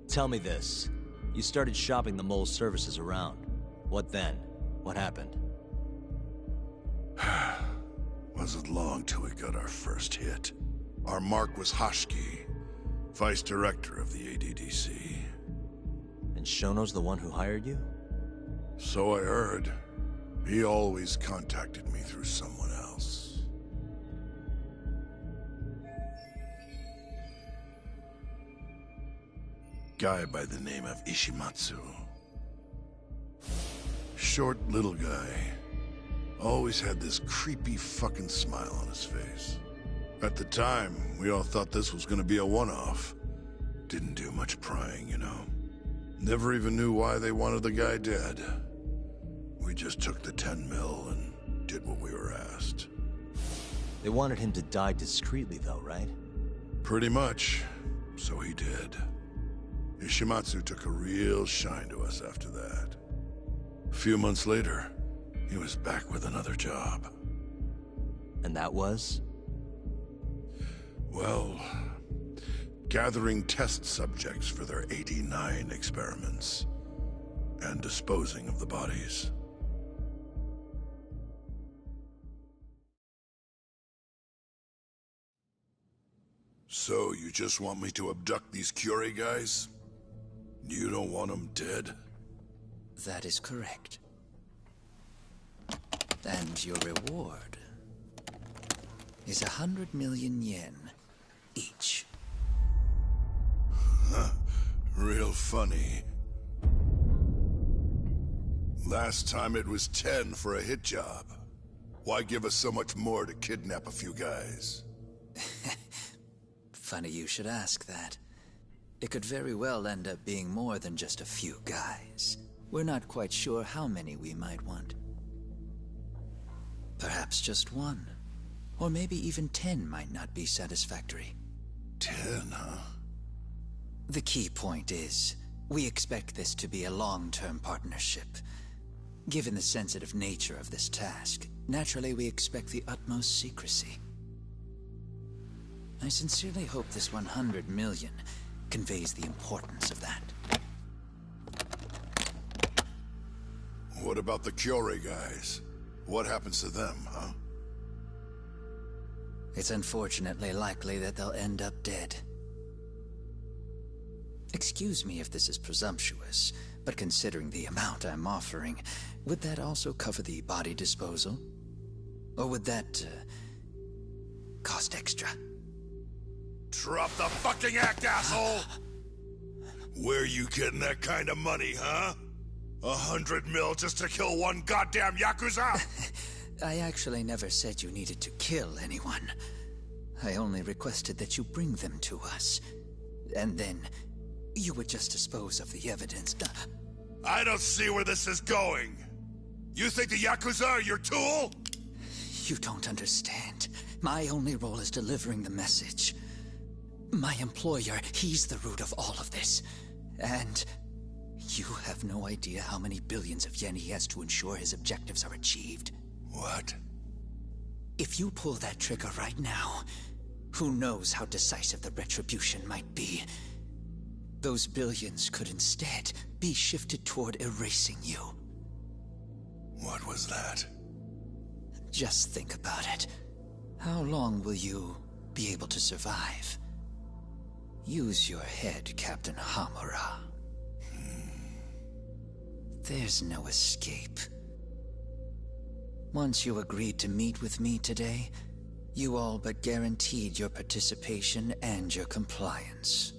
Tell me this. You started shopping the mole's services around. What then? What happened? Wasn't long till we got our first hit. Our mark was Hashki, vice director of the ADDC. And Shono's the one who hired you? So I heard. He always contacted me through someone else. Guy by the name of Ishimatsu. Short little guy. Always had this creepy fucking smile on his face. At the time, we all thought this was gonna be a one-off. Didn't do much prying, you know. Never even knew why they wanted the guy dead. We just took the 10 mil and did what we were asked. They wanted him to die discreetly though, right? Pretty much. So he did. Ishimatsu took a real shine to us after that. A few months later, he was back with another job. And that was? Well, gathering test subjects for their 89 experiments. And disposing of the bodies. So, you just want me to abduct these Curie guys? You don't want them dead? That is correct. And your reward is 100 million yen each. Huh. real funny. Last time it was 10 for a hit job. Why give us so much more to kidnap a few guys? Funny you should ask that. It could very well end up being more than just a few guys. We're not quite sure how many we might want. Perhaps just one. Or maybe even 10 might not be satisfactory. 10, huh? The key point is, we expect this to be a long-term partnership. Given the sensitive nature of this task, naturally we expect the utmost secrecy. I sincerely hope this 100 million conveys the importance of that. What about the Kyore guys? What happens to them, huh? It's unfortunately likely that they'll end up dead. Excuse me if this is presumptuous, but considering the amount I'm offering, would that also cover the body disposal? Or would that, cost extra? Drop the fucking act, asshole! Where you getting that kind of money, huh? 100 mil just to kill one goddamn Yakuza? I actually never said you needed to kill anyone. I only requested that you bring them to us. And then, you would just dispose of the evidence. I don't see where this is going. You think the Yakuza are your tool? You don't understand. My only role is delivering the message. My employer, he's the root of all of this. And you have no idea how many billions of yen he has to ensure his objectives are achieved. What? If you pull that trigger right now, who knows how decisive the retribution might be. Those billions could instead be shifted toward erasing you. What was that? Just think about it. How long will you be able to survive? Use your head, Captain Hamura. There's no escape. Once you agreed to meet with me today, you all but guaranteed your participation and your compliance.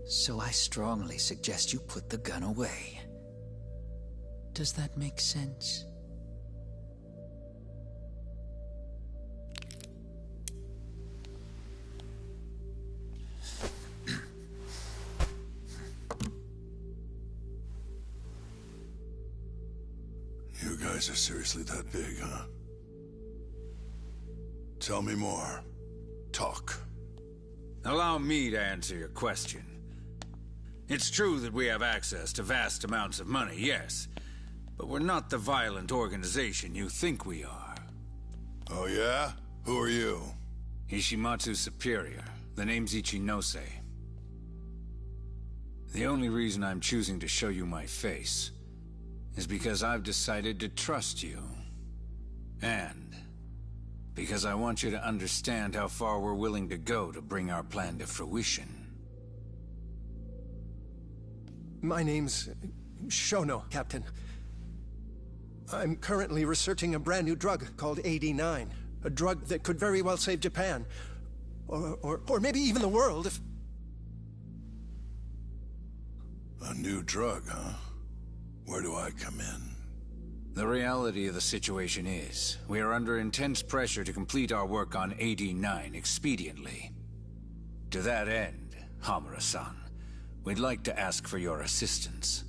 So I strongly suggest you put the gun away. Does that make sense? You guys are seriously that big, huh? Tell me more. Talk. Allow me to answer your question. It's true that we have access to vast amounts of money, yes. But we're not the violent organization you think we are. Oh yeah? Who are you? Ishimatsu's superior. The name's Ichinose. The only reason I'm choosing to show you my face is because I've decided to trust you. And because I want you to understand how far we're willing to go to bring our plan to fruition. My name's Shono, Captain. I'm currently researching a brand new drug called AD9. A drug that could very well save Japan. Or maybe even the world if... A new drug, huh? Where do I come in? The reality of the situation is, we are under intense pressure to complete our work on AD9 expediently. To that end, Hamura-san, we'd like to ask for your assistance.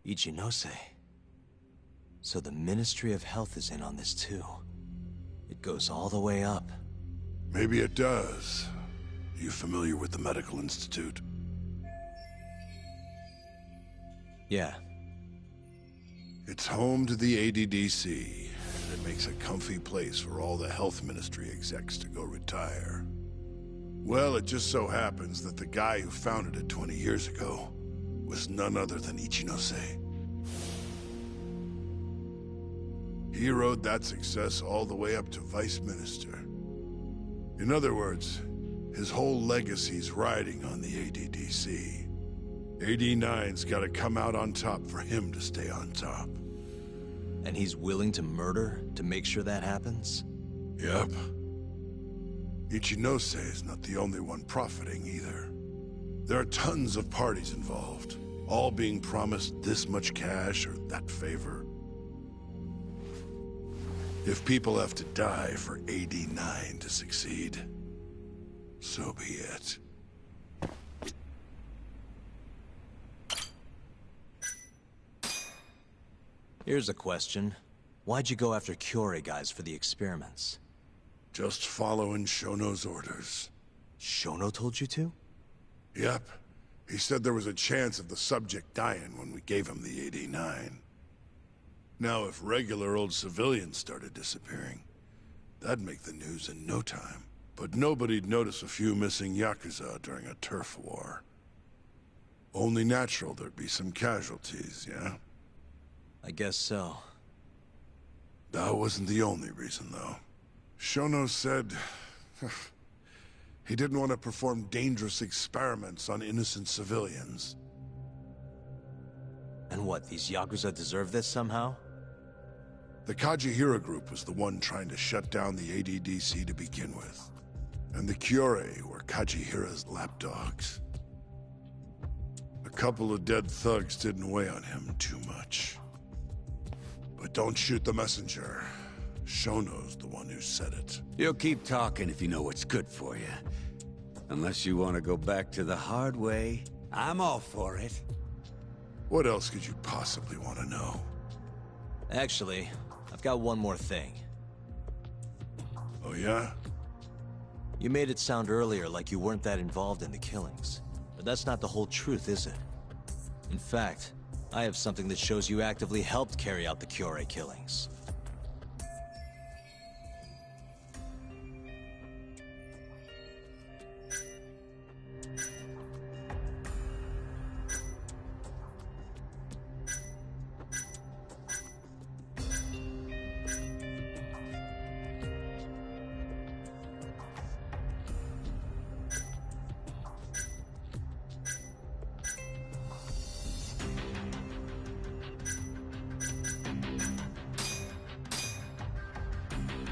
Ichinose. So the Ministry of Health is in on this too. It goes all the way up. Maybe it does. You familiar with the Medical Institute? Yeah. It's home to the ADDC, and it makes a comfy place for all the health ministry execs to go retire. Well, it just so happens that the guy who founded it 20 years ago was none other than Ichinose. He rode that success all the way up to Vice Minister. In other words, his whole legacy's riding on the ADDC. AD9's gotta come out on top for him to stay on top. And he's willing to murder to make sure that happens? Yep. Ichinose is not the only one profiting either. There are tons of parties involved, all being promised this much cash or that favor. If people have to die for AD9 to succeed, so be it. Here's a question. Why'd you go after Kyorei guys for the experiments? Just following Shono's orders. Shono told you to? Yep. He said there was a chance of the subject dying when we gave him the AD9. Now, if regular old civilians started disappearing, that'd make the news in no time. But nobody'd notice a few missing Yakuza during a turf war. Only natural there'd be some casualties, yeah? I guess so. That wasn't the only reason, though. Shono said... he didn't want to perform dangerous experiments on innocent civilians. And what, these Yakuza deserve this somehow? The Kajihira group was the one trying to shut down the ADDC to begin with. And the Kyorei were Kajihira's lapdogs. A couple of dead thugs didn't weigh on him too much. But don't shoot the messenger. Shono's the one who said it. You'll keep talking if you know what's good for you. Unless you want to go back to the hard way, I'm all for it. What else could you possibly want to know? Actually, I've got one more thing. Oh yeah? You made it sound earlier like you weren't that involved in the killings. But that's not the whole truth, is it? In fact, I have something that shows you actively helped carry out the Kyorei killings.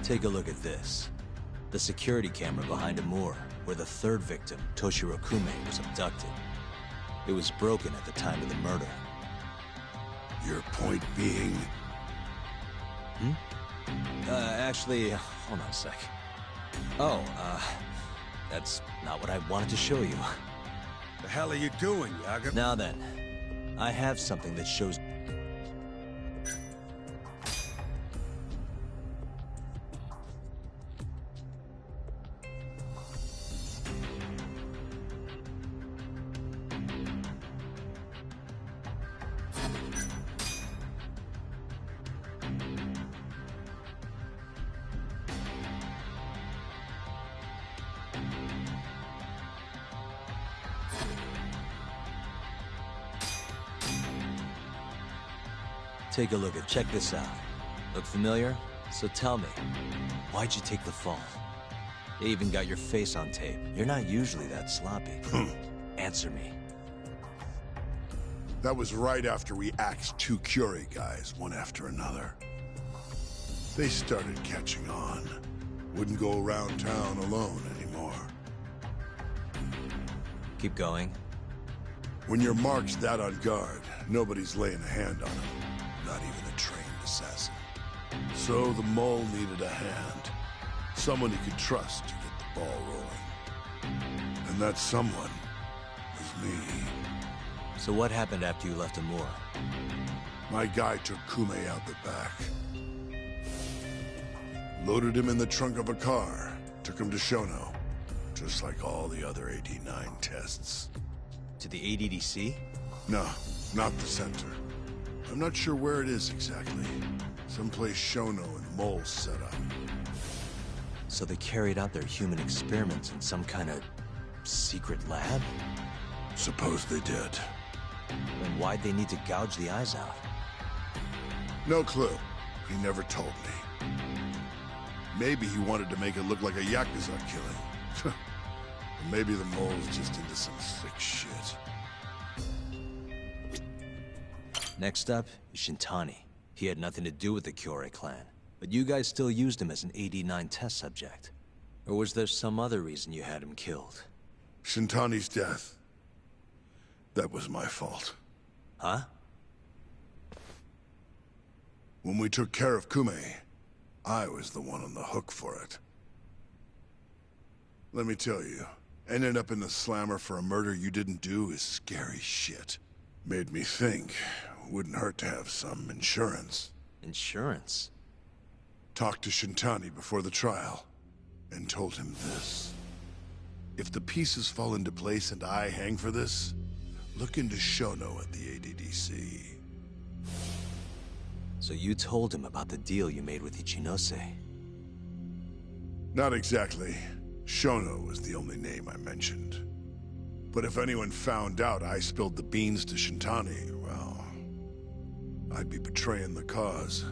Take a look at this. The security camera behind a moor, where the third victim, Toshiro Kume, was abducted. It was broken at the time of the murder. Your point being? Actually, hold on a sec. Oh, that's not what I wanted to show you. The hell are you doing, Yaga? Now then, I have something that shows... Take a look at... Check this out. Look familiar? So tell me, why'd you take the fall? They even got your face on tape. You're not usually that sloppy. Answer me. That was right after we axed two Kyorei guys, one after another. They started catching on. Wouldn't go around town alone anymore. Keep going. When you're marked that on guard, nobody's laying a hand on them. Not even a trained assassin. So the mole needed a hand. Someone he could trust to get the ball rolling. And that someone was me. So what happened after you left Amur? My guy took Kume out the back. Loaded him in the trunk of a car. Took him to Shono. Just like all the other AD9 tests. To the ADDC? No, not the center. I'm not sure where it is exactly. Someplace Shono and Mole set up. So they carried out their human experiments in some kind of secret lab? Suppose they did. Then why'd they need to gouge the eyes out? No clue. He never told me. Maybe he wanted to make it look like a Yakuza killing. Or maybe the mole's just into some sick shit. Next up is Shintani. He had nothing to do with the Kyorei clan, but you guys still used him as an AD-9 test subject. Or was there some other reason you had him killed? Shintani's death. That was my fault. Huh? When we took care of Kume, I was the one on the hook for it. Let me tell you, ending up in the slammer for a murder you didn't do is scary shit. Made me think, wouldn't hurt to have some insurance. Insurance? Talked to Shintani before the trial, and told him this. If the pieces fall into place and I hang for this, look into Shono at the ADDC. So you told him about the deal you made with Ichinose? Not exactly. Shono was the only name I mentioned. But if anyone found out I spilled the beans to Shintani, well, I'd be betraying the cause.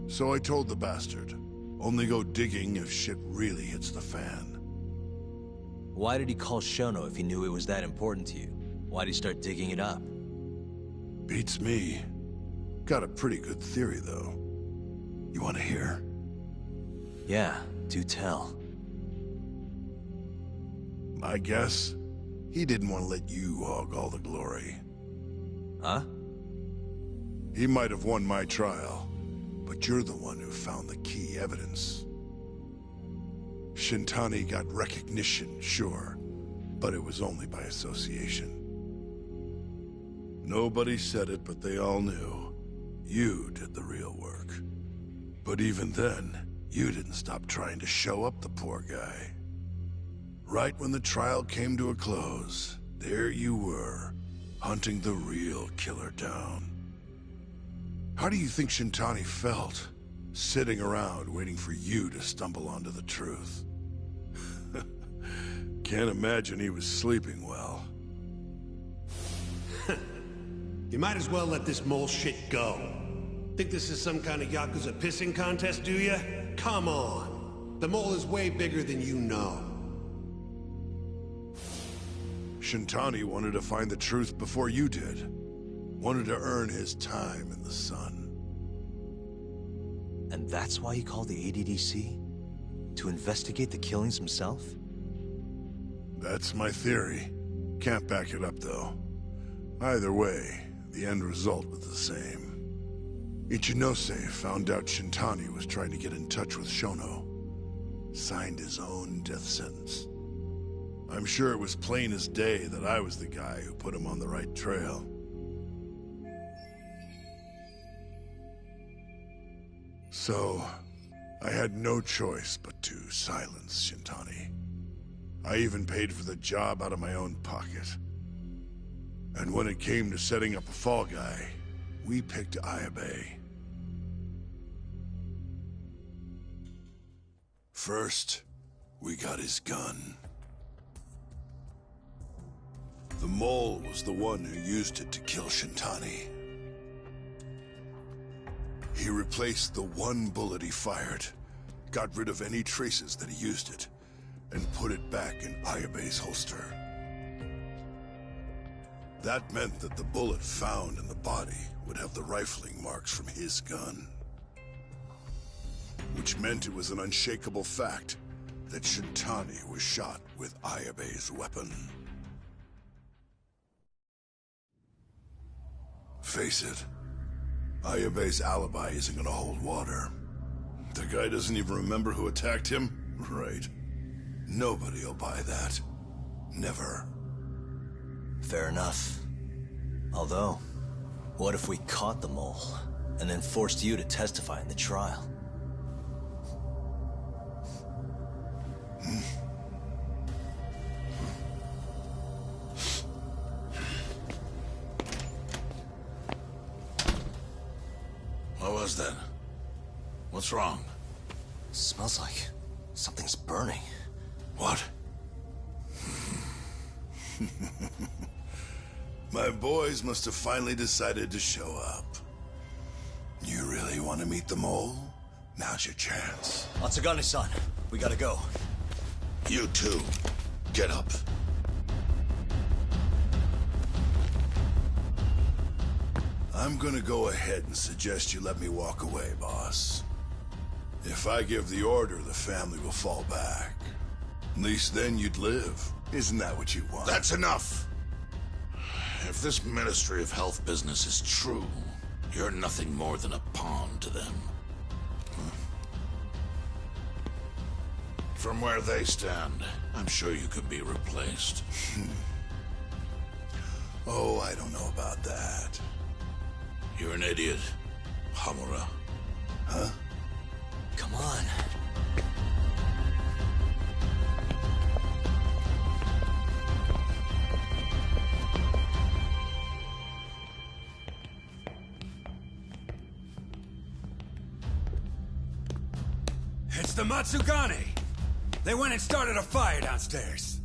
So I told the bastard, only go digging if shit really hits the fan. Why did he call Shono if he knew it was that important to you? Why'd he start digging it up? Beats me. Got a pretty good theory, though. You want to hear? Yeah, do tell. I guess he didn't want to let you hog all the glory. Huh? He might have won my trial, but you're the one who found the key evidence. Shintani got recognition, sure, but it was only by association. Nobody said it, but they all knew. You did the real work. But even then, you didn't stop trying to show up the poor guy. Right when the trial came to a close, there you were, hunting the real killer down. How do you think Shintani felt, sitting around waiting for you to stumble onto the truth? Can't imagine he was sleeping well. You might as well let this mole shit go. Think this is some kind of Yakuza pissing contest, do ya? Come on. The mole is way bigger than you know. Shintani wanted to find the truth before you did. Wanted to earn his time in the sun. And that's why he called the ADDC? To investigate the killings himself? That's my theory. Can't back it up, though. Either way, the end result was the same. Ichinose found out Shintani was trying to get in touch with Shono. Signed his own death sentence. I'm sure it was plain as day that I was the guy who put him on the right trail. So, I had no choice but to silence Shintani. I even paid for the job out of my own pocket. And when it came to setting up a fall guy, we picked Ayabe. First, we got his gun. The mole was the one who used it to kill Shintani. He replaced the one bullet he fired, got rid of any traces that he used it, and put it back in Ayabe's holster. That meant that the bullet found in the body would have the rifling marks from his gun. Which meant it was an unshakable fact that Shintani was shot with Ayabe's weapon. Face it, Ayabe's alibi isn't gonna hold water. The guy doesn't even remember who attacked him? Right. Nobody'll buy that. Never. Fair enough. Although, what if we caught the mole, and then forced you to testify in the trial? What was that? What's wrong? Smells like something's burning. What? My boys must have finally decided to show up. You really want to meet the mole? Now's your chance. Atsugane-san, we gotta go. You too. Get up. I'm gonna go ahead and suggest you let me walk away, boss. If I give the order, the family will fall back. At least then you'd live. Isn't that what you want? That's enough! If this Ministry of Health business is true, you're nothing more than a pawn to them. From where they stand, I'm sure you could be replaced. Oh, I don't know about that. You're an idiot, Hamura. Huh? Come on. It's the Matsugane! They went and started a fire downstairs.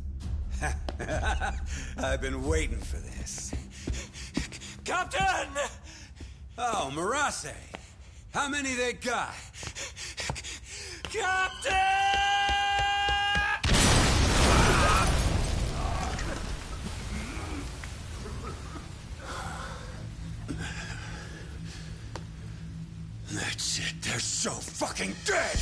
I've been waiting for this. Captain! Oh, Marase. How many they got? Captain! That's it. They're so fucking dead!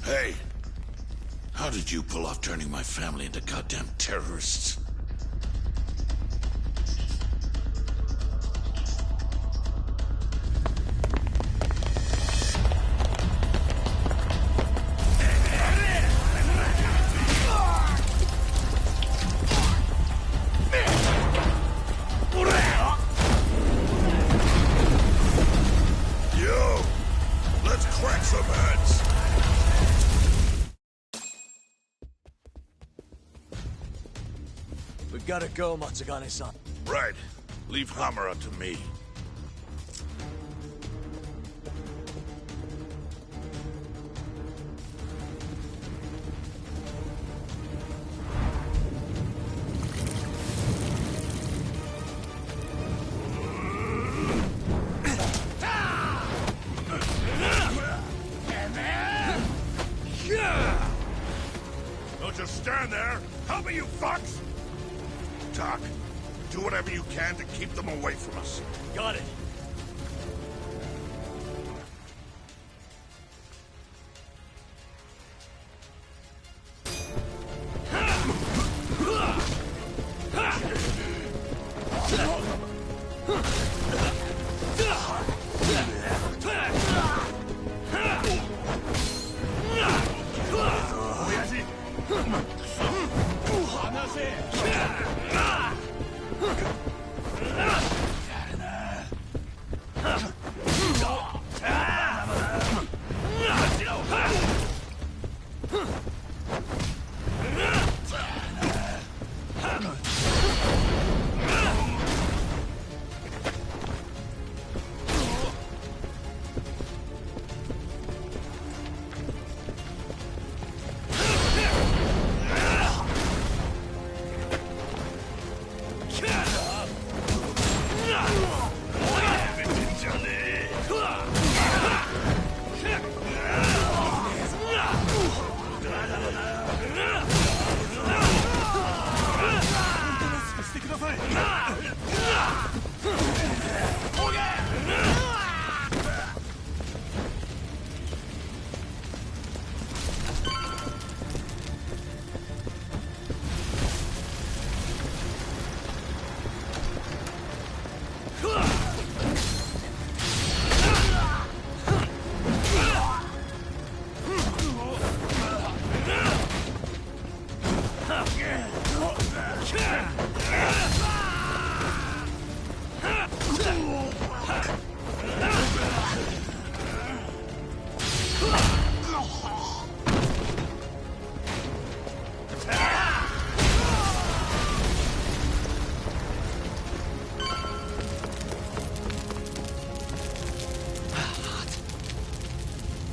Hey, how did you pull off turning my family into goddamn terrorists? Yo, let's crack some heads. We gotta go, Matsugane-san. Right. Leave Hamura to me. Don't just stand there. Help me, you fucks! Doc, do whatever you can to keep them away from us. Got it.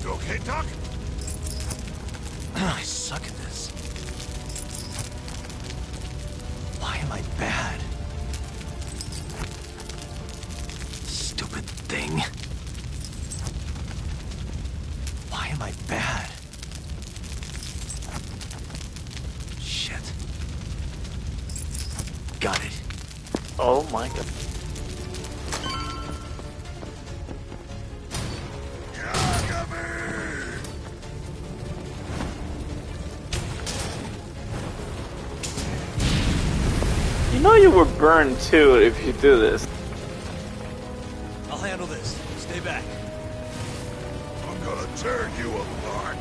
You okay, Doc? I suck at this. Why am I bad? Stupid thing. Why am I bad? Shit. Oh my god. You know you were burned too if you do this. I'll handle this. Stay back. I'm gonna tear you apart.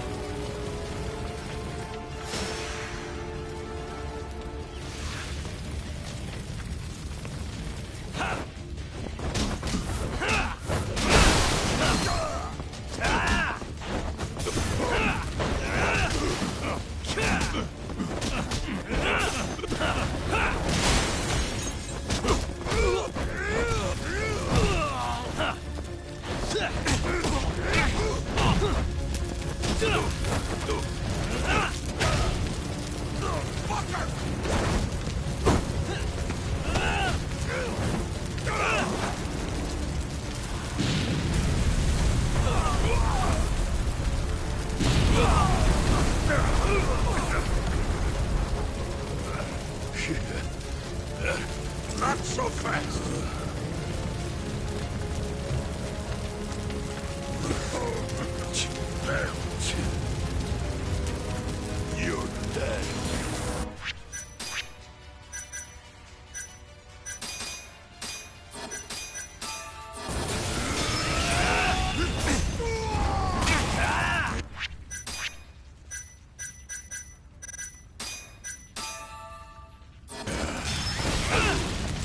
Not so fast. You're dead.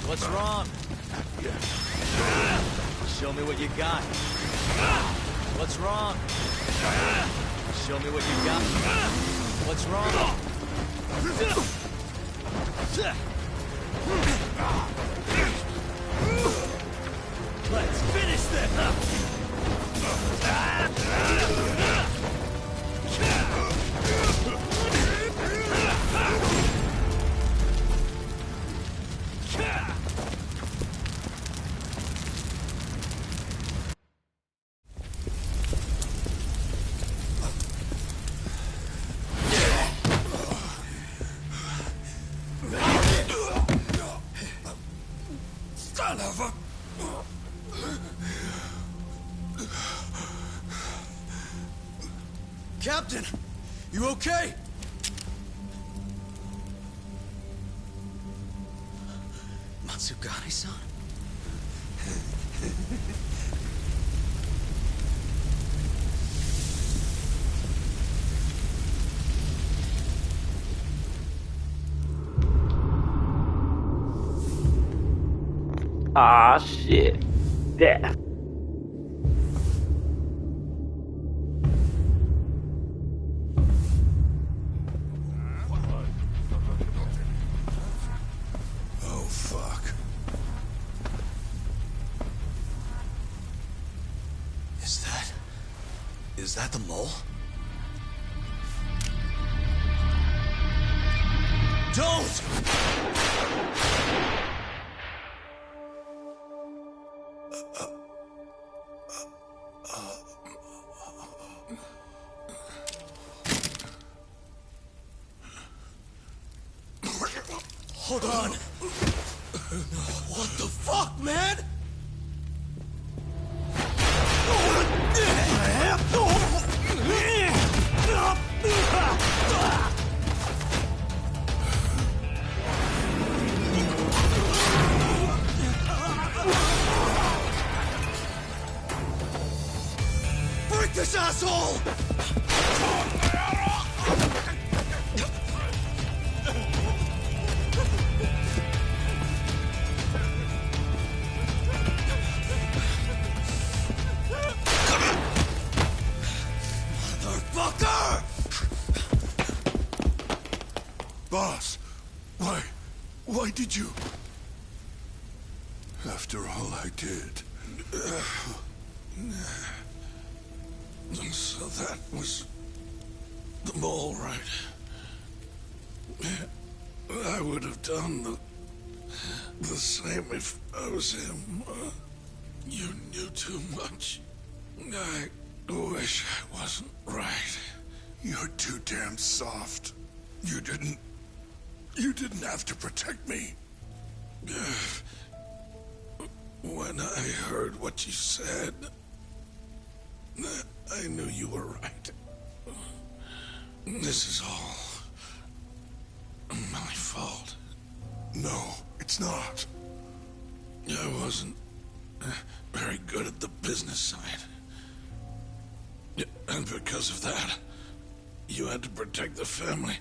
What's wrong? Show me what you got. What's wrong? Show me what you got. What's wrong? Let's finish this! Son of a... Captain! You okay? Matsugane-san? Ah, shit. Death. Oh, fuck. Is that the mole? Don't! Hold on. What the fuck, man? Break this asshole! Motherfucker! Boss, why did you... After all I did... So that was the mole, right? I would have done the same if I was him. You knew too much. I wish I wasn't right. You're too damn soft. You didn't have to protect me. When I heard what you said, I knew you were right. This is all my fault. No, it's not. I wasn't very good at the business side. And because of that, you had to protect the family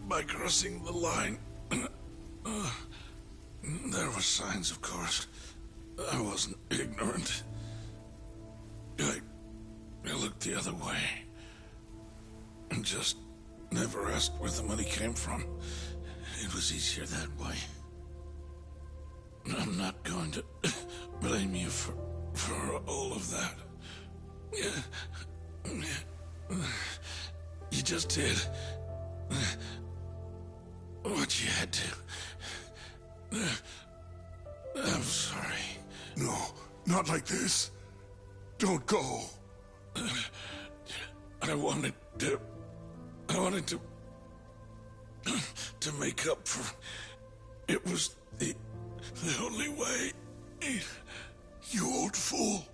by crossing the line. There were signs, of course. I wasn't ignorant. I looked the other way. And just never asked where the money came from. It was easier that way. I'm not going to blame you for all of that. You just did what you had to. I'm sorry. No, not like this. Don't go. I wanted to make up for... It was the only way. You old fool.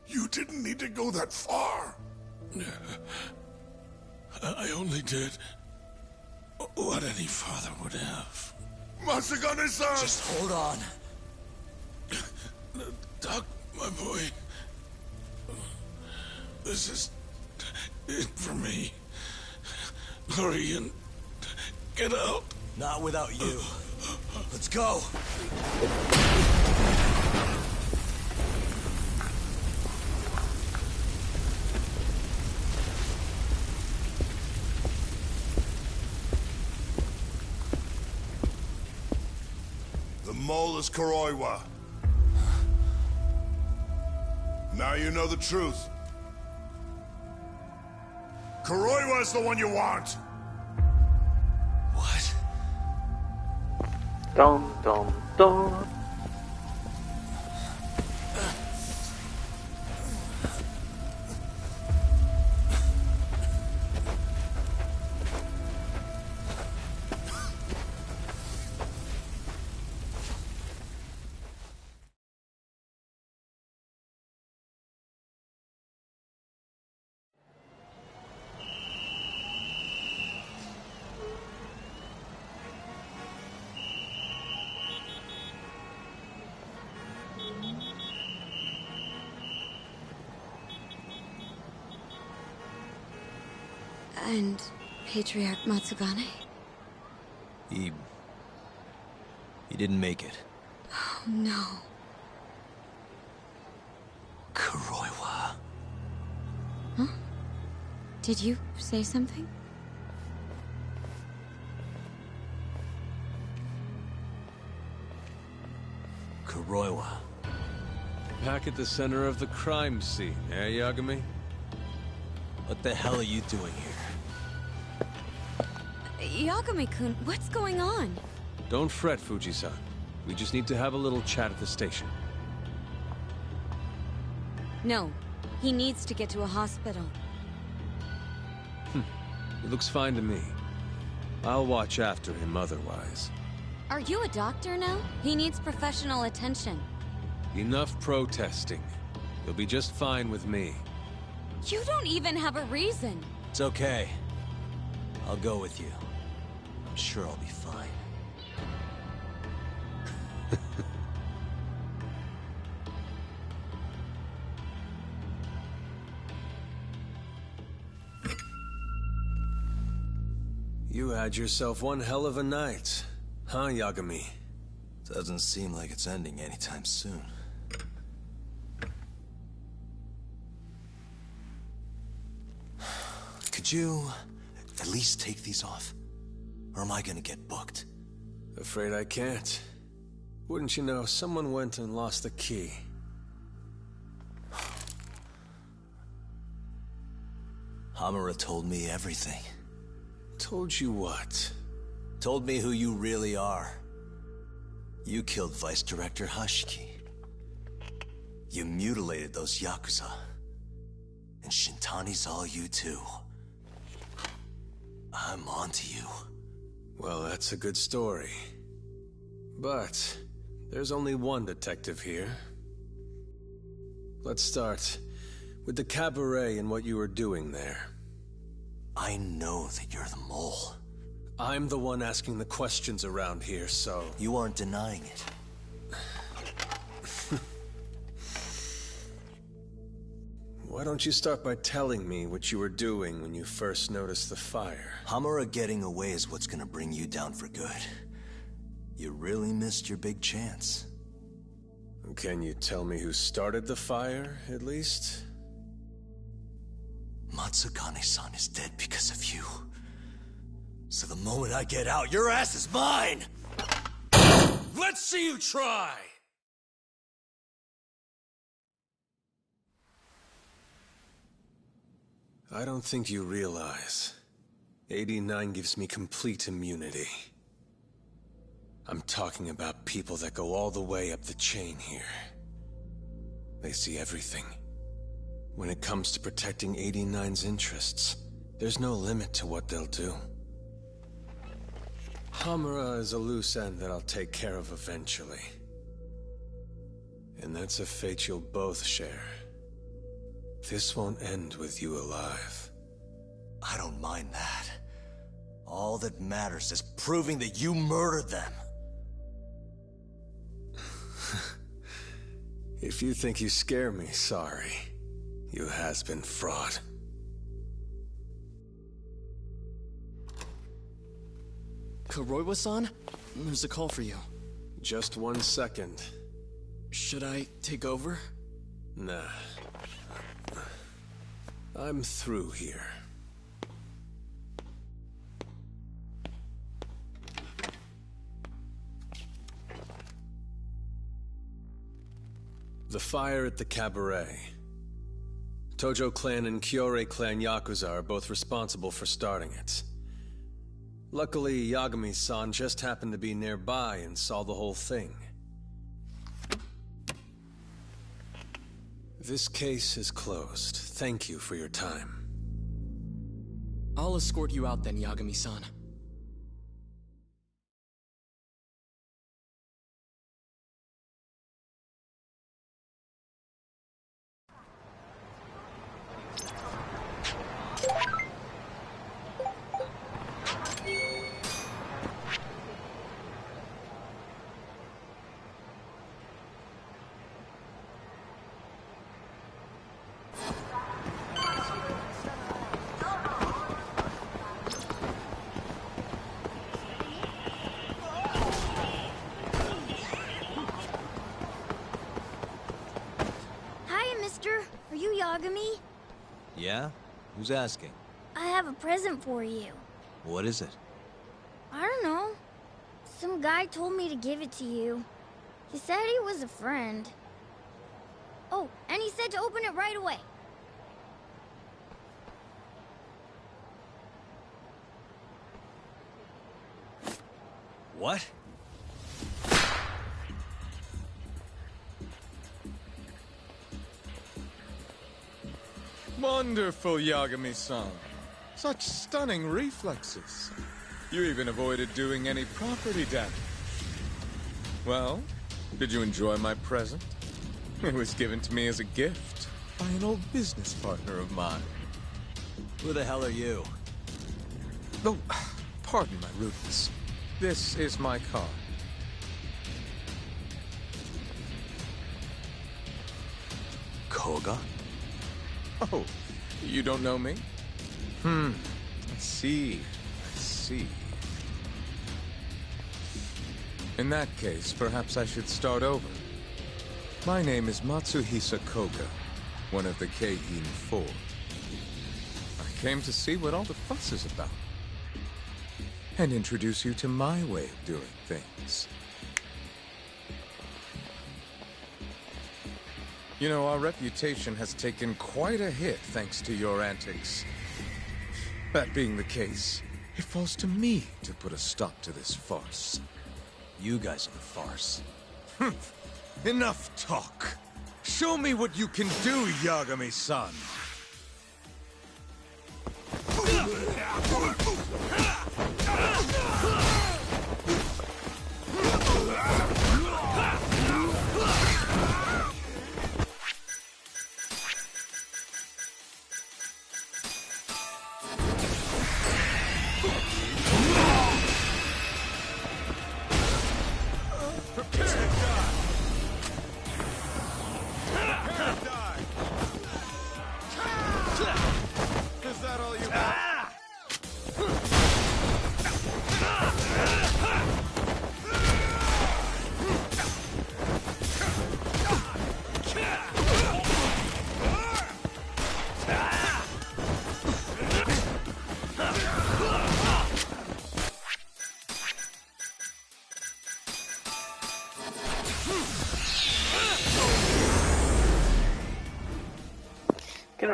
You didn't need to go that far. I only did what any father would have. Matsugane-san! Just hold on. Doc, my boy. This is it for me. Hurry and get out. Not without you. Let's go. The mole is Kuroiwa. Now you know the truth. Kuroiwa is the one you want. What? Dum dum dum. And Patriarch Matsugane? He didn't make it. Oh, no. Kuroiwa. Huh? Did you say something? Kuroiwa. Back at the center of the crime scene, eh, Yagami? What the hell are you doing here? Yagami-kun, what's going on? Don't fret, Fuji-san. We just need to have a little chat at the station. No, he needs to get to a hospital. It looks fine to me. I'll watch after him otherwise. Are you a doctor now? He needs professional attention. Enough protesting. You'll be just fine with me. You don't even have a reason. It's okay. I'll go with you. I'm sure I'll be fine. You had yourself one hell of a night, huh, Yagami? Doesn't seem like it's ending anytime soon. Could you at least take these off? Or am I gonna get booked? Afraid I can't. Wouldn't you know, someone went and lost the key. Hamura told me everything. Told you what? Told me who you really are. You killed Vice Director Hashiki. You mutilated those Yakuza. And Shintani's all you too. I'm onto you. Well, that's a good story. But there's only one detective here. Let's start with the cabaret and what you were doing there. I know that you're the mole. I'm the one asking the questions around here, so... You aren't denying it. Why don't you start by telling me what you were doing when you first noticed the fire? Hamura getting away is what's gonna bring you down for good. You really missed your big chance. Can you tell me who started the fire, at least? Matsugane-san is dead because of you. So the moment I get out, your ass is mine! Let's see you try! I don't think you realize. 89 gives me complete immunity. I'm talking about people that go all the way up the chain here. They see everything. When it comes to protecting 89's interests, there's no limit to what they'll do. Hamura is a loose end that I'll take care of eventually. And that's a fate you'll both share. This won't end with you alive. I don't mind that. All that matters is proving that you murdered them. If you think you scare me, sorry. You has-been fraud. Kuroiwa-san? There's a call for you. Just 1 second. Should I take over? Nah. I'm through here. The fire at the cabaret. Tojo clan and Kyorei clan Yakuza are both responsible for starting it. Luckily, Yagami-san just happened to be nearby and saw the whole thing. This case is closed. Thank you for your time. I'll escort you out then, Yagami-san. Yagami? Yeah? Who's asking? I have a present for you. What is it? I don't know. Some guy told me to give it to you. He said he was a friend. Oh, and he said to open it right away. What? Wonderful, Yagami-san. Such stunning reflexes. You even avoided doing any property damage. Well, did you enjoy my present? It was given to me as a gift by an old business partner of mine. Who the hell are you? Oh, pardon my rudeness. This is my car. Koga? Oh, you don't know me? I see. I see. In that case, perhaps I should start over. My name is Matsuhisa Koga, one of the Keihin Four. I came to see what all the fuss is about, and introduce you to my way of doing things. You know, our reputation has taken quite a hit thanks to your antics. That being the case, it falls to me to put a stop to this farce. You guys are the farce. Enough talk. Show me what you can do, Yagami-san.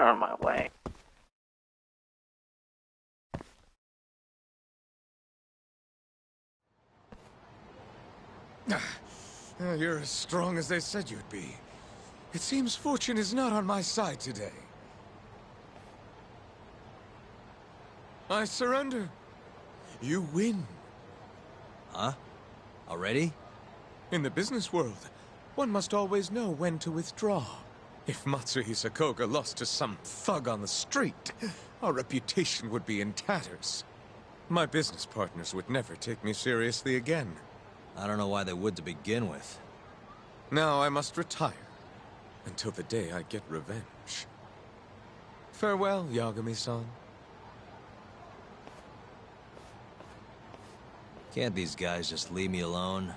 out of my way. You're as strong as they said you'd be. It seems fortune is not on my side today. I surrender. You win. Huh? Already? In the business world, one must always know when to withdraw. If Matsuhisa Koga lost to some thug on the street, our reputation would be in tatters. My business partners would never take me seriously again. I don't know why they would to begin with. Now I must retire, until the day I get revenge. Farewell, Yagami-san. Can't these guys just leave me alone?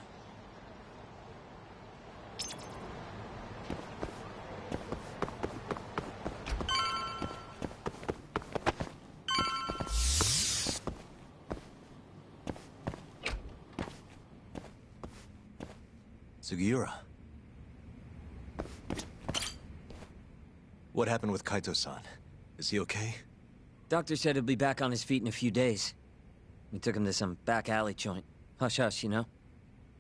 Sugiura. What happened with Kaito-san? Is he okay? Doctor said he'll be back on his feet in a few days. We took him to some back alley joint. Hush-hush, you know?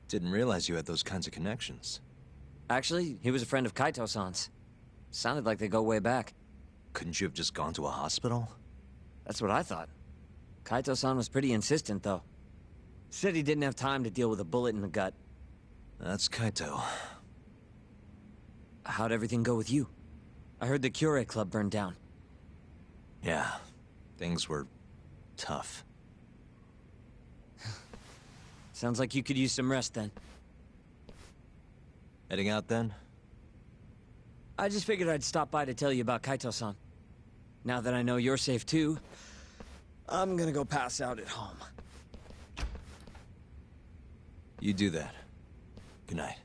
Didn't realize you had those kinds of connections. Actually, he was a friend of Kaito-san's. Sounded like they go way back. Couldn't you have just gone to a hospital? That's what I thought. Kaito-san was pretty insistent, though. Said he didn't have time to deal with a bullet in the gut. That's Kaito. How'd everything go with you? I heard the Kure Club burned down. Yeah, things were tough. Sounds like you could use some rest then. Heading out then? I just figured I'd stop by to tell you about Kaito-san. Now that I know you're safe too, I'm gonna go pass out at home. You do that. Good night.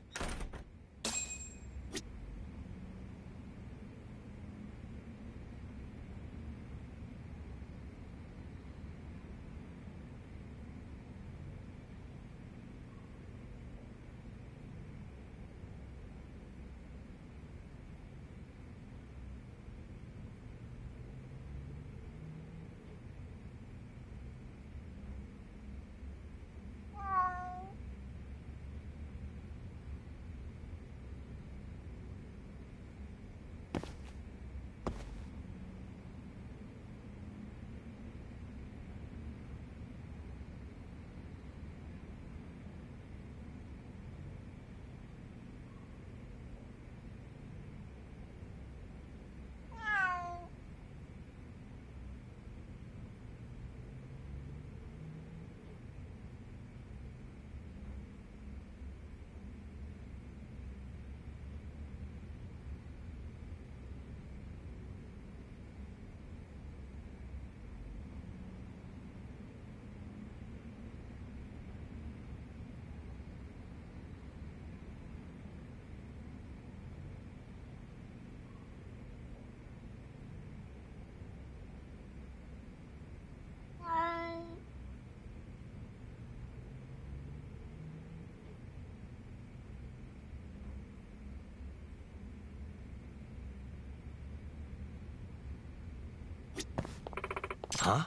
Huh?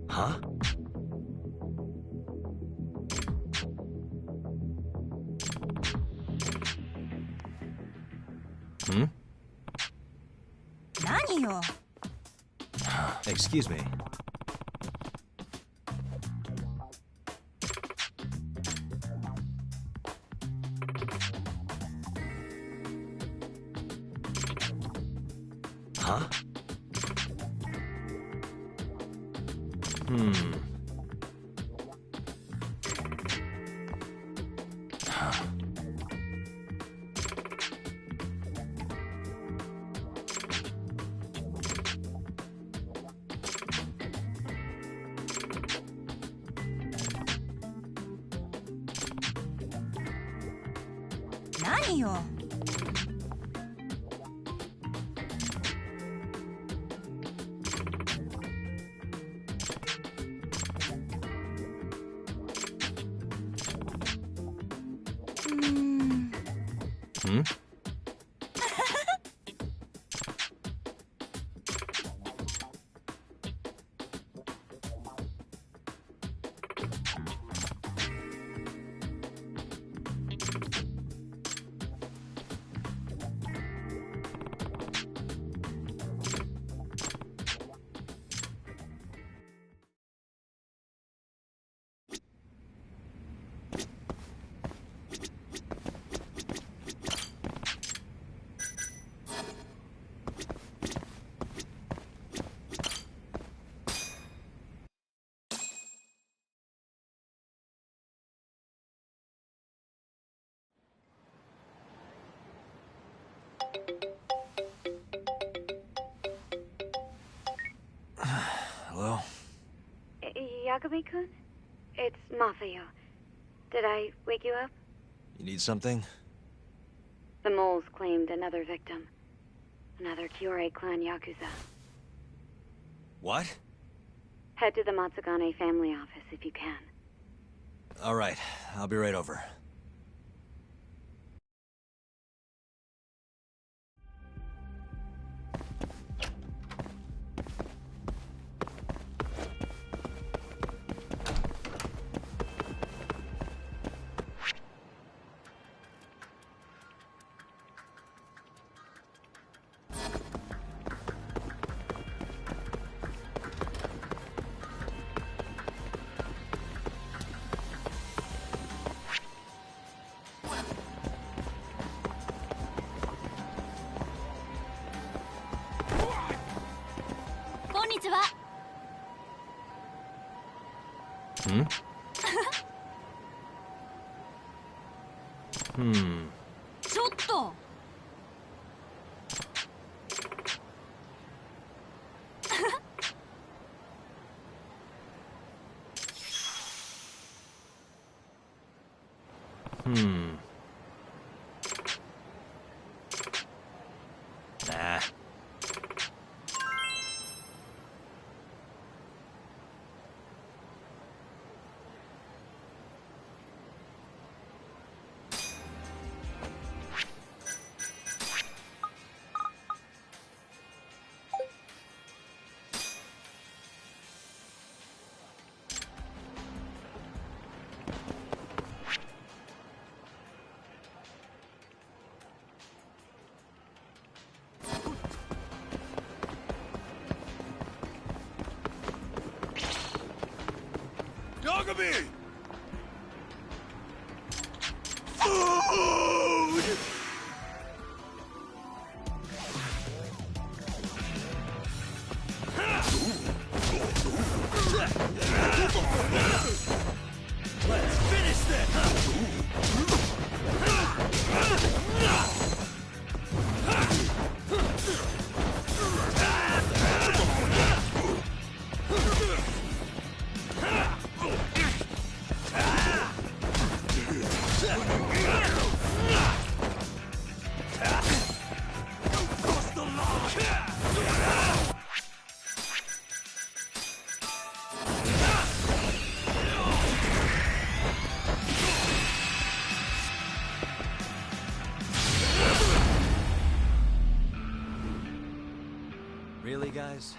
Huh? Hmm? 何よ? Excuse me. Huh? Hmm. Huh. Nani yo? Hmm? Hello? Yagami-kun? It's Masayo. Did I wake you up? You need something? The moles claimed another victim. Another Kyorei clan Yakuza. What? Head to the Matsugane family office if you can. All right, I'll be right over. Hmm? Hmm. ちょっとHmm. Nah. Yagami! Food! Let's finish this! Really, guys?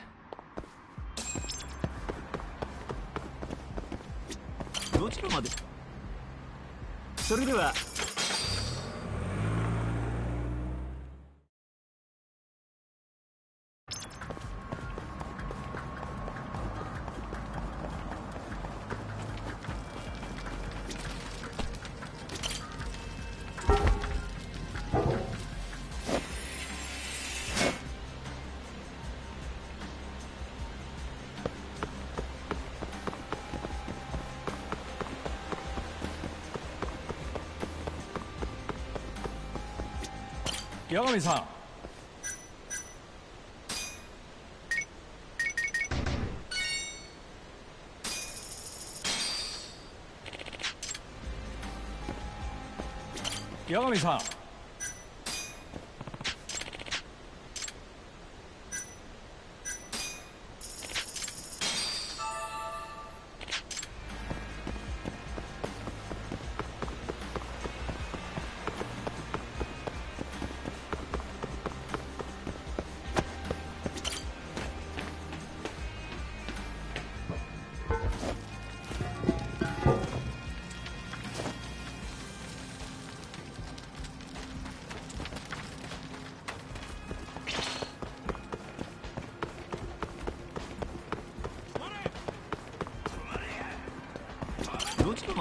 どちらまでそれでは八神さん八神さん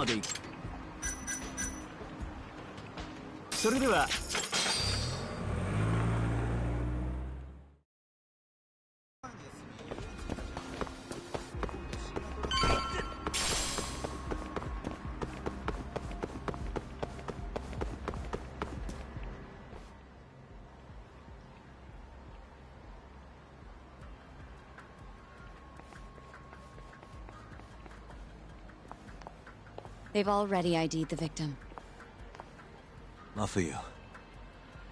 まで行く。それでは。They've already ID'd the victim. Mafuyu.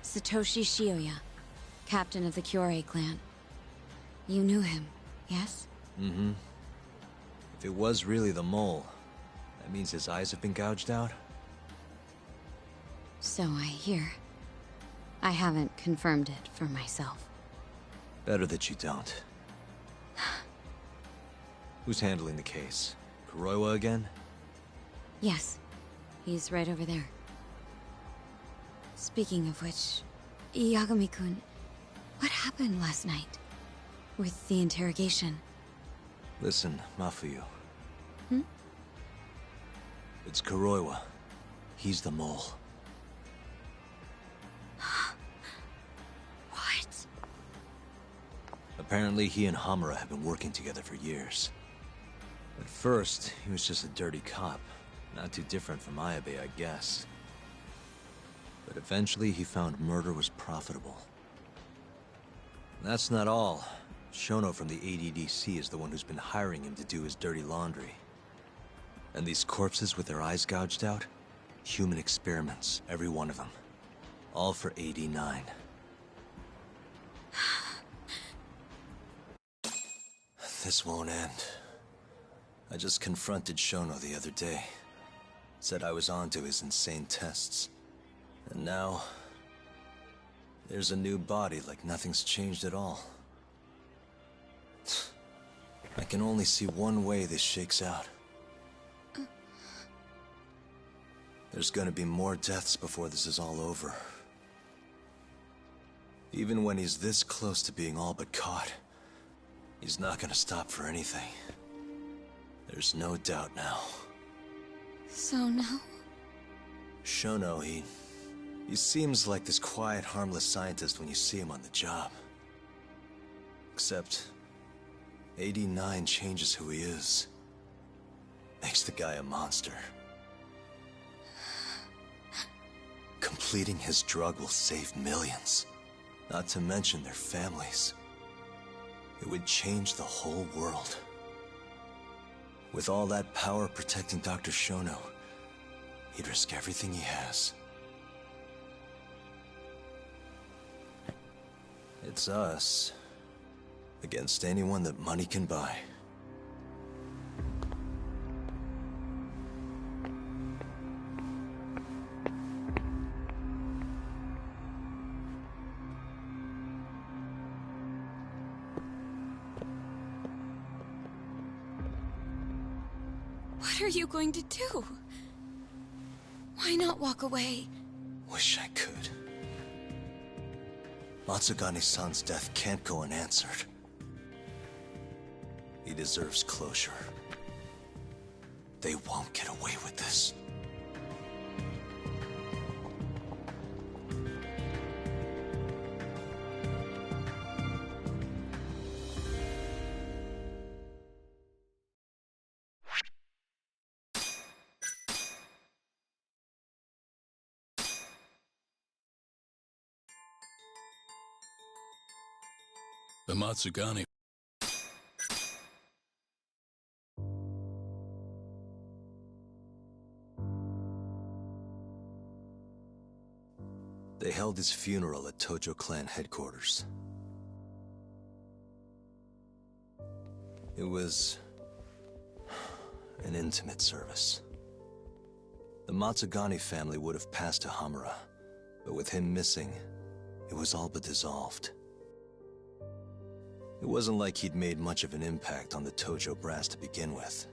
Satoshi Shioya, captain of the Kyorei clan. You knew him, yes? Mm-hmm. If it was really the mole, that means his eyes have been gouged out? So I hear. I haven't confirmed it for myself. Better that you don't. Who's handling the case? Kuroiwa again? Yes. He's right over there. Speaking of which, Yagami-kun, what happened last night? With the interrogation? Listen, Mafuyu. Hmm? It's Kuroiwa. He's the mole. What? Apparently he and Hamura have been working together for years. At first, he was just a dirty cop. Not too different from Ayabe, I guess. But eventually he found murder was profitable. That's not all. Shono from the ADDC is the one who's been hiring him to do his dirty laundry. And these corpses with their eyes gouged out? Human experiments, every one of them. All for 89. This won't end. I just confronted Shono the other day. Said I was onto his insane tests. And now... there's a new body like nothing's changed at all. I can only see one way this shakes out. There's gonna be more deaths before this is all over. Even when he's this close to being all but caught, he's not gonna stop for anything. There's no doubt now. So now? Shono, he seems like this quiet, harmless scientist when you see him on the job. Except, 89 changes who he is. Makes the guy a monster. Completing his drug will save millions. Not to mention their families. It would change the whole world. With all that power protecting Dr. Shono, he'd risk everything he has. It's us against anyone that money can buy. What are you going to do? Why not walk away? Wish I could. Matsugane-san's death can't go unanswered. He deserves closure. They won't get away with this. The Matsugane. They held his funeral at Tojo clan headquarters. It was an intimate service. The Matsugane family would have passed to Hamura, but with him missing, it was all but dissolved. It wasn't like he'd made much of an impact on the Tojo brass to begin with.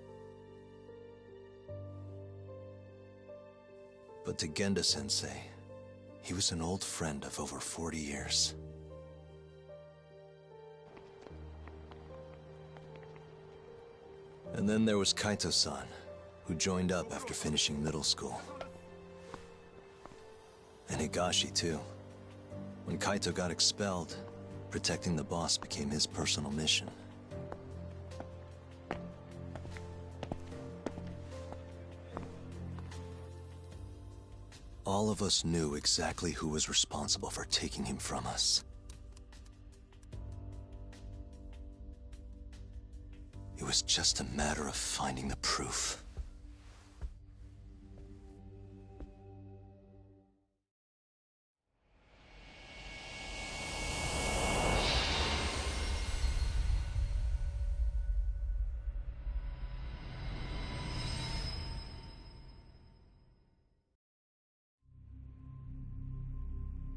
But to Genda-sensei, he was an old friend of over 40 years. And then there was Kaito-san, who joined up after finishing middle school. And Higashi, too. When Kaito got expelled, protecting the boss became his personal mission. All of us knew exactly who was responsible for taking him from us. It was just a matter of finding the proof.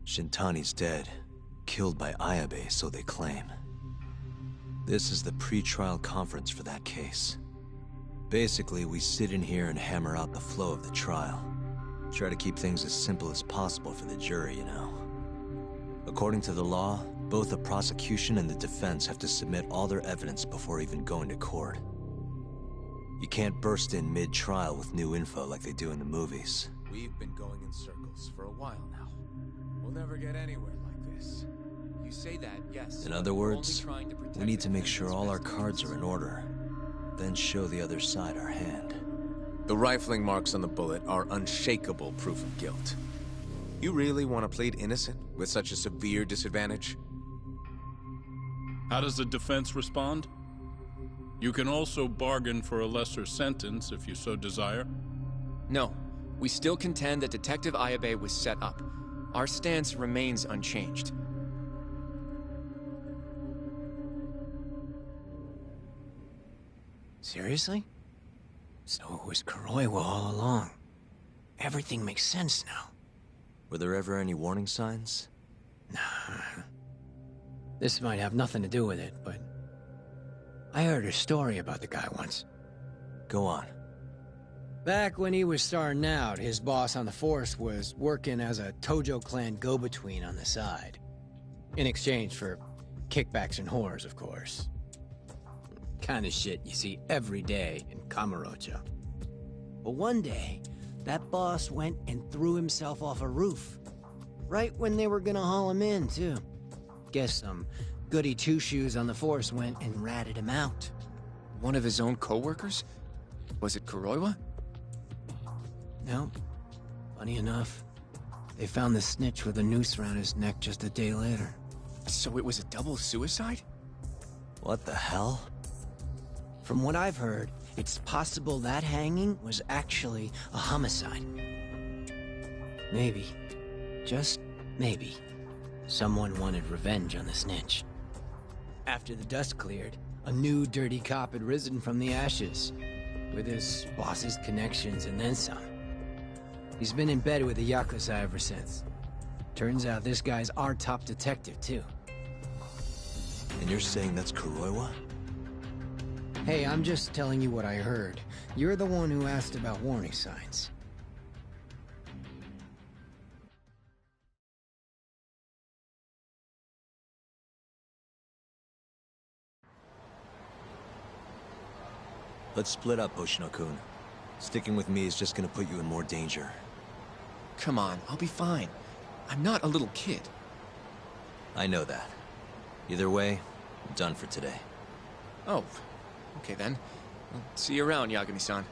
Shintani's dead, killed by Ayabe, so they claim. This is the pre-trial conference for that case. Basically, we sit in here and hammer out the flow of the trial. Try to keep things as simple as possible for the jury, you know. According to the law, both the prosecution and the defense have to submit all their evidence before even going to court. You can't burst in mid-trial with new info like they do in the movies. We've been going in circles for a while now. We'll never get anywhere like this. You say that, yes. In other words, we need to make sure all our cards are in order, then show the other side our hand. The rifling marks on the bullet are unshakable proof of guilt. You really want to plead innocent with such a severe disadvantage? How does the defense respond? You can also bargain for a lesser sentence if you so desire. No, we still contend that Detective Ayabe was set up. Our stance remains unchanged. Seriously? So it was Kuroiwa all along. Everything makes sense now. Were there ever any warning signs? Nah. This might have nothing to do with it, but I heard a story about the guy once. Go on. Back when he was starting out, his boss on the force was working as a Tojo clan go-between on the side. In exchange for kickbacks and whores, of course. Kind of shit you see every day in Kamurocho. But one day, that boss went and threw himself off a roof. Right when they were gonna haul him in, too. Guess some goody two-shoes on the force went and ratted him out. One of his own co-workers? Was it Kuroiwa? No. Funny enough, they found the snitch with a noose around his neck just a day later. So it was a double suicide? What the hell? From what I've heard, it's possible that hanging was actually a homicide. Maybe, just maybe, someone wanted revenge on the snitch. After the dust cleared, a new dirty cop had risen from the ashes, with his boss's connections and then some. He's been in bed with the Yakuza ever since. Turns out this guy's our top detective, too. And you're saying that's Kuroiwa? Hey, I'm just telling you what I heard. You're the one who asked about warning signs. Let's split up, Hoshino-kun. Sticking with me is just gonna put you in more danger. Come on, I'll be fine. I'm not a little kid. I know that. Either way, I'm done for today. Oh, okay then. I'll see you around, Yagami-san.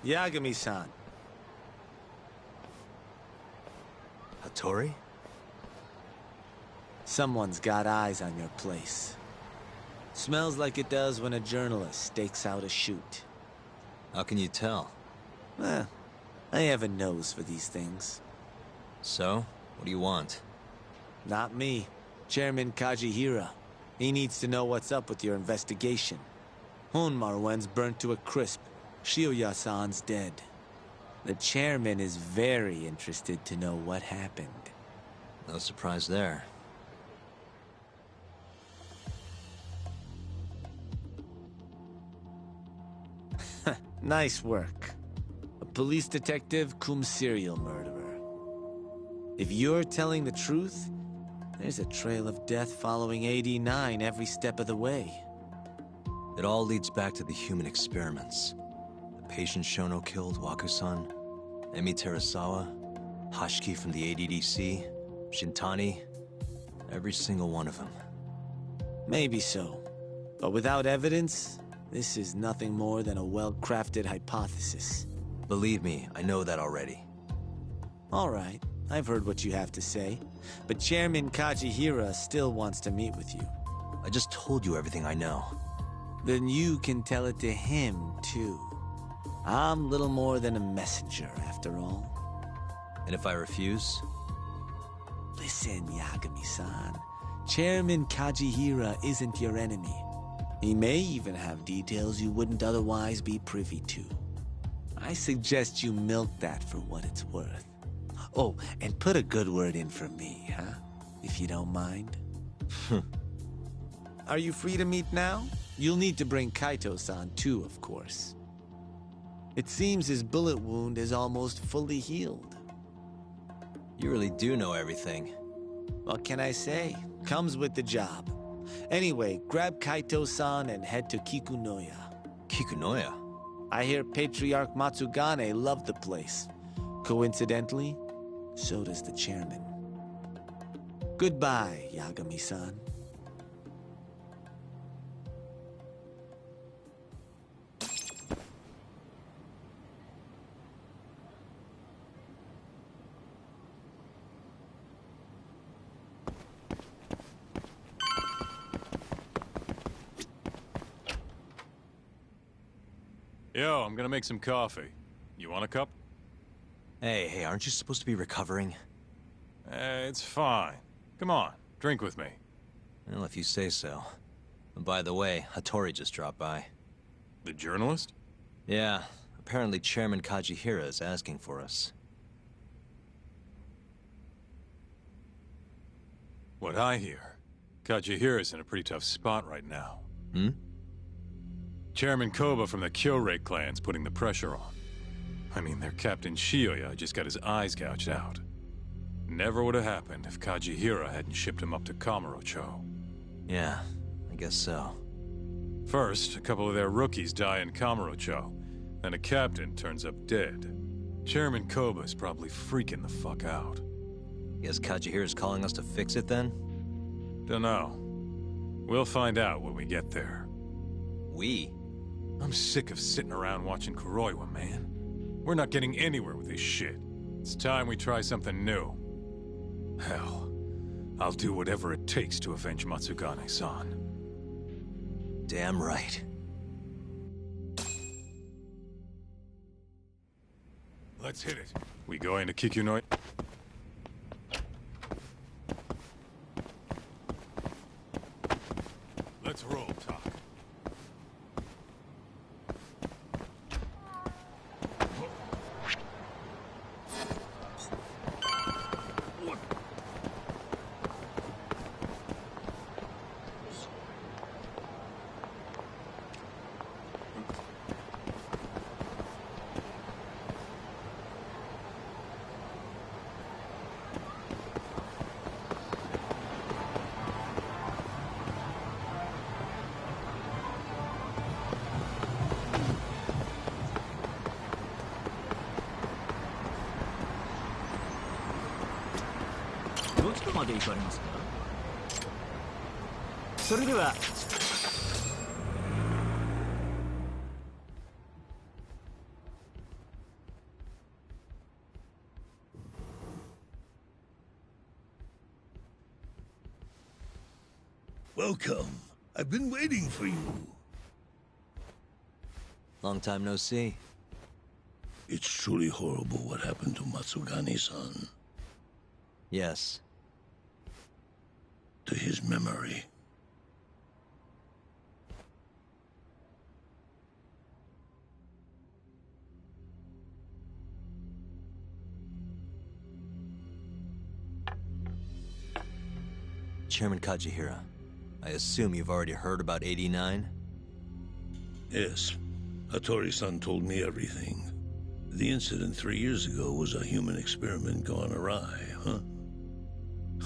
Yagami-san. Hattori? Someone's got eyes on your place. Smells like it does when a journalist stakes out a shoot. How can you tell? Eh, I have a nose for these things. So, what do you want? Not me. Chairman Kajihira. He needs to know what's up with your investigation. Honmarwen's burnt to a crisp. Shioya-san's dead. The chairman is very interested to know what happened. No surprise there. Nice work. A police detective cum serial murderer. If you're telling the truth, there's a trail of death following AD-9 every step of the way. It all leads back to the human experiments. The patient Shono killed, Waku-san, Emi Terasawa, Hashiki from the ADDC, Shintani, every single one of them. Maybe so. But without evidence, this is nothing more than a well-crafted hypothesis. Believe me, I know that already. All right, I've heard what you have to say. But Chairman Kajihira still wants to meet with you. I just told you everything I know. Then you can tell it to him, too. I'm little more than a messenger, after all. And if I refuse? Listen, Yagami-san. Chairman Kajihira isn't your enemy. He may even have details you wouldn't otherwise be privy to. I suggest you milk that for what it's worth. Oh, and put a good word in for me, huh? If you don't mind. Are you free to meet now? You'll need to bring Kaito-san too, of course. It seems his bullet wound is almost fully healed. You really do know everything. What can I say? Comes with the job. Anyway, grab Kaito-san and head to Kikunoya. Kikunoya? I hear Patriarch Matsugane loved the place. Coincidentally, so does the chairman. Goodbye, Yagami-san. Yo, I'm gonna make some coffee. You want a cup? Hey, aren't you supposed to be recovering? It's fine. Come on, drink with me. Well, if you say so. And by the way, Hattori just dropped by. The journalist? Yeah, apparently Chairman Kajihira is asking for us. What I hear, Kajihira's in a pretty tough spot right now. Hmm? Chairman Koba from the Kyorei clan's putting the pressure on. I mean, their Captain Shioya just got his eyes gouged out. Never would have happened if Kajihira hadn't shipped him up to Kamurocho. Yeah, I guess so. First, a couple of their rookies die in Kamurocho, then a captain turns up dead. Chairman Koba's probably freaking the fuck out. Guess Kajihira's calling us to fix it then? Dunno. We'll find out when we get there. We? I'm sick of sitting around watching Kuroiwa, man. We're not getting anywhere with this shit. It's time we try something new. Hell, I'll do whatever it takes to avenge Matsugane-san. Damn right. Let's hit it. We going to Kikunoya? Let's roll, Talk. Welcome. I've been waiting for you. Long time no see. It's truly horrible what happened to Matsugane-san. Yes. To his memory. Chairman Kajihira, I assume you've already heard about 89? Yes. Hattori-san told me everything. The incident 3 years ago was a human experiment gone awry, huh?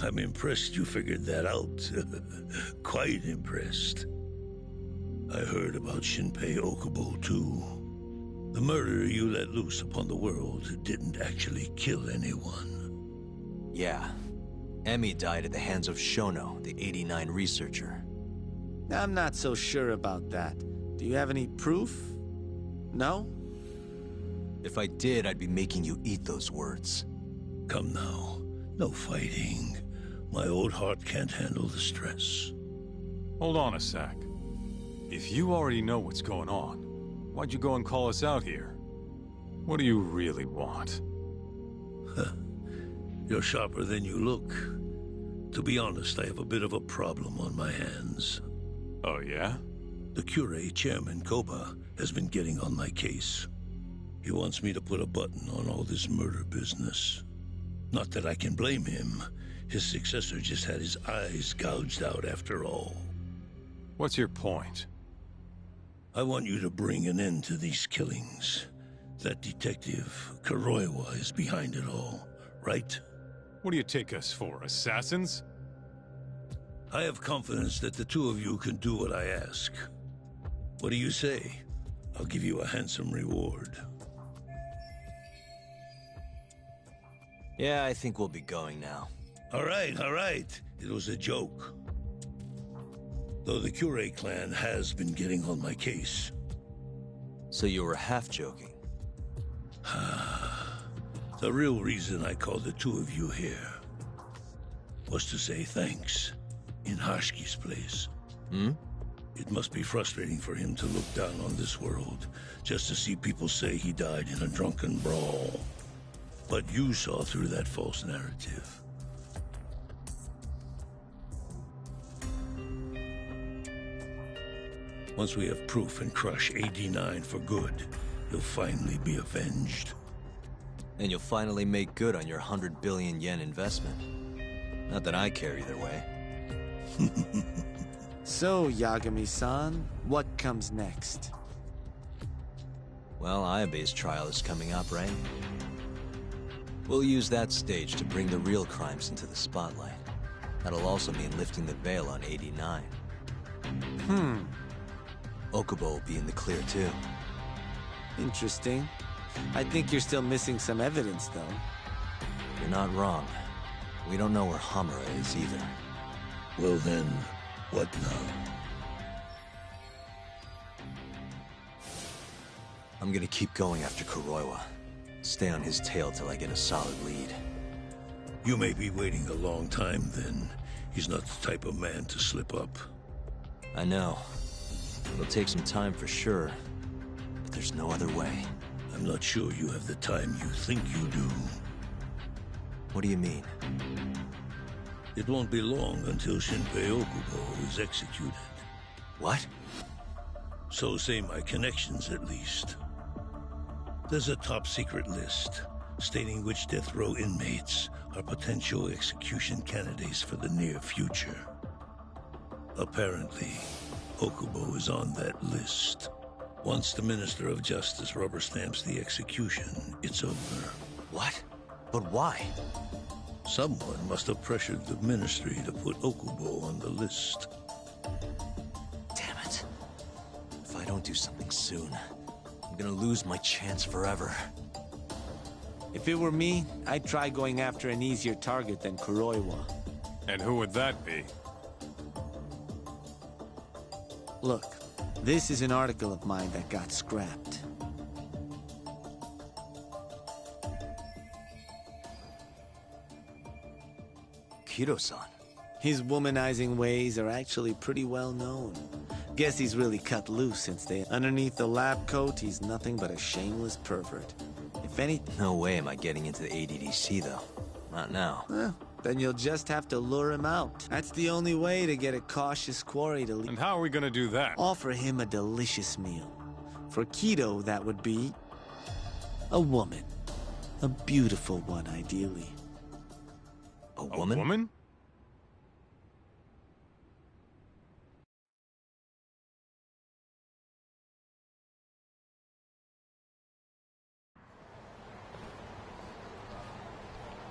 I'm impressed you figured that out. Quite impressed. I heard about Shinpei Okubo, too. The murder you let loose upon the world didn't actually kill anyone. Yeah. Emmy died at the hands of Shono, the 89 researcher. I'm not so sure about that. Do you have any proof? No? If I did, I'd be making you eat those words. Come now. No fighting. My old heart can't handle the stress. Hold on a sec. If you already know what's going on, why'd you go and call us out here? What do you really want? You're sharper than you look. To be honest, I have a bit of a problem on my hands. Oh, yeah? The Cure chairman, Koba, has been getting on my case. He wants me to put a button on all this murder business. Not that I can blame him. His successor just had his eyes gouged out after all. What's your point? I want you to bring an end to these killings. That detective, Kuroiwa, is behind it all, right? What do you take us for, assassins? I have confidence that the two of you can do what I ask. What do you say? I'll give you a handsome reward. Yeah, I think we'll be going now. All right. It was a joke. Though the Cure clan has been getting on my case. So you were half joking? The real reason I called the two of you here was to say thanks in Hashki's place. Hmm? It must be frustrating for him to look down on this world, just to see people say he died in a drunken brawl. But you saw through that false narrative. Once we have proof and crush AD9 for good, you'll finally be avenged. And you'll finally make good on your 100 billion yen investment. Not that I care either way. So, Yagami-san, what comes next? Well, Ayabe's trial is coming up, right? We'll use that stage to bring the real crimes into the spotlight. That'll also mean lifting the veil on 89. Okubo will be in the clear, too. Interesting. I think you're still missing some evidence, though. You're not wrong. We don't know where Hamura is, either. Well then, what now? I'm gonna keep going after Kuroiwa. Stay on his tail till I get a solid lead. You may be waiting a long time, then. He's not the type of man to slip up. I know. It'll take some time for sure, but there's no other way. I'm not sure you have the time you think you do. What do you mean? It won't be long until Shinpei Okubo is executed. What? So say my connections, at least. There's a top-secret list stating which death row inmates are potential execution candidates for the near future. Apparently, Okubo is on that list. Once the Minister of Justice rubber stamps the execution, it's over. What? But why? Someone must have pressured the Ministry to put Okubo on the list. Damn it. If I don't do something soon, I'm gonna lose my chance forever. If it were me, I'd try going after an easier target than Kuroiwa. And who would that be? Look, this is an article of mine that got scrapped. Kido-san. His womanizing ways are actually pretty well known. Guess he's really cut loose since underneath the lab coat, he's nothing but a shameless pervert. If anything... No way am I getting into the ADDC, though. Not now. Well, then you'll just have to lure him out. That's the only way to get a cautious quarry to leave. And how are we gonna do that? Offer him a delicious meal. For Keto, that would be... a woman. A beautiful one, ideally. A woman? A woman?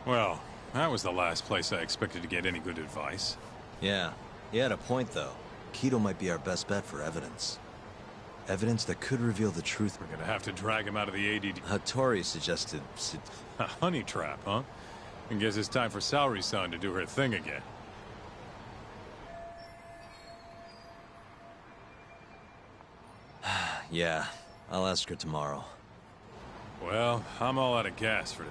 Well, that was the last place I expected to get any good advice. Yeah, he had a point, though. Keto might be our best bet for evidence. Evidence that could reveal the truth. We're gonna have to drag him out of the ADD. Hattori suggested... A honey trap, huh? I guess it's time for Saori-san to do her thing again. Yeah, I'll ask her tomorrow. Well, I'm all out of gas for...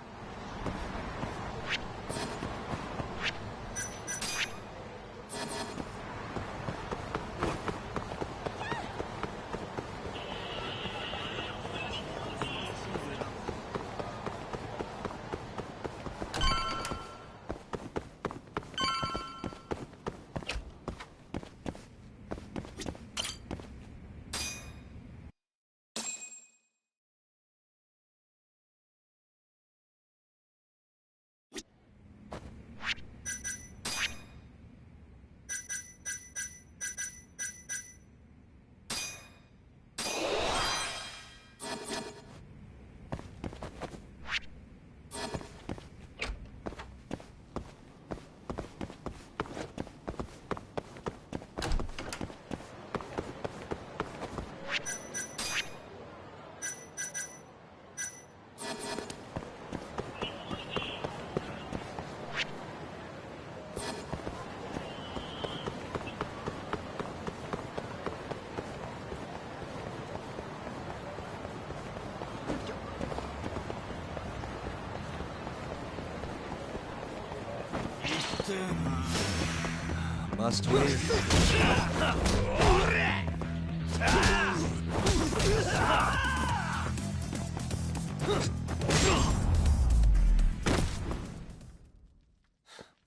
Must we?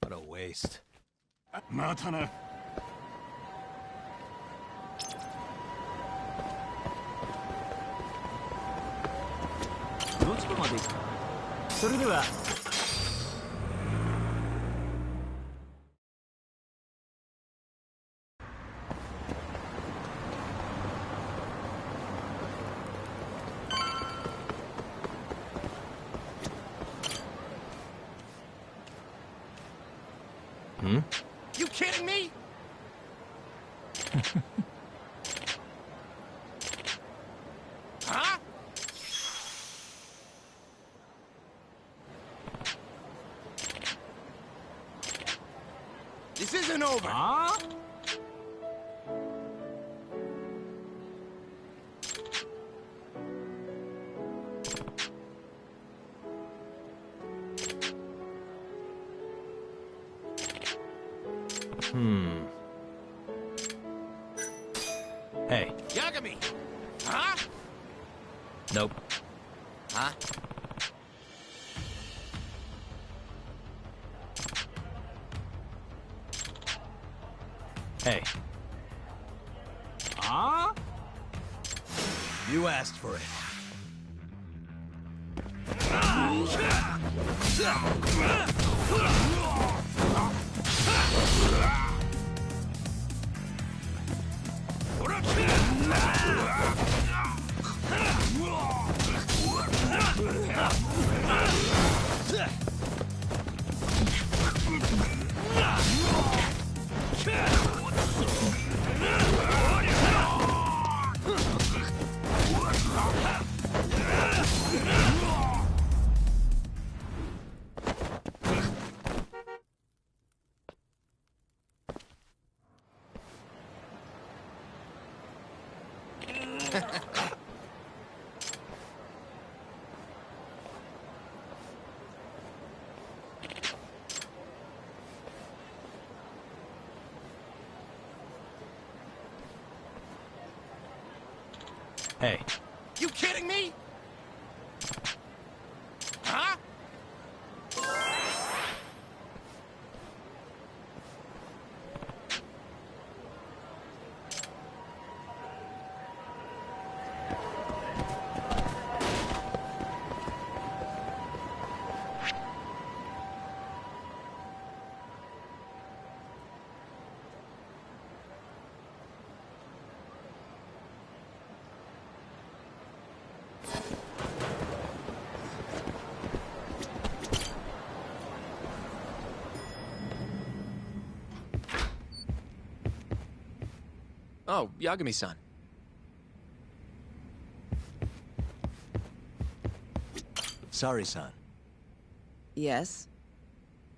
What a waste. またな。どちらまで行く？それでは。Hmm? You kidding me? Huh? This isn't over. Huh? Hey. Yagami! Huh? Nope. Huh? Hey. Huh? You asked for it. Hey. You kidding me? Huh? Oh, Yagami-san. Sorry, son. Yes?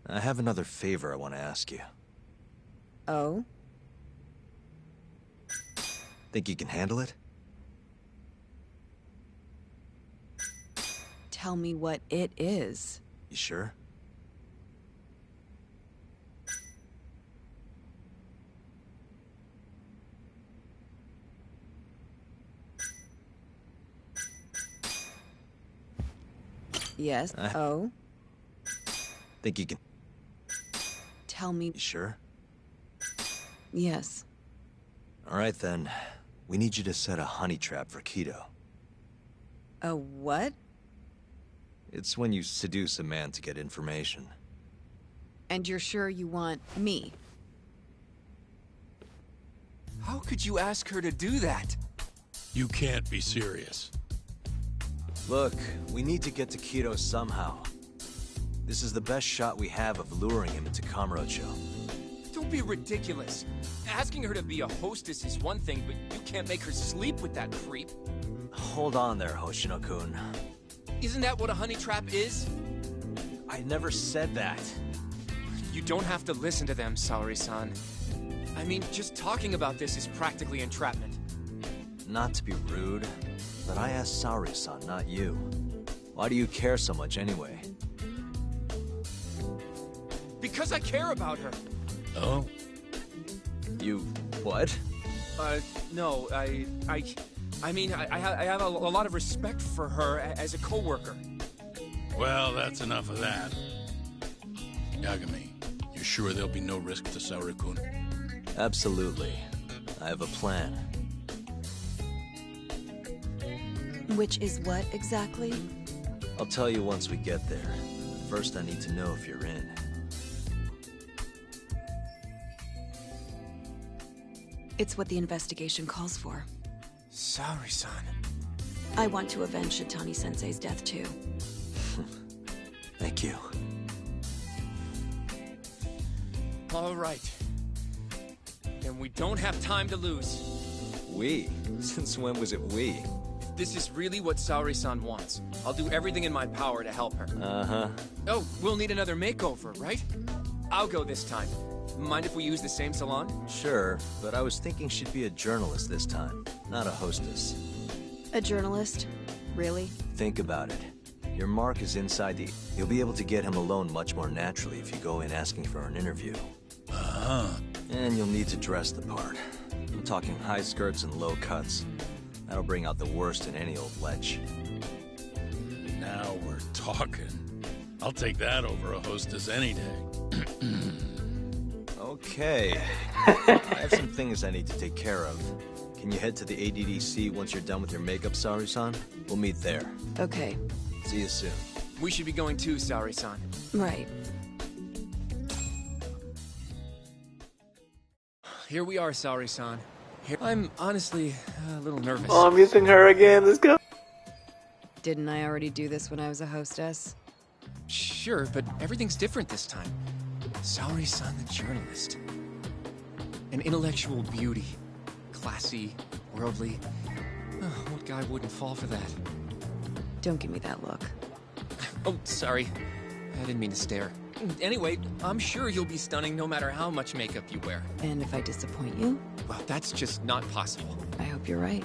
I have another favor I want to ask you. Oh? Think you can handle it? Tell me what it is. You sure? Yes? Oh? Think you can... Tell me... You sure? Yes. Alright then. We need you to set a honey trap for Kido. A what? It's when you seduce a man to get information. And you're sure you want me? How could you ask her to do that? You can't be serious. Look, we need to get to Kido somehow. This is the best shot we have of luring him into Kamurocho. Don't be ridiculous. Asking her to be a hostess is one thing, but you can't make her sleep with that creep. Hold on there, Hoshino-kun. Isn't that what a honey trap is? I never said that. You don't have to listen to them, Saori-san. I mean, just talking about this is practically entrapment. Not to be rude, but I asked Saori-san, not you. Why do you care so much anyway? Because I care about her. Oh? You... what? No, I mean, I have a lot of respect for her as a co-worker. Well, that's enough of that. Yagami, you sure there'll be no risk to Saori-kun? Absolutely. I have a plan. Which is what, exactly? I'll tell you once we get there. First, I need to know if you're in. It's what the investigation calls for. Saori-san. I want to avenge Shitani-sensei's death, too. Thank you. All right. Then we don't have time to lose. We? Since when was it we? This is really what Saori-san wants. I'll do everything in my power to help her. Uh-huh. Oh, we'll need another makeover, right? I'll go this time. Mind if we use the same salon? Sure, but I was thinking she'd be a journalist this time, not a hostess. A journalist? Really? Think about it. Your mark is inside the... You'll be able to get him alone much more naturally if you go in asking for an interview. Uh-huh. And you'll need to dress the part. I'm talking high skirts and low cuts. That'll bring out the worst in any old lech. Now we're talking. I'll take that over a hostess any day. Okay. I have some things I need to take care of. Can you head to the ADDC once you're done with your makeup, Saori-san? We'll meet there. Okay. See you soon. We should be going too, Saori-san. Right. Here we are, Saori-san. I'm honestly a little nervous. Oh, I'm using her again. Let's go. Didn't I already do this when I was a hostess? Sure, but everything's different this time. Saori-san, the journalist. An intellectual beauty. Classy, worldly. Oh, what guy wouldn't fall for that? Don't give me that look. Oh, sorry. I didn't mean to stare. Anyway, I'm sure you'll be stunning no matter how much makeup you wear. And if I disappoint you? Well, that's just not possible. I hope you're right.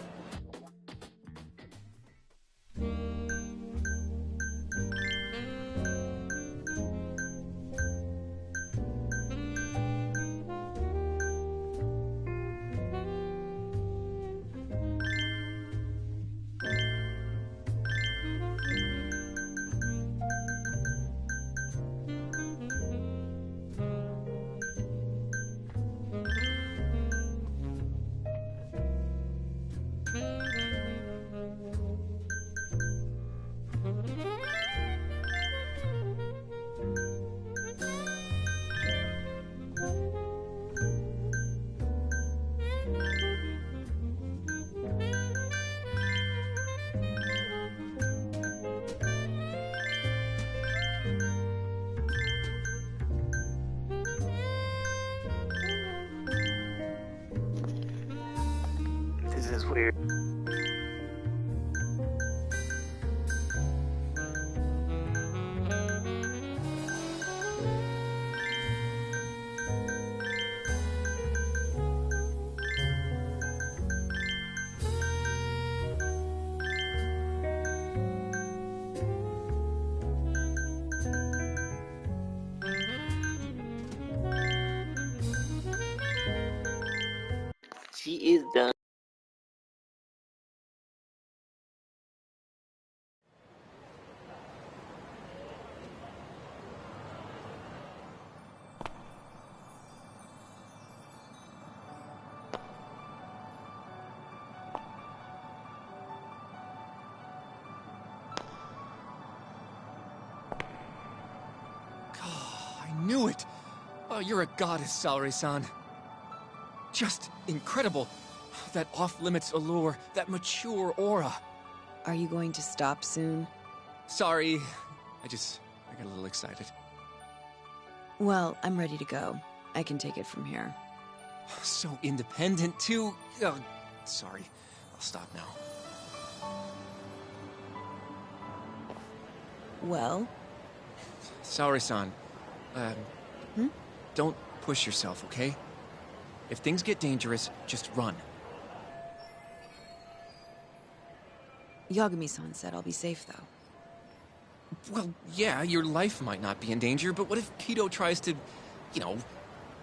This is weird. She is done. I knew it! Oh, you're a goddess, Saori-san. Just incredible. That off-limits allure, that mature aura. Are you going to stop soon? Sorry. I got a little excited. Well, I'm ready to go. I can take it from here. So independent, too. Sorry. I'll stop now. Well? Saori-san, don't push yourself, okay? If things get dangerous, just run. Yagami-san said I'll be safe, though. Well, yeah, your life might not be in danger, but what if Kido tries to, you know,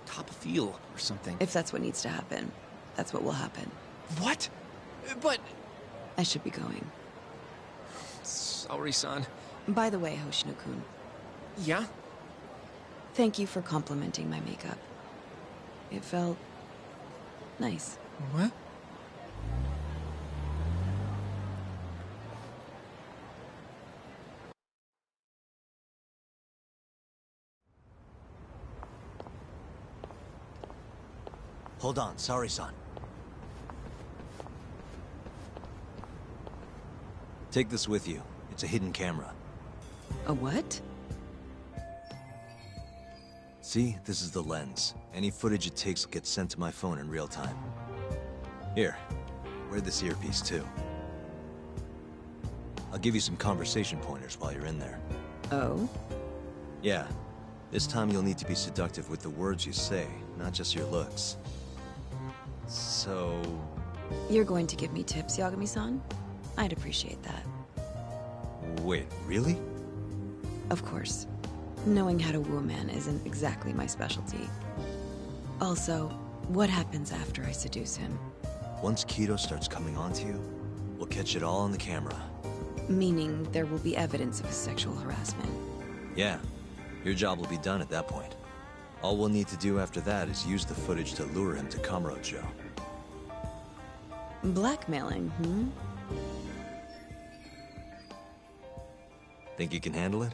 top a field or something? If that's what needs to happen, that's what will happen. What? But... I should be going. Saori-san. By the way, Hoshino-kun. Yeah? Thank you for complimenting my makeup. It felt... nice. What? Hold on, Saori-san. Take this with you. It's a hidden camera. A what? See, this is the lens. Any footage it takes will get sent to my phone in real time. Here, wear this earpiece too. I'll give you some conversation pointers while you're in there. Oh? Yeah. This time you'll need to be seductive with the words you say, not just your looks. So... You're going to give me tips, Yagami-san? I'd appreciate that. Wait, really? Of course. Knowing how to woo a man isn't exactly my specialty. Also, what happens after I seduce him? Once Kido starts coming onto you, we'll catch it all on the camera. Meaning there will be evidence of his sexual harassment. Yeah. Your job will be done at that point. All we'll need to do after that is use the footage to lure him to Kamurocho. Blackmailing, hmm? Think you can handle it?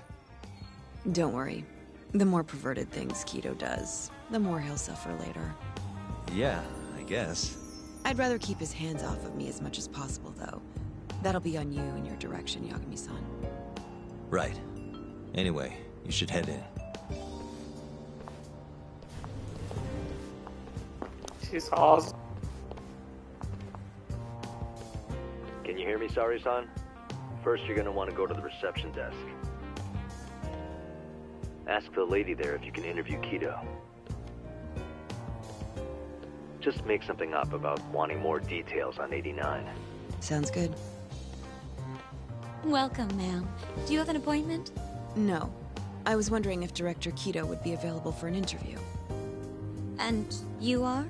Don't worry. The more perverted things Kido does, the more he'll suffer later. Yeah, I guess. I'd rather keep his hands off of me as much as possible, though. That'll be on you and your direction, Yagami-san. Right. Anyway, you should head in. She's awesome. Can you hear me, Saori-san? First, you're gonna want to go to the reception desk. Ask the lady there if you can interview Kido. Just make something up about wanting more details on 89. Sounds good. Welcome, ma'am. Do you have an appointment? No. I was wondering if Director Kido would be available for an interview. And you are?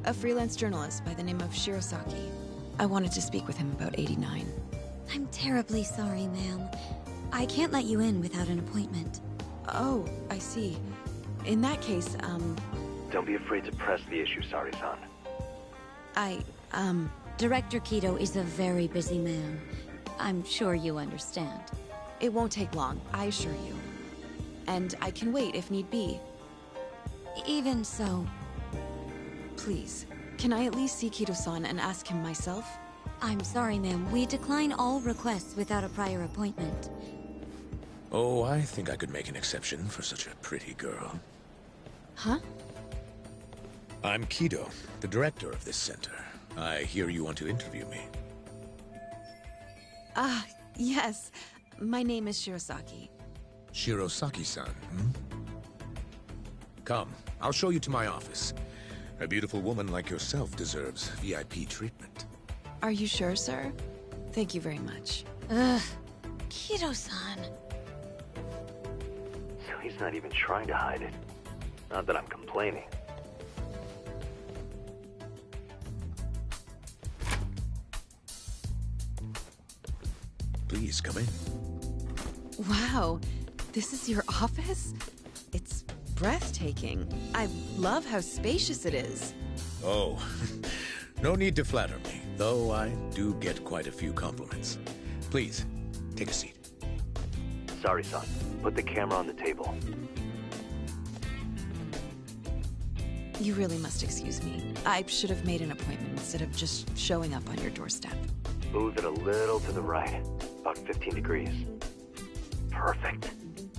A freelance journalist by the name of Shirosaki. I wanted to speak with him about 89. I'm terribly sorry, ma'am. I can't let you in without an appointment. Oh, I see. In that case, Don't be afraid to press the issue, Saori-san. Director Kido is a very busy man. I'm sure you understand. It won't take long, I assure you. And I can wait if need be. Even so... Please, can I at least see Kido-san and ask him myself? I'm sorry, ma'am. We decline all requests without a prior appointment. Oh, I think I could make an exception for such a pretty girl. Huh? I'm Kido, the director of this center. I hear you want to interview me. Yes. My name is Shirosaki. Shirosaki-san, hmm? Come, I'll show you to my office. A beautiful woman like yourself deserves VIP treatment. Are you sure, sir? Thank you very much. Ugh. Kido-san. So he's not even trying to hide it. Not that I'm complaining. Please, come in. Wow. This is your office? It's breathtaking. I love how spacious it is. Oh, no need to flatter me, though I do get quite a few compliments. Please, take a seat. Sorry, son. Put the camera on the table. You really must excuse me. I should have made an appointment instead of just showing up on your doorstep. Move it a little to the right. About 15 degrees. Perfect.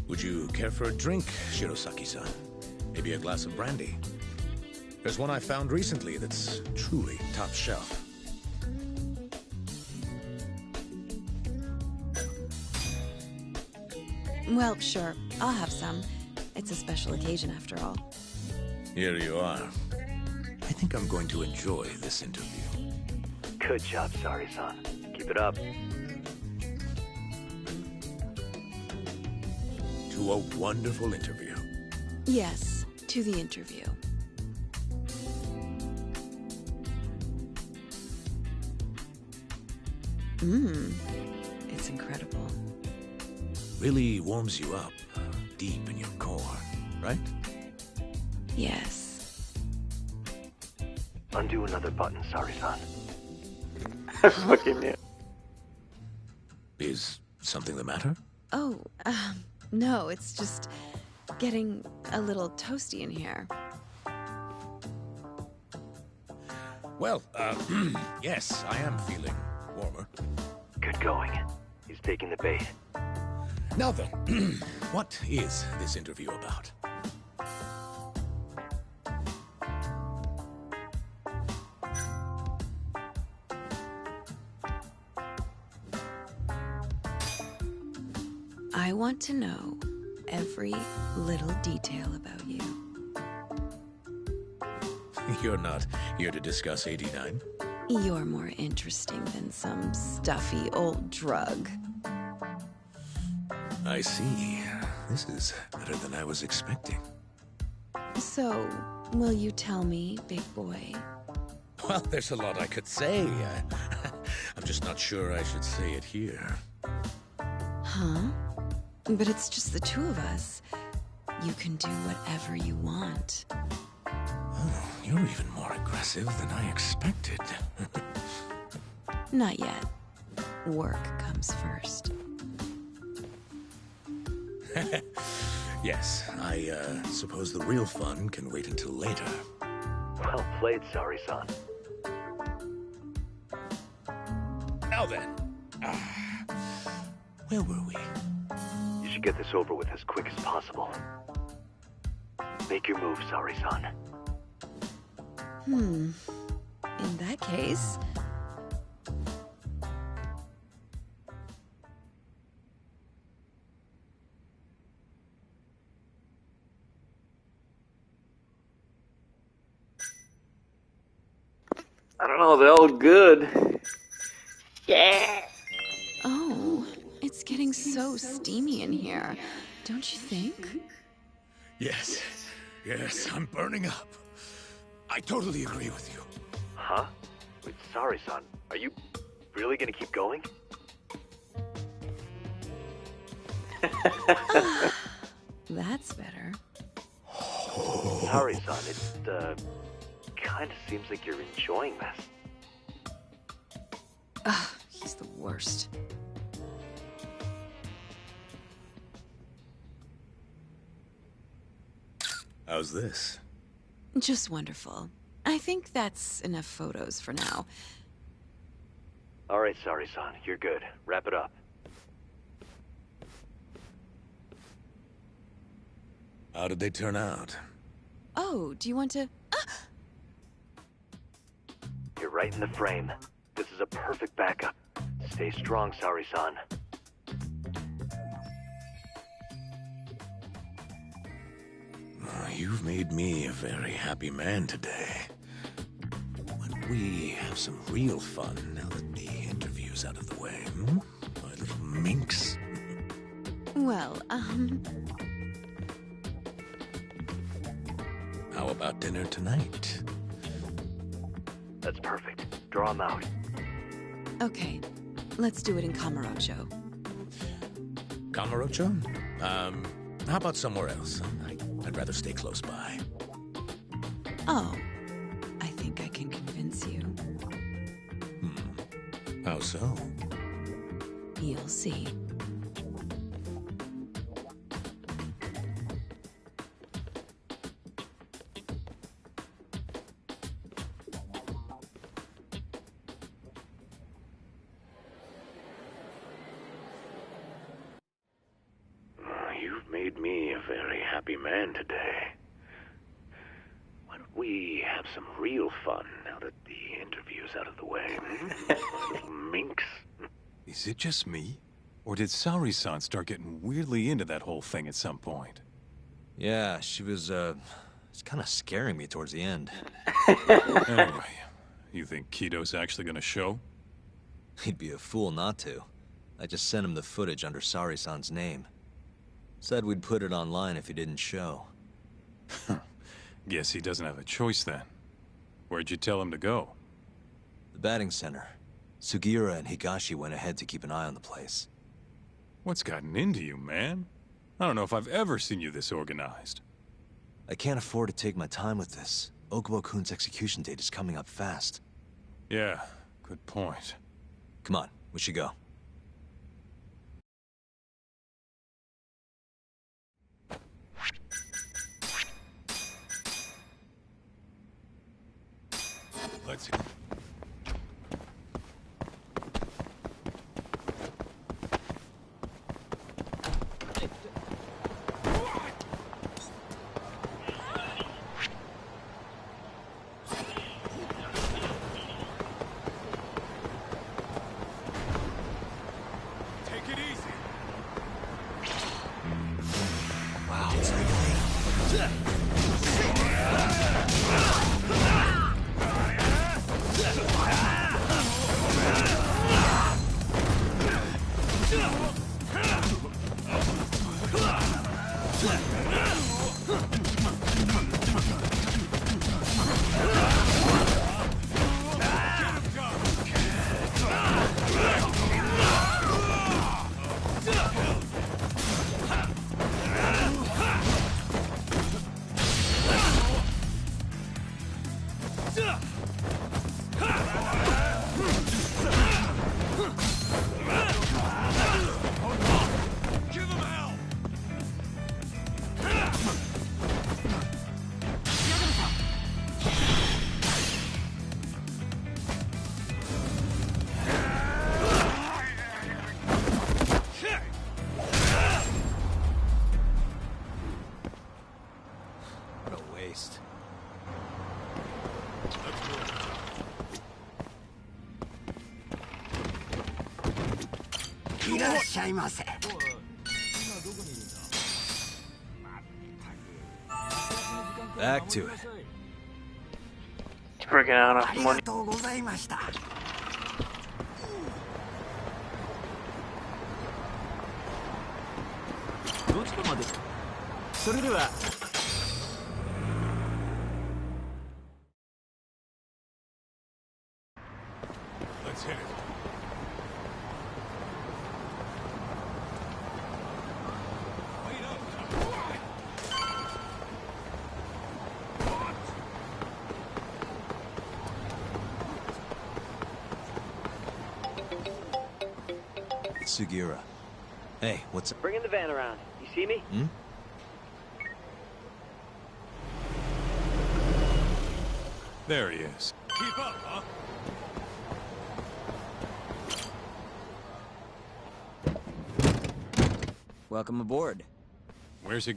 Would you care for a drink, Shirosaki-san? Maybe a glass of brandy? There's one I found recently that's truly top shelf. Well, sure. I'll have some. It's a special occasion after all. Here you are. I think I'm going to enjoy this interview. Good job, Sari-san. Keep it up. To a wonderful interview. Yes, to the interview. It's incredible. Really warms you up, deep in your core, right? Yes. Undo another button, Sari-san. Fucking yeah. Is something the matter? Oh, no, it's just getting a little toasty in here. Well, yes, I am feeling warmer. Good going. He's taking the bait. Now then, what is this interview about? I want to know every little detail about you. You're not here to discuss 89? You're more interesting than some stuffy old drug. I see. This is better than I was expecting. So, will you tell me, big boy? Well, there's a lot I could say. I'm just not sure I should say it here. Huh? But it's just the two of us. You can do whatever you want. Oh, you're even more aggressive than I expected. Not yet. Work comes first. Yes, I suppose the real fun can wait until later. Well played, Sari-san. Now then, where were we? You should get this over with as quick as possible. Make your move, Sari-san. In that case... I don't know, they're all good. Yeah. Oh, it's getting so steamy in here, don't you think? Yes, I'm burning up. I totally agree with you. Huh? Wait, Sari-san, are you really gonna keep going? That's better. Sari-san, it, kinda seems like you're enjoying this. Ugh, he's the worst. How's this? Just wonderful. I think that's enough photos for now. Alright, Sari-san, you're good. Wrap it up. How did they turn out? Oh, do you want to... You're right. right in the frame. This is a perfect backup. Stay strong, Saori-san. You've made me a very happy man today. Why don't we have some real fun now that the interview's out of the way, hmm? My little minx. Well, How about dinner tonight? That's perfect. Draw him out. Okay. Let's do it in Kamurocho. Kamurocho? How about somewhere else? I'd rather stay close by. Oh. I think I can convince you. How so? You'll see. You've made me a very happy man today. Why don't we have some real fun now that the interview's out of the way, hmm? My little minx. Is it just me? Or did Saori-san start getting weirdly into that whole thing at some point? Yeah, she was, it's kind of scaring me towards the end. Anyway, you think Kido's actually gonna show? He'd be a fool not to. I just sent him the footage under Saori-san's name. Said we'd put it online if he didn't show. Guess he doesn't have a choice then. Where'd you tell him to go? The batting center. Sugiura and Higashi went ahead to keep an eye on the place. What's gotten into you, man? I don't know if I've ever seen you this organized. I can't afford to take my time with this. Okubo-kun's execution date is coming up fast. Yeah, good point. Come on, we should go. Let's... Take it easy. Wow, it's like... What a waste. Back to it. He's breaking out of money. どちらまでそれでは Let's hit it. It's Sugiura. Hey, what's up? Bringing the van around. You see me? Hmm? There he is. Keep up, huh? Welcome aboard. Where's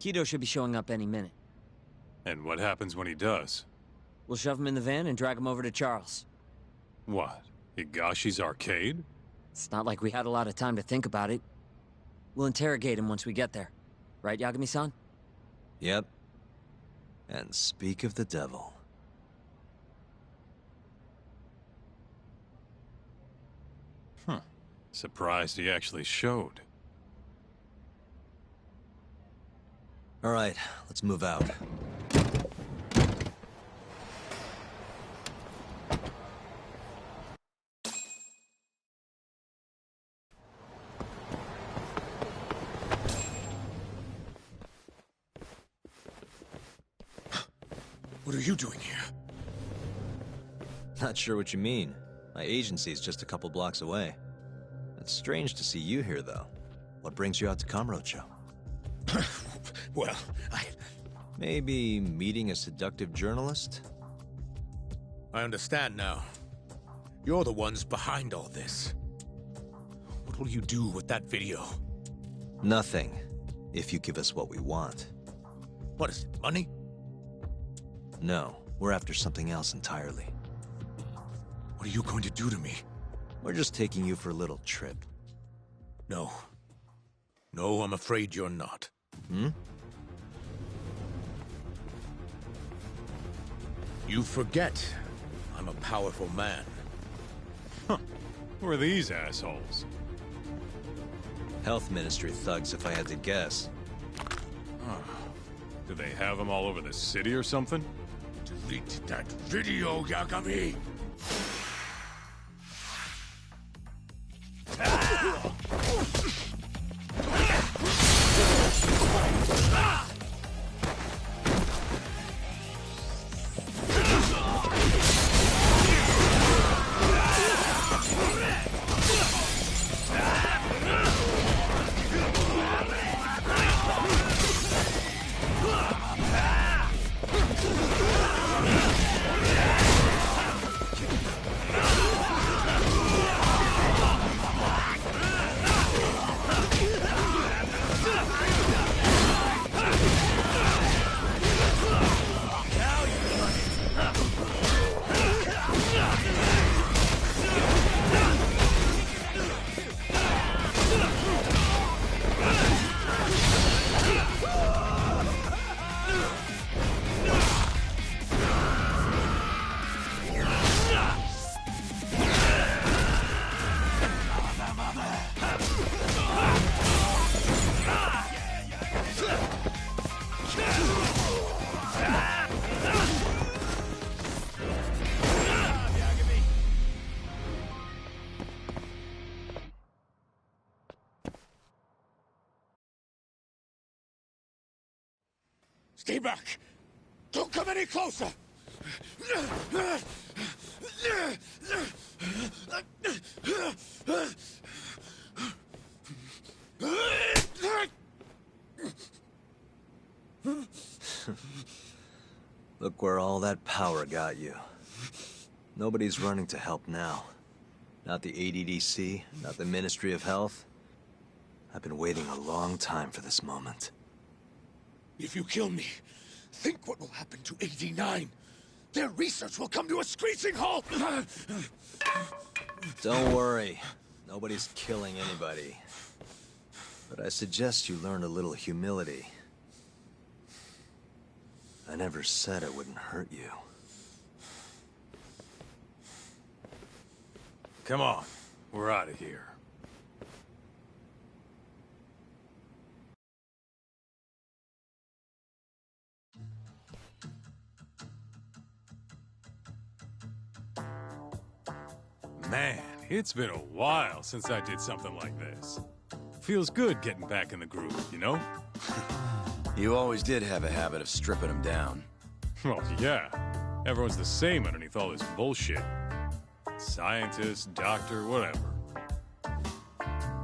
Kido should be showing up any minute. And what happens when he does? We'll shove him in the van and drag him over to Charles. What? Higashi's arcade? It's not like we had a lot of time to think about it. We'll interrogate him once we get there. Right, Yagami-san? Yep. And speak of the devil. Surprised he actually showed. All right, let's move out. What are you doing here? Not sure what you mean. My agency's just a couple blocks away. It's strange to see you here, though. What brings you out to Kamurocho? Well, Maybe meeting a seductive journalist? I understand now. You're the ones behind all this. What will you do with that video? Nothing, if you give us what we want. What is it, money? No, we're after something else entirely. What are you going to do to me? We're just taking you for a little trip. No. No, I'm afraid you're not. Hmm? You forget I'm a powerful man. Who are these assholes? Health Ministry thugs, if I had to guess. Do they have them all over the city or something? Delete that video, Yagami! Stay back! Don't come any closer! Look where all that power got you. Nobody's running to help now. Not the ADDC, not the Ministry of Health. I've been waiting a long time for this moment. If you kill me, think what will happen to 89. Their research will come to a screeching halt! Don't worry. Nobody's killing anybody. But I suggest you learn a little humility. I never said it wouldn't hurt you. Come on, we're out of here. Man, it's been a while since I did something like this. Feels good getting back in the groove, you know? You always did have a habit of stripping them down. Well, yeah. Everyone's the same underneath all this bullshit. Scientist, doctor, whatever.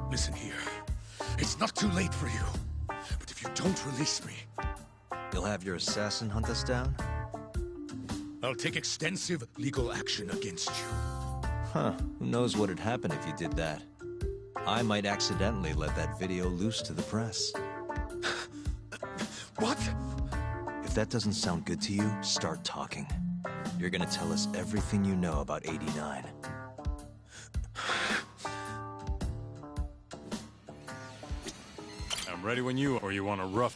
Listen here. It's not too late for you. But if you don't release me... You'll have your assassin hunt us down? I'll take extensive legal action against you. Huh. Who knows what'd happen if you did that? I might accidentally let that video loose to the press. What? If that doesn't sound good to you, start talking. You're gonna tell us everything you know about 89. I'm ready when you are, or you want a rough...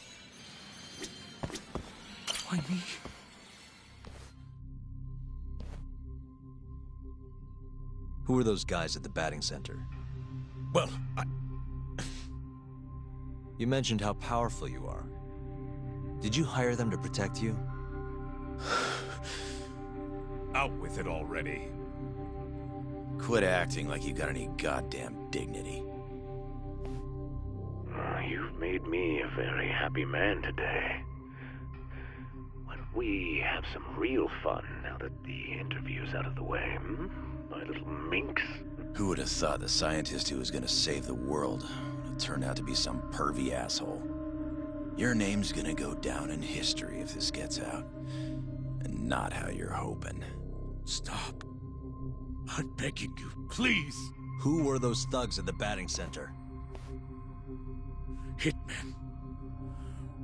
Why me? Who were those guys at the batting center? Well, You mentioned how powerful you are. Did you hire them to protect you? Out with it already. Quit acting like you got any goddamn dignity. You've made me a very happy man today. Why don't we have some real fun now that the interview's out of the way, my little minx? Who would have thought the scientist who was gonna save the world would turn out to be some pervy asshole? Your name's gonna go down in history if this gets out. And not how you're hoping. Stop. I'm begging you, please. Who were those thugs at the batting center? Hitmen.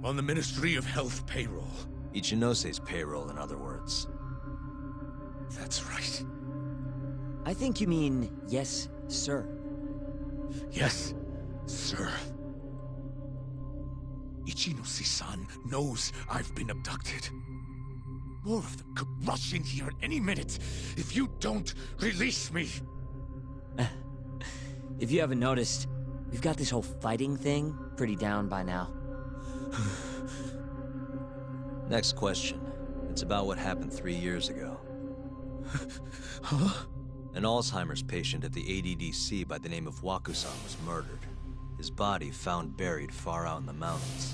On the Ministry of Health payroll. Ichinose's payroll, in other words. That's right. I think you mean, yes, sir. Yes, sir. Ichinose-san knows I've been abducted. More of them could rush in here any minute if you don't release me. If you haven't noticed, we've got this whole fighting thing pretty down by now. Next question. It's about what happened 3 years ago. Huh? An Alzheimer's patient at the ADDC by the name of Wakusan was murdered. His body found buried far out in the mountains.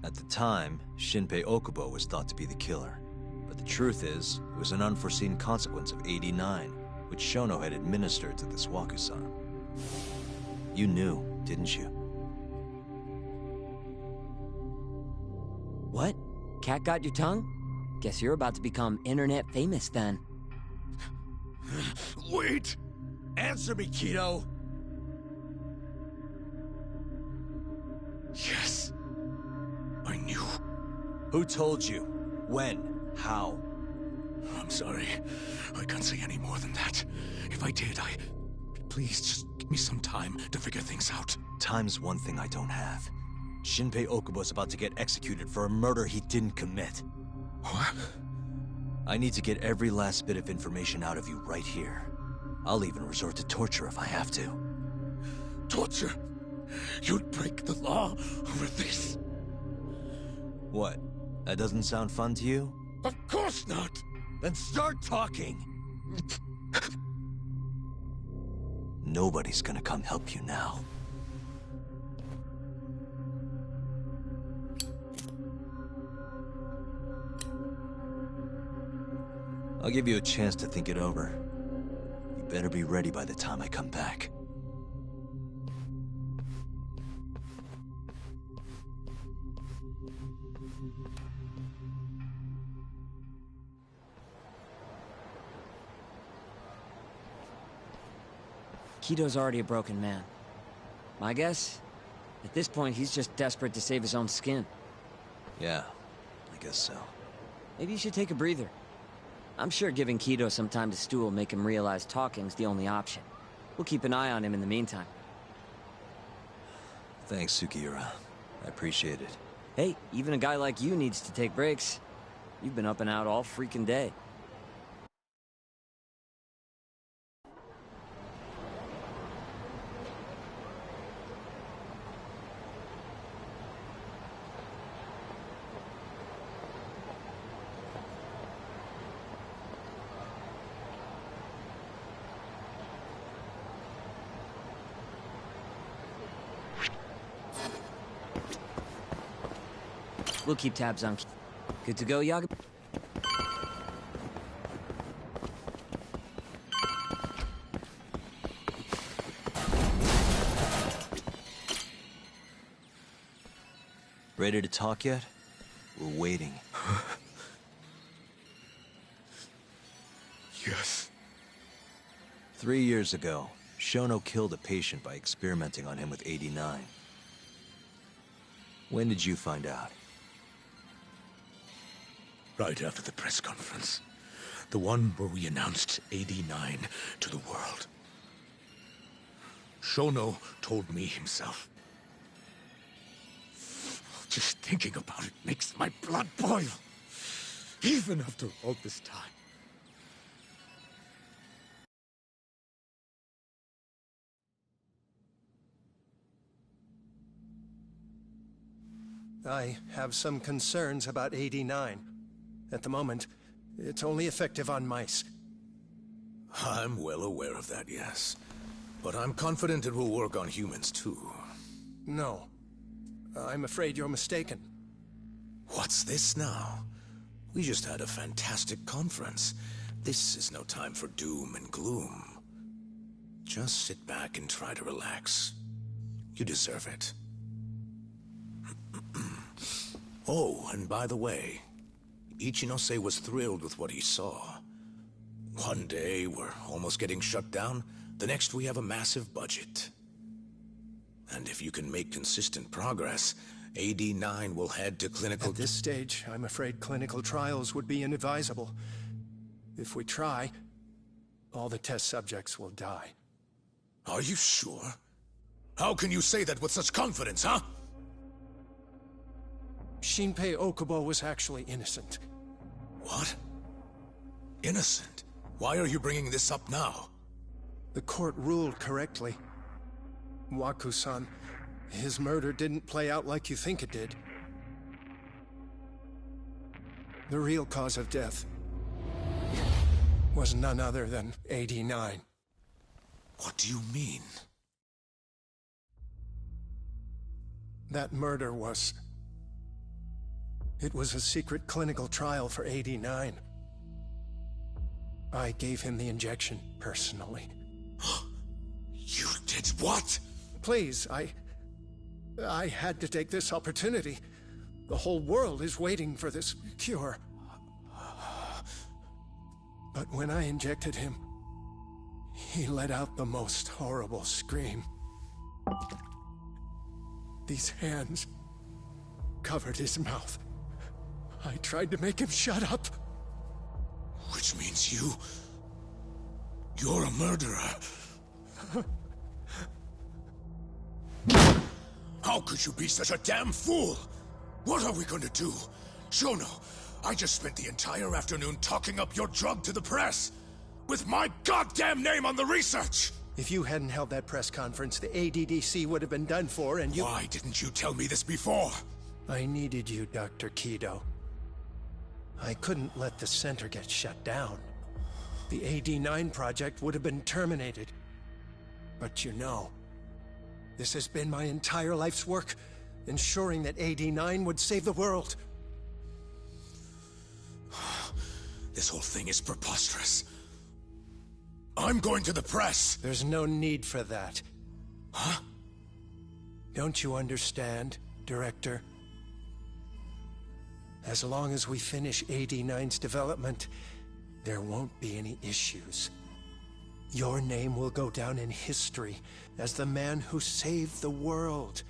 At the time, Shinpei Okubo was thought to be the killer. But the truth is, it was an unforeseen consequence of 89, which Shono had administered to this Wakusan. You knew, didn't you? What? Cat got your tongue? Guess you're about to become internet famous then. Wait! Answer me, Kido! Yes. I knew. Who told you? When? How? I'm sorry. I can't say any more than that. If I did, Please, just give me some time to figure things out. Time's one thing I don't have. Shinpei Okubo's about to get executed for a murder he didn't commit. What? I need to get every last bit of information out of you right here. I'll even resort to torture if I have to. Torture? You'd break the law over this? What? That doesn't sound fun to you? Of course not! Then start talking! Nobody's gonna come help you now. I'll give you a chance to think it over. You better be ready by the time I come back. Kido's already a broken man. My guess? At this point, he's just desperate to save his own skin. Yeah, I guess so. Maybe you should take a breather. I'm sure giving Kido some time to stew will make him realize talking's the only option. We'll keep an eye on him in the meantime. Thanks, Sugiura. I appreciate it. Hey, even a guy like you needs to take breaks. You've been up and out all freaking day. We'll keep tabs on... Good to go, Yaga? Ready to talk yet? We're waiting. Yes. 3 years ago, Shono killed a patient by experimenting on him with 89. When did you find out? Right after the press conference. The one where we announced AD-9 to the world. Shono told me himself. Just thinking about it makes my blood boil. Even after all this time. I have some concerns about AD-9. At the moment, it's only effective on mice. I'm well aware of that, yes. But I'm confident it will work on humans, too. No. I'm afraid you're mistaken. What's this now? We just had a fantastic conference. This is no time for doom and gloom. Just sit back and try to relax. You deserve it. Oh, and by the way, Ichinose was thrilled with what he saw. One day, we're almost getting shut down. The next, we have a massive budget. And if you can make consistent progress, AD-9 will head to clinical... At this stage, I'm afraid clinical trials would be inadvisable. If we try, all the test subjects will die. Are you sure? How can you say that with such confidence, huh? Shinpei Okubo was actually innocent. What? Innocent? Why are you bringing this up now? The court ruled correctly. Waku-san, his murder didn't play out like you think it did. The real cause of death was none other than AD-9. What do you mean? That murder was... It was a secret clinical trial for AD-9. I gave him the injection, personally. You did what? Please, I had to take this opportunity. The whole world is waiting for this cure. But when I injected him, he let out the most horrible scream. These hands covered his mouth. I tried to make him shut up. Which means you're a murderer. How could you be such a damn fool? What are we gonna do? Shono, I just spent the entire afternoon talking up your drug to the press. With my goddamn name on the research! If you hadn't held that press conference, the ADDC would have been done for, and you... Why didn't you tell me this before? I needed you, Dr. Kido. I couldn't let the center get shut down. The AD-9 project would have been terminated. But you know, this has been my entire life's work, ensuring that AD-9 would save the world. This whole thing is preposterous. I'm going to the press! There's no need for that. Huh? Don't you understand, Director? As long as we finish AD-9's development, there won't be any issues. Your name will go down in history as the man who saved the world.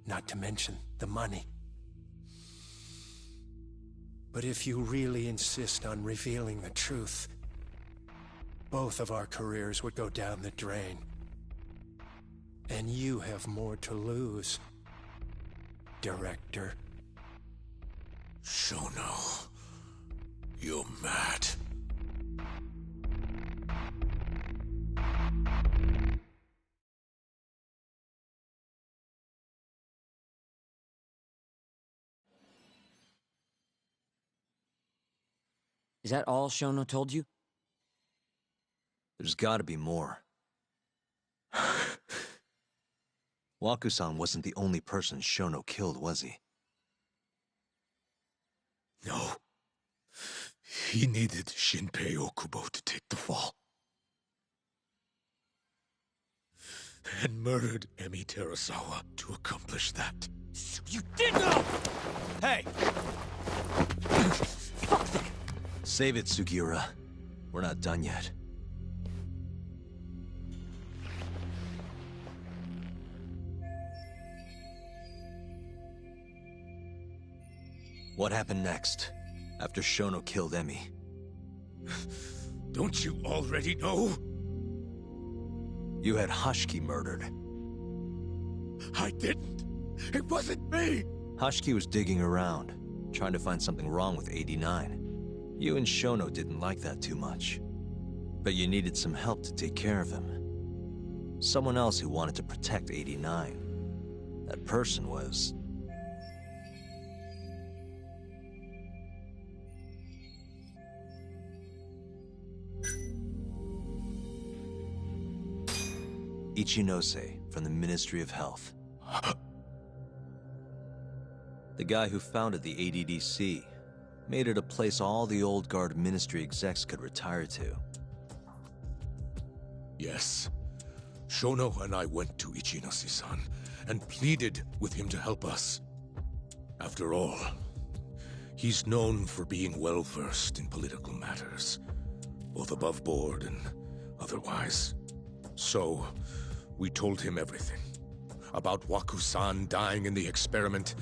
Not to mention the money. But if you really insist on revealing the truth, both of our careers would go down the drain. And you have more to lose, Director. Shono, you're mad. Is that all Shono told you? There's gotta be more. Waku-san wasn't the only person Shono killed, was he? No. He needed Shinpei Okubo to take the fall. And murdered Emi Terasawa to accomplish that. So you did know! Hey! Save it, Sugiura. We're not done yet. What happened next, after Shono killed Emmy? Don't you already know? You had Hashki murdered. I didn't. It wasn't me. Hashki was digging around, trying to find something wrong with 89. You and Shono didn't like that too much. But you needed some help to take care of him. Someone else who wanted to protect 89. That person was... Ichinose from the Ministry of Health. The guy who founded the ADDC made it a place all the old guard ministry execs could retire to. Yes. Shono and I went to Ichinose-san and pleaded with him to help us. After all, he's known for being well-versed in political matters, both above board and otherwise. So, we told him everything. About Waku-san dying in the experiment,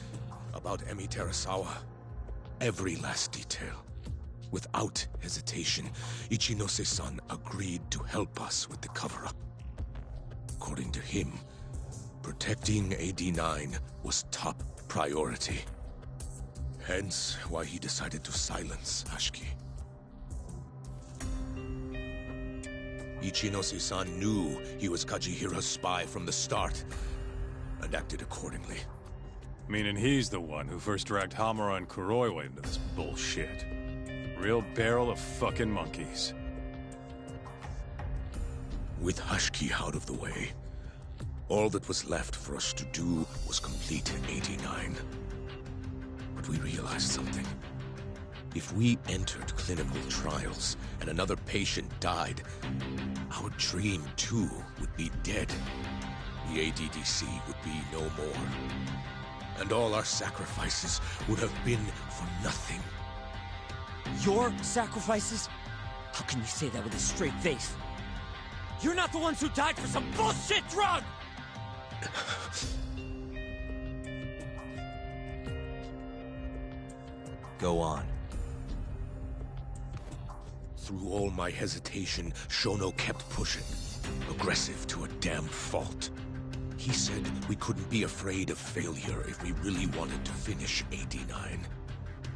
about Emi Terasawa. Every last detail. Without hesitation, Ichinose-san agreed to help us with the cover-up. According to him, protecting AD9 was top priority. Hence why he decided to silence Hashki. Ichinose-san knew he was Kajihira's spy from the start, and acted accordingly. Meaning he's the one who first dragged Hamura and Kuroiwa into this bullshit. Real barrel of fucking monkeys. With Hashki out of the way, all that was left for us to do was complete 89. But we realized something. If we entered clinical trials and another patient died, our dream too would be dead. The ADDC would be no more. And all our sacrifices would have been for nothing. Your sacrifices? How can you say that with a straight face? You're not the ones who died for some bullshit drug! Go on. Through all my hesitation, Shono kept pushing. Aggressive to a damn fault. He said we couldn't be afraid of failure if we really wanted to finish 89.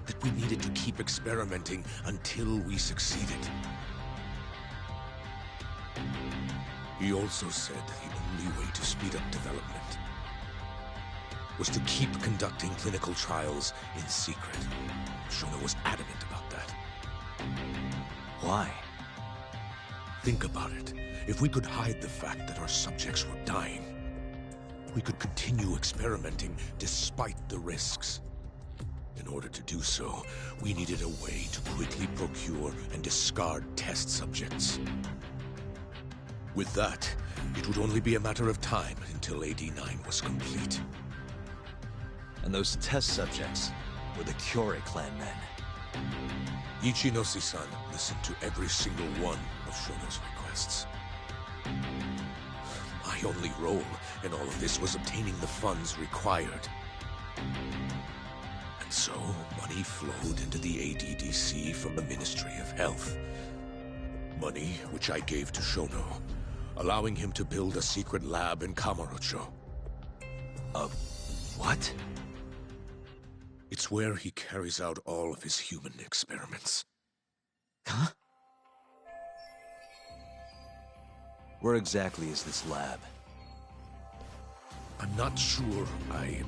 That we needed to keep experimenting until we succeeded. He also said the only way to speed up development was to keep conducting clinical trials in secret. Shono was adamant about that. Why? Think about it. If we could hide the fact that our subjects were dying, we could continue experimenting despite the risks. In order to do so, we needed a way to quickly procure and discard test subjects. With that, it would only be a matter of time until AD9 was complete. And those test subjects were the Kyorei clan men. Ichinose-san listened to every single one of Shono's requests. My only role in all of this was obtaining the funds required. And so, money flowed into the ADDC from the Ministry of Health. Money which I gave to Shono, allowing him to build a secret lab in Kamurocho. What? It's where he carries out all of his human experiments. Huh? Where exactly is this lab? I'm not sure. I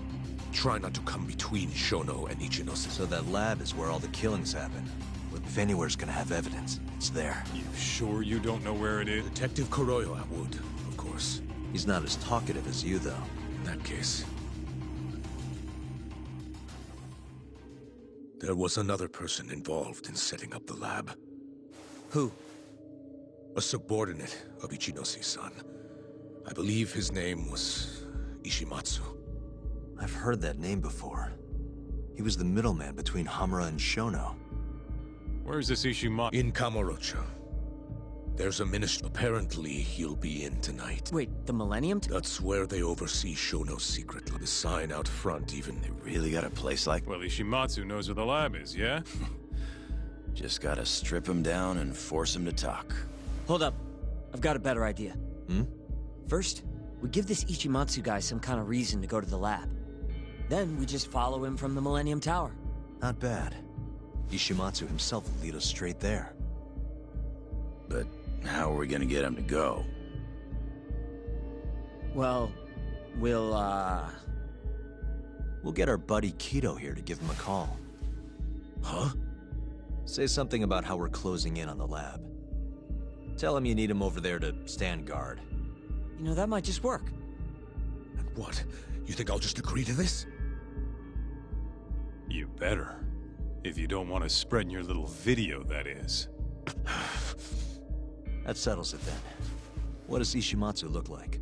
try not to come between Shono and Ichinose. So that lab is where all the killings happen. If anywhere's gonna have evidence, it's there. You sure you don't know where it is? Detective Kuroiwa would, of course. He's not as talkative as you, though. In that case... there was another person involved in setting up the lab. Who? A subordinate of Ichinose-san. I believe his name was Ishimatsu. I've heard that name before. He was the middleman between Hamura and Shono. Where's this Ishimatsu? In Kamurocho. There's a minister. Apparently, he'll be in tonight. Wait, the Millennium? That's where they oversee Shono's secret. The sign out front, even. They really got a place like... Well, Ishimatsu knows where the lab is, yeah? Just gotta strip him down and force him to talk. Hold up. I've got a better idea. First, we give this Ichimatsu guy some kind of reason to go to the lab. Then we just follow him from the Millennium Tower. Not bad. Ishimatsu himself will lead us straight there. But how are we gonna get him to go? Well, we'll get our buddy Kido here to give him a call. Huh? Say something about how we're closing in on the lab. Tell him you need him over there to stand guard. You know, that might just work. And what? You think I'll just agree to this? You better. If you don't want to spread in your little video, that is. That settles it then. What does Ishimatsu look like?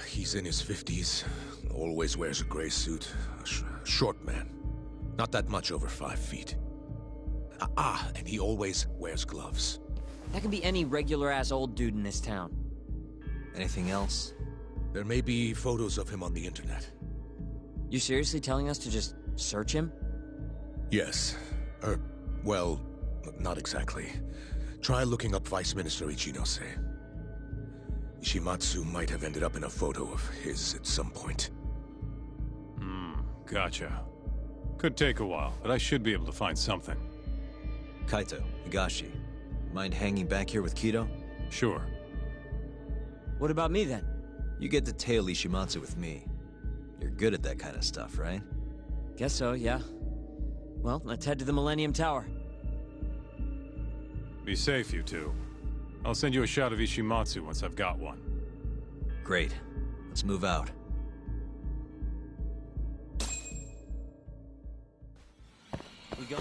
He's in his 50s. Always wears a gray suit. Short man. Not that much over 5 feet. And he always wears gloves. That can be any regular-ass old dude in this town. Anything else? There may be photos of him on the internet. You seriously telling us to just search him? Yes. Well, not exactly. Try looking up Vice Minister Ichinose. Ishimatsu might have ended up in a photo of his at some point. Gotcha. Could take a while, but I should be able to find something. Kaito, Higashi, mind hanging back here with Kido? Sure. What about me then? You get to tail Ishimatsu with me. You're good at that kind of stuff, right? Guess so, yeah. Well, let's head to the Millennium Tower. Be safe, you two. I'll send you a shot of Ishimatsu once I've got one. Great. Let's move out. We go?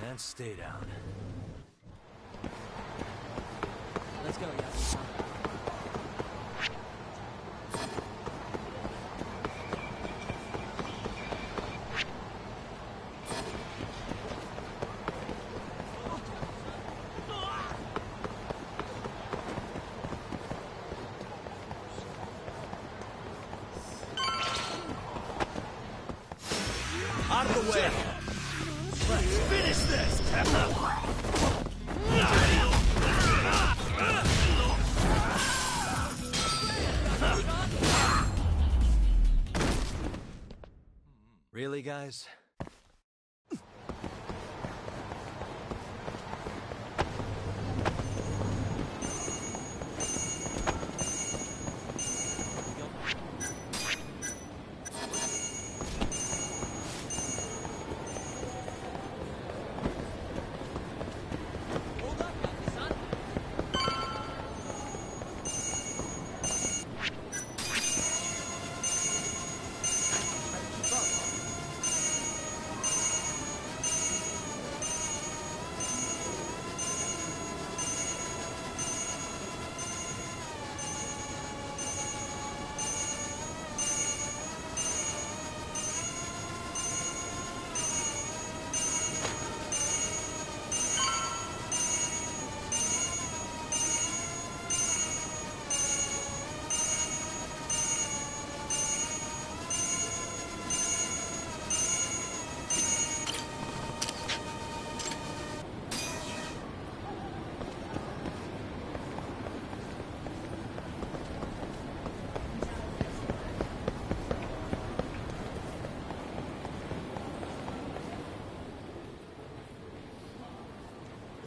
And stay down. Let's go, Yasuo. Out of the way! Let's finish this! Really, guys?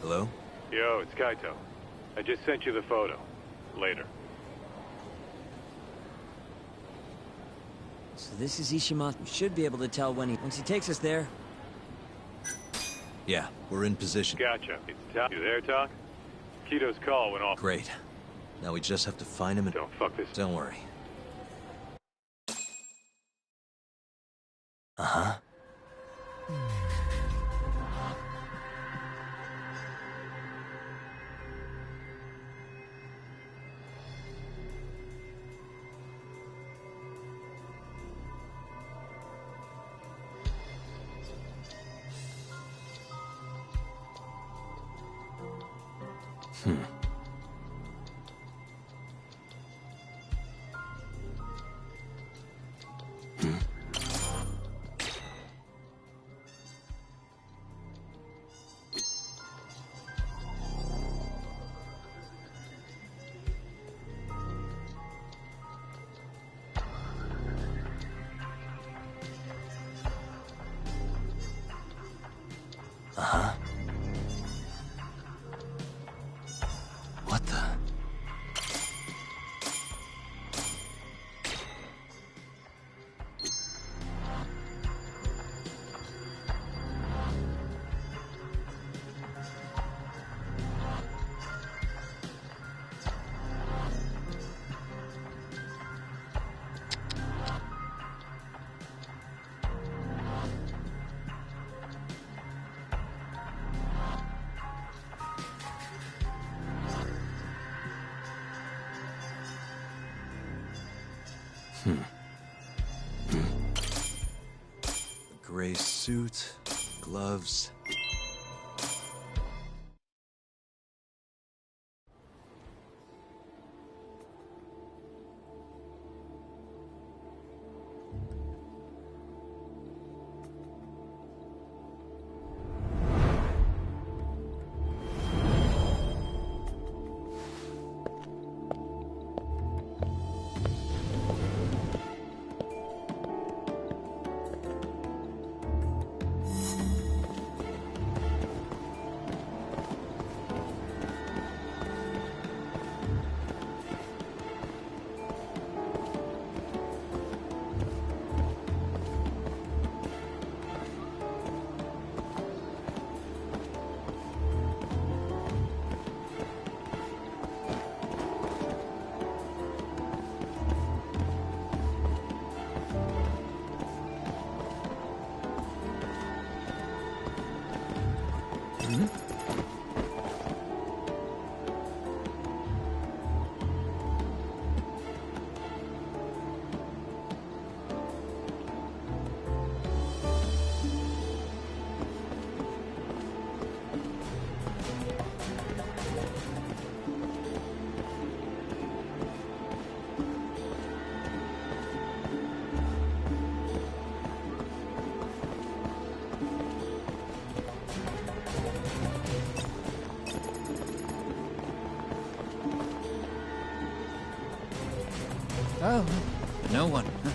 Hello? Yo, it's Kaito. I just sent you the photo. Later. So this is Ishimatsu. We should be able to tell when once he takes us there. Yeah, we're in position. Gotcha. It's Talk. You there, Talk? Keto's call went off. Great. Now we just have to find him and... Don't fuck this. Don't worry. Uh-huh. Uh-huh. What the? A gray suit, gloves. Oh, no one. Huh?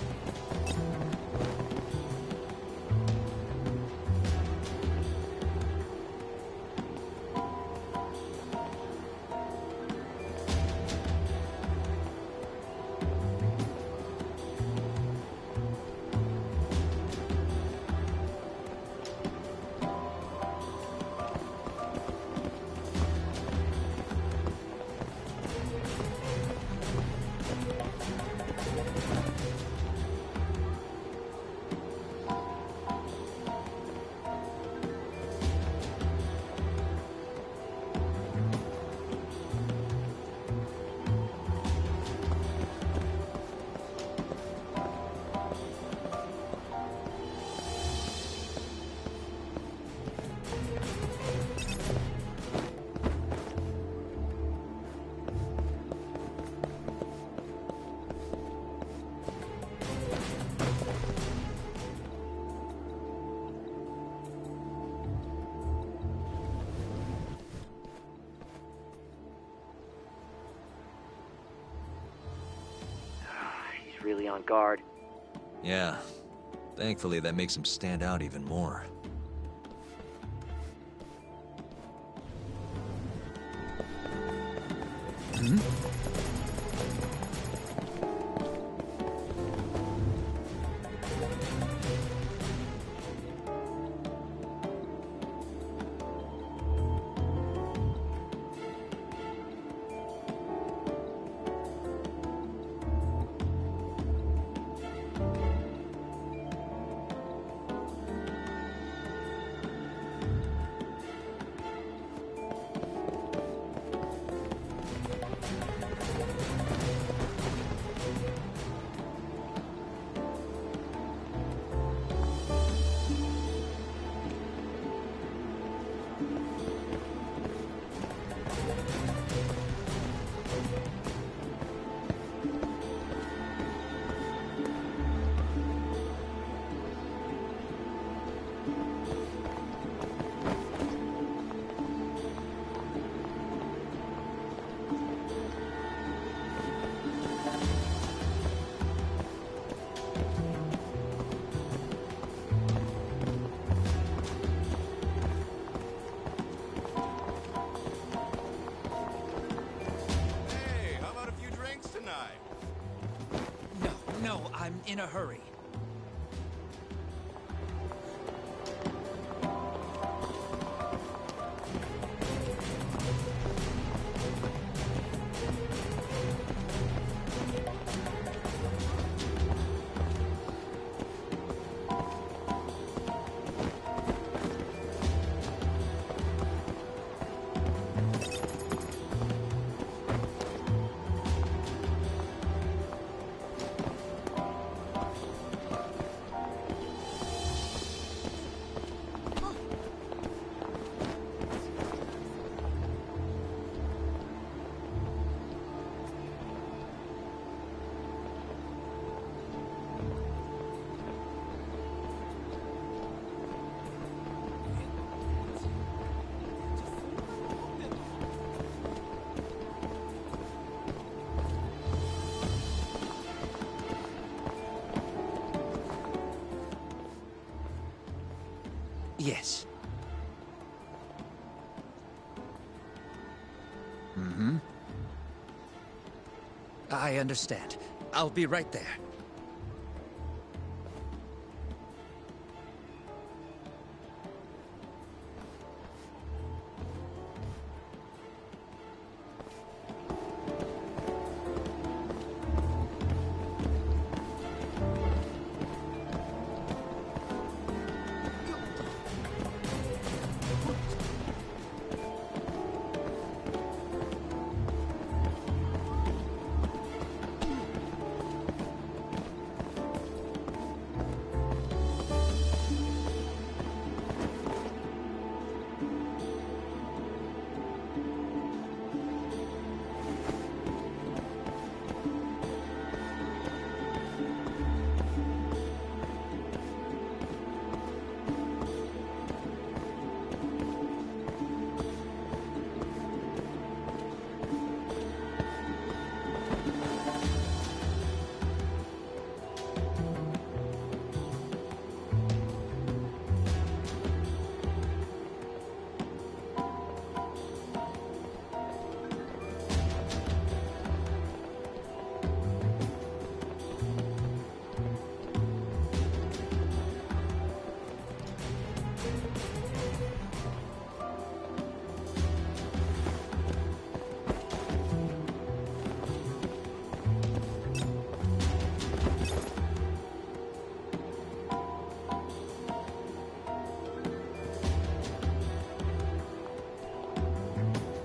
Really on guard. Yeah. Thankfully, that makes him stand out even more. Hmm? guy. No, I'm in a hurry. Yes. Mm-hmm. I understand. I'll be right there.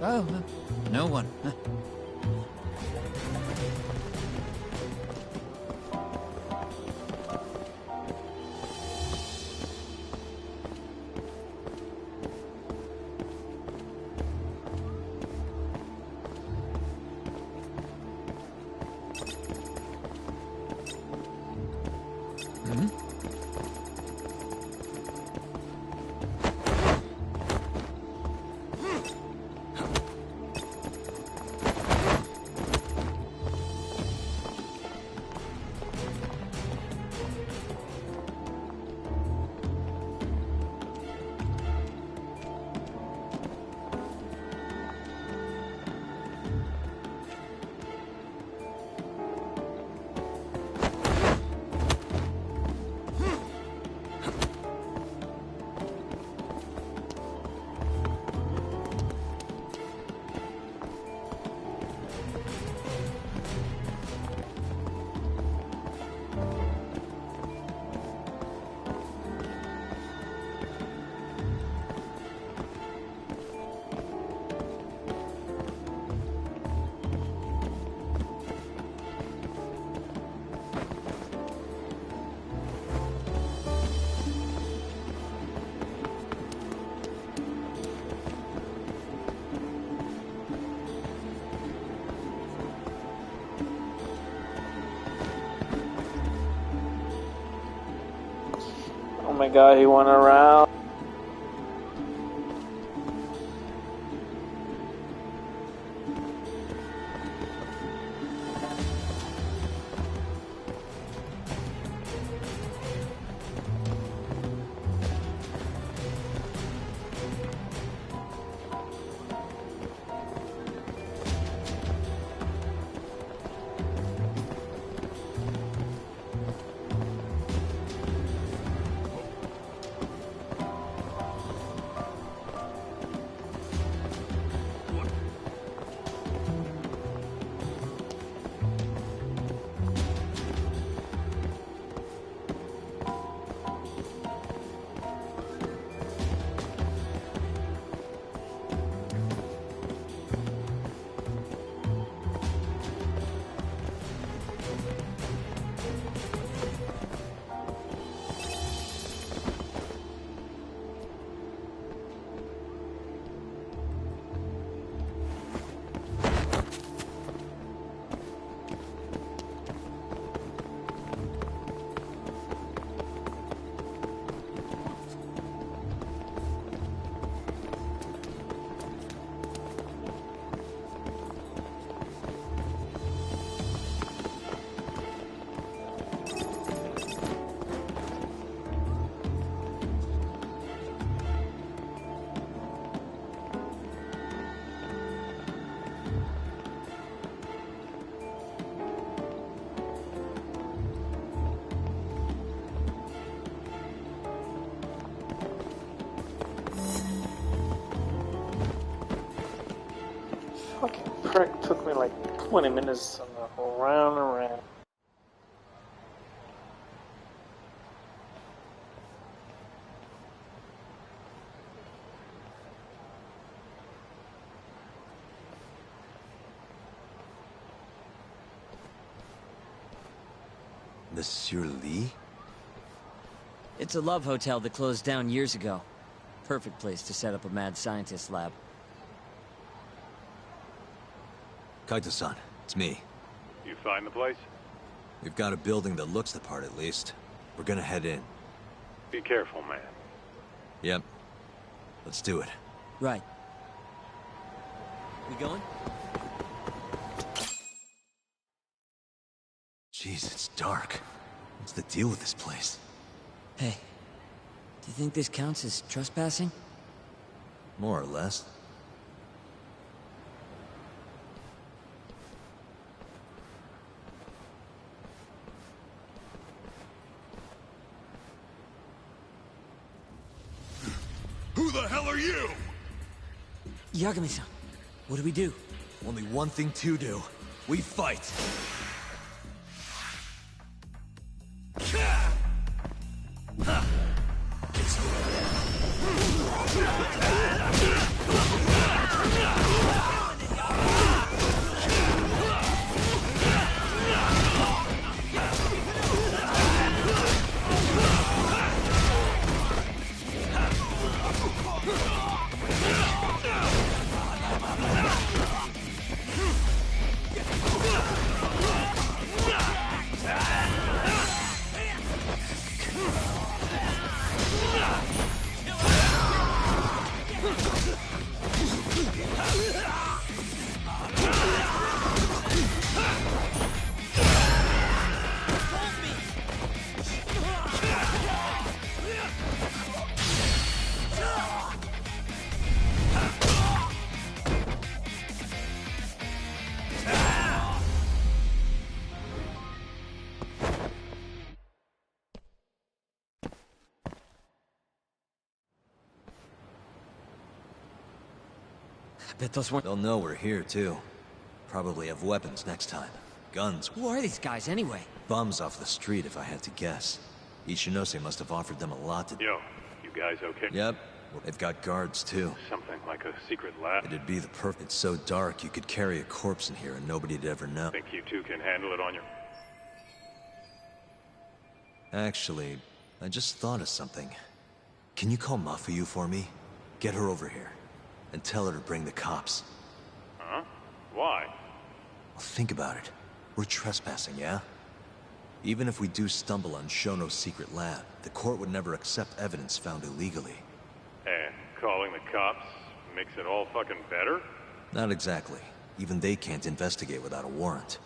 Oh, no one. Oh my god, he went around. trek took me like 20 minutes around and around. Monsieur Lee? It's a love hotel that closed down years ago. Perfect place to set up a mad scientist lab. Kaito-san, it's me. You find the place? We've got a building that looks the part at least. We're gonna head in. Be careful, man. Yep. Let's do it. Right. We going? Jeez, it's dark. What's the deal with this place? Hey, do you think this counts as trespassing? More or less. Who the hell are you? Yagami-san, what do we do? Only one thing to do. We fight. Bet those weren't... They'll know we're here, too. Probably have weapons next time. Guns. Who are these guys, anyway? Bums off the street, if I had to guess. Ichinose must have offered them a lot to... Yo, you guys okay? Yep. They've got guards, too. Something like a secret lab? It'd be the perfect... It's so dark, you could carry a corpse in here and nobody'd ever know. Think you two can handle it on your... Actually, I just thought of something. Can you call Mafuyu for me? Get her over here. And tell her to bring the cops. Huh? Why? Well, think about it. We're trespassing, yeah? Even if we do stumble on Shono's secret lab, the court would never accept evidence found illegally. And calling the cops makes it all fucking better? Not exactly. Even they can't investigate without a warrant.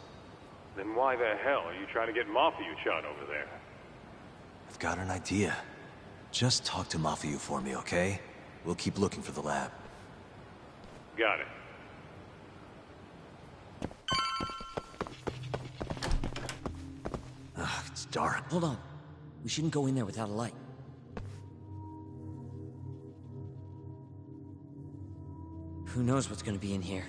Then why the hell are you trying to get Mafuyu shot over there? I've got an idea. Just talk to Mafuyu for me, okay? We'll keep looking for the lab. Got it. Ugh, it's dark. Hold on. We shouldn't go in there without a light. Who knows what's gonna be in here?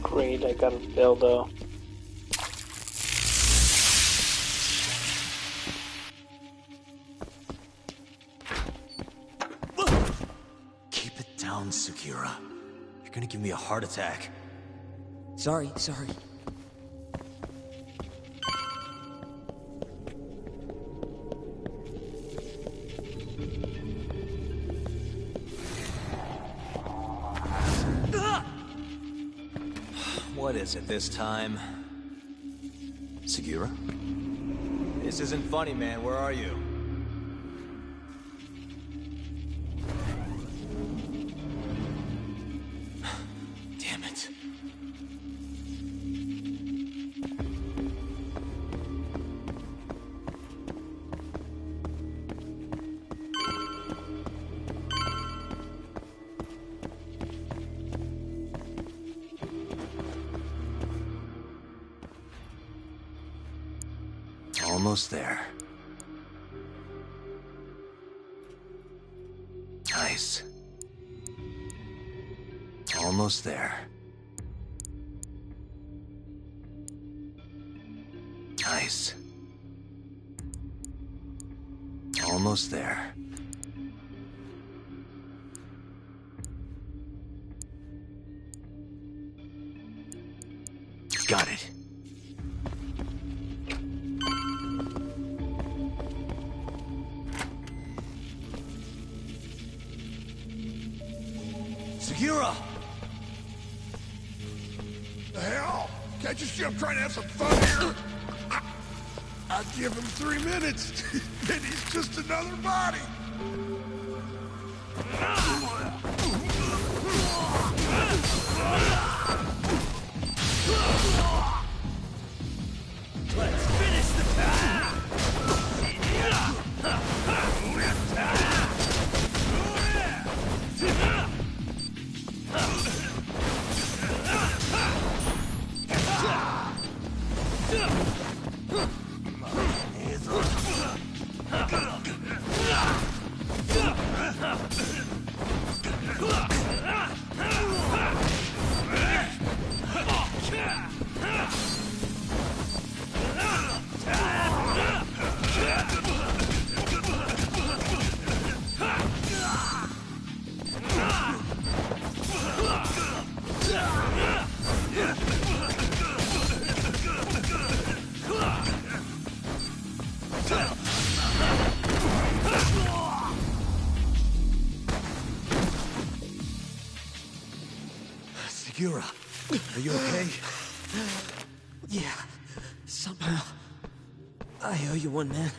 Great, I got a dildo. Keep it down, Sugiura. You're gonna give me a heart attack. Sorry. What is it this time? Segura? This isn't funny, man. Where are you? Damn it. Almost there. Nice. Almost there. Nice. Almost there. Got it. Segura! The hell? Can't you see I'm trying to have some fun here? I'd give him 3 minutes, then he's just another body. Let's finish the task! Segura, are you okay? Yeah, somehow. I owe you one, man.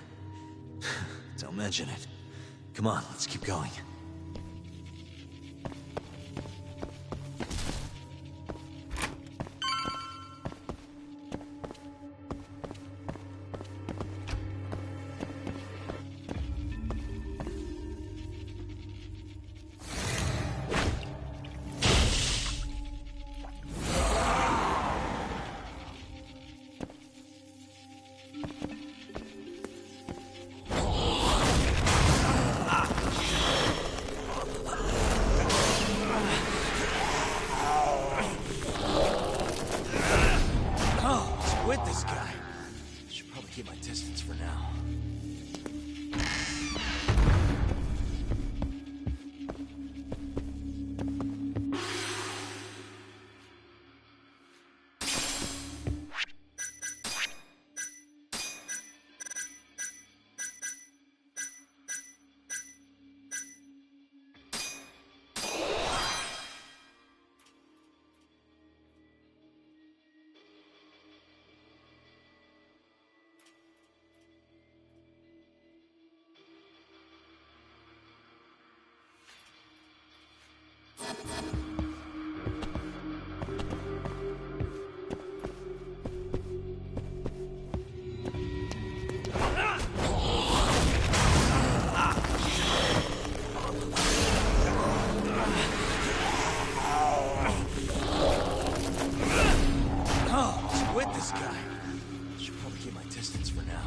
Don't mention it. Come on, let's keep going. With this guy. Should probably keep my distance for now. With this guy. Should probably keep my distance for now.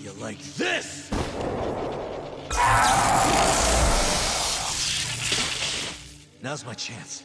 you like this? Now's my chance.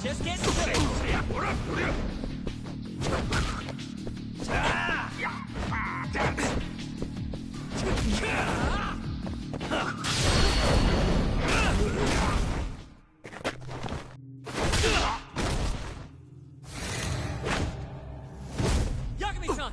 Just get started. Yagami-san!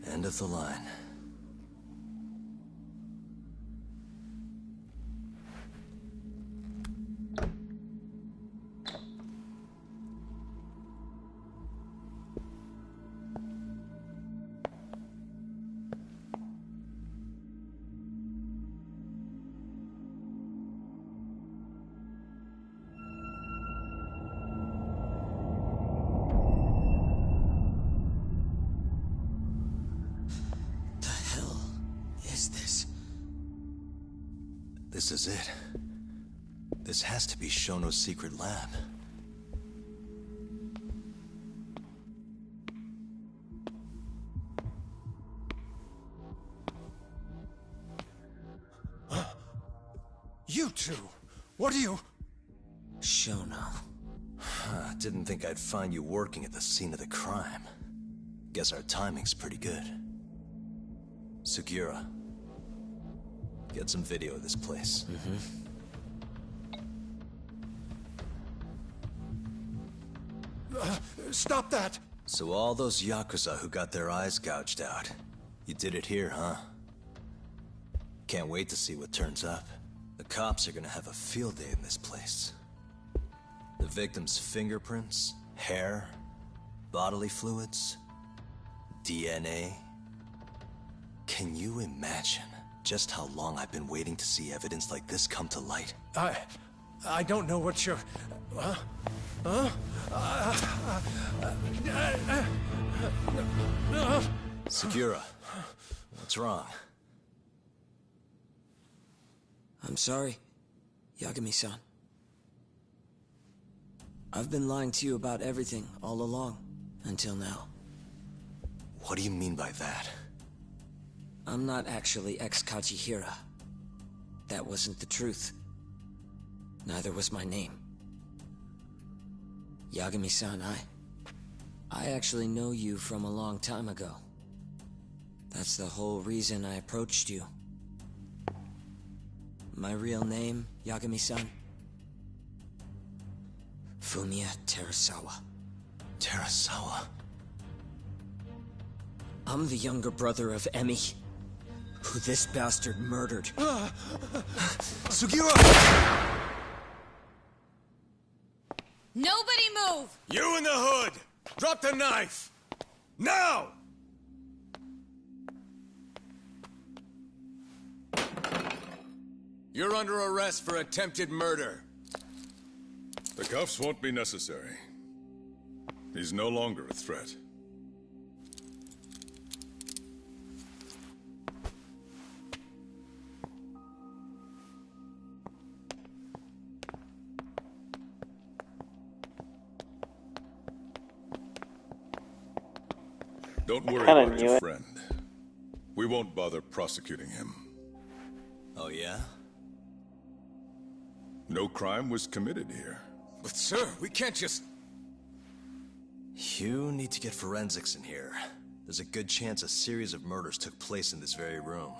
End of the line. This is it. This has to be Shono's secret lab. You two! What are you... Shono. Didn't think I'd find you working at the scene of the crime. Guess our timing's pretty good. Sugiura. Get some video of this place. Stop that! So all those Yakuza who got their eyes gouged out, you did it here, huh? Can't wait to see what turns up. The cops are gonna have a field day in this place. The victim's fingerprints, hair, bodily fluids, DNA. Can you imagine just how long I've been waiting to see evidence like this come to light? I don't know what you're... Sugiura, what's wrong? I'm sorry, Yagami-san. I've been lying to you about everything all along, until now. What do you mean by that? I'm not actually ex-Kajihira. That wasn't the truth. Neither was my name. Yagami-san, I actually know you from a long time ago. That's the whole reason I approached you. My real name, Yagami-san? Fumiya Terasawa. Terasawa? I'm the younger brother of Emi, who this bastard murdered. Sugiura! Nobody move! You in the hood! Drop the knife! Now! You're under arrest for attempted murder. The cuffs won't be necessary. He's no longer a threat. Don't worry about your friend. We won't bother prosecuting him. Oh, yeah? No crime was committed here. But sir, we can't just... You need to get forensics in here. There's a good chance a series of murders took place in this very room.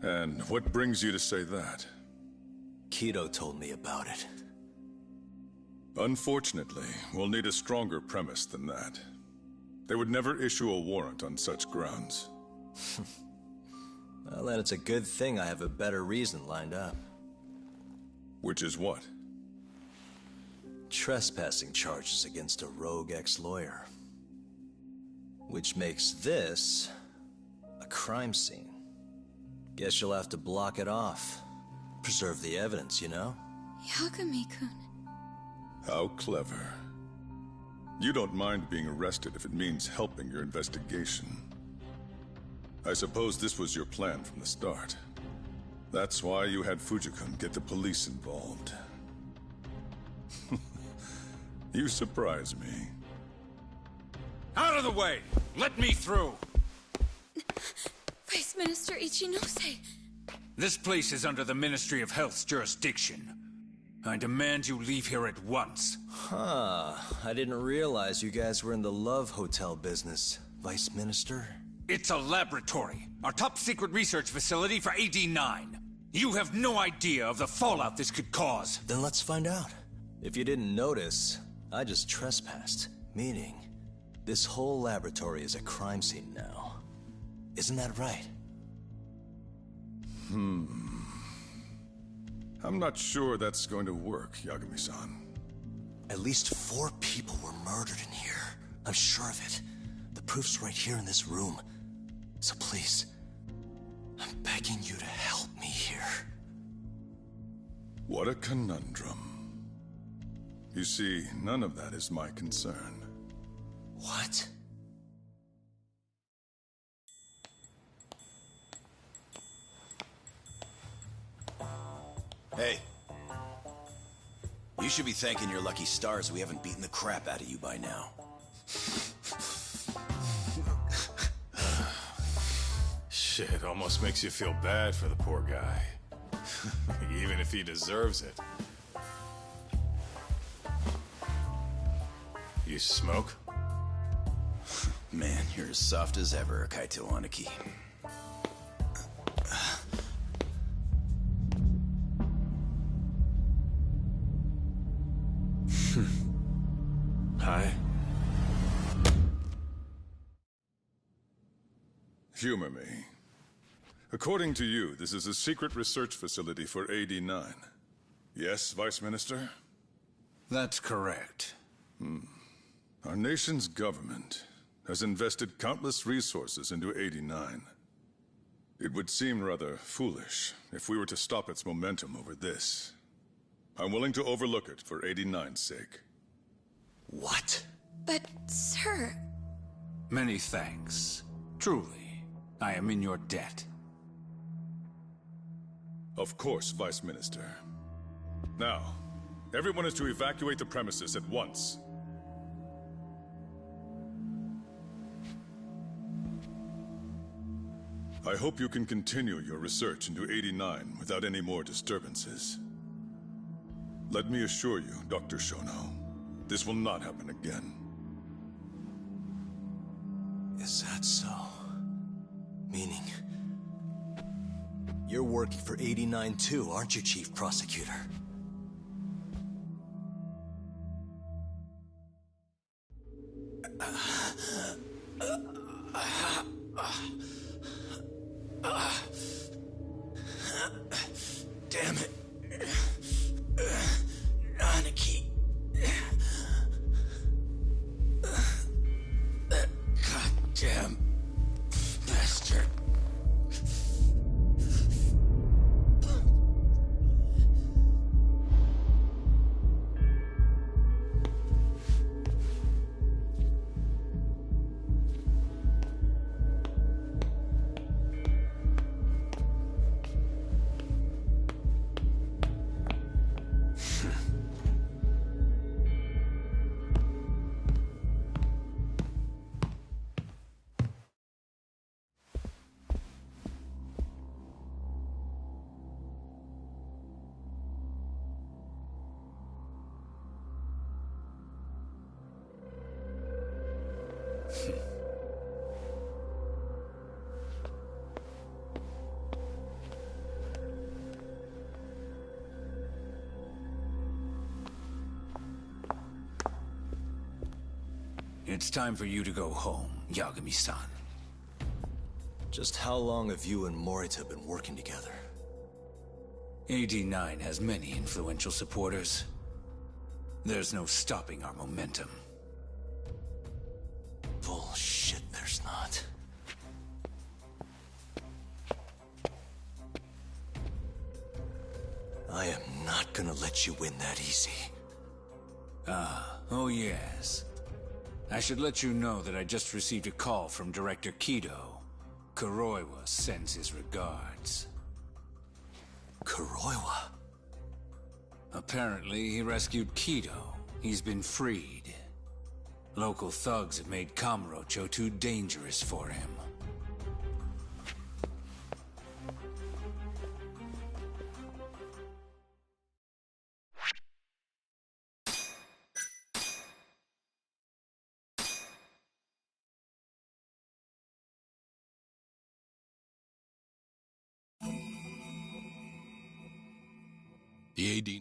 And what brings you to say that? Kido told me about it. Unfortunately, we'll need a stronger premise than that. They would never issue a warrant on such grounds. Well, then it's a good thing I have a better reason lined up. Which is what? Trespassing charges against a rogue ex-lawyer. Which makes this a crime scene. Guess you'll have to block it off. Preserve the evidence, you know? Yagami-kun. How clever. You don't mind being arrested if it means helping your investigation. I suppose this was your plan from the start. That's why you had Fujikun get the police involved. You surprise me. Out of the way! Let me through! Vice Minister Ichinose. This place is under the Ministry of Health's jurisdiction. I demand you leave here at once. Huh. I didn't realize you guys were in the love hotel business, Vice Minister. It's a laboratory. Our top secret research facility for AD-9. You have no idea of the fallout this could cause. Then let's find out. If you didn't notice, I just trespassed. Meaning, this whole laboratory is a crime scene now. Isn't that right? I'm not sure that's going to work, Yagami-san. At least 4 people were murdered in here. I'm sure of it. The proof's right here in this room. So please, I'm begging you to help me here. What a conundrum. You see, none of that is my concern. What? Hey. You should be thanking your lucky stars we haven't beaten the crap out of you by now. Shit, almost makes you feel bad for the poor guy. Even if he deserves it. You smoke? Man, you're as soft as ever, Kaito Aniki. Hi. Humor me. According to you, this is a secret research facility for AD-9. Yes, Vice Minister? That's correct. Our nation's government has invested countless resources into AD-9. It would seem rather foolish if we were to stop its momentum over this. I'm willing to overlook it for AD-9's sake. What? But, sir... Many thanks. Truly, I am in your debt. Of course, Vice Minister. Now, everyone is to evacuate the premises at once. I hope you can continue your research into AD-9 without any more disturbances. Let me assure you, Dr. Shono, this will not happen again. Is that so? Meaning... you're working for 89 too, aren't you, Chief Prosecutor? Damn it. Anarchy. That goddamn bastard. It's time for you to go home, Yagami-san. Just how long have you and Morita been working together? AD9 has many influential supporters. There's no stopping our momentum. Bullshit, there's not. I am not gonna let you win that easy. Oh yes. I should let you know that I just received a call from Director Kido. Kuroiwa sends his regards. Kuroiwa? Apparently, he rescued Kido. He's been freed. Local thugs have made Kamurocho too dangerous for him. The AD